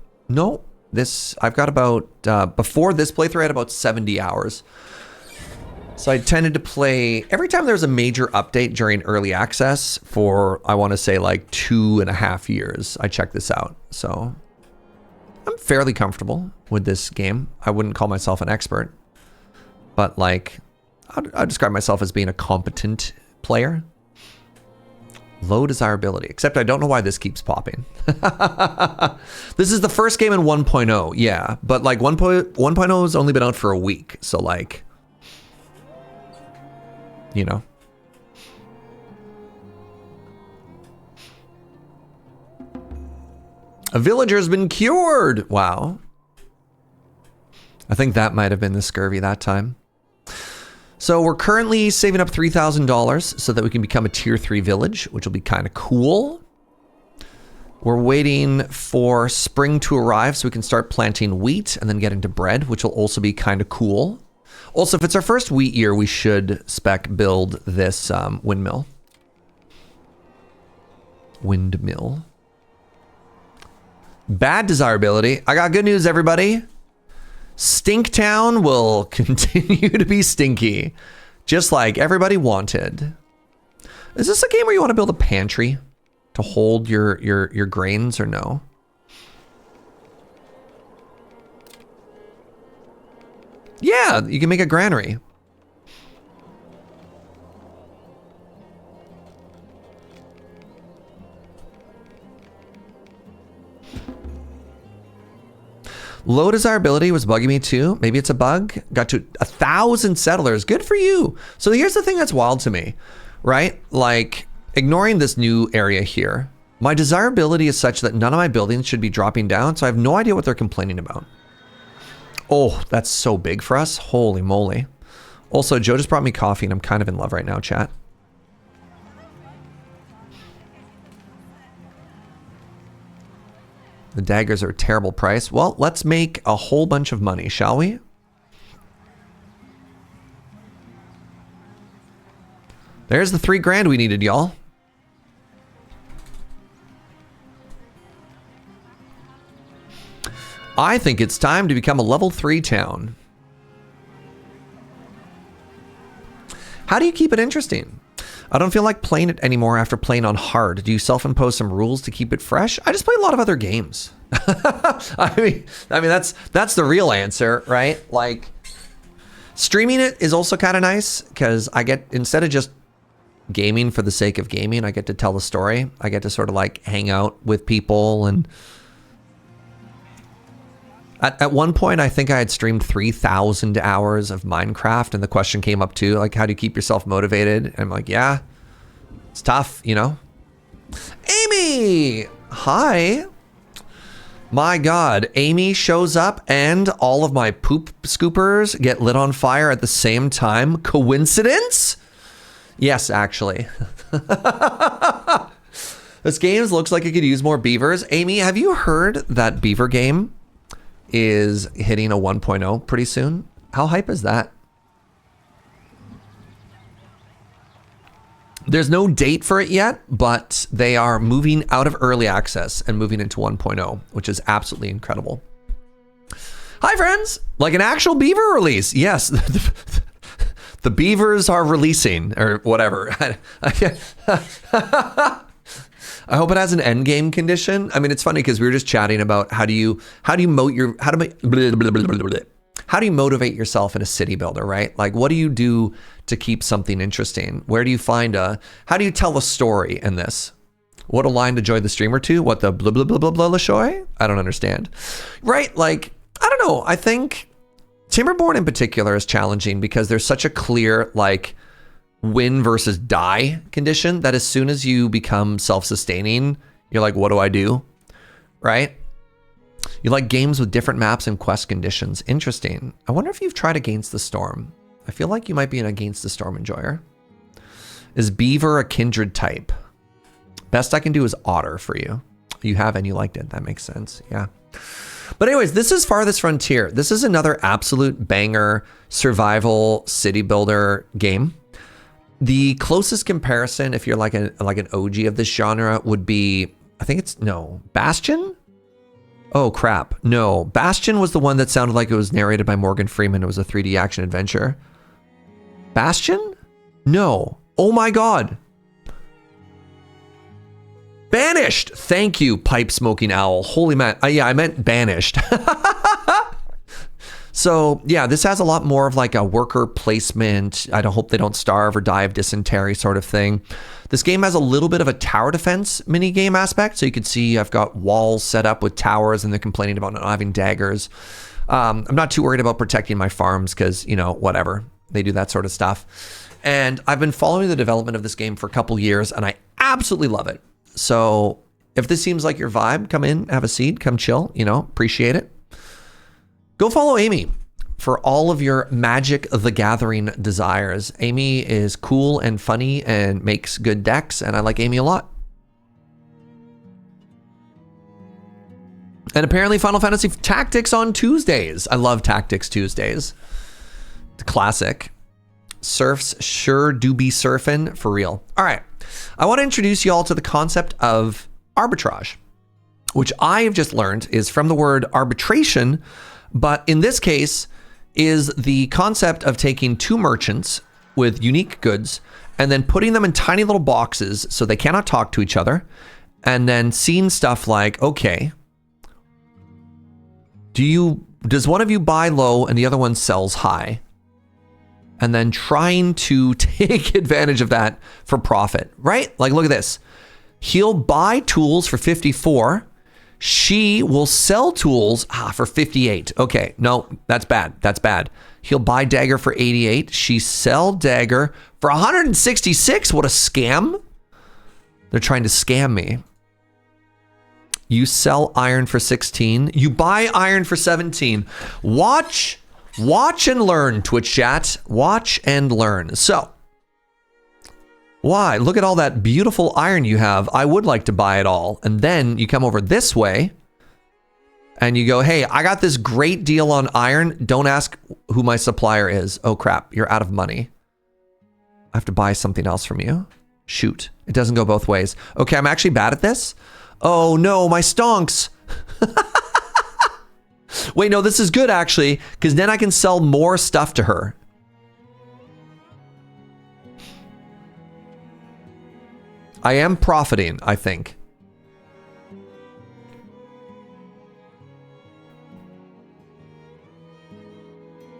I've got about, before this playthrough, I had about 70 hours. So I tended to play, every time there was a major update during early access for, I want to say like 2.5 years, I checked this out. So I'm fairly comfortable with this game. I wouldn't call myself an expert, but like, I'd describe myself as being a competent player. Low desirability, except I don't know why this keeps popping. This is the first game in 1.0, yeah, but like 1.0 has only been out for a week, so like, you know. A villager's been cured! Wow. I think that might have been the scurvy that time. So we're currently saving up $3,000 so that we can become a tier 3 village, which will be kind of cool. We're waiting for spring to arrive so we can start planting wheat and then get into bread, which will also be kind of cool. Also, if it's our first wheat year, we should spec build this windmill. Windmill. Bad desirability. I got good news, everybody. Stinktown will continue to be stinky, just like everybody wanted. Is this a game where you want to build a pantry to hold your grains or no? Yeah, you can make a granary. Low desirability was bugging me too. Maybe it's a bug. Got to 1,000 settlers. Good for you. So here's the thing that's wild to me, right? Like, ignoring this new area here, my desirability is such that none of my buildings should be dropping down, so I have no idea what they're complaining about. Oh, that's so big for us. Holy moly. Also, Joe just brought me coffee and I'm kind of in love right now, chat. The daggers are a terrible price. Well, let's make a whole bunch of money, shall we? There's the 3 grand we needed, y'all. I think it's time to become a level 3 town. How do you keep it interesting? I don't feel like playing it anymore after playing on hard. Do you self-impose some rules to keep it fresh? I just play a lot of other games. I mean that's the real answer, right? Like, streaming it is also kind of nice because I get, instead of just gaming for the sake of gaming, I get to tell the story. I get to sort of like hang out with people. And at one point, I think I had streamed 3,000 hours of Minecraft, and the question came up too, like, how do you keep yourself motivated? And I'm like, yeah, it's tough, you know? Amy! Hi. My God, Amy shows up and all of my poop scoopers get lit on fire at the same time. Coincidence? Yes, actually. This game looks like it could use more beavers. Amy, have you heard that beaver game is hitting a 1.0 pretty soon? How hype is that? There's no date for it yet, but they are moving out of early access and moving into 1.0, which is absolutely incredible. Hi, friends. Like an actual beaver release. Yes. The beavers are releasing, or whatever. I hope it has an end game condition. I mean, it's funny because we were just chatting about how do you motivate yourself in a city builder, right? Like, what do you do to keep something interesting? Where do you find how do you tell a story in this? What a line to join the streamer to? What the blah, blah, blah, blah, blah, shoy? I don't understand. Right? Like, I don't know. I think Timberborn in particular is challenging because there's such a clear, like, win versus die condition that as soon as you become self-sustaining, you're like, what do I do? Right? You like games with different maps and quest conditions. Interesting. I wonder if you've tried Against the Storm. I feel like you might be an Against the Storm enjoyer. Is beaver a kindred type? Best I can do is otter for you. You have and you liked it. That makes sense. Yeah. But anyways, this is Farthest Frontier. This is another absolute banger survival city builder game. The closest comparison, if you're like an OG of this genre, would be, I think it's, no, Bastion? Oh, crap. No, Bastion was the one that sounded like it was narrated by Morgan Freeman. It was a 3D action adventure. Bastion? No. Oh my God. Banished. Thank you, pipe smoking owl. Holy man. Yeah, I meant Banished. So yeah, this has a lot more of like a worker placement. I don't hope they don't starve or die of dysentery sort of thing. This game has a little bit of a tower defense mini game aspect. So you can see I've got walls set up with towers and they're complaining about not having daggers. I'm not too worried about protecting my farms because, you know, whatever. They do that sort of stuff. And I've been following the development of this game for a couple years and I absolutely love it. So if this seems like your vibe, come in, have a seat, come chill, you know, appreciate it. Go follow Amy for all of your Magic the Gathering desires. Amy is cool and funny and makes good decks, and I like Amy a lot. And apparently Final Fantasy Tactics on Tuesdays. I love Tactics Tuesdays. The classic. Surfs sure do be surfing for real. All right. I want to introduce you all to the concept of arbitrage, which I have just learned is from the word arbitration, but in this case is the concept of taking two merchants with unique goods and then putting them in tiny little boxes so they cannot talk to each other, and then seeing stuff like, okay, does one of you buy low and the other one sells high? And then trying to take advantage of that for profit, right? Like, look at this. He'll buy tools for 54. She will sell tools for 58. Okay, no, that's bad. That's bad. He'll buy dagger for 88. She sell dagger for 166. What a scam. They're trying to scam me. You sell iron for 16. You buy iron for 17. Watch and learn, Twitch chat. Watch and learn. So, why? Look at all that beautiful iron you have. I would like to buy it all. And then you come over this way and you go, hey, I got this great deal on iron. Don't ask who my supplier is. Oh crap, you're out of money. I have to buy something else from you. Shoot, it doesn't go both ways. Okay, I'm actually bad at this. Oh no, my stonks. Wait, no, this is good actually, because then I can sell more stuff to her. I am profiting, I think.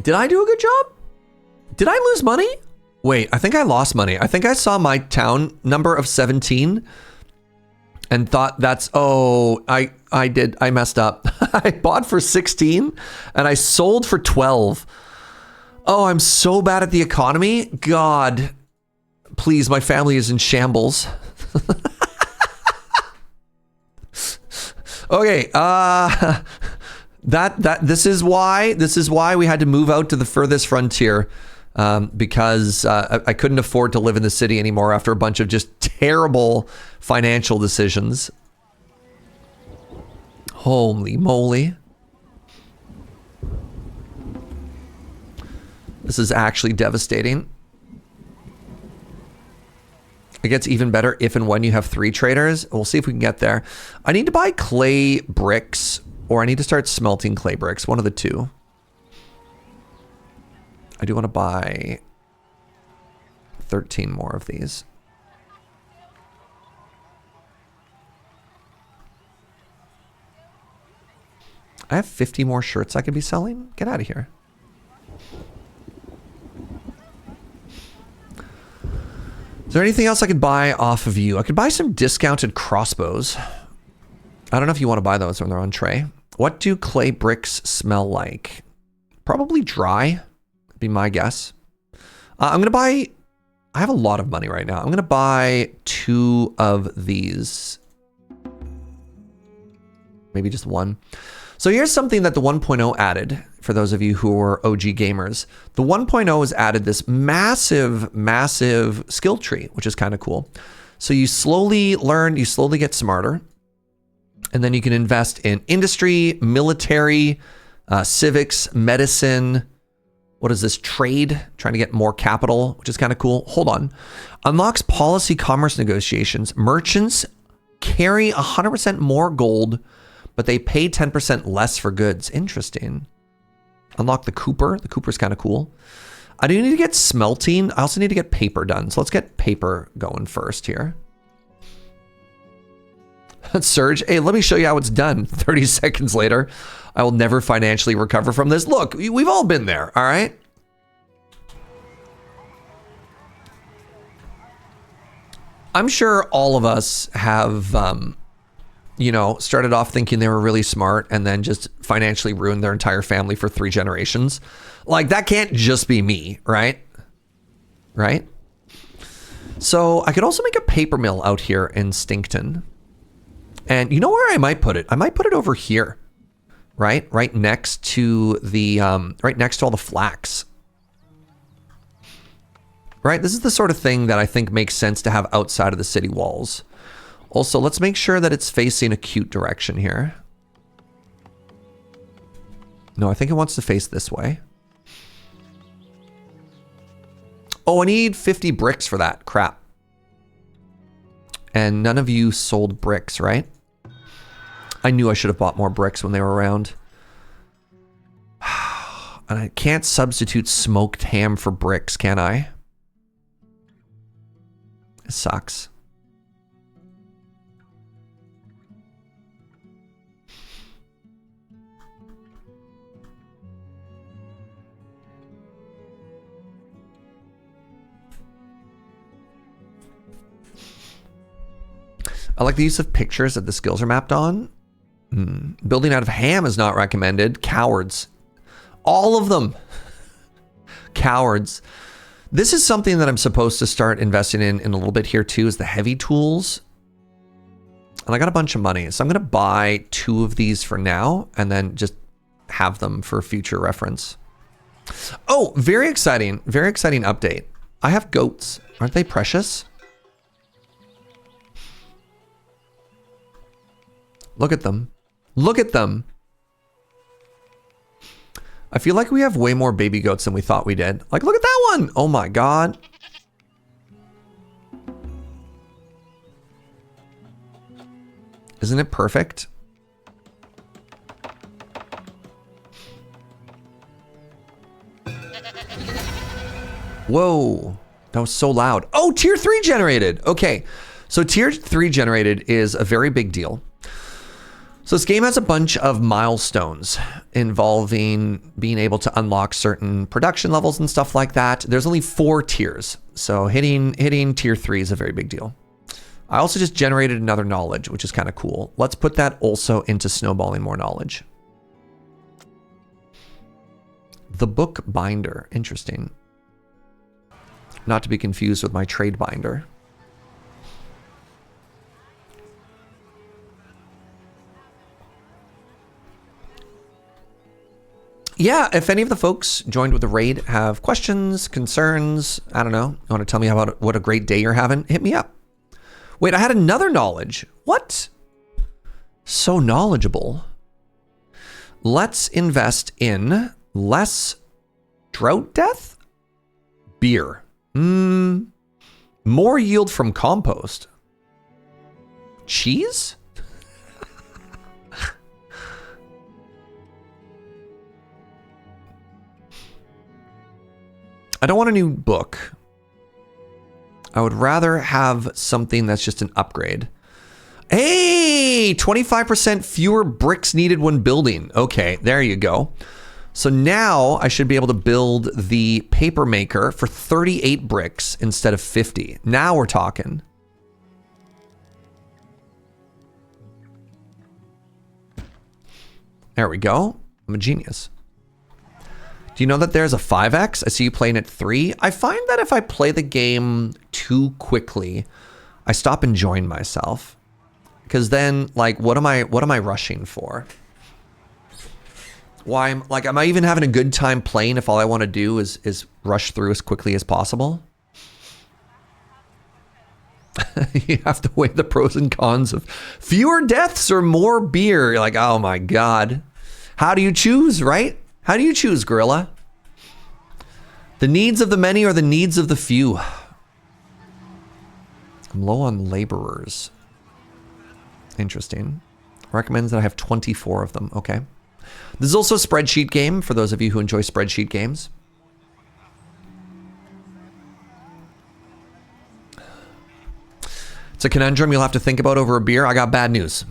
Did I do a good job? Did I lose money? Wait, I think I lost money. I think I saw my town number of 17 and thought that's, oh, I messed up. I bought for 16 and I sold for 12. Oh, I'm so bad at the economy. God, please, my family is in shambles. Okay, this is why we had to move out to the furthest frontier, because I couldn't afford to live in the city anymore after a bunch of just terrible financial decisions. Holy moly. This is actually devastating. It gets even better if and when you have 3 traders. We'll see if we can get there. I need to buy clay bricks, or I need to start smelting clay bricks. One of the two. I do want to buy 13 more of these. I have 50 more shirts I could be selling. Get out of here. Is there anything else I could buy off of you? I could buy some discounted crossbows. I don't know if you want to buy those when they're on tray. What do clay bricks smell like? Probably dry, would be my guess. I'm going to buy... I have a lot of money right now. I'm going to buy 2 of these. Maybe just 1. So here's something that the 1.0 added, for those of you who are OG gamers. The 1.0 has added this massive skill tree, which is kind of cool. So you slowly learn, you slowly get smarter, and then you can invest in industry, military, civics, medicine. What is this? Trade, trying to get more capital, which is kind of cool. Hold on. Unlocks policy commerce negotiations. Merchants carry 100% more gold, but they pay 10% less for goods. Interesting. Unlock the Cooper. The Cooper's kind of cool. I do need to get smelting. I also need to get paper done. So let's get paper going first here. Serge, hey, let me show you how it's done. 30 seconds later. I will never financially recover from this. Look, we've all been there, all right? I'm sure all of us have... you know, started off thinking they were really smart and then just financially ruined their entire family for 3 generations. Like, that can't just be me, right? Right? So I could also make a paper mill out here in Stinkton. And you know where I might put it? I might put it over here, right? Right next to the, right next to all the flax. Right? This is the sort of thing that I think makes sense to have outside of the city walls. Also, let's make sure that it's facing a cute direction here. No, I think it wants to face this way. Oh, I need 50 bricks for that. Crap. And none of you sold bricks, right? I knew I should have bought more bricks when they were around. And I can't substitute smoked ham for bricks, can I? It sucks. I like the use of pictures that the skills are mapped on. Building out of ham is not recommended. Cowards. All of them. Cowards. This is something that I'm supposed to start investing in a little bit here too, is the heavy tools. And I got a bunch of money, so I'm going to buy 2 of these for now and then just have them for future reference. Oh, very exciting update. I have goats. Aren't they precious? Look at them. Look at them. I feel like we have way more baby goats than we thought we did. Like, look at that one. Oh my God. Isn't it perfect? Whoa. That was so loud. Oh, tier 3 generated. Okay. So tier 3 generated is a very big deal. So this game has a bunch of milestones involving being able to unlock certain production levels and stuff like that. There's only 4 tiers. So hitting tier 3 is a very big deal. I also just generated another knowledge, which is kind of cool. Let's put that also into snowballing more knowledge. The book binder. Interesting. Not to be confused with my trade binder. Yeah, if any of the folks joined with the raid have questions, concerns, I don't know, you want to tell me about what a great day you're having, hit me up. Wait, I had another knowledge. What? So knowledgeable. Let's invest in less drought death? Beer. More yield from compost. Cheese? I don't want a new book. I would rather have something that's just an upgrade. Hey, 25% fewer bricks needed when building. Okay, there you go. So now I should be able to build the paper maker for 38 bricks instead of 50. Now we're talking. There we go. I'm a genius. Do you know that there's a 5x? I see you playing at 3. I find that if I play the game too quickly, I stop enjoying myself. Because then, like, what am I rushing for? Why am I even having a good time playing if all I want to do is rush through as quickly as possible? You have to weigh the pros and cons of fewer deaths or more beer. You're like, oh my God. How do you choose, right? How do you choose, Gorilla? The needs of the many or the needs of the few? I'm low on laborers. Interesting. Recommends that I have 24 of them. Okay. This is also a spreadsheet game for those of you who enjoy spreadsheet games. It's a conundrum you'll have to think about over a beer. I got bad news.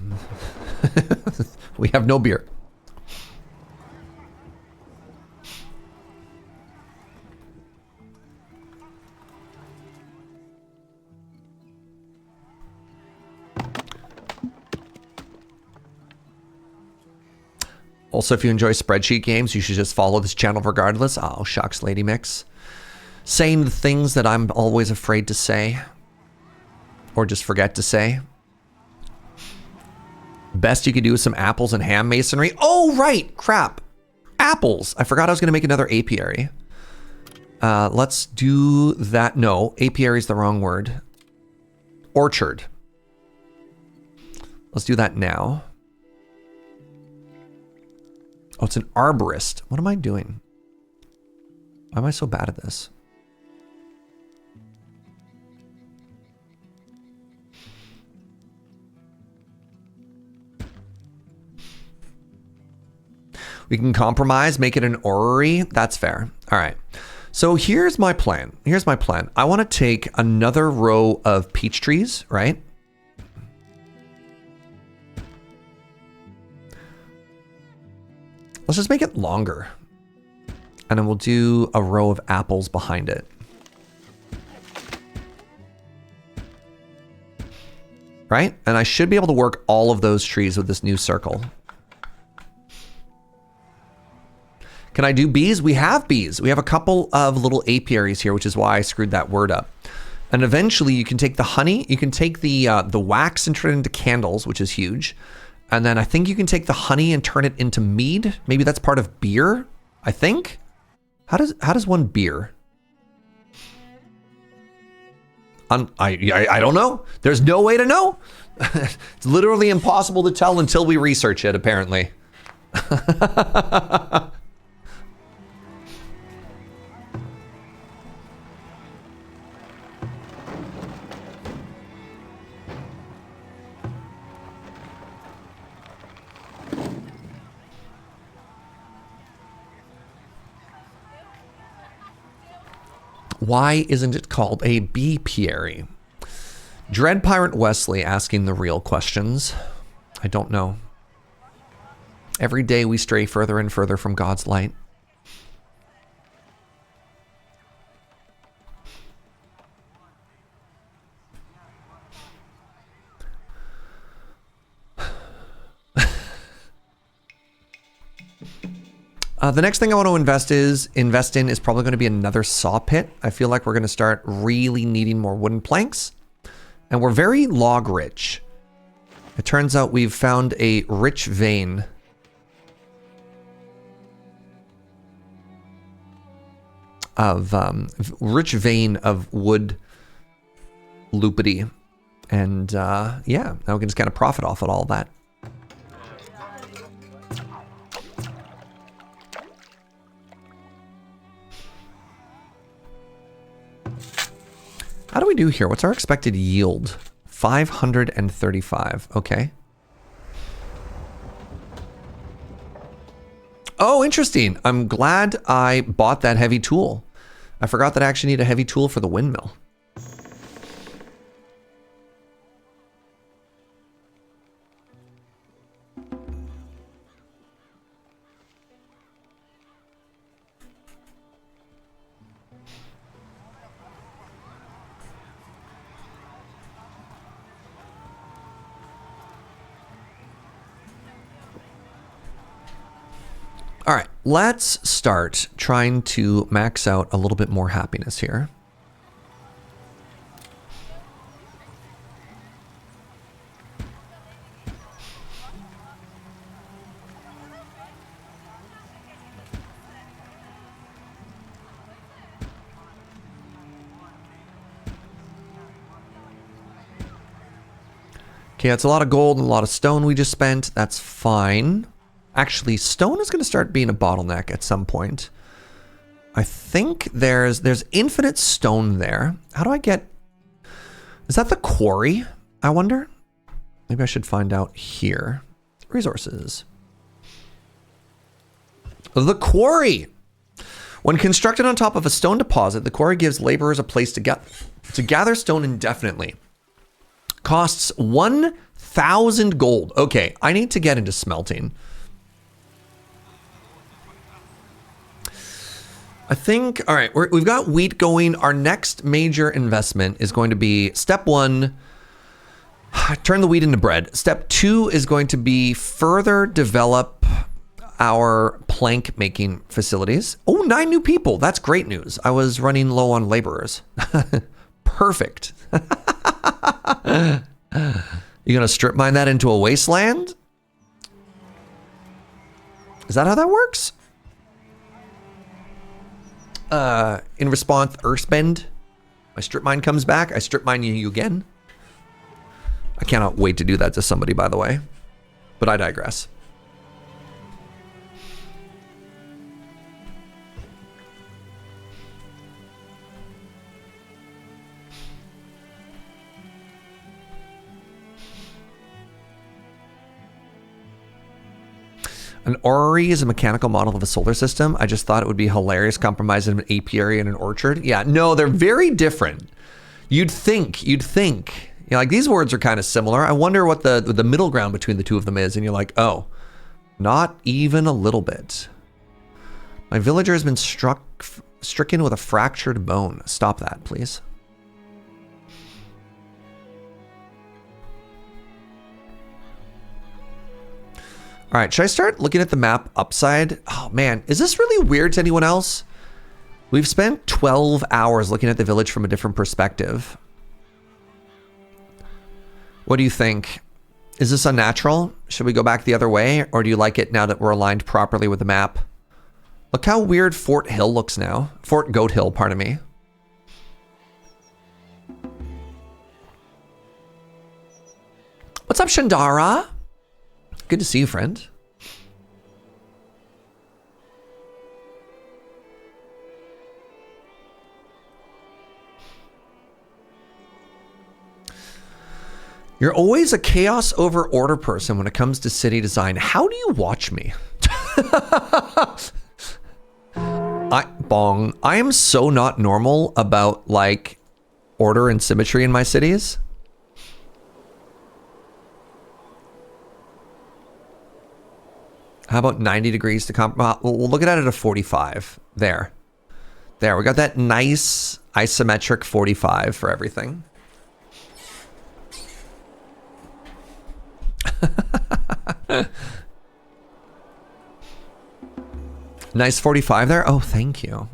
We have no beer. Also, if you enjoy spreadsheet games, you should just follow this channel regardless. Oh, shucks, Lady Mix. Saying the things that I'm always afraid to say. Or just forget to say. Best you could do is some apples and ham masonry. Oh, right. Crap. Apples. I forgot I was going to make another apiary. Let's do that. No, apiary is the wrong word. Orchard. Let's do that now. Oh, it's an arborist. What am I doing? Why am I so bad at this? We can compromise, make it an orrery. That's fair. All right. So here's my plan. I want to take another row of peach trees, right? Let's just make it longer. And then we'll do a row of apples behind it. Right? And I should be able to work all of those trees with this new circle. Can I do bees? We have bees. We have a couple of little apiaries here, which is why I screwed that word up. And eventually you can take the honey, you can take the wax and turn it into candles, which is huge. And then I think you can take the honey and turn it into mead. Maybe that's part of beer, I think. How does one beer? I don't know. There's no way to know. It's literally impossible to tell until we research it, apparently. Why isn't it called a beepiary? Dread Pirate Wesley asking the real questions. I don't know. Every day we stray further and further from God's light. The next thing I want to invest in is probably going to be another saw pit. I feel like we're going to start really needing more wooden planks. And we're very log rich. It turns out we've found a rich vein of wood loopity. And yeah, now we can just kind of profit off of all that. How do we do here? What's our expected yield? 535. Okay. Oh, interesting. I'm glad I bought that heavy tool. I forgot that I actually need a heavy tool for the windmill. All right, let's start trying to max out a little bit more happiness here. Okay, that's a lot of gold and a lot of stone we just spent. That's fine. Actually, stone is going to start being a bottleneck at some point. I think there's infinite stone there. How do I get... Is that the quarry, I wonder? Maybe I should find out here. Resources. The quarry! When constructed on top of a stone deposit, the quarry gives laborers a place to gather stone indefinitely. Costs 1,000 gold. Okay, I need to get into smelting. I think, all right, we've got wheat going. Our next major investment is going to be step 1, turn the wheat into bread. Step 2 is going to be further develop our plank making facilities. Oh, 9 new people. That's great news. I was running low on laborers. Perfect. You gonna strip mine that into a wasteland? Is that how that works? In response, Earthbend. My strip mine comes back. I strip mine you again. I cannot wait to do that to somebody, by the way. But I digress. An orrery is a mechanical model of a solar system. I just thought it would be hilarious compromising an apiary and an orchard. Yeah, no, they're very different. You'd think. You know, like these words are kind of similar. I wonder what the middle ground between the two of them is. And you're like, oh, not even a little bit. My villager has been stricken with a fractured bone. Stop that, please. All right, should I start looking at the map upside? Oh man, is this really weird to anyone else? We've spent 12 hours looking at the village from a different perspective. What do you think? Is this unnatural? Should we go back the other way? Or do you like it now that we're aligned properly with the map? Look how weird Fort Hill looks now. Fort Goat Hill, pardon me. What's up, Shandara? Good to see you, friend. You're always a chaos over order person when it comes to city design. How do you watch me? I am so not normal about like order and symmetry in my cities. How about 90 degrees to we'll look at it at 45. There. We got that nice isometric 45 for everything. Nice 45 there. Oh, thank you.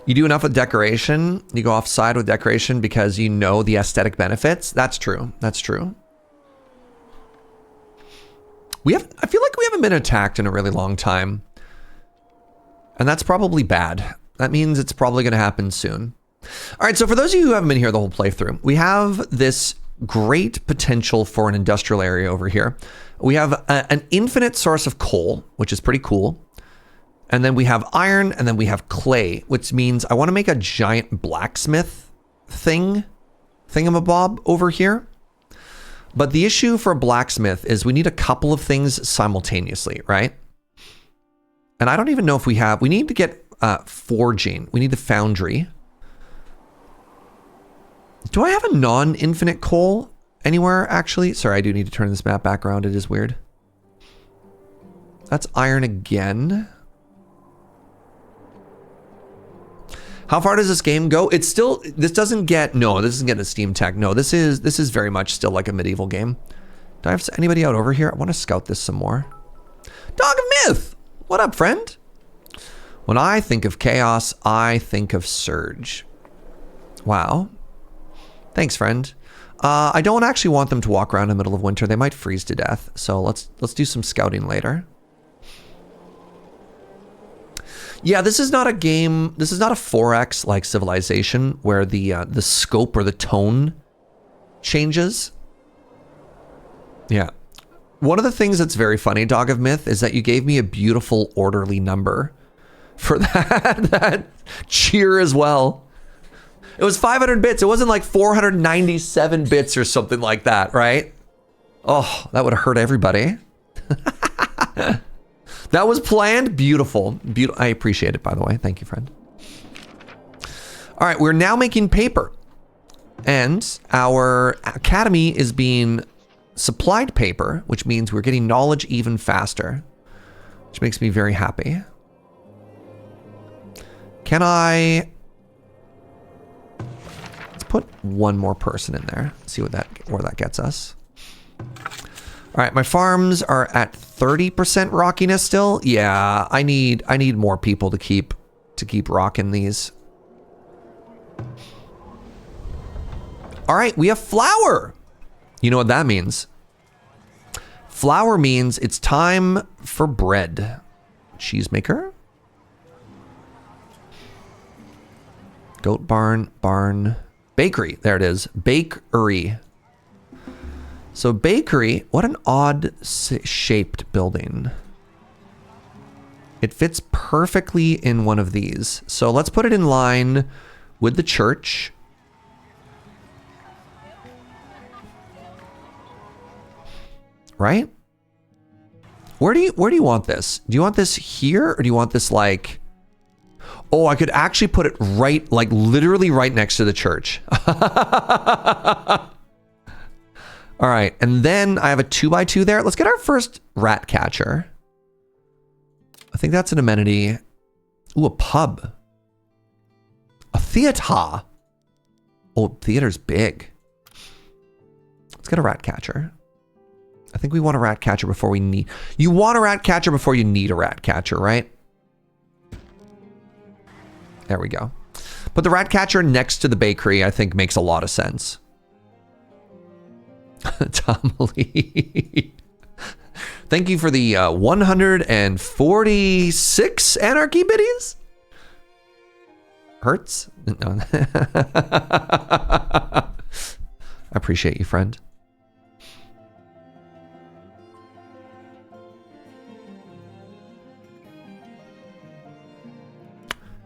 You do enough with decoration. You go offside with decoration because you know the aesthetic benefits. That's true. That's true. I feel like we haven't been attacked in a really long time. And that's probably bad. That means it's probably going to happen soon. All right, so for those of you who haven't been here the whole playthrough, we have this great potential for an industrial area over here. We have an infinite source of coal, which is pretty cool. And then we have iron, and then we have clay, which means I want to make a giant blacksmith thingamabob over here. But the issue for a blacksmith is we need a couple of things simultaneously, right? And I don't even know if we need to get forging. We need the foundry. Do I have a non-infinite coal anywhere, actually? Sorry, I do need to turn this map back around. It is weird. That's iron again. How far does this game go? It's still, this doesn't get a Steam tech. No, this is very much still like a medieval game. Do I have anybody out over here? I want to scout this some more. Dog of Myth! What up, friend? When I think of chaos, I think of Serge. Wow. Thanks, friend. I don't actually want them to walk around in the middle of winter. They might freeze to death. So let's do some scouting later. Yeah, this is not a game. This is not a 4X like Civilization where the scope or the tone changes. Yeah. One of the things that's very funny, Dog of Myth, is that you gave me a beautiful orderly number for that cheer as well. It was 500 bits. It wasn't like 497 bits or something like that, right? Oh, that would have hurt everybody. That was planned. Beautiful. I appreciate it, by the way. Thank you, friend. All right, we're now making paper. And our academy is being supplied paper, which means we're getting knowledge even faster, which makes me very happy. Can I... Let's put one more person in there. See where that gets us. All right, my farms are at 30% rockiness still. Yeah, I need more people to keep rocking these. All right, we have flour. You know what that means? Flour means it's time for bread. Cheesemaker. Goat barn. Bakery. There it is. Bakery. So bakery, what an odd shaped building. It fits perfectly in one of these. So let's put it in line with the church. right? Where do you want this? Do you want this here, or do you want this like... Oh, I could actually put it right, like literally right next to the church. All right, and then I have a 2x2 there. Let's get our first rat catcher. I think that's an amenity. Ooh, a pub. A theater. Oh, theater's big. Let's get a rat catcher. I think we want a rat catcher before we need... You want a rat catcher before you need a rat catcher, right? There we go. Put the rat catcher next to the bakery, I think makes a lot of sense. Tom Lee. Thank you for the 146 anarchy biddies. Hurts? No. I appreciate you, friend.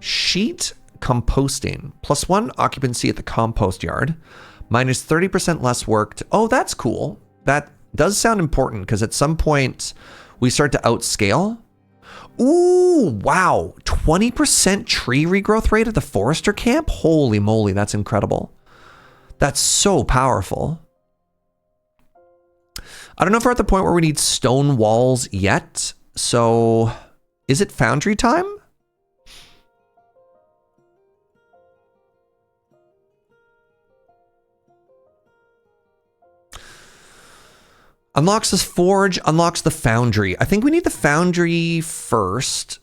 Sheet composting. +1 occupancy at the compost yard. Minus 30% less worked. Oh, that's cool. That does sound important because at some point we start to outscale. Ooh, wow. 20% tree regrowth rate at the forester camp? Holy moly, that's incredible. That's so powerful. I don't know if we're at the point where we need stone walls yet. So is it foundry time? Unlocks this forge, unlocks the foundry. I think we need the foundry first.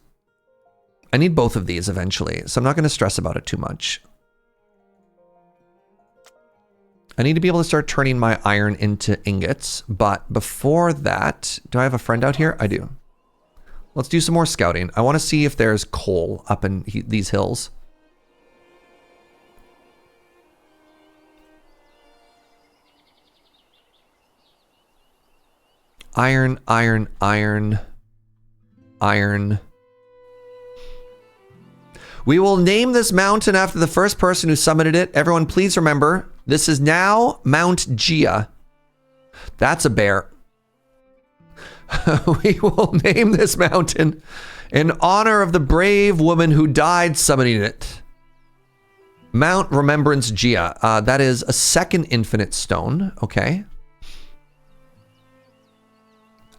I need both of these eventually, so I'm not going to stress about it too much. I need to be able to start turning my iron into ingots, but before that, do I have a friend out here? I do. Let's do some more scouting. I want to see if there's coal up in these hills. Iron, iron, iron, iron. We will name this mountain after the first person who summited it. Everyone, please remember, this is now Mount Jia. That's a bear. We will name this mountain in honor of the brave woman who died summiting it. Mount Remembrance Jia. That is a second infinite stone. Okay.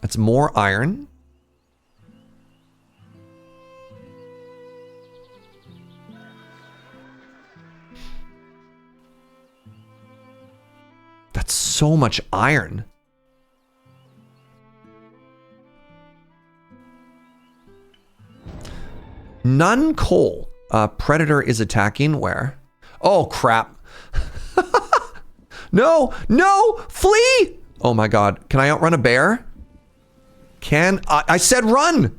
That's more iron. That's so much iron. None coal. Predator is attacking where? Oh, crap. No, no, flee. Oh my God. Can I outrun a bear? I said run!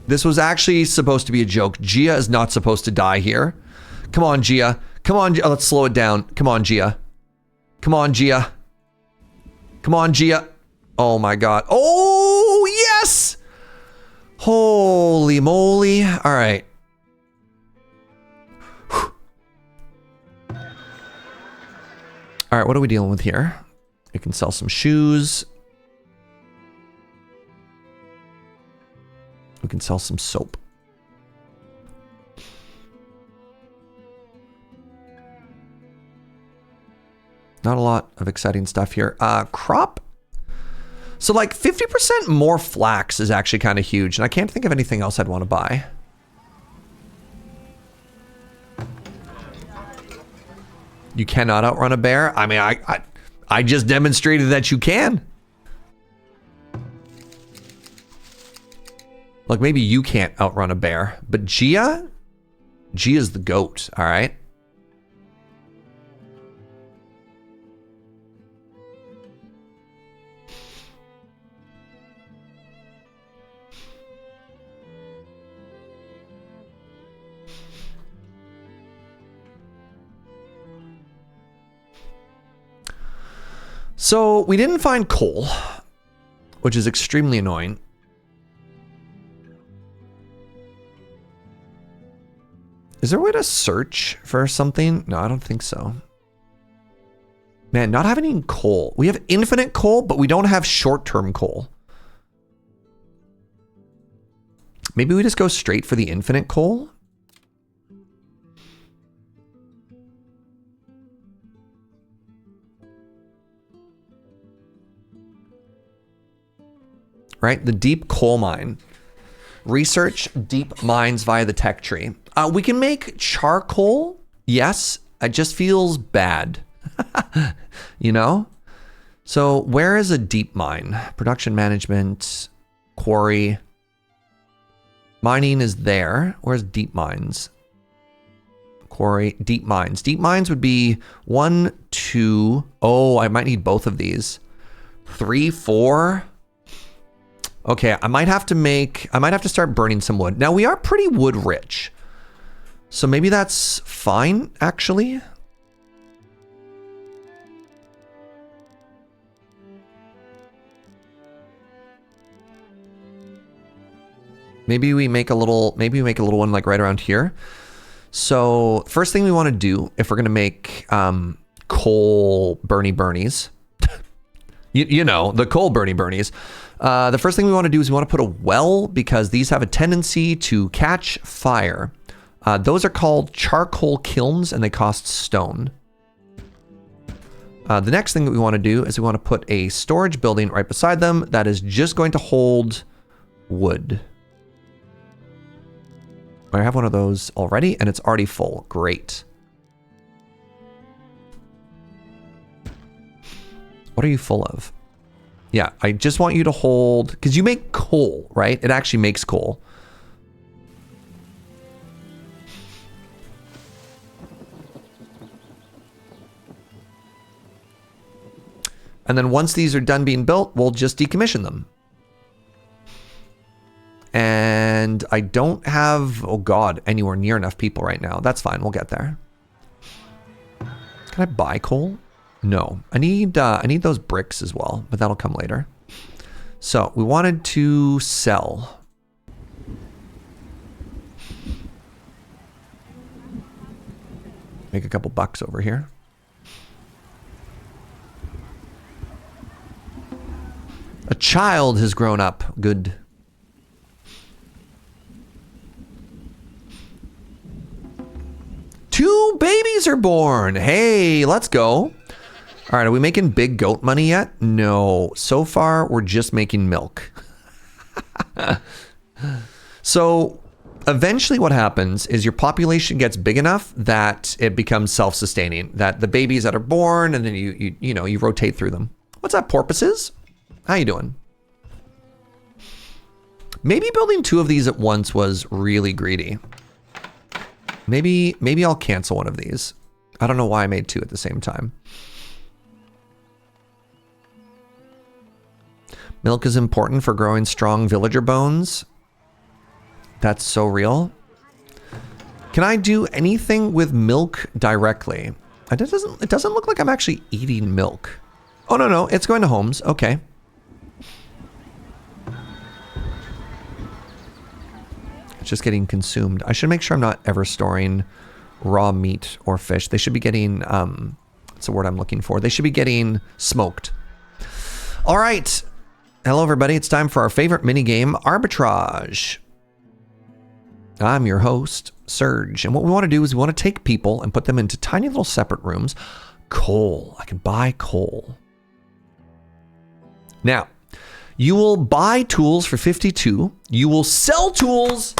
This was actually supposed to be a joke. Jia is not supposed to die here. Come on, Jia. Come on, Jia. Let's slow it down. Come on, Jia. Come on, Jia. Come on, Jia. Oh my God. Oh, yes! Holy moly. All right. All right, what are we dealing with here? We can sell some shoes. We can sell some soap. Not a lot of exciting stuff here. Crop. So like 50% more flax is actually kind of huge. And I can't think of anything else I'd want to buy. You cannot outrun a bear? I mean, I just demonstrated that you can. Look, maybe you can't outrun a bear, but Gia's the goat, all right? So we didn't find coal, which is extremely annoying. Is there a way to search for something? No, I don't think so. Man, not having any coal. We have infinite coal, but we don't have short-term coal. Maybe we just go straight for the infinite coal? Right? The deep coal mine. Research deep mines via the tech tree. We can make charcoal. Yes, it just feels bad. You know? So where is a deep mine? Production management, quarry. Mining is there. Where's deep mines? Quarry, deep mines. Deep mines would be 1, 2. Oh, I might need both of these. 3, 4. Okay, I might have to start burning some wood. Now we are pretty wood rich. So maybe that's fine, actually. Maybe we make a little one like right around here. So first thing we want to do, if we're going to make coal burnies, you know, the coal burnies, the first thing we want to do is we want to put a well, because these have a tendency to catch fire. Those are called charcoal kilns, and they cost stone. The next thing that we want to do is we want to put a storage building right beside them that is just going to hold wood. I have one of those already, and it's already full. Great. What are you full of? Yeah, I just want you to hold, because you make coal, right? It actually makes coal. And then once these are done being built, we'll just decommission them. And I don't have, oh God, anywhere near enough people right now. That's fine, we'll get there. Can I buy coal? No, I need those bricks as well, but that'll come later. So we wanted to sell. Make a couple bucks over here. A child has grown up. Good. Two babies are born. Hey, let's go. All right, are we making big goat money yet? No. So far, we're just making milk. So eventually what happens is your population gets big enough that it becomes self-sustaining, that the babies that are born, and then you rotate through them. What's up, porpoises? How you doing? Maybe building 2 of these at once was really greedy. Maybe I'll cancel one of these. I don't know why I made 2 at the same time. Milk is important for growing strong villager bones. That's so real. Can I do anything with milk directly? It doesn't look like I'm actually eating milk. Oh, no, it's going to homes. Okay. It's just getting consumed. I should make sure I'm not ever storing raw meat or fish. They should be getting, what's the word I'm looking for? They should be getting smoked. All right. Hello, everybody. It's time for our favorite minigame, Arbitrage. I'm your host, Serge. And what we want to do is we want to take people and put them into tiny little separate rooms. Coal. I can buy coal. Now, you will buy tools for 52. You will sell tools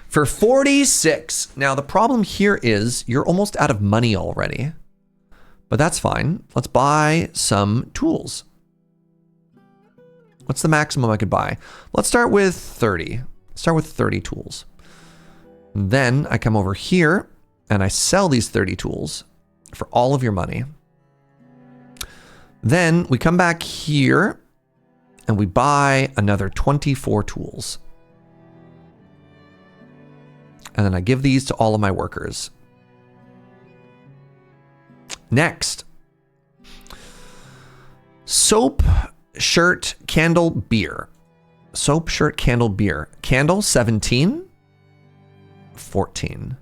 for 46. Now, the problem here is you're almost out of money already. But that's fine. Let's buy some tools. What's the maximum I could buy? Let's start with 30. Start with 30 tools. Then I come over here and I sell these 30 tools for all of your money. Then we come back here and we buy another 24 tools. And then I give these to all of my workers. Next, soap, shirt, candle, beer. Soap, shirt, candle, beer. Candle, 17. 14.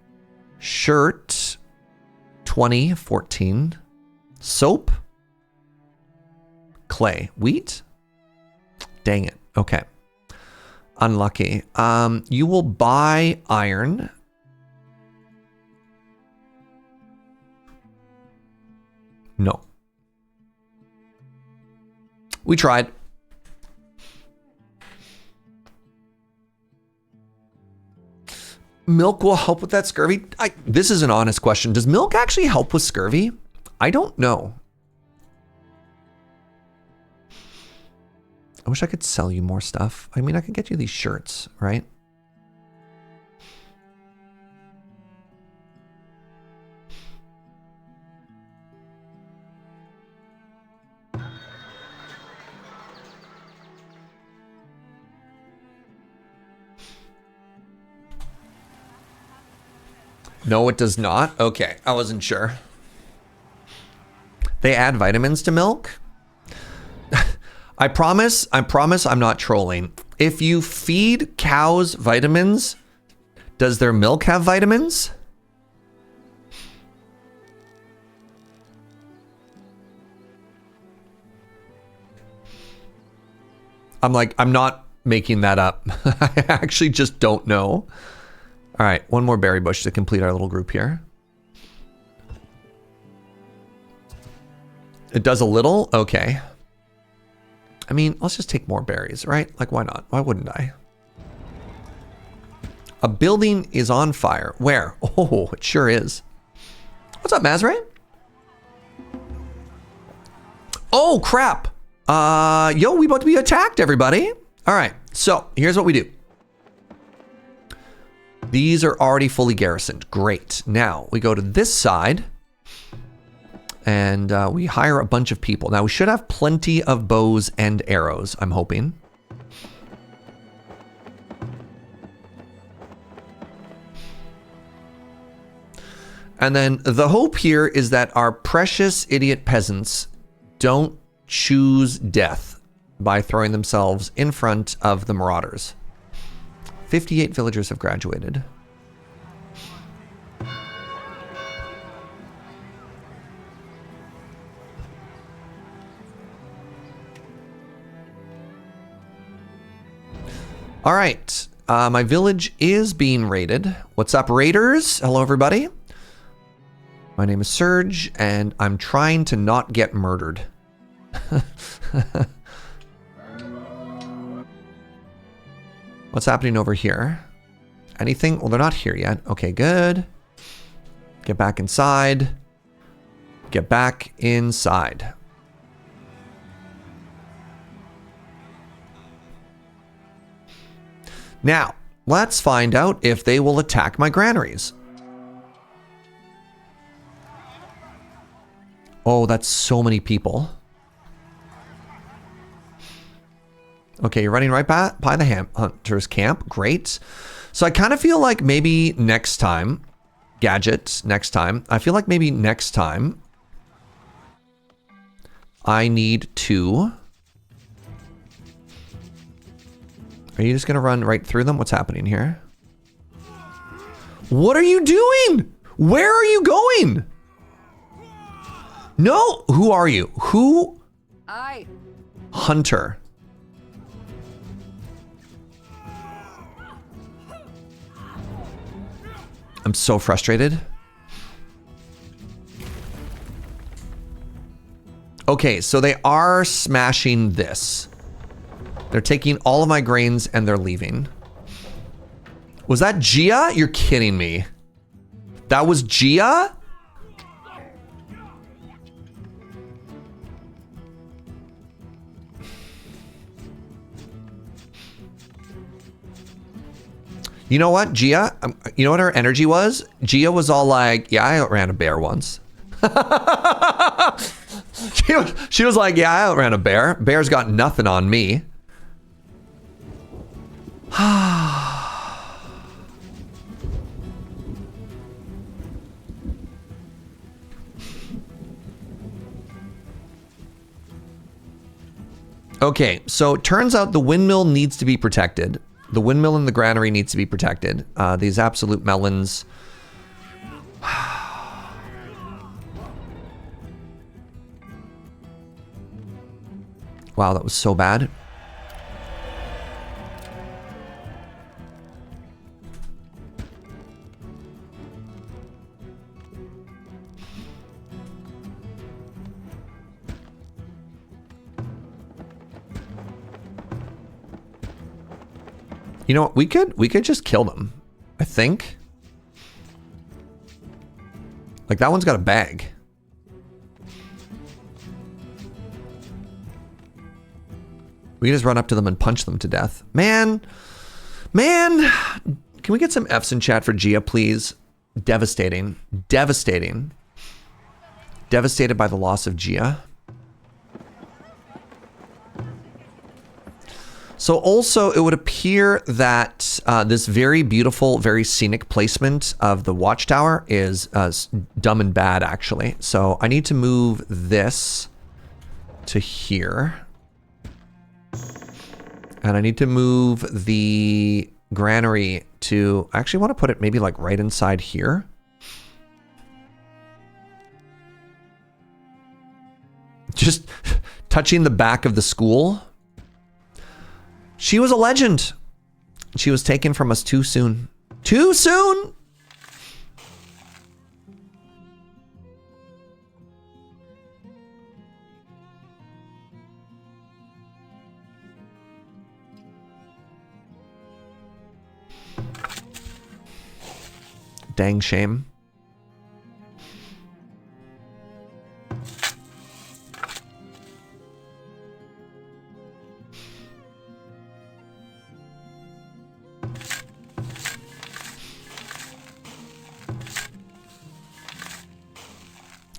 Shirt, 20, 14. Soap, Clay. Wheat? Dang it. Okay. Unlucky. You will buy iron. No. We tried. Milk will help with that scurvy? This is an honest question. Does milk actually help with scurvy? I don't know. I wish I could sell you more stuff. I mean, I could get you these shirts, right? No, it does not. Okay, I wasn't sure. They add vitamins to milk? I promise I'm not trolling. If you feed cows vitamins, does their milk have vitamins? I'm not making that up. I actually just don't know. All right, one more berry bush to complete our little group here. It does a little? Okay. I mean, let's just take more berries, right? Like, why not? Why wouldn't I? A building is on fire. Where? Oh, it sure is. What's up, Mazray? Oh, crap. Yo, we about to be attacked, everybody. All right, so here's what we do. These are already fully garrisoned. Great. Now we go to this side and we hire a bunch of people. Now we should have plenty of bows and arrows, I'm hoping. And then the hope here is that our precious idiot peasants don't choose death by throwing themselves in front of the marauders. 58 villagers have graduated. All right, my village is being raided. What's up, raiders? Hello, everybody. My name is Serge, and I'm trying to not get murdered. What's happening over here? Anything? Well, they're not here yet. Okay, good. Get back inside. Get back inside. Now, let's find out if they will attack my granaries. Oh, that's so many people. Okay, you're running right by the hunter's camp. Great. So I kind of feel like maybe next time, Gadget, next time, I feel like maybe next time I need to... Are you just going to run right through them? What's happening here? What are you doing? Where are you going? No, who are you? Who? Hunter. I'm so frustrated. Okay, so they are smashing this. They're taking all of my grains and they're leaving. Was that Jia? You're kidding me. That was Jia? You know what, Jia? You know what her energy was? Jia was all like, yeah, I outran a bear once. she was like, yeah, I outran a bear. Bear's got nothing on me. Okay, so it turns out the windmill needs to be protected. The windmill and the granary needs to be protected. These absolute melons. Wow, that was so bad. You know what? We could just kill them, I think. Like, that one's got a bag. We can just run up to them and punch them to death. Man, can we get some Fs in chat for Jia, please? Devastating. Devastating. Devastated by the loss of Jia. So also, it would appear that this very beautiful, very scenic placement of the watchtower is dumb and bad, actually. So I need to move this to here. And I need to move the granary to... I actually want to put it maybe like right inside here. Just touching the back of the school. She was a legend. She was taken from us too soon. Too soon! Dang shame.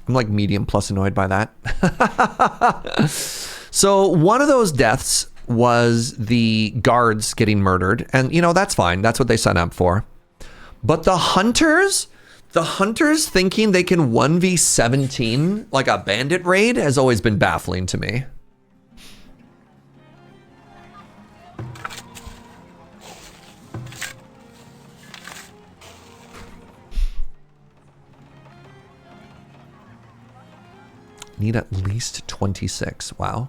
I'm like medium plus annoyed by that. So one of those deaths was the guards getting murdered. And, you know, that's fine. That's what they signed up for. But the hunters thinking they can 1v17 like a bandit raid has always been baffling to me. Need at least 26. Wow.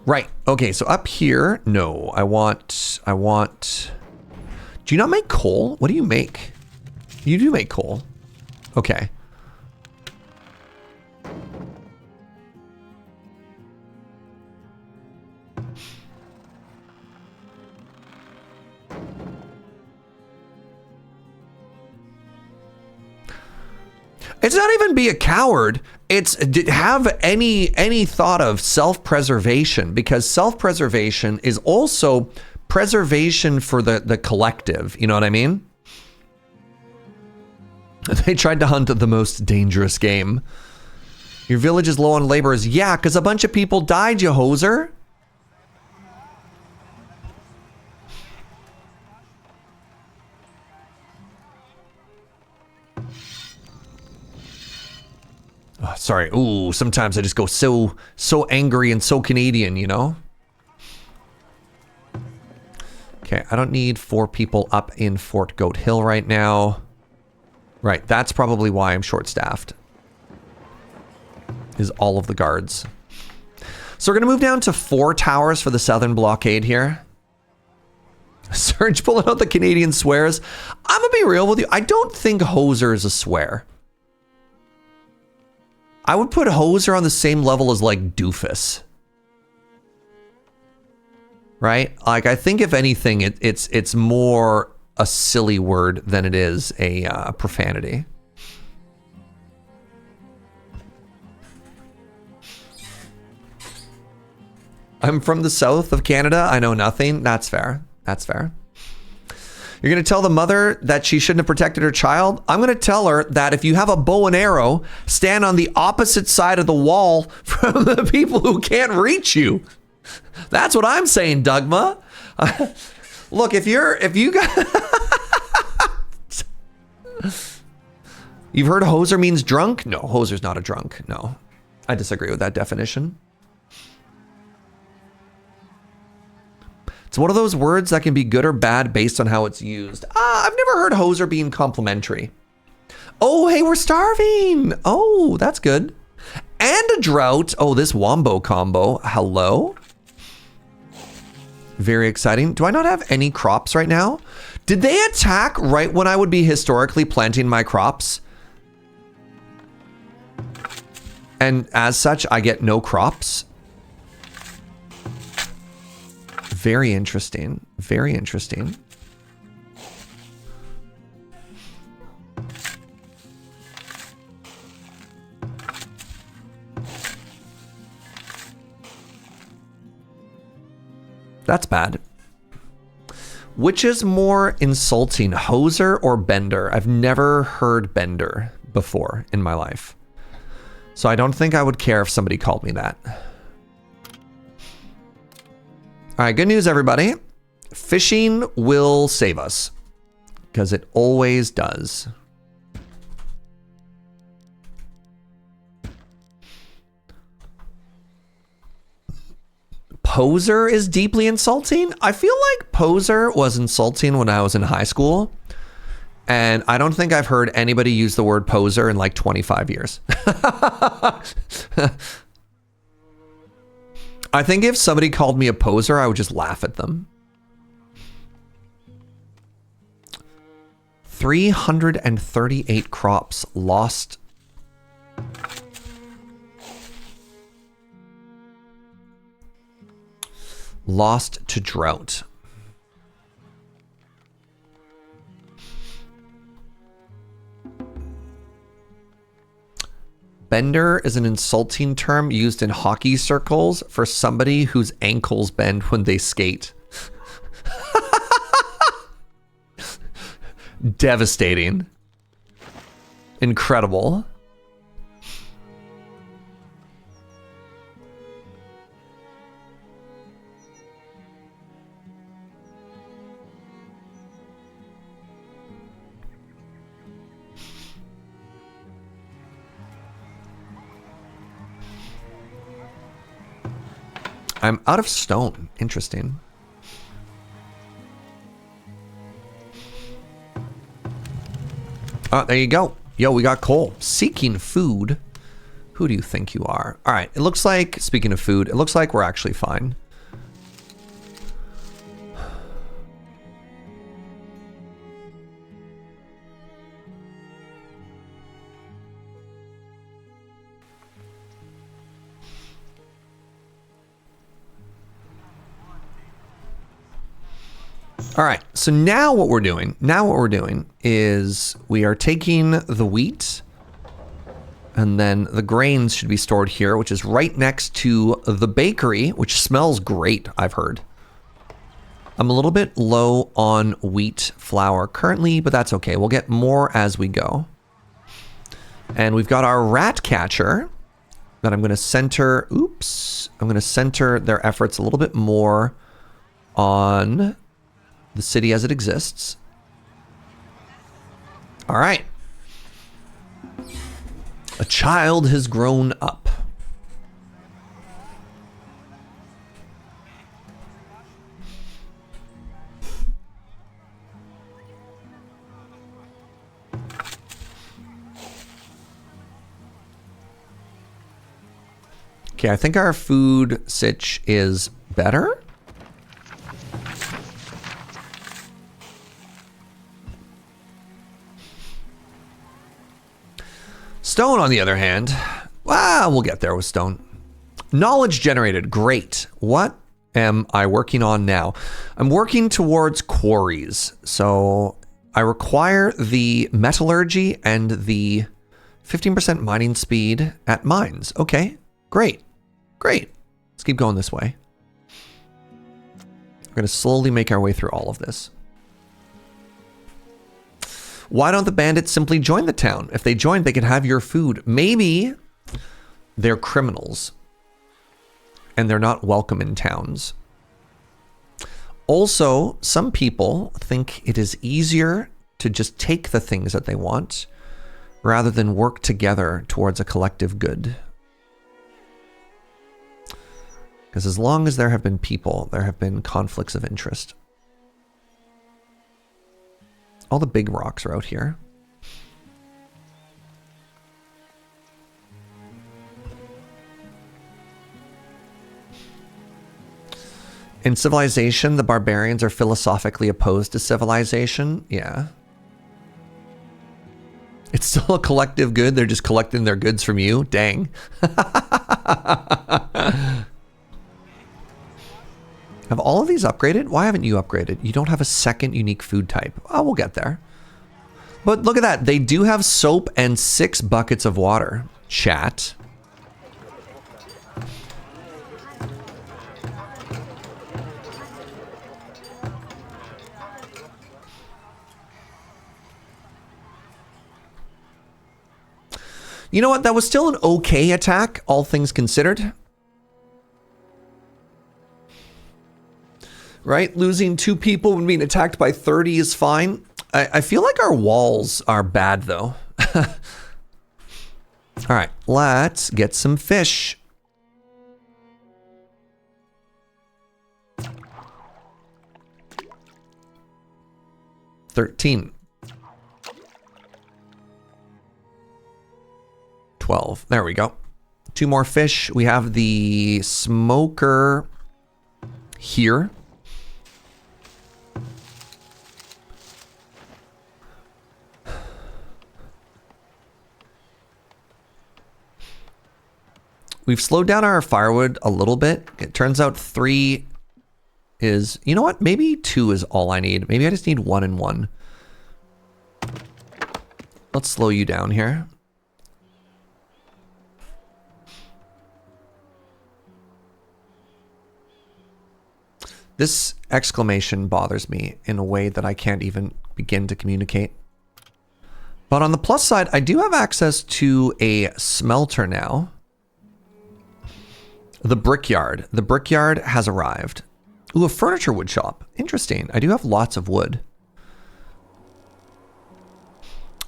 Right. Okay, so up here, no. I want... Do you not make coal? What do you make? You do make coal. Okay. It's not even be a coward. It's have any thought of self-preservation, because self-preservation is also preservation for the collective. You know what I mean? They tried to hunt the most dangerous game. Your village is low on laborers. Yeah, because a bunch of people died, you hoser. Oh, sorry. Ooh, sometimes I just go so angry and so Canadian, you know? Okay, I don't need 4 people up in Fort Goat Hill right now. Right, that's probably why I'm short-staffed. Is all of the guards. So we're going to move down to 4 towers for the southern blockade here. Serge pulling out the Canadian swears. I'm going to be real with you. I don't think hoser is a swear. I would put hoser on the same level as like doofus. Right? Like, I think if anything, it's more a silly word than it is a profanity. I'm from the south of Canada. I know nothing. That's fair. That's fair. You're going to tell the mother that she shouldn't have protected her child? I'm going to tell her that if you have a bow and arrow, stand on the opposite side of the wall from the people who can't reach you. That's what I'm saying, Dugma. Look, if you got... You've heard hoser means drunk? No, hoser's not a drunk. No, I disagree with that definition. It's one of those words that can be good or bad based on how it's used. I've never heard hoser being complimentary. Oh, hey, we're starving. Oh, that's good. And a drought. Oh, this wombo combo. Hello? Very exciting. Do I not have any crops right now? Did they attack right when I would be historically planting my crops? And as such, I get no crops? Very interesting. Very interesting. That's bad. Which is more insulting, hoser or bender? I've never heard bender before in my life. So I don't think I would care if somebody called me that. All right, good news, everybody. Fishing will save us, because it always does. Poser is deeply insulting. I feel like poser was insulting when I was in high school. And I don't think I've heard anybody use the word poser in like 25 years. I think if somebody called me a poser, I would just laugh at them. 338 crops lost. Lost to drought. Bender is an insulting term used in hockey circles for somebody whose ankles bend when they skate. Devastating. Incredible. I'm out of stone. Interesting. Oh, there you go. Yo, we got coal. Seeking food. Who do you think you are? All right. It looks like, speaking of food, it looks like we're actually fine. All right, so now what we're doing is we are taking the wheat, and then the grains should be stored here, which is right next to the bakery, which smells great, I've heard. I'm a little bit low on wheat flour currently, but that's okay. We'll get more as we go. And we've got our rat catcher that I'm going to center, I'm going to center their efforts a little bit more on the city as it exists. All right. A child has grown up. Okay, I think our food sitch is better. Stone, on the other hand, we'll get there with stone. Knowledge generated, great. What am I working on now? I'm working towards quarries. So I require the metallurgy and the 15% mining speed at mines. Okay, great. Let's keep going this way. We're going to slowly make our way through all of this. Why don't the bandits simply join the town? If they joined, they could have your food. Maybe they're criminals and they're not welcome in towns. Also, some people think it is easier to just take the things that they want rather than work together towards a collective good. Because as long as there have been people, there have been conflicts of interest. All the big rocks are out here. In civilization, the barbarians are philosophically opposed to civilization. Yeah. It's still a collective good. They're just collecting their goods from you. Dang. Have all of these upgraded? Why haven't you upgraded? You don't have a second unique food type. Oh, we'll get there. But look at that. They do have soap and 6 buckets of water. Chat. You know what? That was still an okay attack, all things considered. Right? Losing 2 people when being attacked by 30 is fine. I feel like our walls are bad, though. All right, let's get some fish. $13. 12. There we go. 2 more fish. We have the smoker here. We've slowed down our firewood a little bit. It turns out 3 is... You know what? Maybe 2 is all I need. Maybe I just need 1 and 1. Let's slow you down here. This exclamation bothers me in a way that I can't even begin to communicate. But on the plus side, I do have access to a smelter now. The brickyard. The brickyard has arrived. Ooh, a furniture wood shop. Interesting. I do have lots of wood.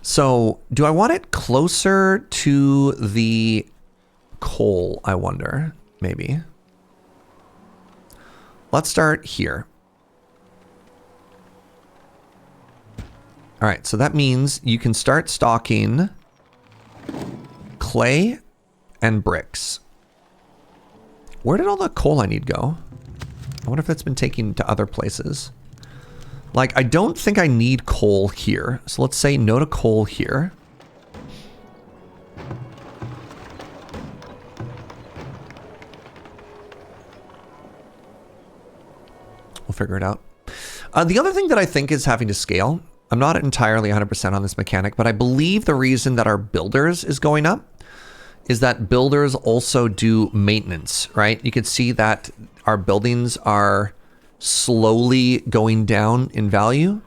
So, do I want it closer to the coal, I wonder? Maybe. Let's start here. All right, so that means you can start stocking clay and bricks. Where did all the coal I need go? I wonder if that's been taken to other places. Like, I don't think I need coal here. So let's say no to coal here. We'll figure it out. The other thing that I think is having to scale, I'm not entirely 100% on this mechanic, but I believe the reason that our builders is going up is that builders also do maintenance, right? You can see that our buildings are slowly going down in value.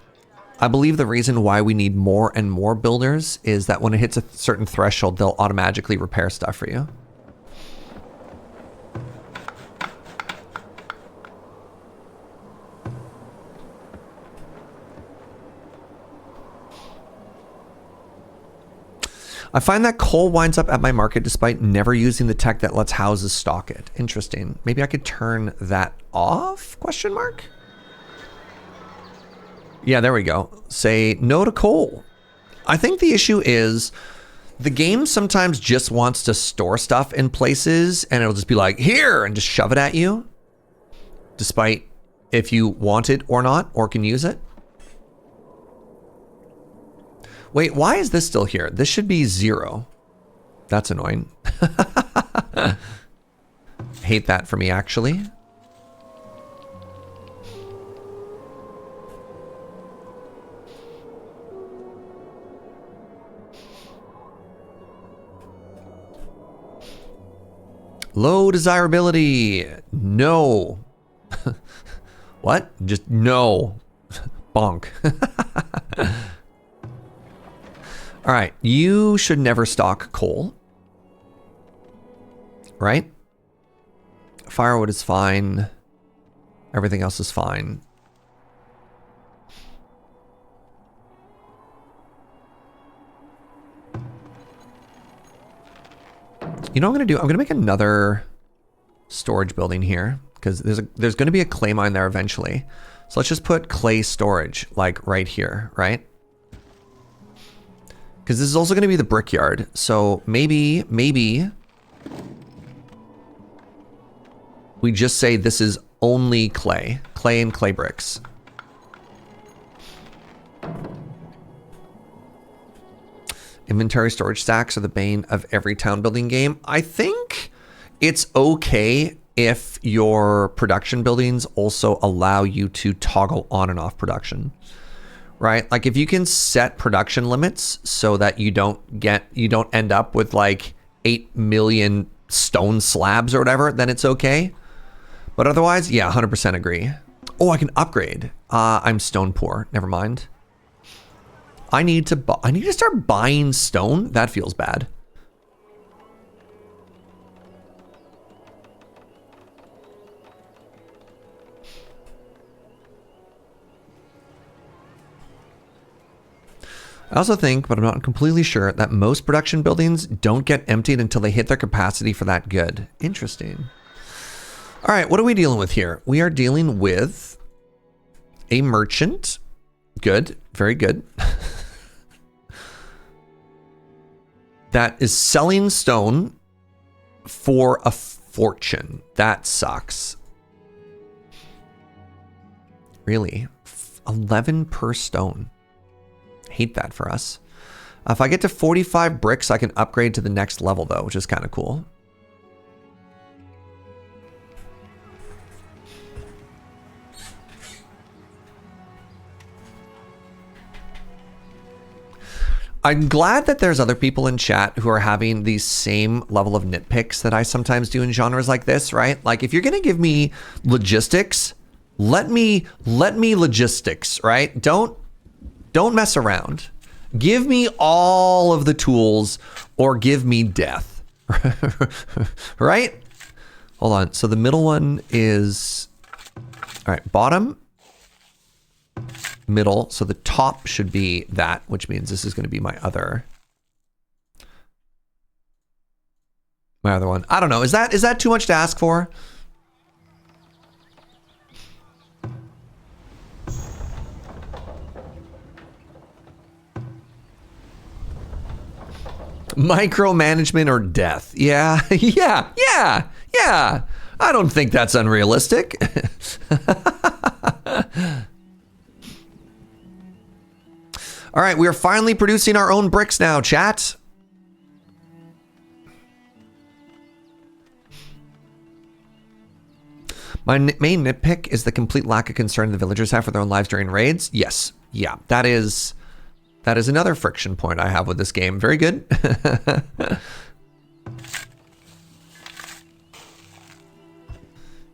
I believe the reason why we need more and more builders is that when it hits a certain threshold, they'll automatically repair stuff for you. I find that coal winds up at my market despite never using the tech that lets houses stock it. Interesting. Maybe I could turn that off? Question mark? Yeah, there we go. Say no to coal. I think the issue is the game sometimes just wants to store stuff in places and it'll just be like, here, and just shove it at you. Despite if you want it or not, or can use it. Wait, why is this still here? This should be 0. That's annoying. Hate that for me, actually. Low desirability. No. What? Just no. Bonk. All right, you should never stock coal, right? Firewood is fine. Everything else is fine. You know what I'm gonna do? I'm gonna make another storage building here because there's gonna be a clay mine there eventually. So let's just put clay storage like right here, right? Because this is also going to be the brickyard. So maybe we just say this is only clay and clay bricks. Inventory storage stacks are the bane of every town building game. I think it's okay if your production buildings also allow you to toggle on and off production, right? Like if you can set production limits so that you don't end up with like 8 million stone slabs or whatever, then it's okay. But otherwise, yeah, 100% agree. Oh, I can upgrade. I'm stone poor. Never mind. I need to start buying stone. That feels bad. I also think, but I'm not completely sure, that most production buildings don't get emptied until they hit their capacity for that good. Interesting. All right, what are we dealing with here? We are dealing with a merchant. Good, very good. That is selling stone for a fortune. That sucks. Really? 11 per stone. Hate that for us. If I get to 45 bricks, I can upgrade to the next level though, which is kind of cool. I'm glad that there's other people in chat who are having the same level of nitpicks that I sometimes do in genres like this, right? Like if you're going to give me logistics, let me logistics, right? Don't mess around. Give me all of the tools or give me death. Right? Hold on. So the middle one is, all right, bottom, middle. So the top should be that, which means this is going to be my other one. I don't know. Is that too much to ask for? Micromanagement or death? Yeah, yeah. I don't think that's unrealistic. All right, we are finally producing our own bricks now, chat. My main nitpick is the complete lack of concern the villagers have for their own lives during raids. Yes, yeah, that is another friction point I have with this game. Very good.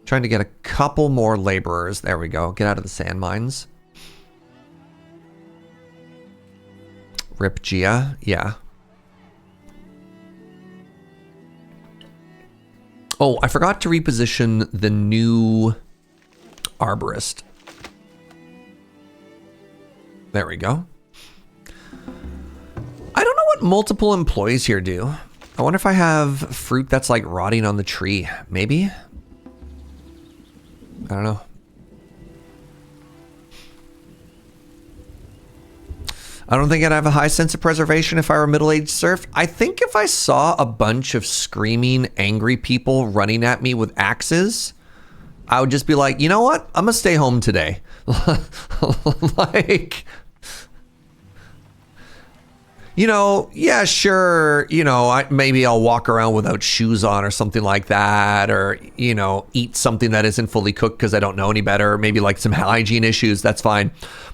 Trying to get a couple more laborers. There we go. Get out of the sand mines. Rip Jia, yeah. Oh, I forgot to reposition the new arborist. There we go. I don't know what multiple employees here do. I wonder if I have fruit that's like rotting on the tree. Maybe? I don't know. I don't think I'd have a high sense of preservation if I were a middle-aged serf. I think if I saw a bunch of screaming, angry people running at me with axes, I would just be like, you know what? I'm gonna stay home today. Like, you know, yeah, sure. You know, maybe I'll walk around without shoes on or something like that, or, you know, eat something that isn't fully cooked because I don't know any better. Maybe like some hygiene issues. That's fine.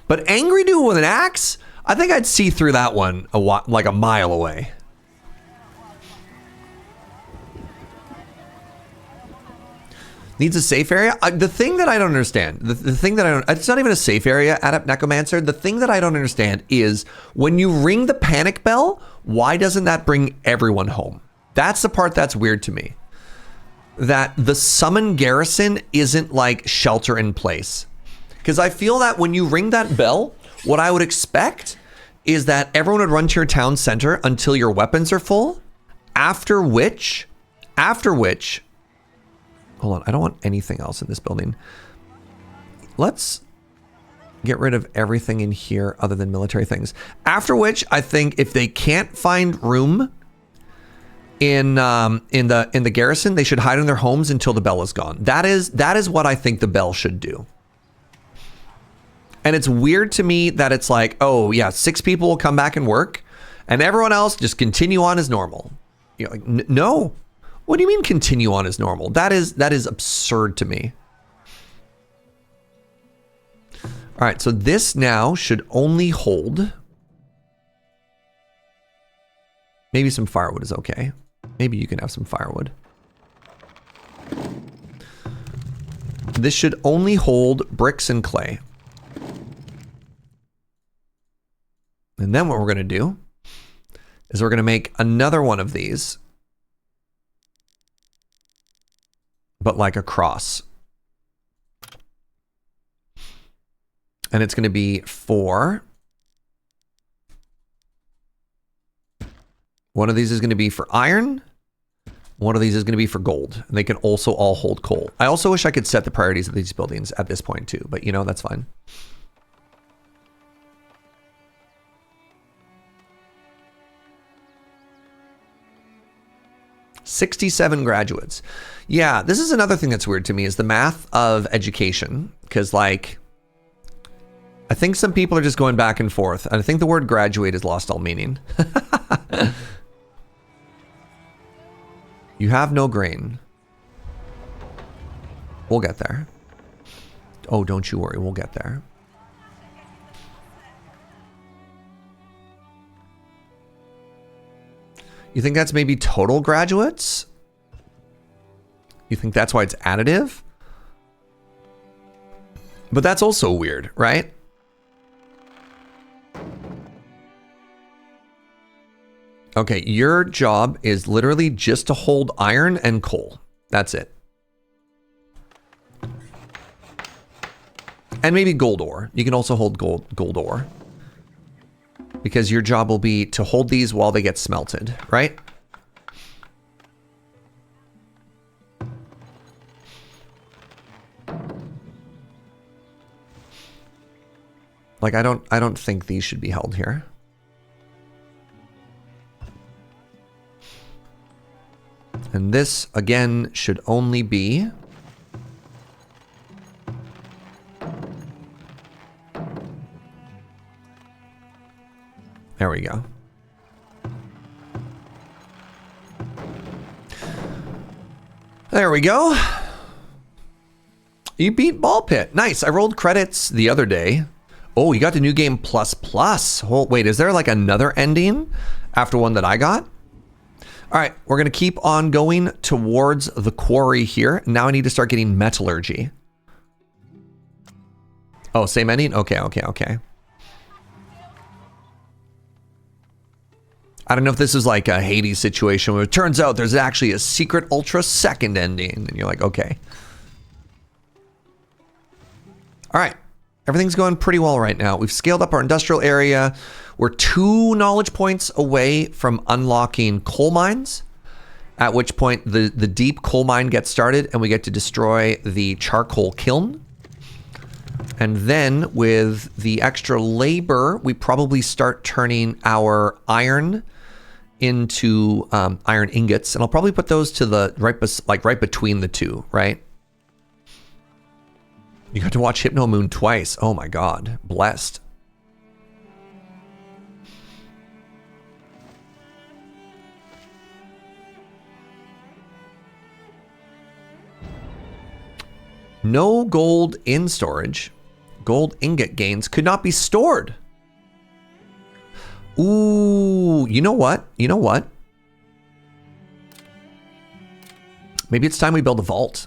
But angry dude with an axe? I think I'd see through that one like a mile away. Needs a safe area? The thing that I don't understand, the thing that I don't, it's not even a safe area, Adept Necromancer. The thing that I don't understand is when you ring the panic bell, why doesn't that bring everyone home? That's the part that's weird to me. That the summon garrison isn't like shelter in place. Because I feel that when you ring that bell, what I would expect is that everyone would run to your town center until your weapons are full, after which, hold on, I don't want anything else in this building. Let's get rid of everything in here other than military things. After which, I think if they can't find room the garrison, they should hide in their homes until the bell is gone. That is what I think the bell should do. And it's weird to me that it's like, oh yeah, 6 people will come back and work, and everyone else just continue on as normal. You're like, no. What do you mean continue on as normal? That is absurd to me. All right, so this now should only hold. Maybe some firewood is okay. Maybe you can have some firewood. This should only hold bricks and clay. And then what we're going to do is we're going to make another one of these, but like a cross. And it's going to be 4. One of these is going to be for iron. One of these is going to be for gold. And they can also all hold coal. I also wish I could set the priorities of these buildings at this point too, but you know, that's fine. $67 graduates. Yeah, this is another thing that's weird to me is the math of education. Because like, I think some people are just going back and forth. And I think the word graduate has lost all meaning. You have no grain. We'll get there. Oh, don't you worry. We'll get there. You think that's maybe total graduates? You think that's why it's additive? But that's also weird, right? Okay, your job is literally just to hold iron and coal. That's it. And maybe gold ore. You can also hold gold ore. Because your job will be to hold these while they get smelted, right? Like I don't think these should be held here. And this again should only be there we go. There we go. You beat Ball Pit. Nice. I rolled credits the other day. Oh, you got the new game plus plus. Oh, wait, is there like another ending after one that I got? All right, we're going to keep on going towards the quarry here. Now I need to start getting metallurgy. Oh, same ending? Okay. I don't know if this is like a Hades situation where it turns out there's actually a secret ultra second ending. And you're like, okay. All right. Everything's going pretty well right now. We've scaled up our industrial area. We're 2 knowledge points away from unlocking coal mines, at which point the deep coal mine gets started and we get to destroy the charcoal kiln. And then with the extra labor, we probably start turning our iron into iron ingots. And I'll probably put those to the right between the two, right? You got to watch Hypno Moon twice. Oh my God. Blessed. No gold in storage. Gold ingot gains could not be stored. Ooh, you know what? Maybe it's time we build a vault.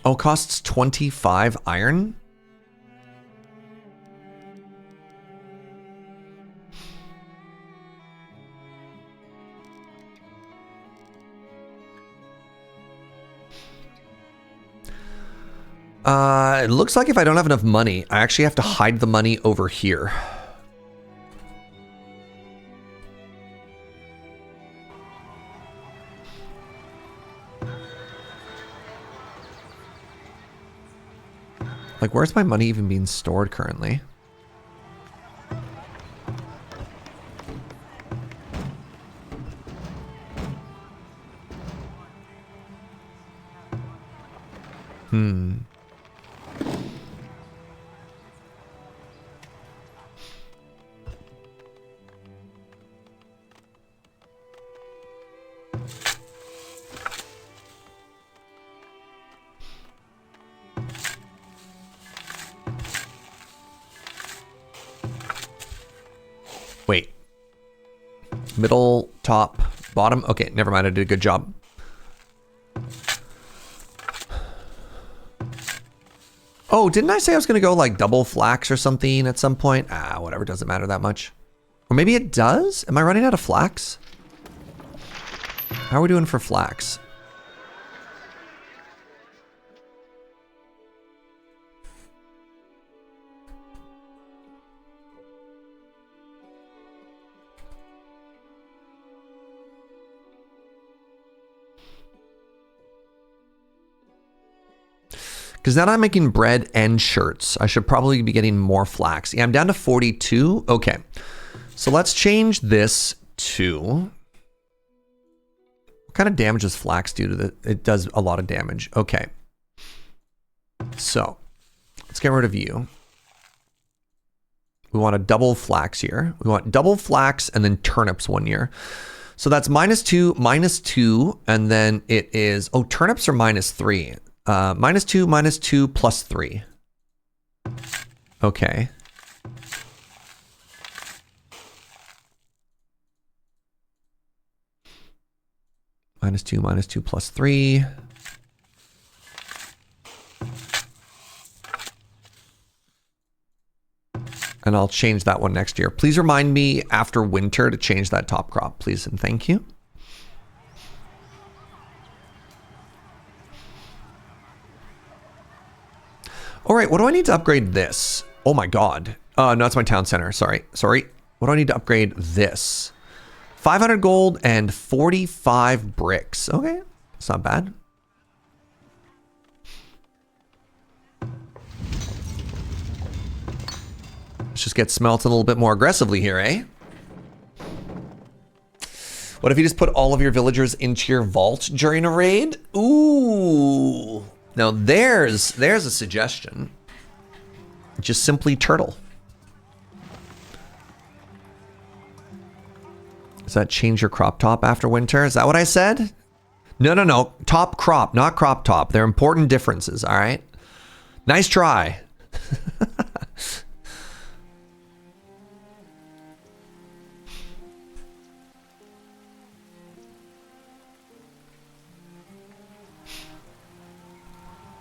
Oh, costs 25 iron? It looks like if I don't have enough money, I actually have to hide the money over here. Like, where's my money even being stored currently? Wait. Middle, top, bottom. Okay, never mind. I did a good job. Oh, didn't I say I was going to go like double flax or something at some point? Ah, whatever. Doesn't matter that much. Or maybe it does? Am I running out of flax? How are we doing for flax? Because now I'm making bread and shirts. I should probably be getting more flax. Yeah, I'm down to 42. Okay. So let's change this to... What kind of damage does flax do to the... It does a lot of damage. Okay. So let's get rid of you. We want a double flax here. We want double flax and then turnips 1 year. So that's -2, and then it is... Oh, turnips are -3. -2, +3. Okay. -2, +3. And I'll change that one next year. Please remind me after winter to change that top crop, please, and thank you. All right, what do I need to upgrade this? Oh my God. No, it's my town center. Sorry. What do I need to upgrade this? 500 gold and 45 bricks. Okay, it's not bad. Let's just get smelted a little bit more aggressively here, eh? What if you just put all of your villagers into your vault during a raid? Ooh. Now there's a suggestion. Just simply turtle. Does that change your crop top after winter? Is that what I said? No. Top crop, not crop top. They're important differences, all right? Nice try.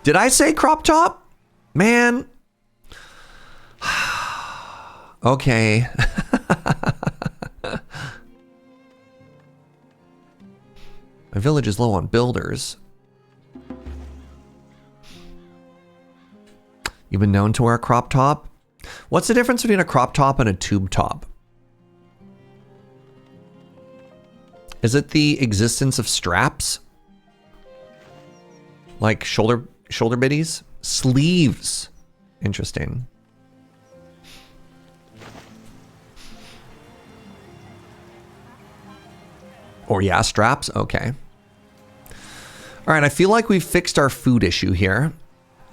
Did I say crop top? Man. Okay. My village is low on builders. You've been known to wear a crop top? What's the difference between a crop top and a tube top? Is it the existence of straps? Like shoulder biddies? Sleeves. Interesting. Or yeah, straps. Okay. All right, I feel like we've fixed our food issue here.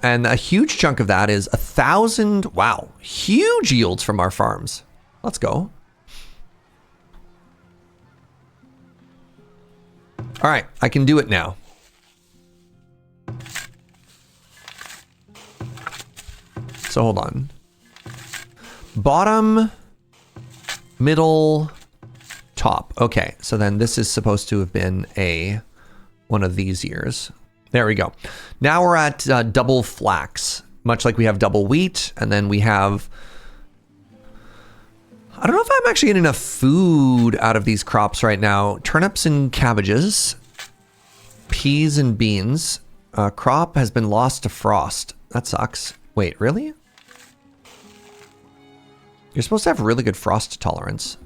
And a huge chunk of that is 1,000. Wow. Huge yields from our farms. Let's go. All right, I can do it now. So hold on. Bottom, middle, top. Okay, so then this is supposed to have been one of these years. There we go. Now we're at double flax, much like we have double wheat, and then we have... I don't know if I'm actually getting enough food out of these crops right now. Turnips and cabbages, peas and beans. Crop has been lost to frost. That sucks. Wait, really? You're supposed to have really good frost tolerance.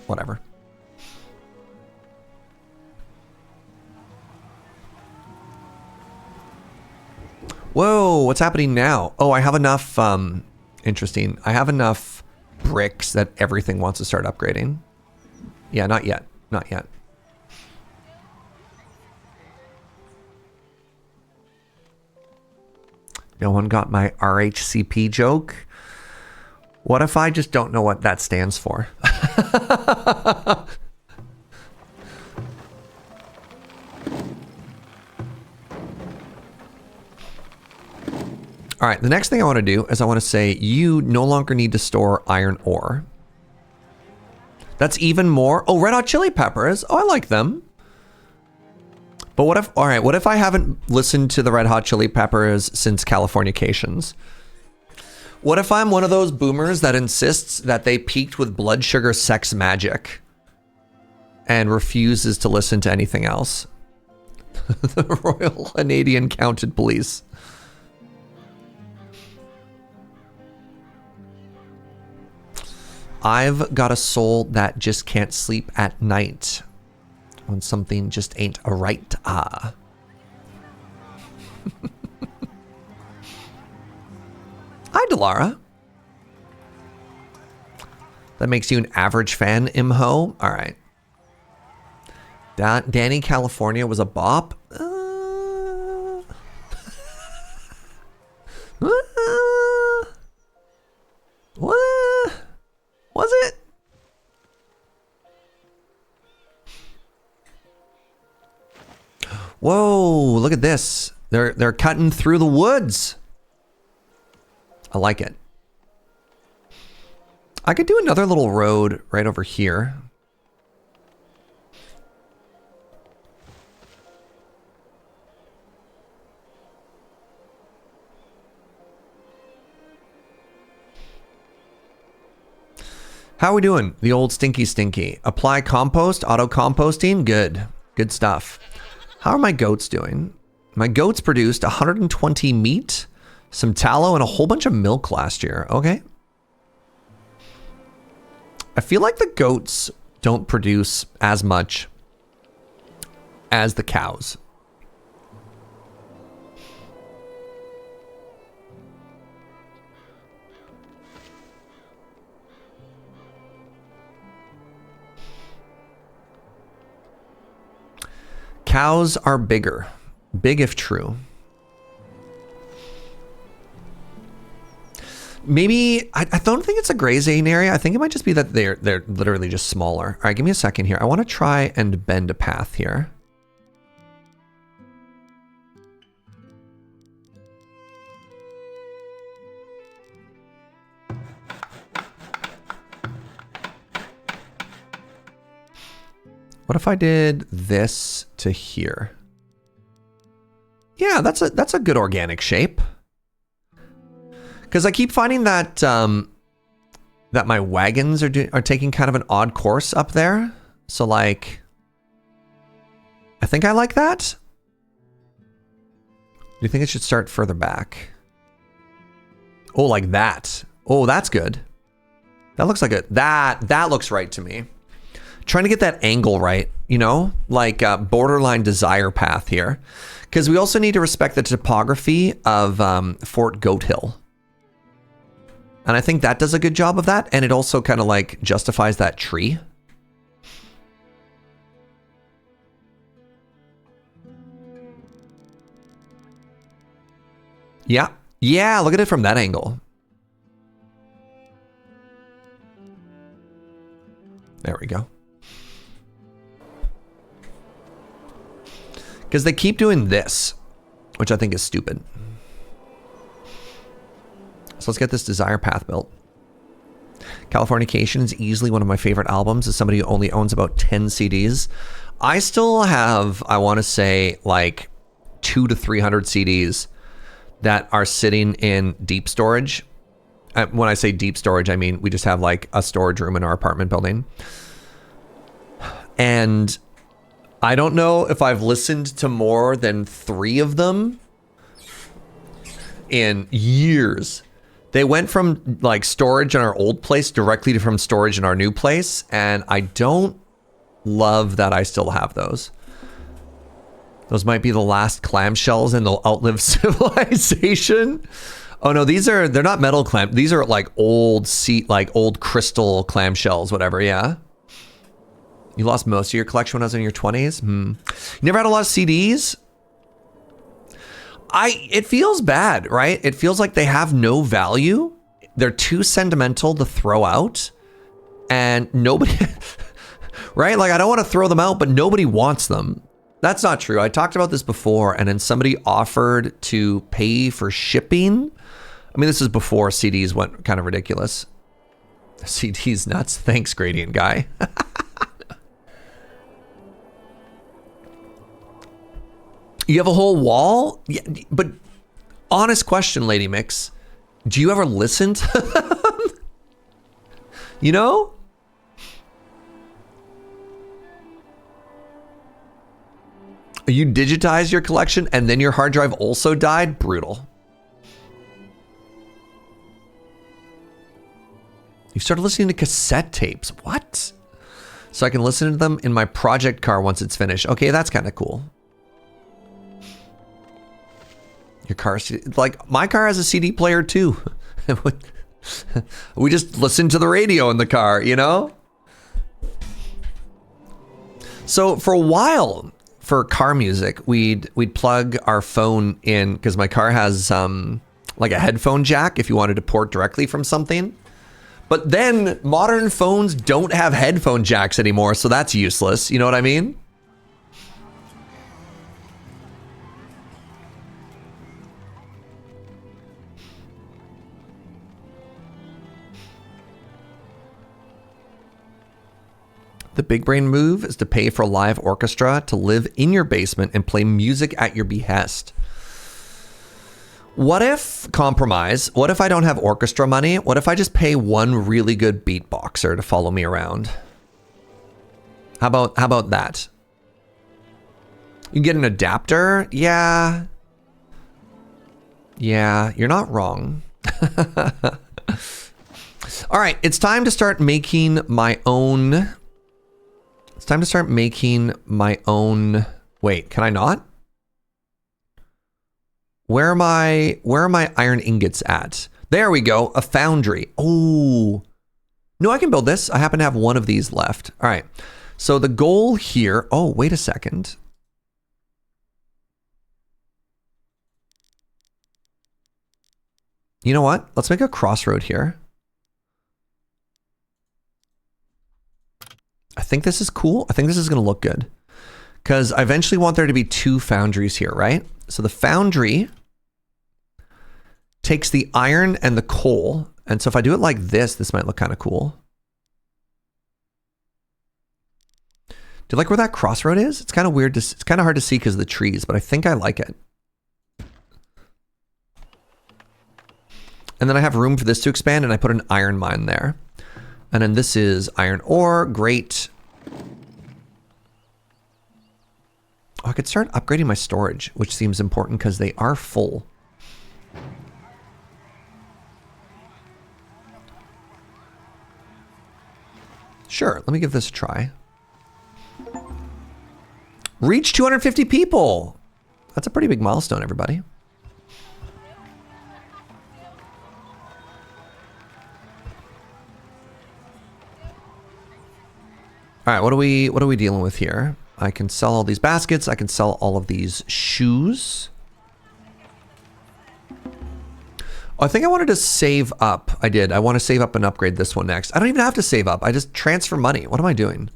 Whatever. Whoa, what's happening now? Oh, I have enough, interesting. I have enough bricks that everything wants to start upgrading. Yeah, not yet. Not yet. No one got my RHCP joke? What if I just don't know what that stands for? All right, the next thing I want to do is I want to say you no longer need to store iron ore. That's even more. Oh, red hot chili peppers. Oh, I like them. But what if, all right, what if I haven't listened to the red hot chili peppers since Californications? What if I'm one of those boomers that insists that they peaked with blood sugar sex magic and refuses to listen to anything else? The Royal Canadian Mounted Police. I've got a soul that just can't sleep at night when something just ain't a right. Hi, Delara. That makes you an average fan, Imho. All right. Danny California was a bop. What? Was it? Whoa, look at this. They're cutting through the woods. I like it. I could do another little road right over here. How are we doing? The old stinky. Apply compost, auto composting. Good. Good stuff. How are my goats doing? My goats produced 120 meat, some tallow, and a whole bunch of milk last year. Okay. I feel like the goats don't produce as much as the cows. Cows are bigger. Big if true. Maybe, I don't think it's a grazing area. I think it might just be that they're literally just smaller. All right, give me a second here. I want to try and bend a path here. What if I did this to here? Yeah, that's a good organic shape. Because I keep finding that that my wagons are taking kind of an odd course up there. So like, I think I like that. Do you think it should start further back? Oh, like that. Oh, that's good. That looks like that looks right to me. Trying to get that angle right, you know, like a borderline desire path here. Because we also need to respect the topography of Fort Goat Hill. And I think that does a good job of that. And it also kind of like justifies that tree. Yeah. Yeah, look at it from that angle. There we go. Because they keep doing this, which I think is stupid. So let's get this desire path built. Californication is easily one of my favorite albums. As somebody who only owns about 10 CDs, I still have, I want to say, like 200 to 300 CDs that are sitting in deep storage. When I say deep storage, I mean we just have like a storage room in our apartment building. And I don't know if I've listened to more than 3 of them in years. They went from like storage in our old place directly to from storage in our new place. And I don't love that I still have those. Those might be the last clamshells and they'll outlive civilization. Oh no, they're not metal clam. These are like old old crystal clamshells, whatever, yeah. You lost most of your collection when I was in your 20s? You never had a lot of CDs? It feels bad, right? It feels like they have no value. They're too sentimental to throw out. And nobody, right? Like I don't want to throw them out, but nobody wants them. That's not true. I talked about this before and then somebody offered to pay for shipping. I mean, this is before CDs went kind of ridiculous. CDs nuts. Thanks, Gradient Guy. You have a whole wall? Yeah, but honest question, Lady Mix. Do you ever listen to them? You know? You digitized your collection and then your hard drive also died? Brutal. You started listening to cassette tapes. What? So I can listen to them in my project car once it's finished. Okay, that's kind of cool. Your car, like my car has a CD player too. We just listen to the radio in the car, you know? So for a while, for car music, we'd plug our phone in because my car has like a headphone jack if you wanted to port directly from something. But then modern phones don't have headphone jacks anymore, so that's useless. You know what I mean? The big brain move is to pay for a live orchestra to live in your basement and play music at your behest. What if, compromise, what if I don't have orchestra money? What if I just pay one really good beatboxer to follow me around? How about that? You get an adapter? Yeah. Yeah, you're not wrong. All right, it's time to start making my own... It's time to start making my own... Wait, can I not? Where are my iron ingots at? There we go, a foundry. Oh, no, I can build this. I happen to have one of these left. All right, so the goal here... Oh, wait a second. You know what? Let's make a crossroad here. I think this is cool. I think this is going to look good because I eventually want there to be two foundries here, right? So the foundry takes the iron and the coal. And so if I do it like this might look kind of cool. Do you like where that crossroad is? It's kind of weird. It's kind of hard to see because of the trees, but I think I like it. And then I have room for this to expand and I put an iron mine there. And then this is iron ore. Great. Oh, I could start upgrading my storage, which seems important because they are full. Sure, let me give this a try. Reach 250 people. That's a pretty big milestone, everybody. All right, what are we dealing with here? I can sell all these baskets. I can sell all of these shoes. Oh, I think I wanted to save up. I did. I want to save up and upgrade this one next. I don't even have to save up. I just transfer money. What am I doing?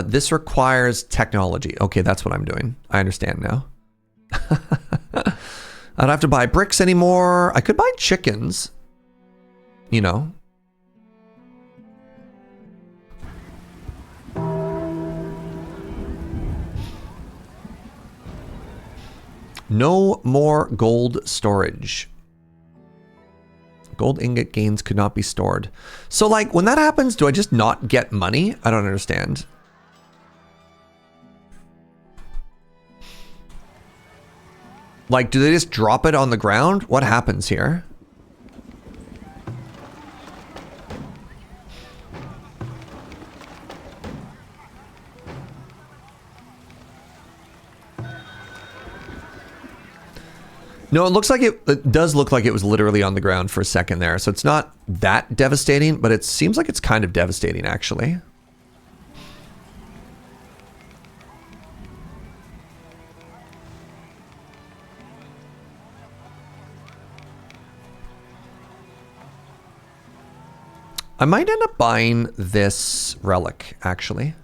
This requires technology. Okay, that's what I'm doing. I understand now. I don't have to buy bricks anymore. I could buy chickens. You know. No more gold storage. Gold ingot gains could not be stored. So like when that happens, do I just not get money? I don't understand. Like, do they just drop it on the ground? What happens here? No, it looks like it does look like it was literally on the ground for a second there. So it's not that devastating, but it seems like it's kind of devastating, actually. I might end up buying this relic, actually.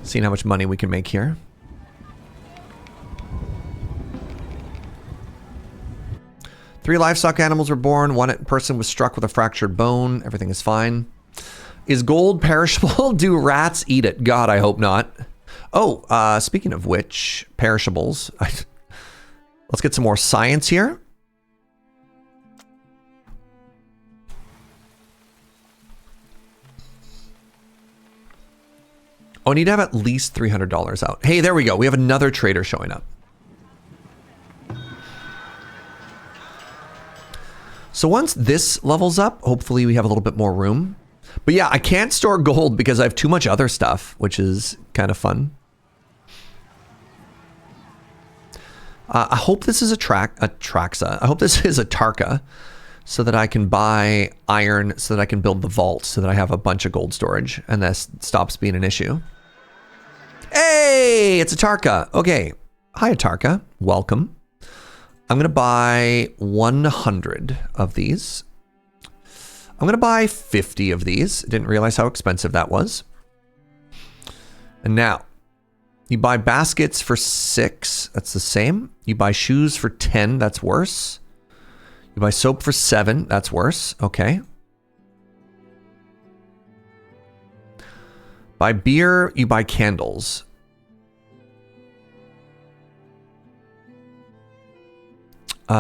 Seeing how much money we can make here. Three livestock animals were born. One person was struck with a fractured bone. Everything is fine. Is gold perishable? Do rats eat it? God, I hope not. Oh, speaking of which, perishables. Let's get some more science here. Oh, I need to have at least $300 out. Hey, there we go. We have another trader showing up. So once this levels up, hopefully we have a little bit more room. But yeah, I can't store gold because I have too much other stuff, which is kind of fun. I hope this is a Traxa. I hope this is a Tarka so that I can buy iron so that I can build the vault so that I have a bunch of gold storage and this stops being an issue. Hey, it's a Tarka. Okay. Hi, Tarka. Welcome. I'm going to buy 100 of these. I'm going to buy 50 of these. Didn't realize how expensive that was. And now, you buy baskets for 6. That's the same. You buy shoes for 10. That's worse. You buy soap for 7. That's worse. Okay. Buy beer. You buy candles.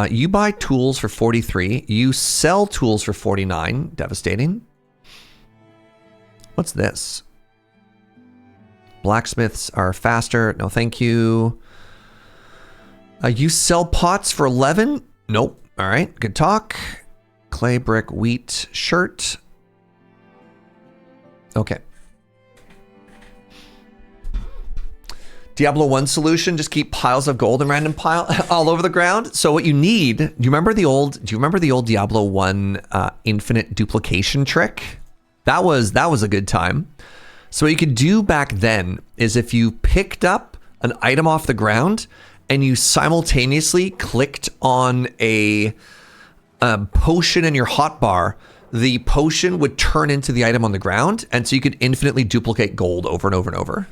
You buy tools for 43. You sell tools for 49. Devastating. What's this? Blacksmiths are faster. No, thank you. You sell pots for 11. Nope. All right. Good talk. Clay, brick, wheat, shirt. Okay. Diablo 1 solution, just keep piles of gold in random pile all over the ground. So what you need, do you remember the old Diablo 1 infinite duplication trick? That was a good time. So what you could do back then is if you picked up an item off the ground and you simultaneously clicked on a potion in your hotbar, the potion would turn into the item on the ground, and so you could infinitely duplicate gold over and over and over.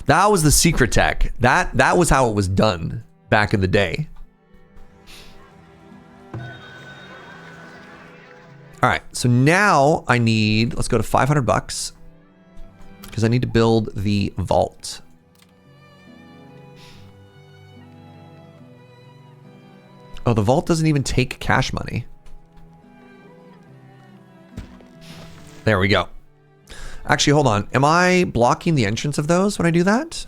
That was the secret tech. That was how it was done back in the day. All right, so now I need, let's go to 500 bucks because I need to build the vault. Oh, the vault doesn't even take cash money. There we go. Actually, hold on. Am I blocking the entrance of those when I do that?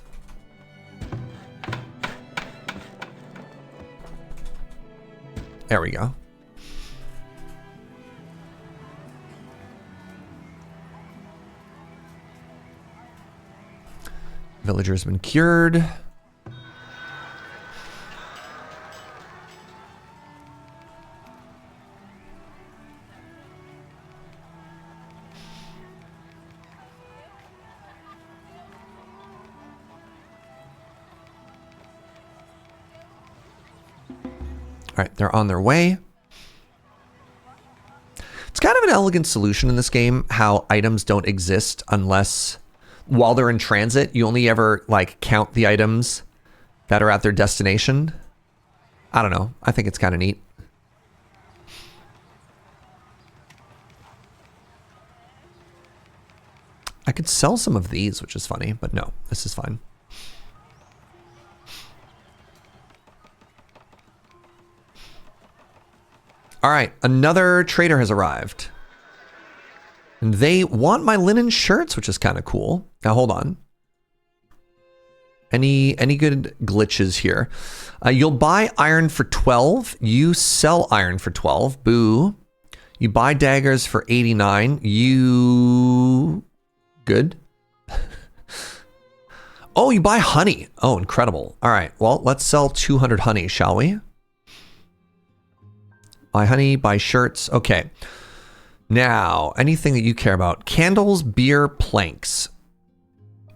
There we go. Villager's been cured. All right, they're on their way. It's kind of an elegant solution in this game, how items don't exist unless, while they're in transit, you only ever like count the items that are at their destination. I don't know. I think it's kind of neat. I could sell some of these, which is funny, but no, this is fine. All right, another trader has arrived. And they want my linen shirts, which is kind of cool. Now, hold on. Any good glitches here? You'll buy iron for 12. You sell iron for 12. Boo. You buy daggers for 89. You... Good. Oh, you buy honey. Oh, incredible. All right. Well, let's sell 200 honey, shall we? Buy honey, buy shirts. Okay. Now, anything that you care about. Candles, beer, planks.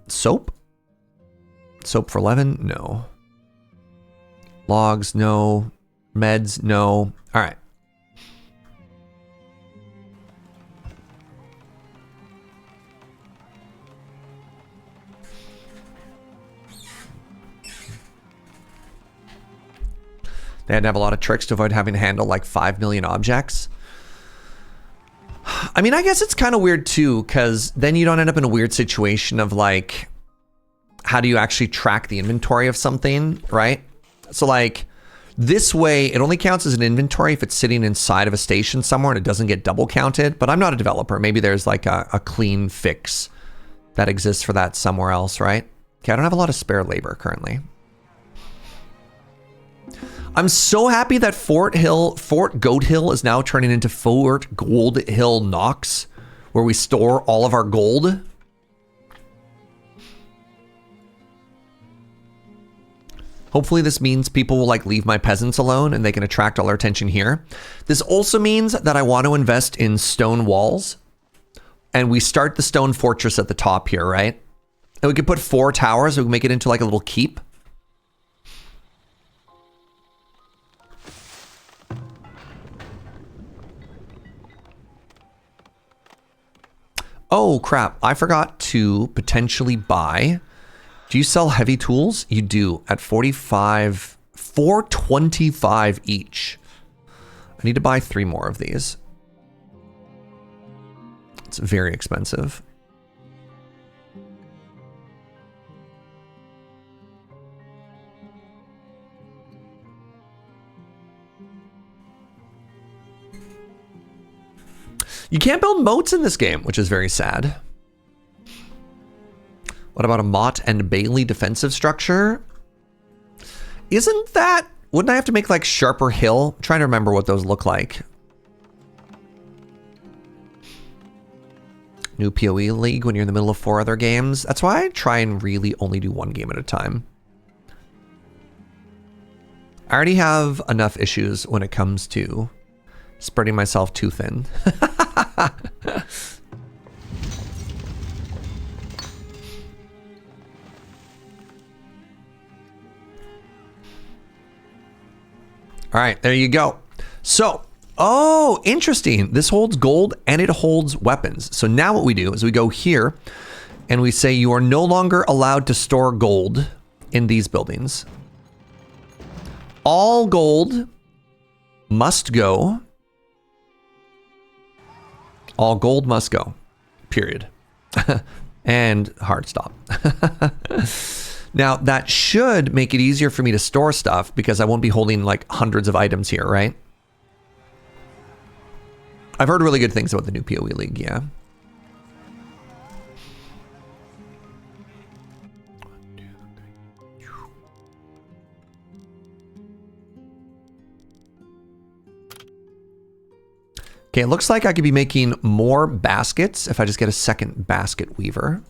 Soap? Soap for 11? No. Logs? No. Meds? No. All right. They had to have a lot of tricks to avoid having to handle like 5 million objects. I mean, I guess it's kind of weird too, because then you don't end up in a weird situation of like, how do you actually track the inventory of something, right? So like this way, it only counts as an inventory if it's sitting inside of a station somewhere and it doesn't get double counted. But I'm not a developer. Maybe there's like a clean fix that exists for that somewhere else, right? Okay, I don't have a lot of spare labor currently. I'm so happy that Fort Goat Hill is now turning into Fort Gold Hill Knox, where we store all of our gold. Hopefully this means people will like leave my peasants alone and they can attract all their attention here. This also means that I want to invest in stone walls, and we start the stone fortress at the top here, right? And we could put 4 towers. We can make it into like a little keep. Oh, crap. I forgot to potentially buy. Do you sell heavy tools? You do at 45, 425 each. I need to buy 3 more of these. It's very expensive. You can't build moats in this game, which is very sad. What about a Mott and Bailey defensive structure? Isn't that... Wouldn't I have to make like Sharper Hill? I'm trying to remember what those look like. New PoE League when you're in the middle of 4 other games. That's why I try and really only do 1 game at a time. I already have enough issues when it comes to spreading myself too thin. All right, there you go. So, oh, interesting. This holds gold and it holds weapons. So now what we do is we go here and we say you are no longer allowed to store gold in these buildings. All gold must go. All gold must go, period. And hard stop. Now, that should make it easier for me to store stuff because I won't be holding like hundreds of items here, right? I've heard really good things about the new PoE League, yeah. Okay, it looks like I could be making more baskets if I just get a second basket weaver.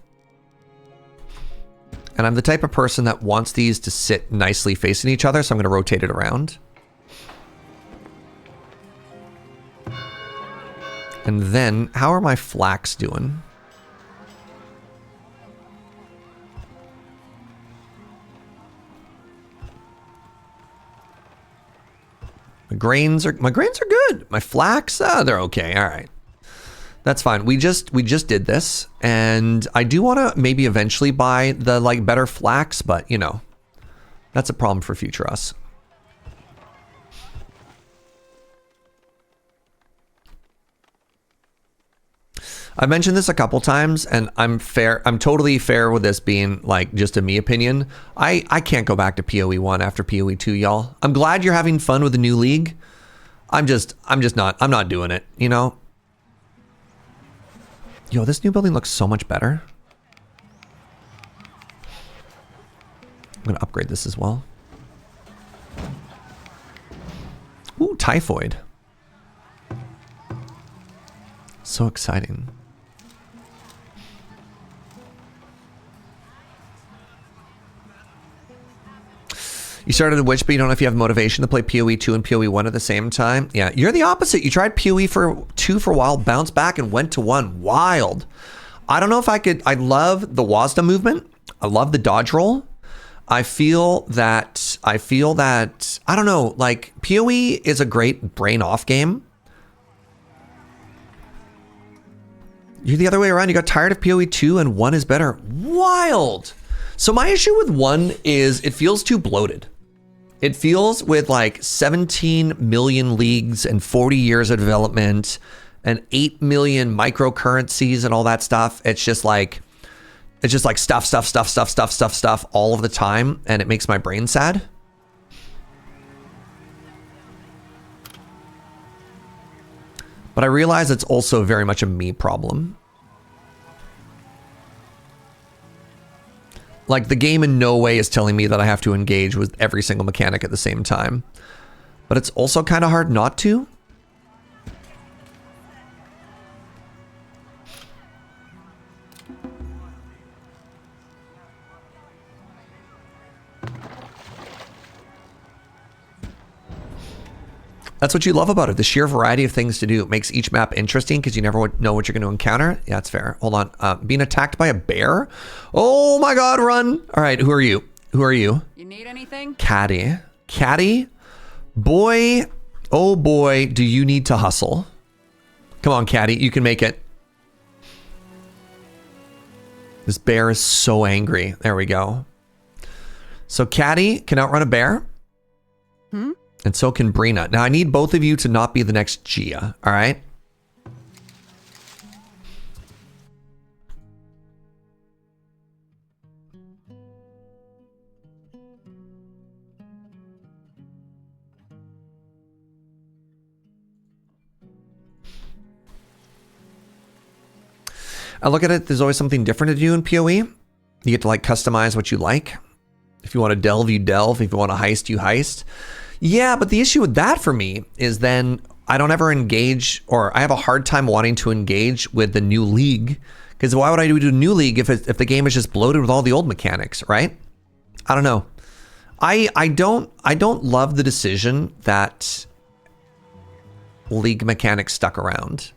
And I'm the type of person that wants these to sit nicely facing each other, so I'm going to rotate it around. And then, how are my flax doing? My grains are good. My flax, they're okay. All right. That's fine. We just did this, and I do want to maybe eventually buy the like better flax, but you know, that's a problem for future us. I've mentioned this a couple times, and I'm totally fair with this being like just a me opinion. I can't go back to PoE 1 after PoE 2, y'all. I'm glad you're having fun with the new league. I'm not doing it, you know? Yo, this new building looks so much better. I'm gonna upgrade this as well. Ooh, typhoid. So exciting. You started a Witch, but you don't know if you have motivation to play PoE 2 and PoE 1 at the same time. Yeah, you're the opposite. You tried PoE 2 for a while, bounced back, and went to 1. Wild. I don't know if I could. I love the WASDA movement. I love the dodge roll. I feel that, I don't know, like PoE is a great brain off game. You're the other way around. You got tired of PoE 2 and 1 is better. Wild. So my issue with 1 is it feels too bloated. It feels with like 17 million leagues and 40 years of development and 8 million microcurrencies and all that stuff. It's just like stuff all of the time, and it makes my brain sad. But I realize it's also very much a me problem. Like, the game in no way is telling me that I have to engage with every single mechanic at the same time. But it's also kind of hard not to. That's what you love about it. The sheer variety of things to do. It makes each map interesting because you never know what you're going to encounter. Yeah, that's fair. Hold on. Being attacked by a bear? Oh my God, run. All right, who are you? Who are you? You need anything? Caddy. Caddy? Boy, oh boy, do you need to hustle. Come on, Caddy, you can make it. This bear is so angry. There we go. So Caddy can outrun a bear. And so can Brina. Now I need both of you to not be the next Jia, all right? I look at it, there's always something different to do in PoE. You get to like customize what you like. If you want to delve, you delve. If you want to heist, you heist. Yeah, but the issue with that for me is then I don't ever engage, or I have a hard time wanting to engage with the new league. Because why would I do a new league if the game is just bloated with all the old mechanics, right? I don't know. I don't love the decision that league mechanics stuck around.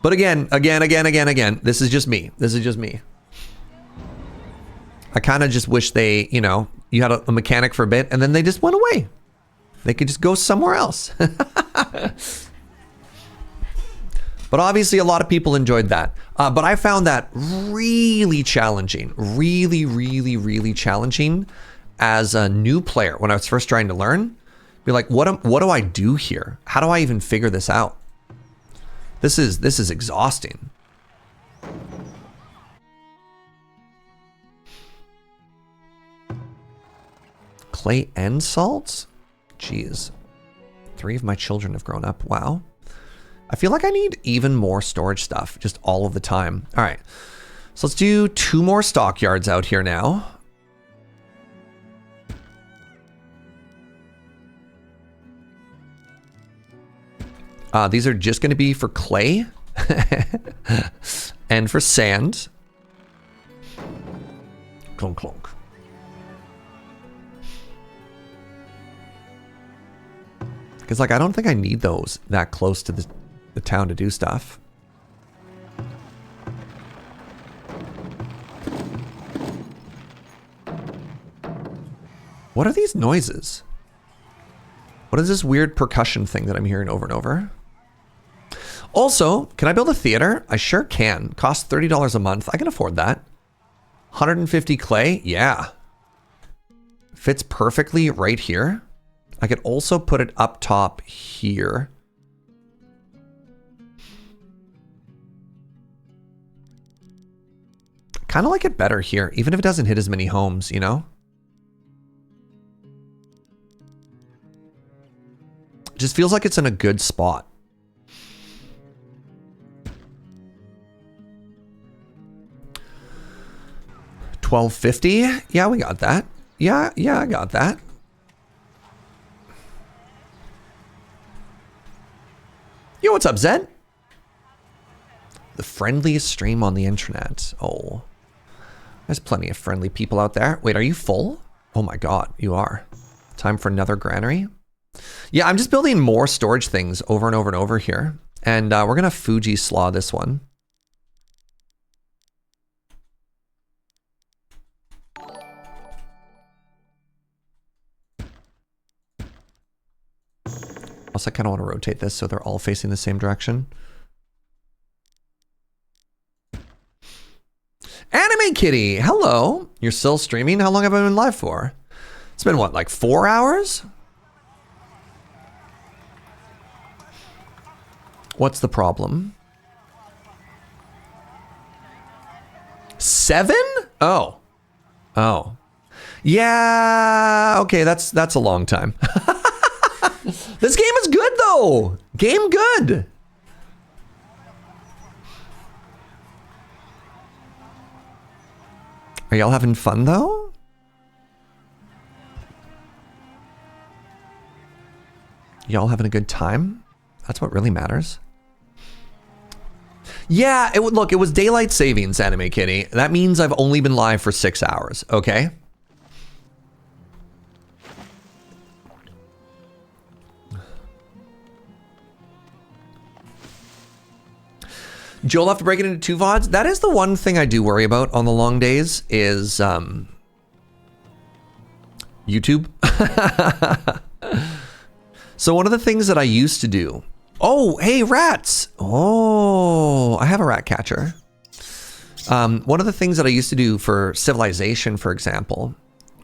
But again, this is just me. This is just me. I kind of just wish they, you know, you had a mechanic for a bit and then they just went away. They could just go somewhere else. But obviously a lot of people enjoyed that. But I found that really challenging, really challenging as a new player when I was first trying to learn. Be like, what do I do here? How do I even figure this out? This is exhausting. Clay and salt? Jeez. 3 of my children have grown up. Wow. I feel like I need even more storage stuff just all of the time. All right. So let's do 2 more stockyards out here now. These are just going to be for clay and for sand. Clunk, clunk. Because, like, I don't think I need those that close to the town to do stuff. What are these noises? What is this weird percussion thing that I'm hearing over and over? Also, can I build a theater? I sure can. Costs $30 a month. I can afford that. 150 clay? Yeah. Fits perfectly right here. I could also put it up top here. Kind of like it better here, even if it doesn't hit as many homes, you know? It just feels like it's in a good spot. $12.50? Yeah, we got that. Yeah, I got that. Yo, what's up, Zed? The friendliest stream on the internet. Oh. There's plenty of friendly people out there. Wait, are you full? Oh my god, you are. Time for another granary? Yeah, I'm just building more storage things over and over and over here. And we're gonna Fuji slaw this one. Also, I kind of want to rotate this so they're all facing the same direction. Anime Kitty, hello. You're still streaming? How long have I been live for? It's been what, like 4 hours? What's the problem? 7? Oh. Oh. Yeah, okay, that's a long time. This game is good though. Game good. Are y'all having fun though? Y'all having a good time? That's what really matters. Yeah, it would look, it was daylight savings, Anime Kitty. That means I've only been live for 6 hours, okay? Joel have to break it into 2 VODs. That is the one thing I do worry about on the long days is YouTube. So one of the things that I used to do. Oh, hey, rats. Oh, I have a rat catcher. One of the things that I used to do for Civilization, for example,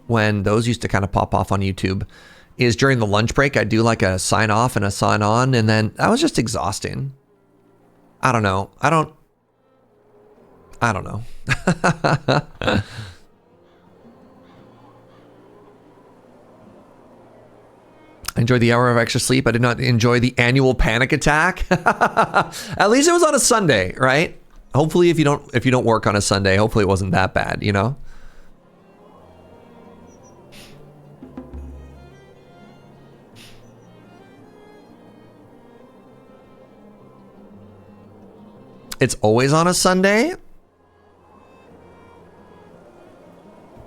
when those used to kind of pop off on YouTube, is during the lunch break, I'd do like a sign off and a sign on, and then that was just exhausting. I don't know. I don't know. I enjoyed the hour of extra sleep. I did not enjoy the annual panic attack. At least it was on a Sunday, right? Hopefully if you don't work on a Sunday, hopefully it wasn't that bad, you know? It's always on a Sunday?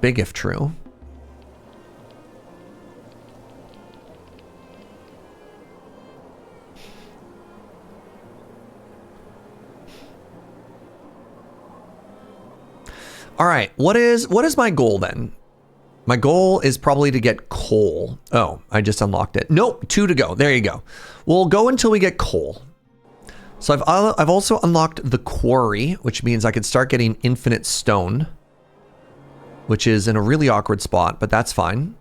Big if true. All right, what is my goal then? My goal is probably to get coal. Oh, I just unlocked it. Nope, 2 to go. There you go. We'll go until we get coal. So I've also unlocked the quarry, which means I could start getting infinite stone, which is in a really awkward spot, but that's fine.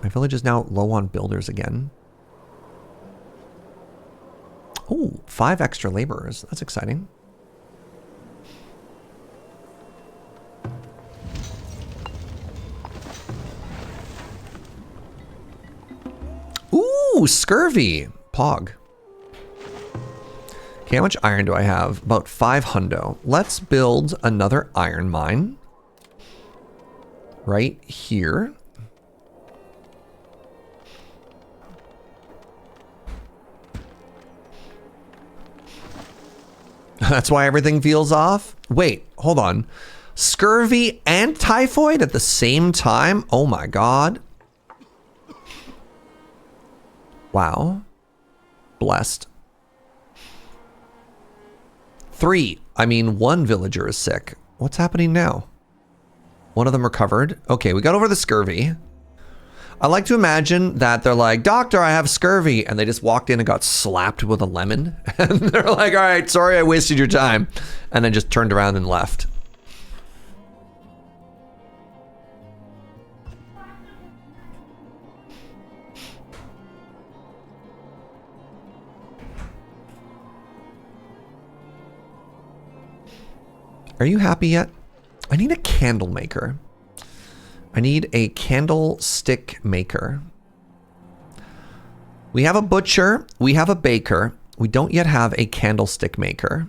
My village is now low on builders again. Oh, 5 extra laborers. That's exciting. Ooh, Scurvy. Pog. Okay, how much iron do I have? About 5 hundo. Let's build another iron mine. Right here. That's why everything feels off? Wait, hold on. Scurvy and typhoid at the same time? Oh my god. Wow. Blessed. 3. I mean, 1 villager is sick. What's happening now? One of them recovered. Okay, we got over the scurvy. I like to imagine that they're like, Doctor, I have scurvy. And they just walked in and got slapped with a lemon. And they're like, all right, sorry I wasted your time. And then just turned around and left. Are you happy yet? I need a candle maker. I need a candlestick maker. We have a butcher. We have a baker. We don't yet have a candlestick maker.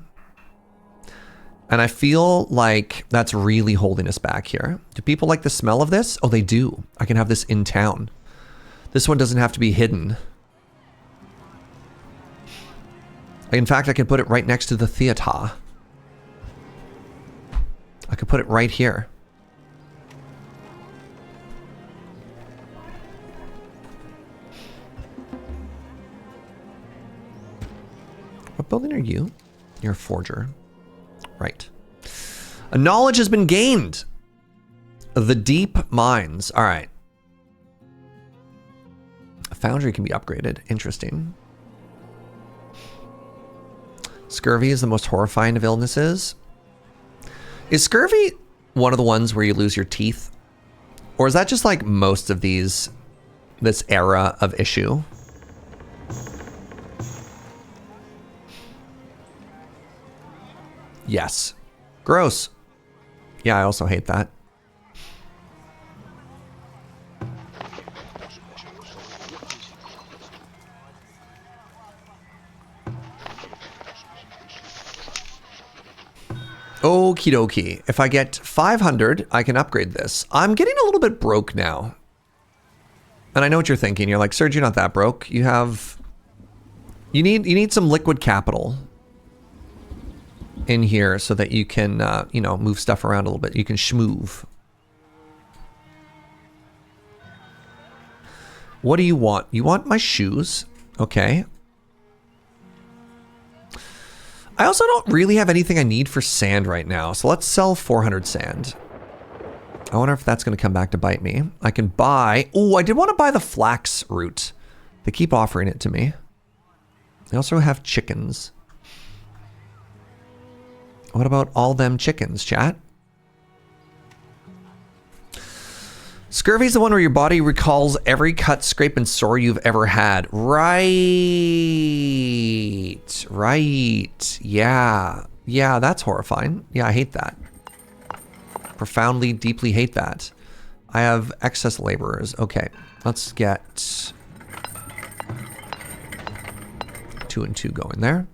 And I feel like that's really holding us back here. Do people like the smell of this? Oh, they do. I can have this in town. This one doesn't have to be hidden. In fact, I can put it right next to the theater. I could put it right here. What building are you? You're a forger. Right. A knowledge has been gained. The deep mines. All right. A foundry can be upgraded. Interesting. Scurvy is the most horrifying of illnesses. Is scurvy one of the ones where you lose your teeth? Or is that just like most of these, this era of issue? Yes. Gross. Yeah, I also hate that. Okie dokie. If I get 500, I can upgrade this. I'm getting a little bit broke now. And I know what you're thinking. You're like, Serge, you're not that broke. You have... You need some liquid capital in here so that you can, you know, move stuff around a little bit. You can schmoove. What do you want? You want my shoes? Okay. I also don't really have anything I need for sand right now, so let's sell 400 sand. I wonder if that's going to come back to bite me. I can buy... Oh, I did want to buy the flax root. They keep offering it to me. They also have chickens. What about all them chickens, chat? Scurvy's the one where your body recalls every cut, scrape, and sore you've ever had. Right. Right. Yeah. Yeah, that's horrifying. Yeah, I hate that. Profoundly, deeply hate that. I have excess laborers. Okay, let's get 2 and 2 going there.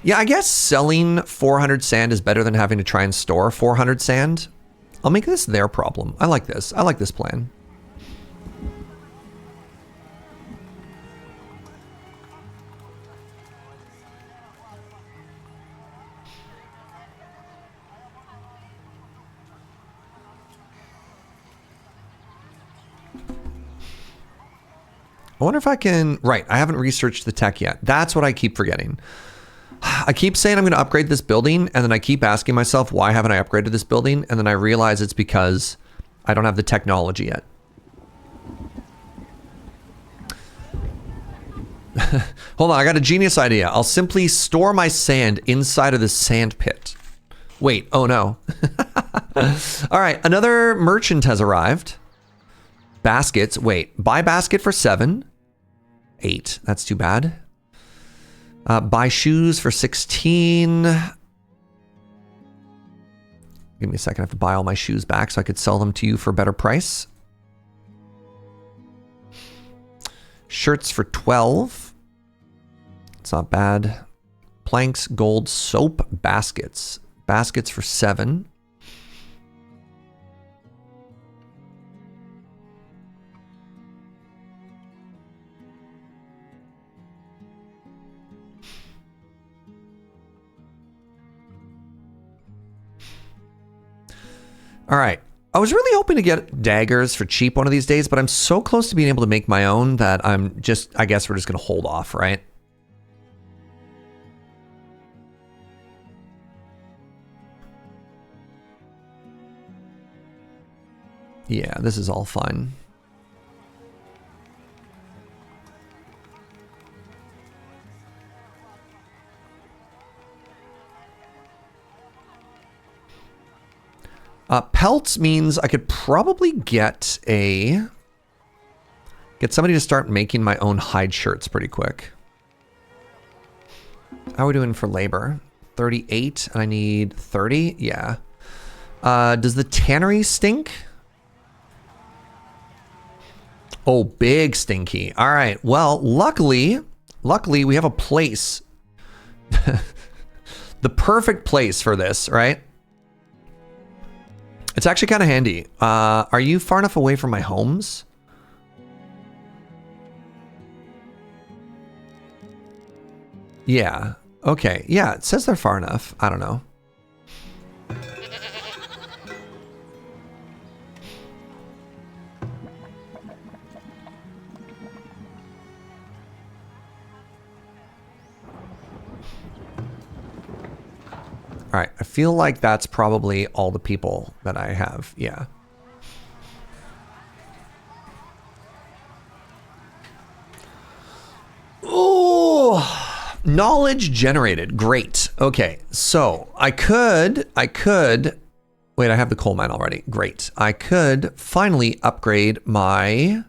Yeah, I guess selling 400 sand is better than having to try and store 400 sand. I'll make this their problem. I like this. I like this plan. I wonder if I can... Right, I haven't researched the tech yet. That's what I keep forgetting. I keep saying I'm going to upgrade this building, and then I keep asking myself, why haven't I upgraded this building? And then I realize it's because I don't have the technology yet. Hold on, I got a genius idea. I'll simply store my sand inside of this sand pit. Wait, oh no. All right, another merchant has arrived. Baskets, wait, buy basket for 7. 8, that's too bad. Buy shoes for 16. Give me a second. I have to buy all my shoes back so I could sell them to you for a better price. Shirts for 12. It's not bad. Planks, gold, soap, baskets. Baskets for 7. All right. I was really hoping to get daggers for cheap one of these days, but I'm so close to being able to make my own that I'm just, I guess we're just going to hold off, right? Yeah, this is all fun. Pelts means I could probably get somebody to start making my own hide shirts pretty quick. How are we doing for labor? 38, and I need 30? Yeah. Does the tannery stink? Oh, big stinky. All right. Well, luckily we have a place. The perfect place for this, right? It's actually kind of handy. Are you far enough away from my homes? Yeah. Okay. Yeah, it says they're far enough. I don't know. All right, I feel like that's probably all the people that I have. Yeah. Oh, knowledge generated. Great. Okay, so I could, wait, I have the coal mine already. Great. I could finally upgrade my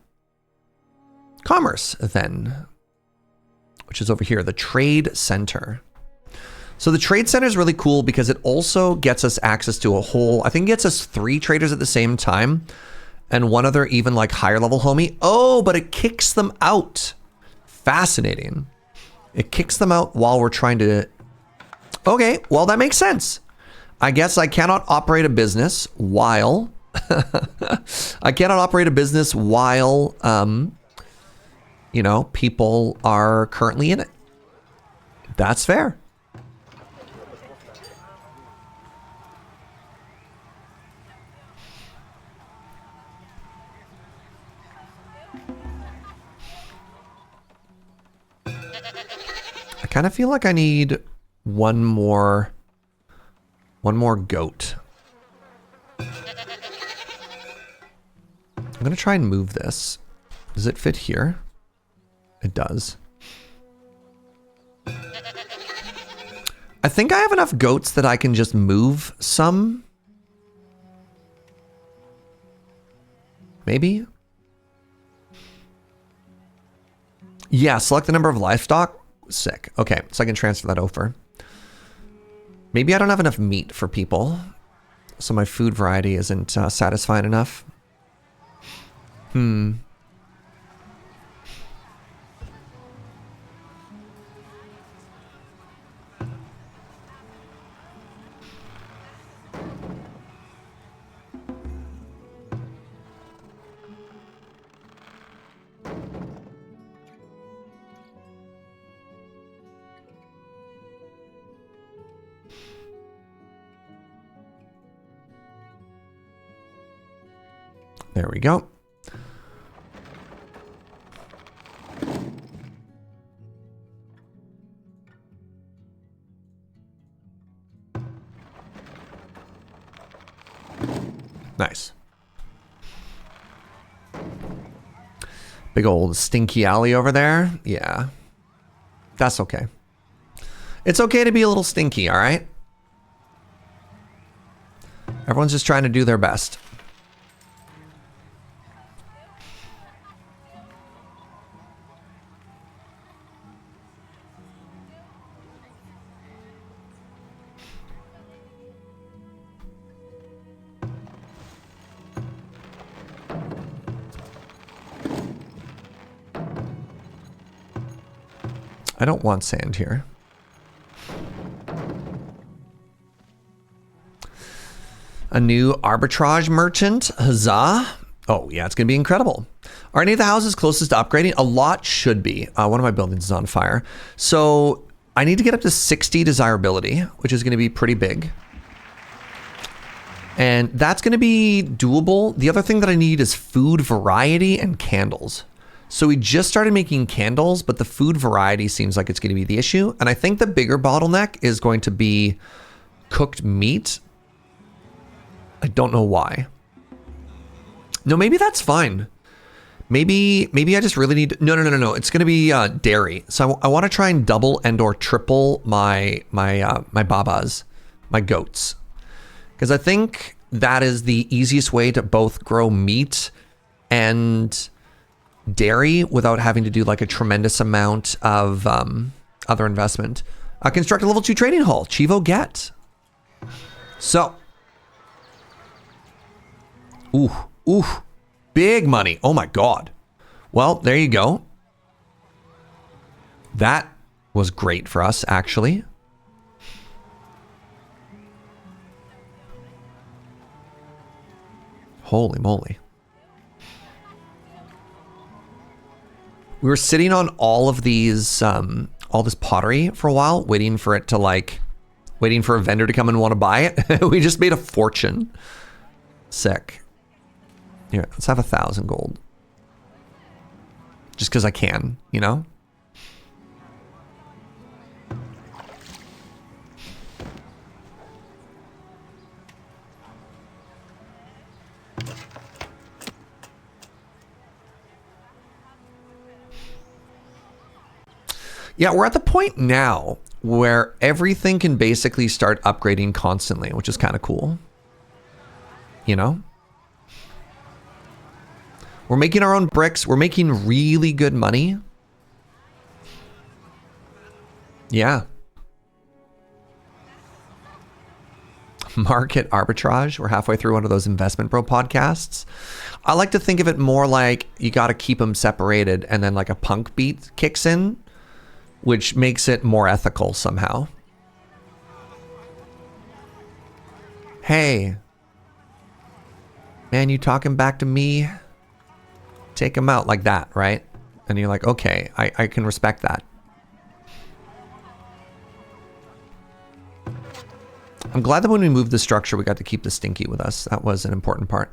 commerce then, which is over here, the trade center. So the trade center is really cool because it also gets us access to a whole, I think it gets us 3 traders at the same time and one other even like higher level homie. Oh, but it kicks them out. Fascinating. It kicks them out while we're trying to, okay, well that makes sense. I guess I cannot operate a business while, I cannot operate a business while, you know, people are currently in it. That's fair. I kind of feel like I need one more goat. I'm gonna try and move this. Does it fit here? It does. I think I have enough goats that I can just move some. Maybe? Yeah, select the number of livestock. Sick. Okay, so I can transfer that over. Maybe I don't have enough meat for people, so my food variety isn't satisfying enough. There we go. Nice. Big old stinky alley over there. Yeah. That's okay. It's okay to be a little stinky, all right? Everyone's just trying to do their best. I don't want sand here. A new arbitrage merchant, huzzah. Oh yeah, it's gonna be incredible. Are any of the houses closest to upgrading? A lot should be. One of my buildings is on fire. So I need to get up to 60 desirability, which is gonna be pretty big. And that's gonna be doable. The other thing that I need is food variety and candles. So we just started making candles, but the food variety seems like it's going to be the issue. And I think the bigger bottleneck is going to be cooked meat. I don't know why. No, maybe that's fine. Maybe I just really need... No. It's going to be dairy. So I want to try and double and or triple my babas, my goats. Because I think that is the easiest way to both grow meat and dairy without having to do like a tremendous amount of other investment. Construct a level 2 trading hall. Chivo get. So. Ooh. Big money. Oh my God. Well, there you go. That was great for us, actually. Holy moly. We were sitting on all of these, all this pottery for a while, waiting for it to waiting for a vendor to come and want to buy it. We just made a fortune. Sick. Here, let's have 1,000 gold. Just because I can, you know? Yeah, we're at the point now where everything can basically start upgrading constantly, which is kind of cool. You know? We're making our own bricks. We're making really good money. Yeah. Market arbitrage. We're halfway through one of those Investment Bro podcasts. I like to think of it more like you got to keep them separated and then like a punk beat kicks in, which makes it more ethical somehow. Hey. Man, you talking back to me? Take him out like that, right? And you're like, okay, I can respect that. I'm glad that when we moved the structure, we got to keep the Stinky with us. That was an important part.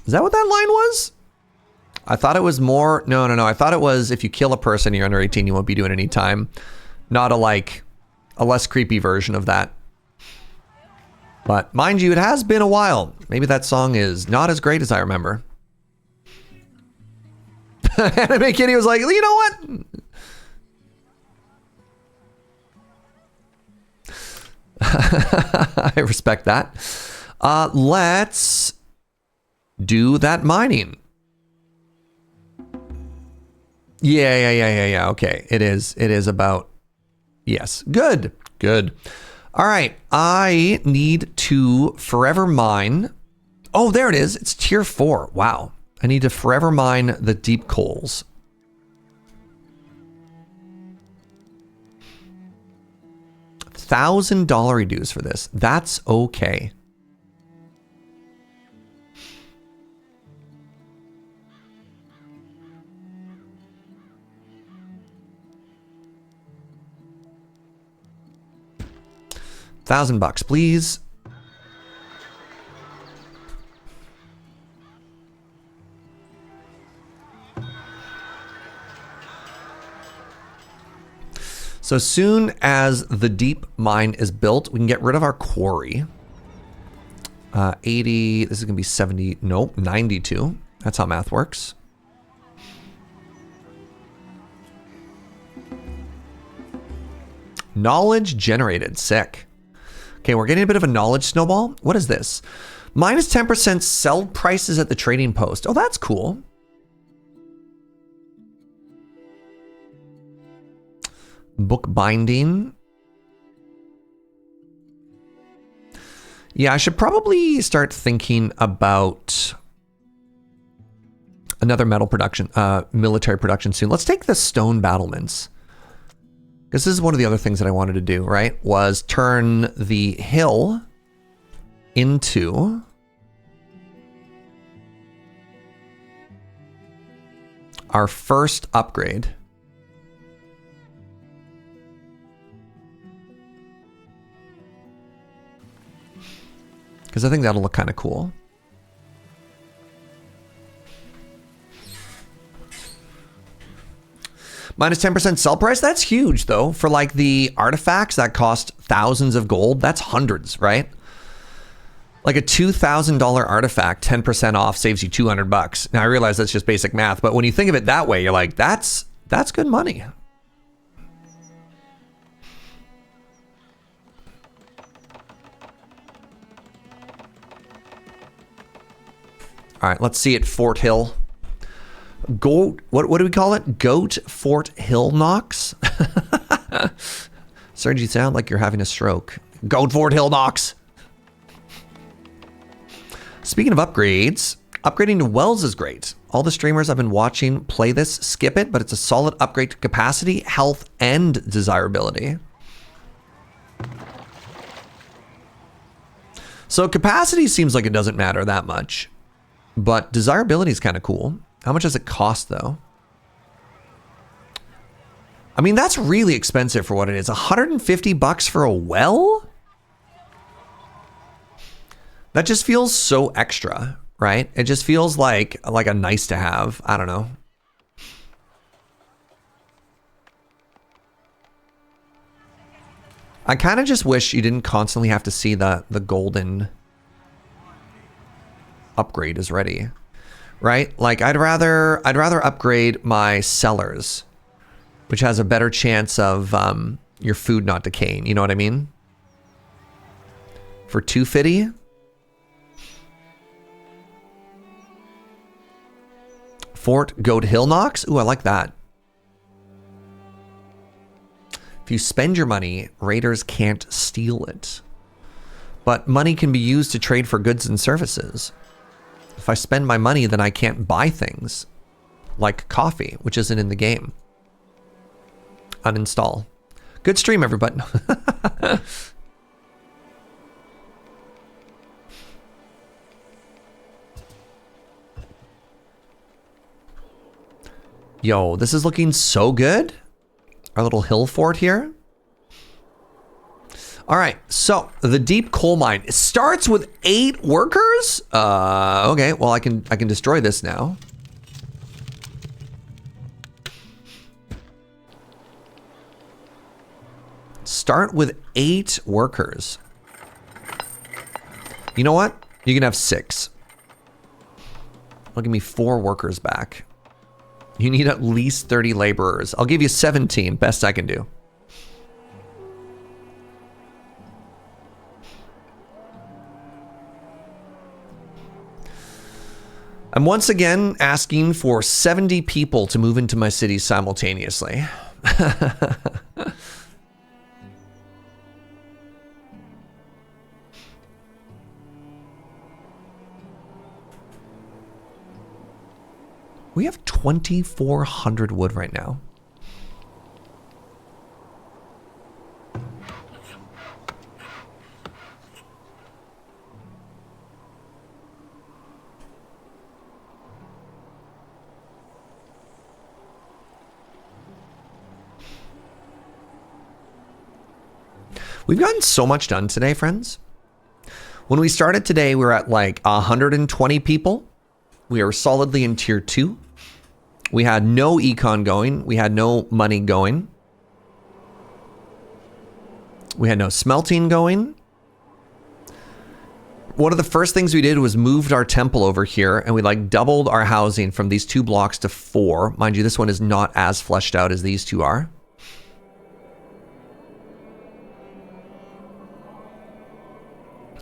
Is that what that line was? I thought it was more... No. I thought it was if you kill a person, you're under 18, you won't be doing any time. Not a less creepy version of that. But mind you, it has been a while. Maybe that song is not as great as I remember. Anime Kitty was like, you know what? I respect that. Let's do that mining. Yeah. Okay. It is about... Yes. Good. All right. I need to forever mine. Oh, there it is. It's tier 4. Wow. I need to forever mine the deep coals. $1,000 dues for this. That's okay. $1,000, please. So as soon as the deep mine is built, we can get rid of our quarry. 80, this is gonna be 70, nope, 92. That's how math works. Knowledge generated, sick. Okay, we're getting a bit of a knowledge snowball. What is this? Minus 10% sell prices at the trading post. Oh, that's cool. Book binding. Yeah, I should probably start thinking about another metal production, military production soon. Let's take the stone battlements. Because this is one of the other things that I wanted to do, right? Was turn the hill into our first upgrade. Because I think that'll look kind of cool. Minus 10% sell price? That's huge, though. For like the artifacts that cost thousands of gold, that's hundreds, right? Like a $2,000 artifact, 10% off saves you $200. Now I realize that's just basic math, but when you think of it that way, you're like, that's good money. All right, let's see it. Fort Hill. Goat, what do we call it? Goat Fort Hill Knox? Serge, you sound like you're having a stroke. Goat Fort Hill Knox. Speaking of upgrades, upgrading to Wells is great. All the streamers I've been watching play this, skip it, but it's a solid upgrade to capacity, health, and desirability. So capacity seems like it doesn't matter that much, but desirability is kind of cool. How much does it cost, though? I mean, that's really expensive for what it is. $150 for a well? That just feels so extra, right? It just feels like a nice to have. I don't know. I kind of just wish you didn't constantly have to see the golden upgrade is ready. right? Like I'd rather upgrade my cellars, which has a better chance of your food not decaying. You know what I mean? For 250. Fort Goat Hill Knocks. Ooh, I like that. If you spend your money, raiders can't steal it. But money can be used to trade for goods and services. If I spend my money, then I can't buy things. Like coffee, which isn't in the game. Uninstall. Good stream, everybody. Yo, this is looking so good. Our little hill fort here. All right, so the deep coal mine starts with 8 workers. Okay, well I can destroy this now. Start with 8 workers. You know what? You can have 6. I'll give me 4 workers back. You need at least 30 laborers. I'll give you 17, best I can do. I'm once again asking for 70 people to move into my city simultaneously. We have 2,400 wood right now. We've gotten so much done today, friends. When we started today, we were at like 120 people. We are solidly in tier 2. We had no econ going. We had no money going. We had no smelting going. One of the first things we did was moved our temple over here, and we like doubled our housing from these 2 blocks to 4. Mind you, this one is not as fleshed out as these 2 are.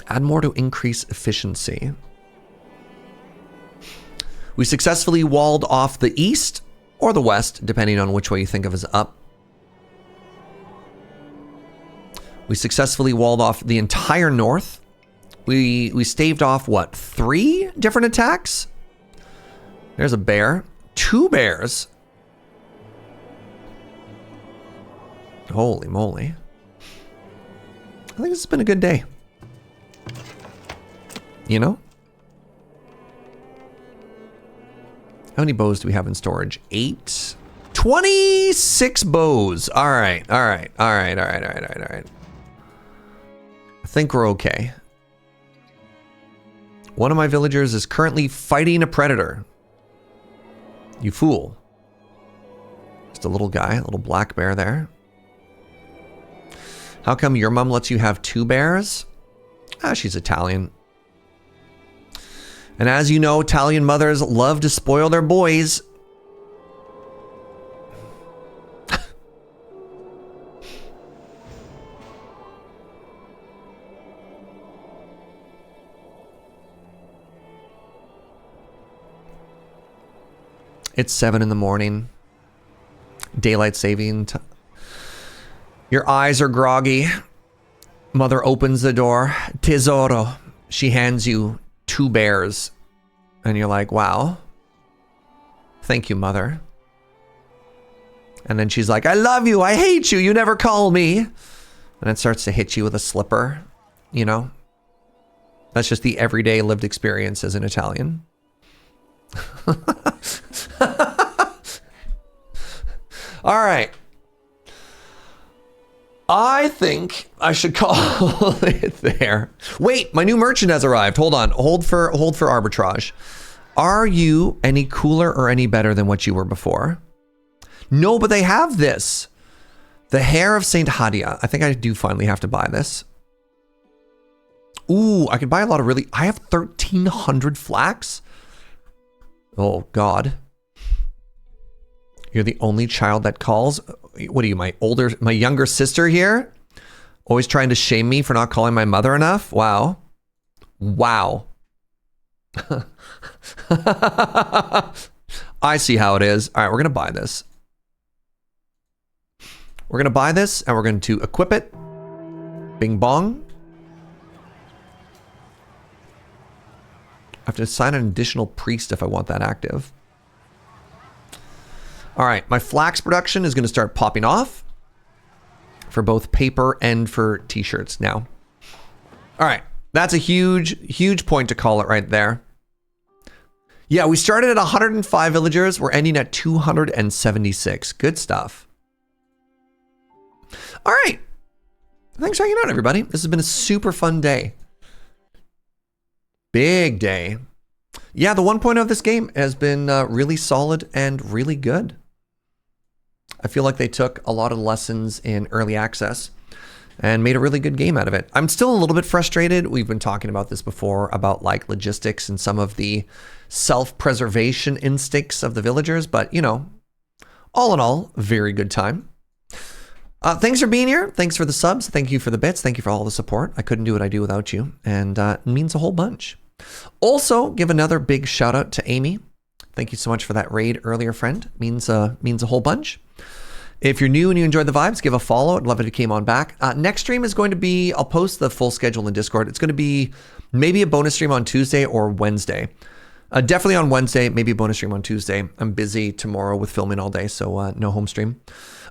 Add more to increase efficiency. We successfully walled off the east or the west, depending on which way you think of as up. We successfully walled off the entire north. We staved off, what, 3 different attacks? There's a bear. 2 bears. Holy moly. I think this has been a good day. You know? How many bows do we have in storage? 8. 26 bows. All right. I think we're okay. One of my villagers is currently fighting a predator. You fool. Just a little guy, a little black bear there. How come your mom lets you have 2 bears? Ah, she's Italian. And as you know, Italian mothers love to spoil their boys. It's 7 in the morning. Daylight saving time. Your eyes are groggy. Mother opens the door. Tesoro. She hands you 2 bears. And you're like, wow. Thank you, mother. And then she's like, I love you. I hate you. You never call me. And it starts to hit you with a slipper. You know? That's just the everyday lived experience as an Italian. All right. I think I should call it there. Wait, my new merchant has arrived. Hold on. Hold for arbitrage. Are you any cooler or any better than what you were before? No, but they have this. The hair of Saint Hadia. I think I do finally have to buy this. Ooh, I could buy a lot of really... I have 1,300 flax. Oh, God. You're the only child that calls? What are you, my younger sister here? Always trying to shame me for not calling my mother enough? Wow. Wow. I see how it is. All right, we're going to buy this. We're going to buy this, and we're going to equip it. Bing bong. I have to assign an additional priest if I want that active. All right, my flax production is going to start popping off for both paper and for t-shirts now. All right, that's a huge, huge point to call it right there. Yeah, we started at 105 villagers. We're ending at 276. Good stuff. All right. Thanks for hanging out, everybody. This has been a super fun day. Big day. Yeah, the 1.0 of this game has been really solid and really good. I feel like they took a lot of lessons in early access and made a really good game out of it. I'm still a little bit frustrated. We've been talking about this before, about like logistics and some of the self-preservation instincts of the villagers, but you know, all in all, very good time. Thanks for being here. Thanks for the subs. Thank you for the bits. Thank you for all the support. I couldn't do what I do without you, and it means a whole bunch. Also, give another big shout out to Amy. Thank you so much for that raid earlier, friend. Means a whole bunch. If you're new and you enjoyed the vibes, give a follow. I'd love it if you came on back. Next stream is going to be, I'll post the full schedule in Discord. It's going to be maybe a bonus stream on Tuesday or Wednesday. Definitely on Wednesday, maybe a bonus stream on Tuesday. I'm busy tomorrow with filming all day, so no home stream.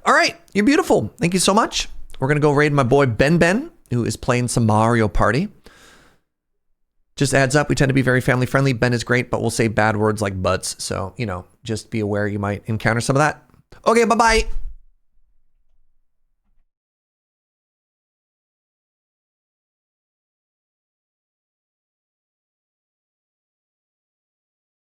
All right, you're beautiful. Thank you so much. We're going to go raid my boy Ben, who is playing some Mario Party. Just adds up, we tend to be very family friendly. Ben is great, but we'll say bad words like butts. So, you know, just be aware you might encounter some of that. Okay, bye-bye.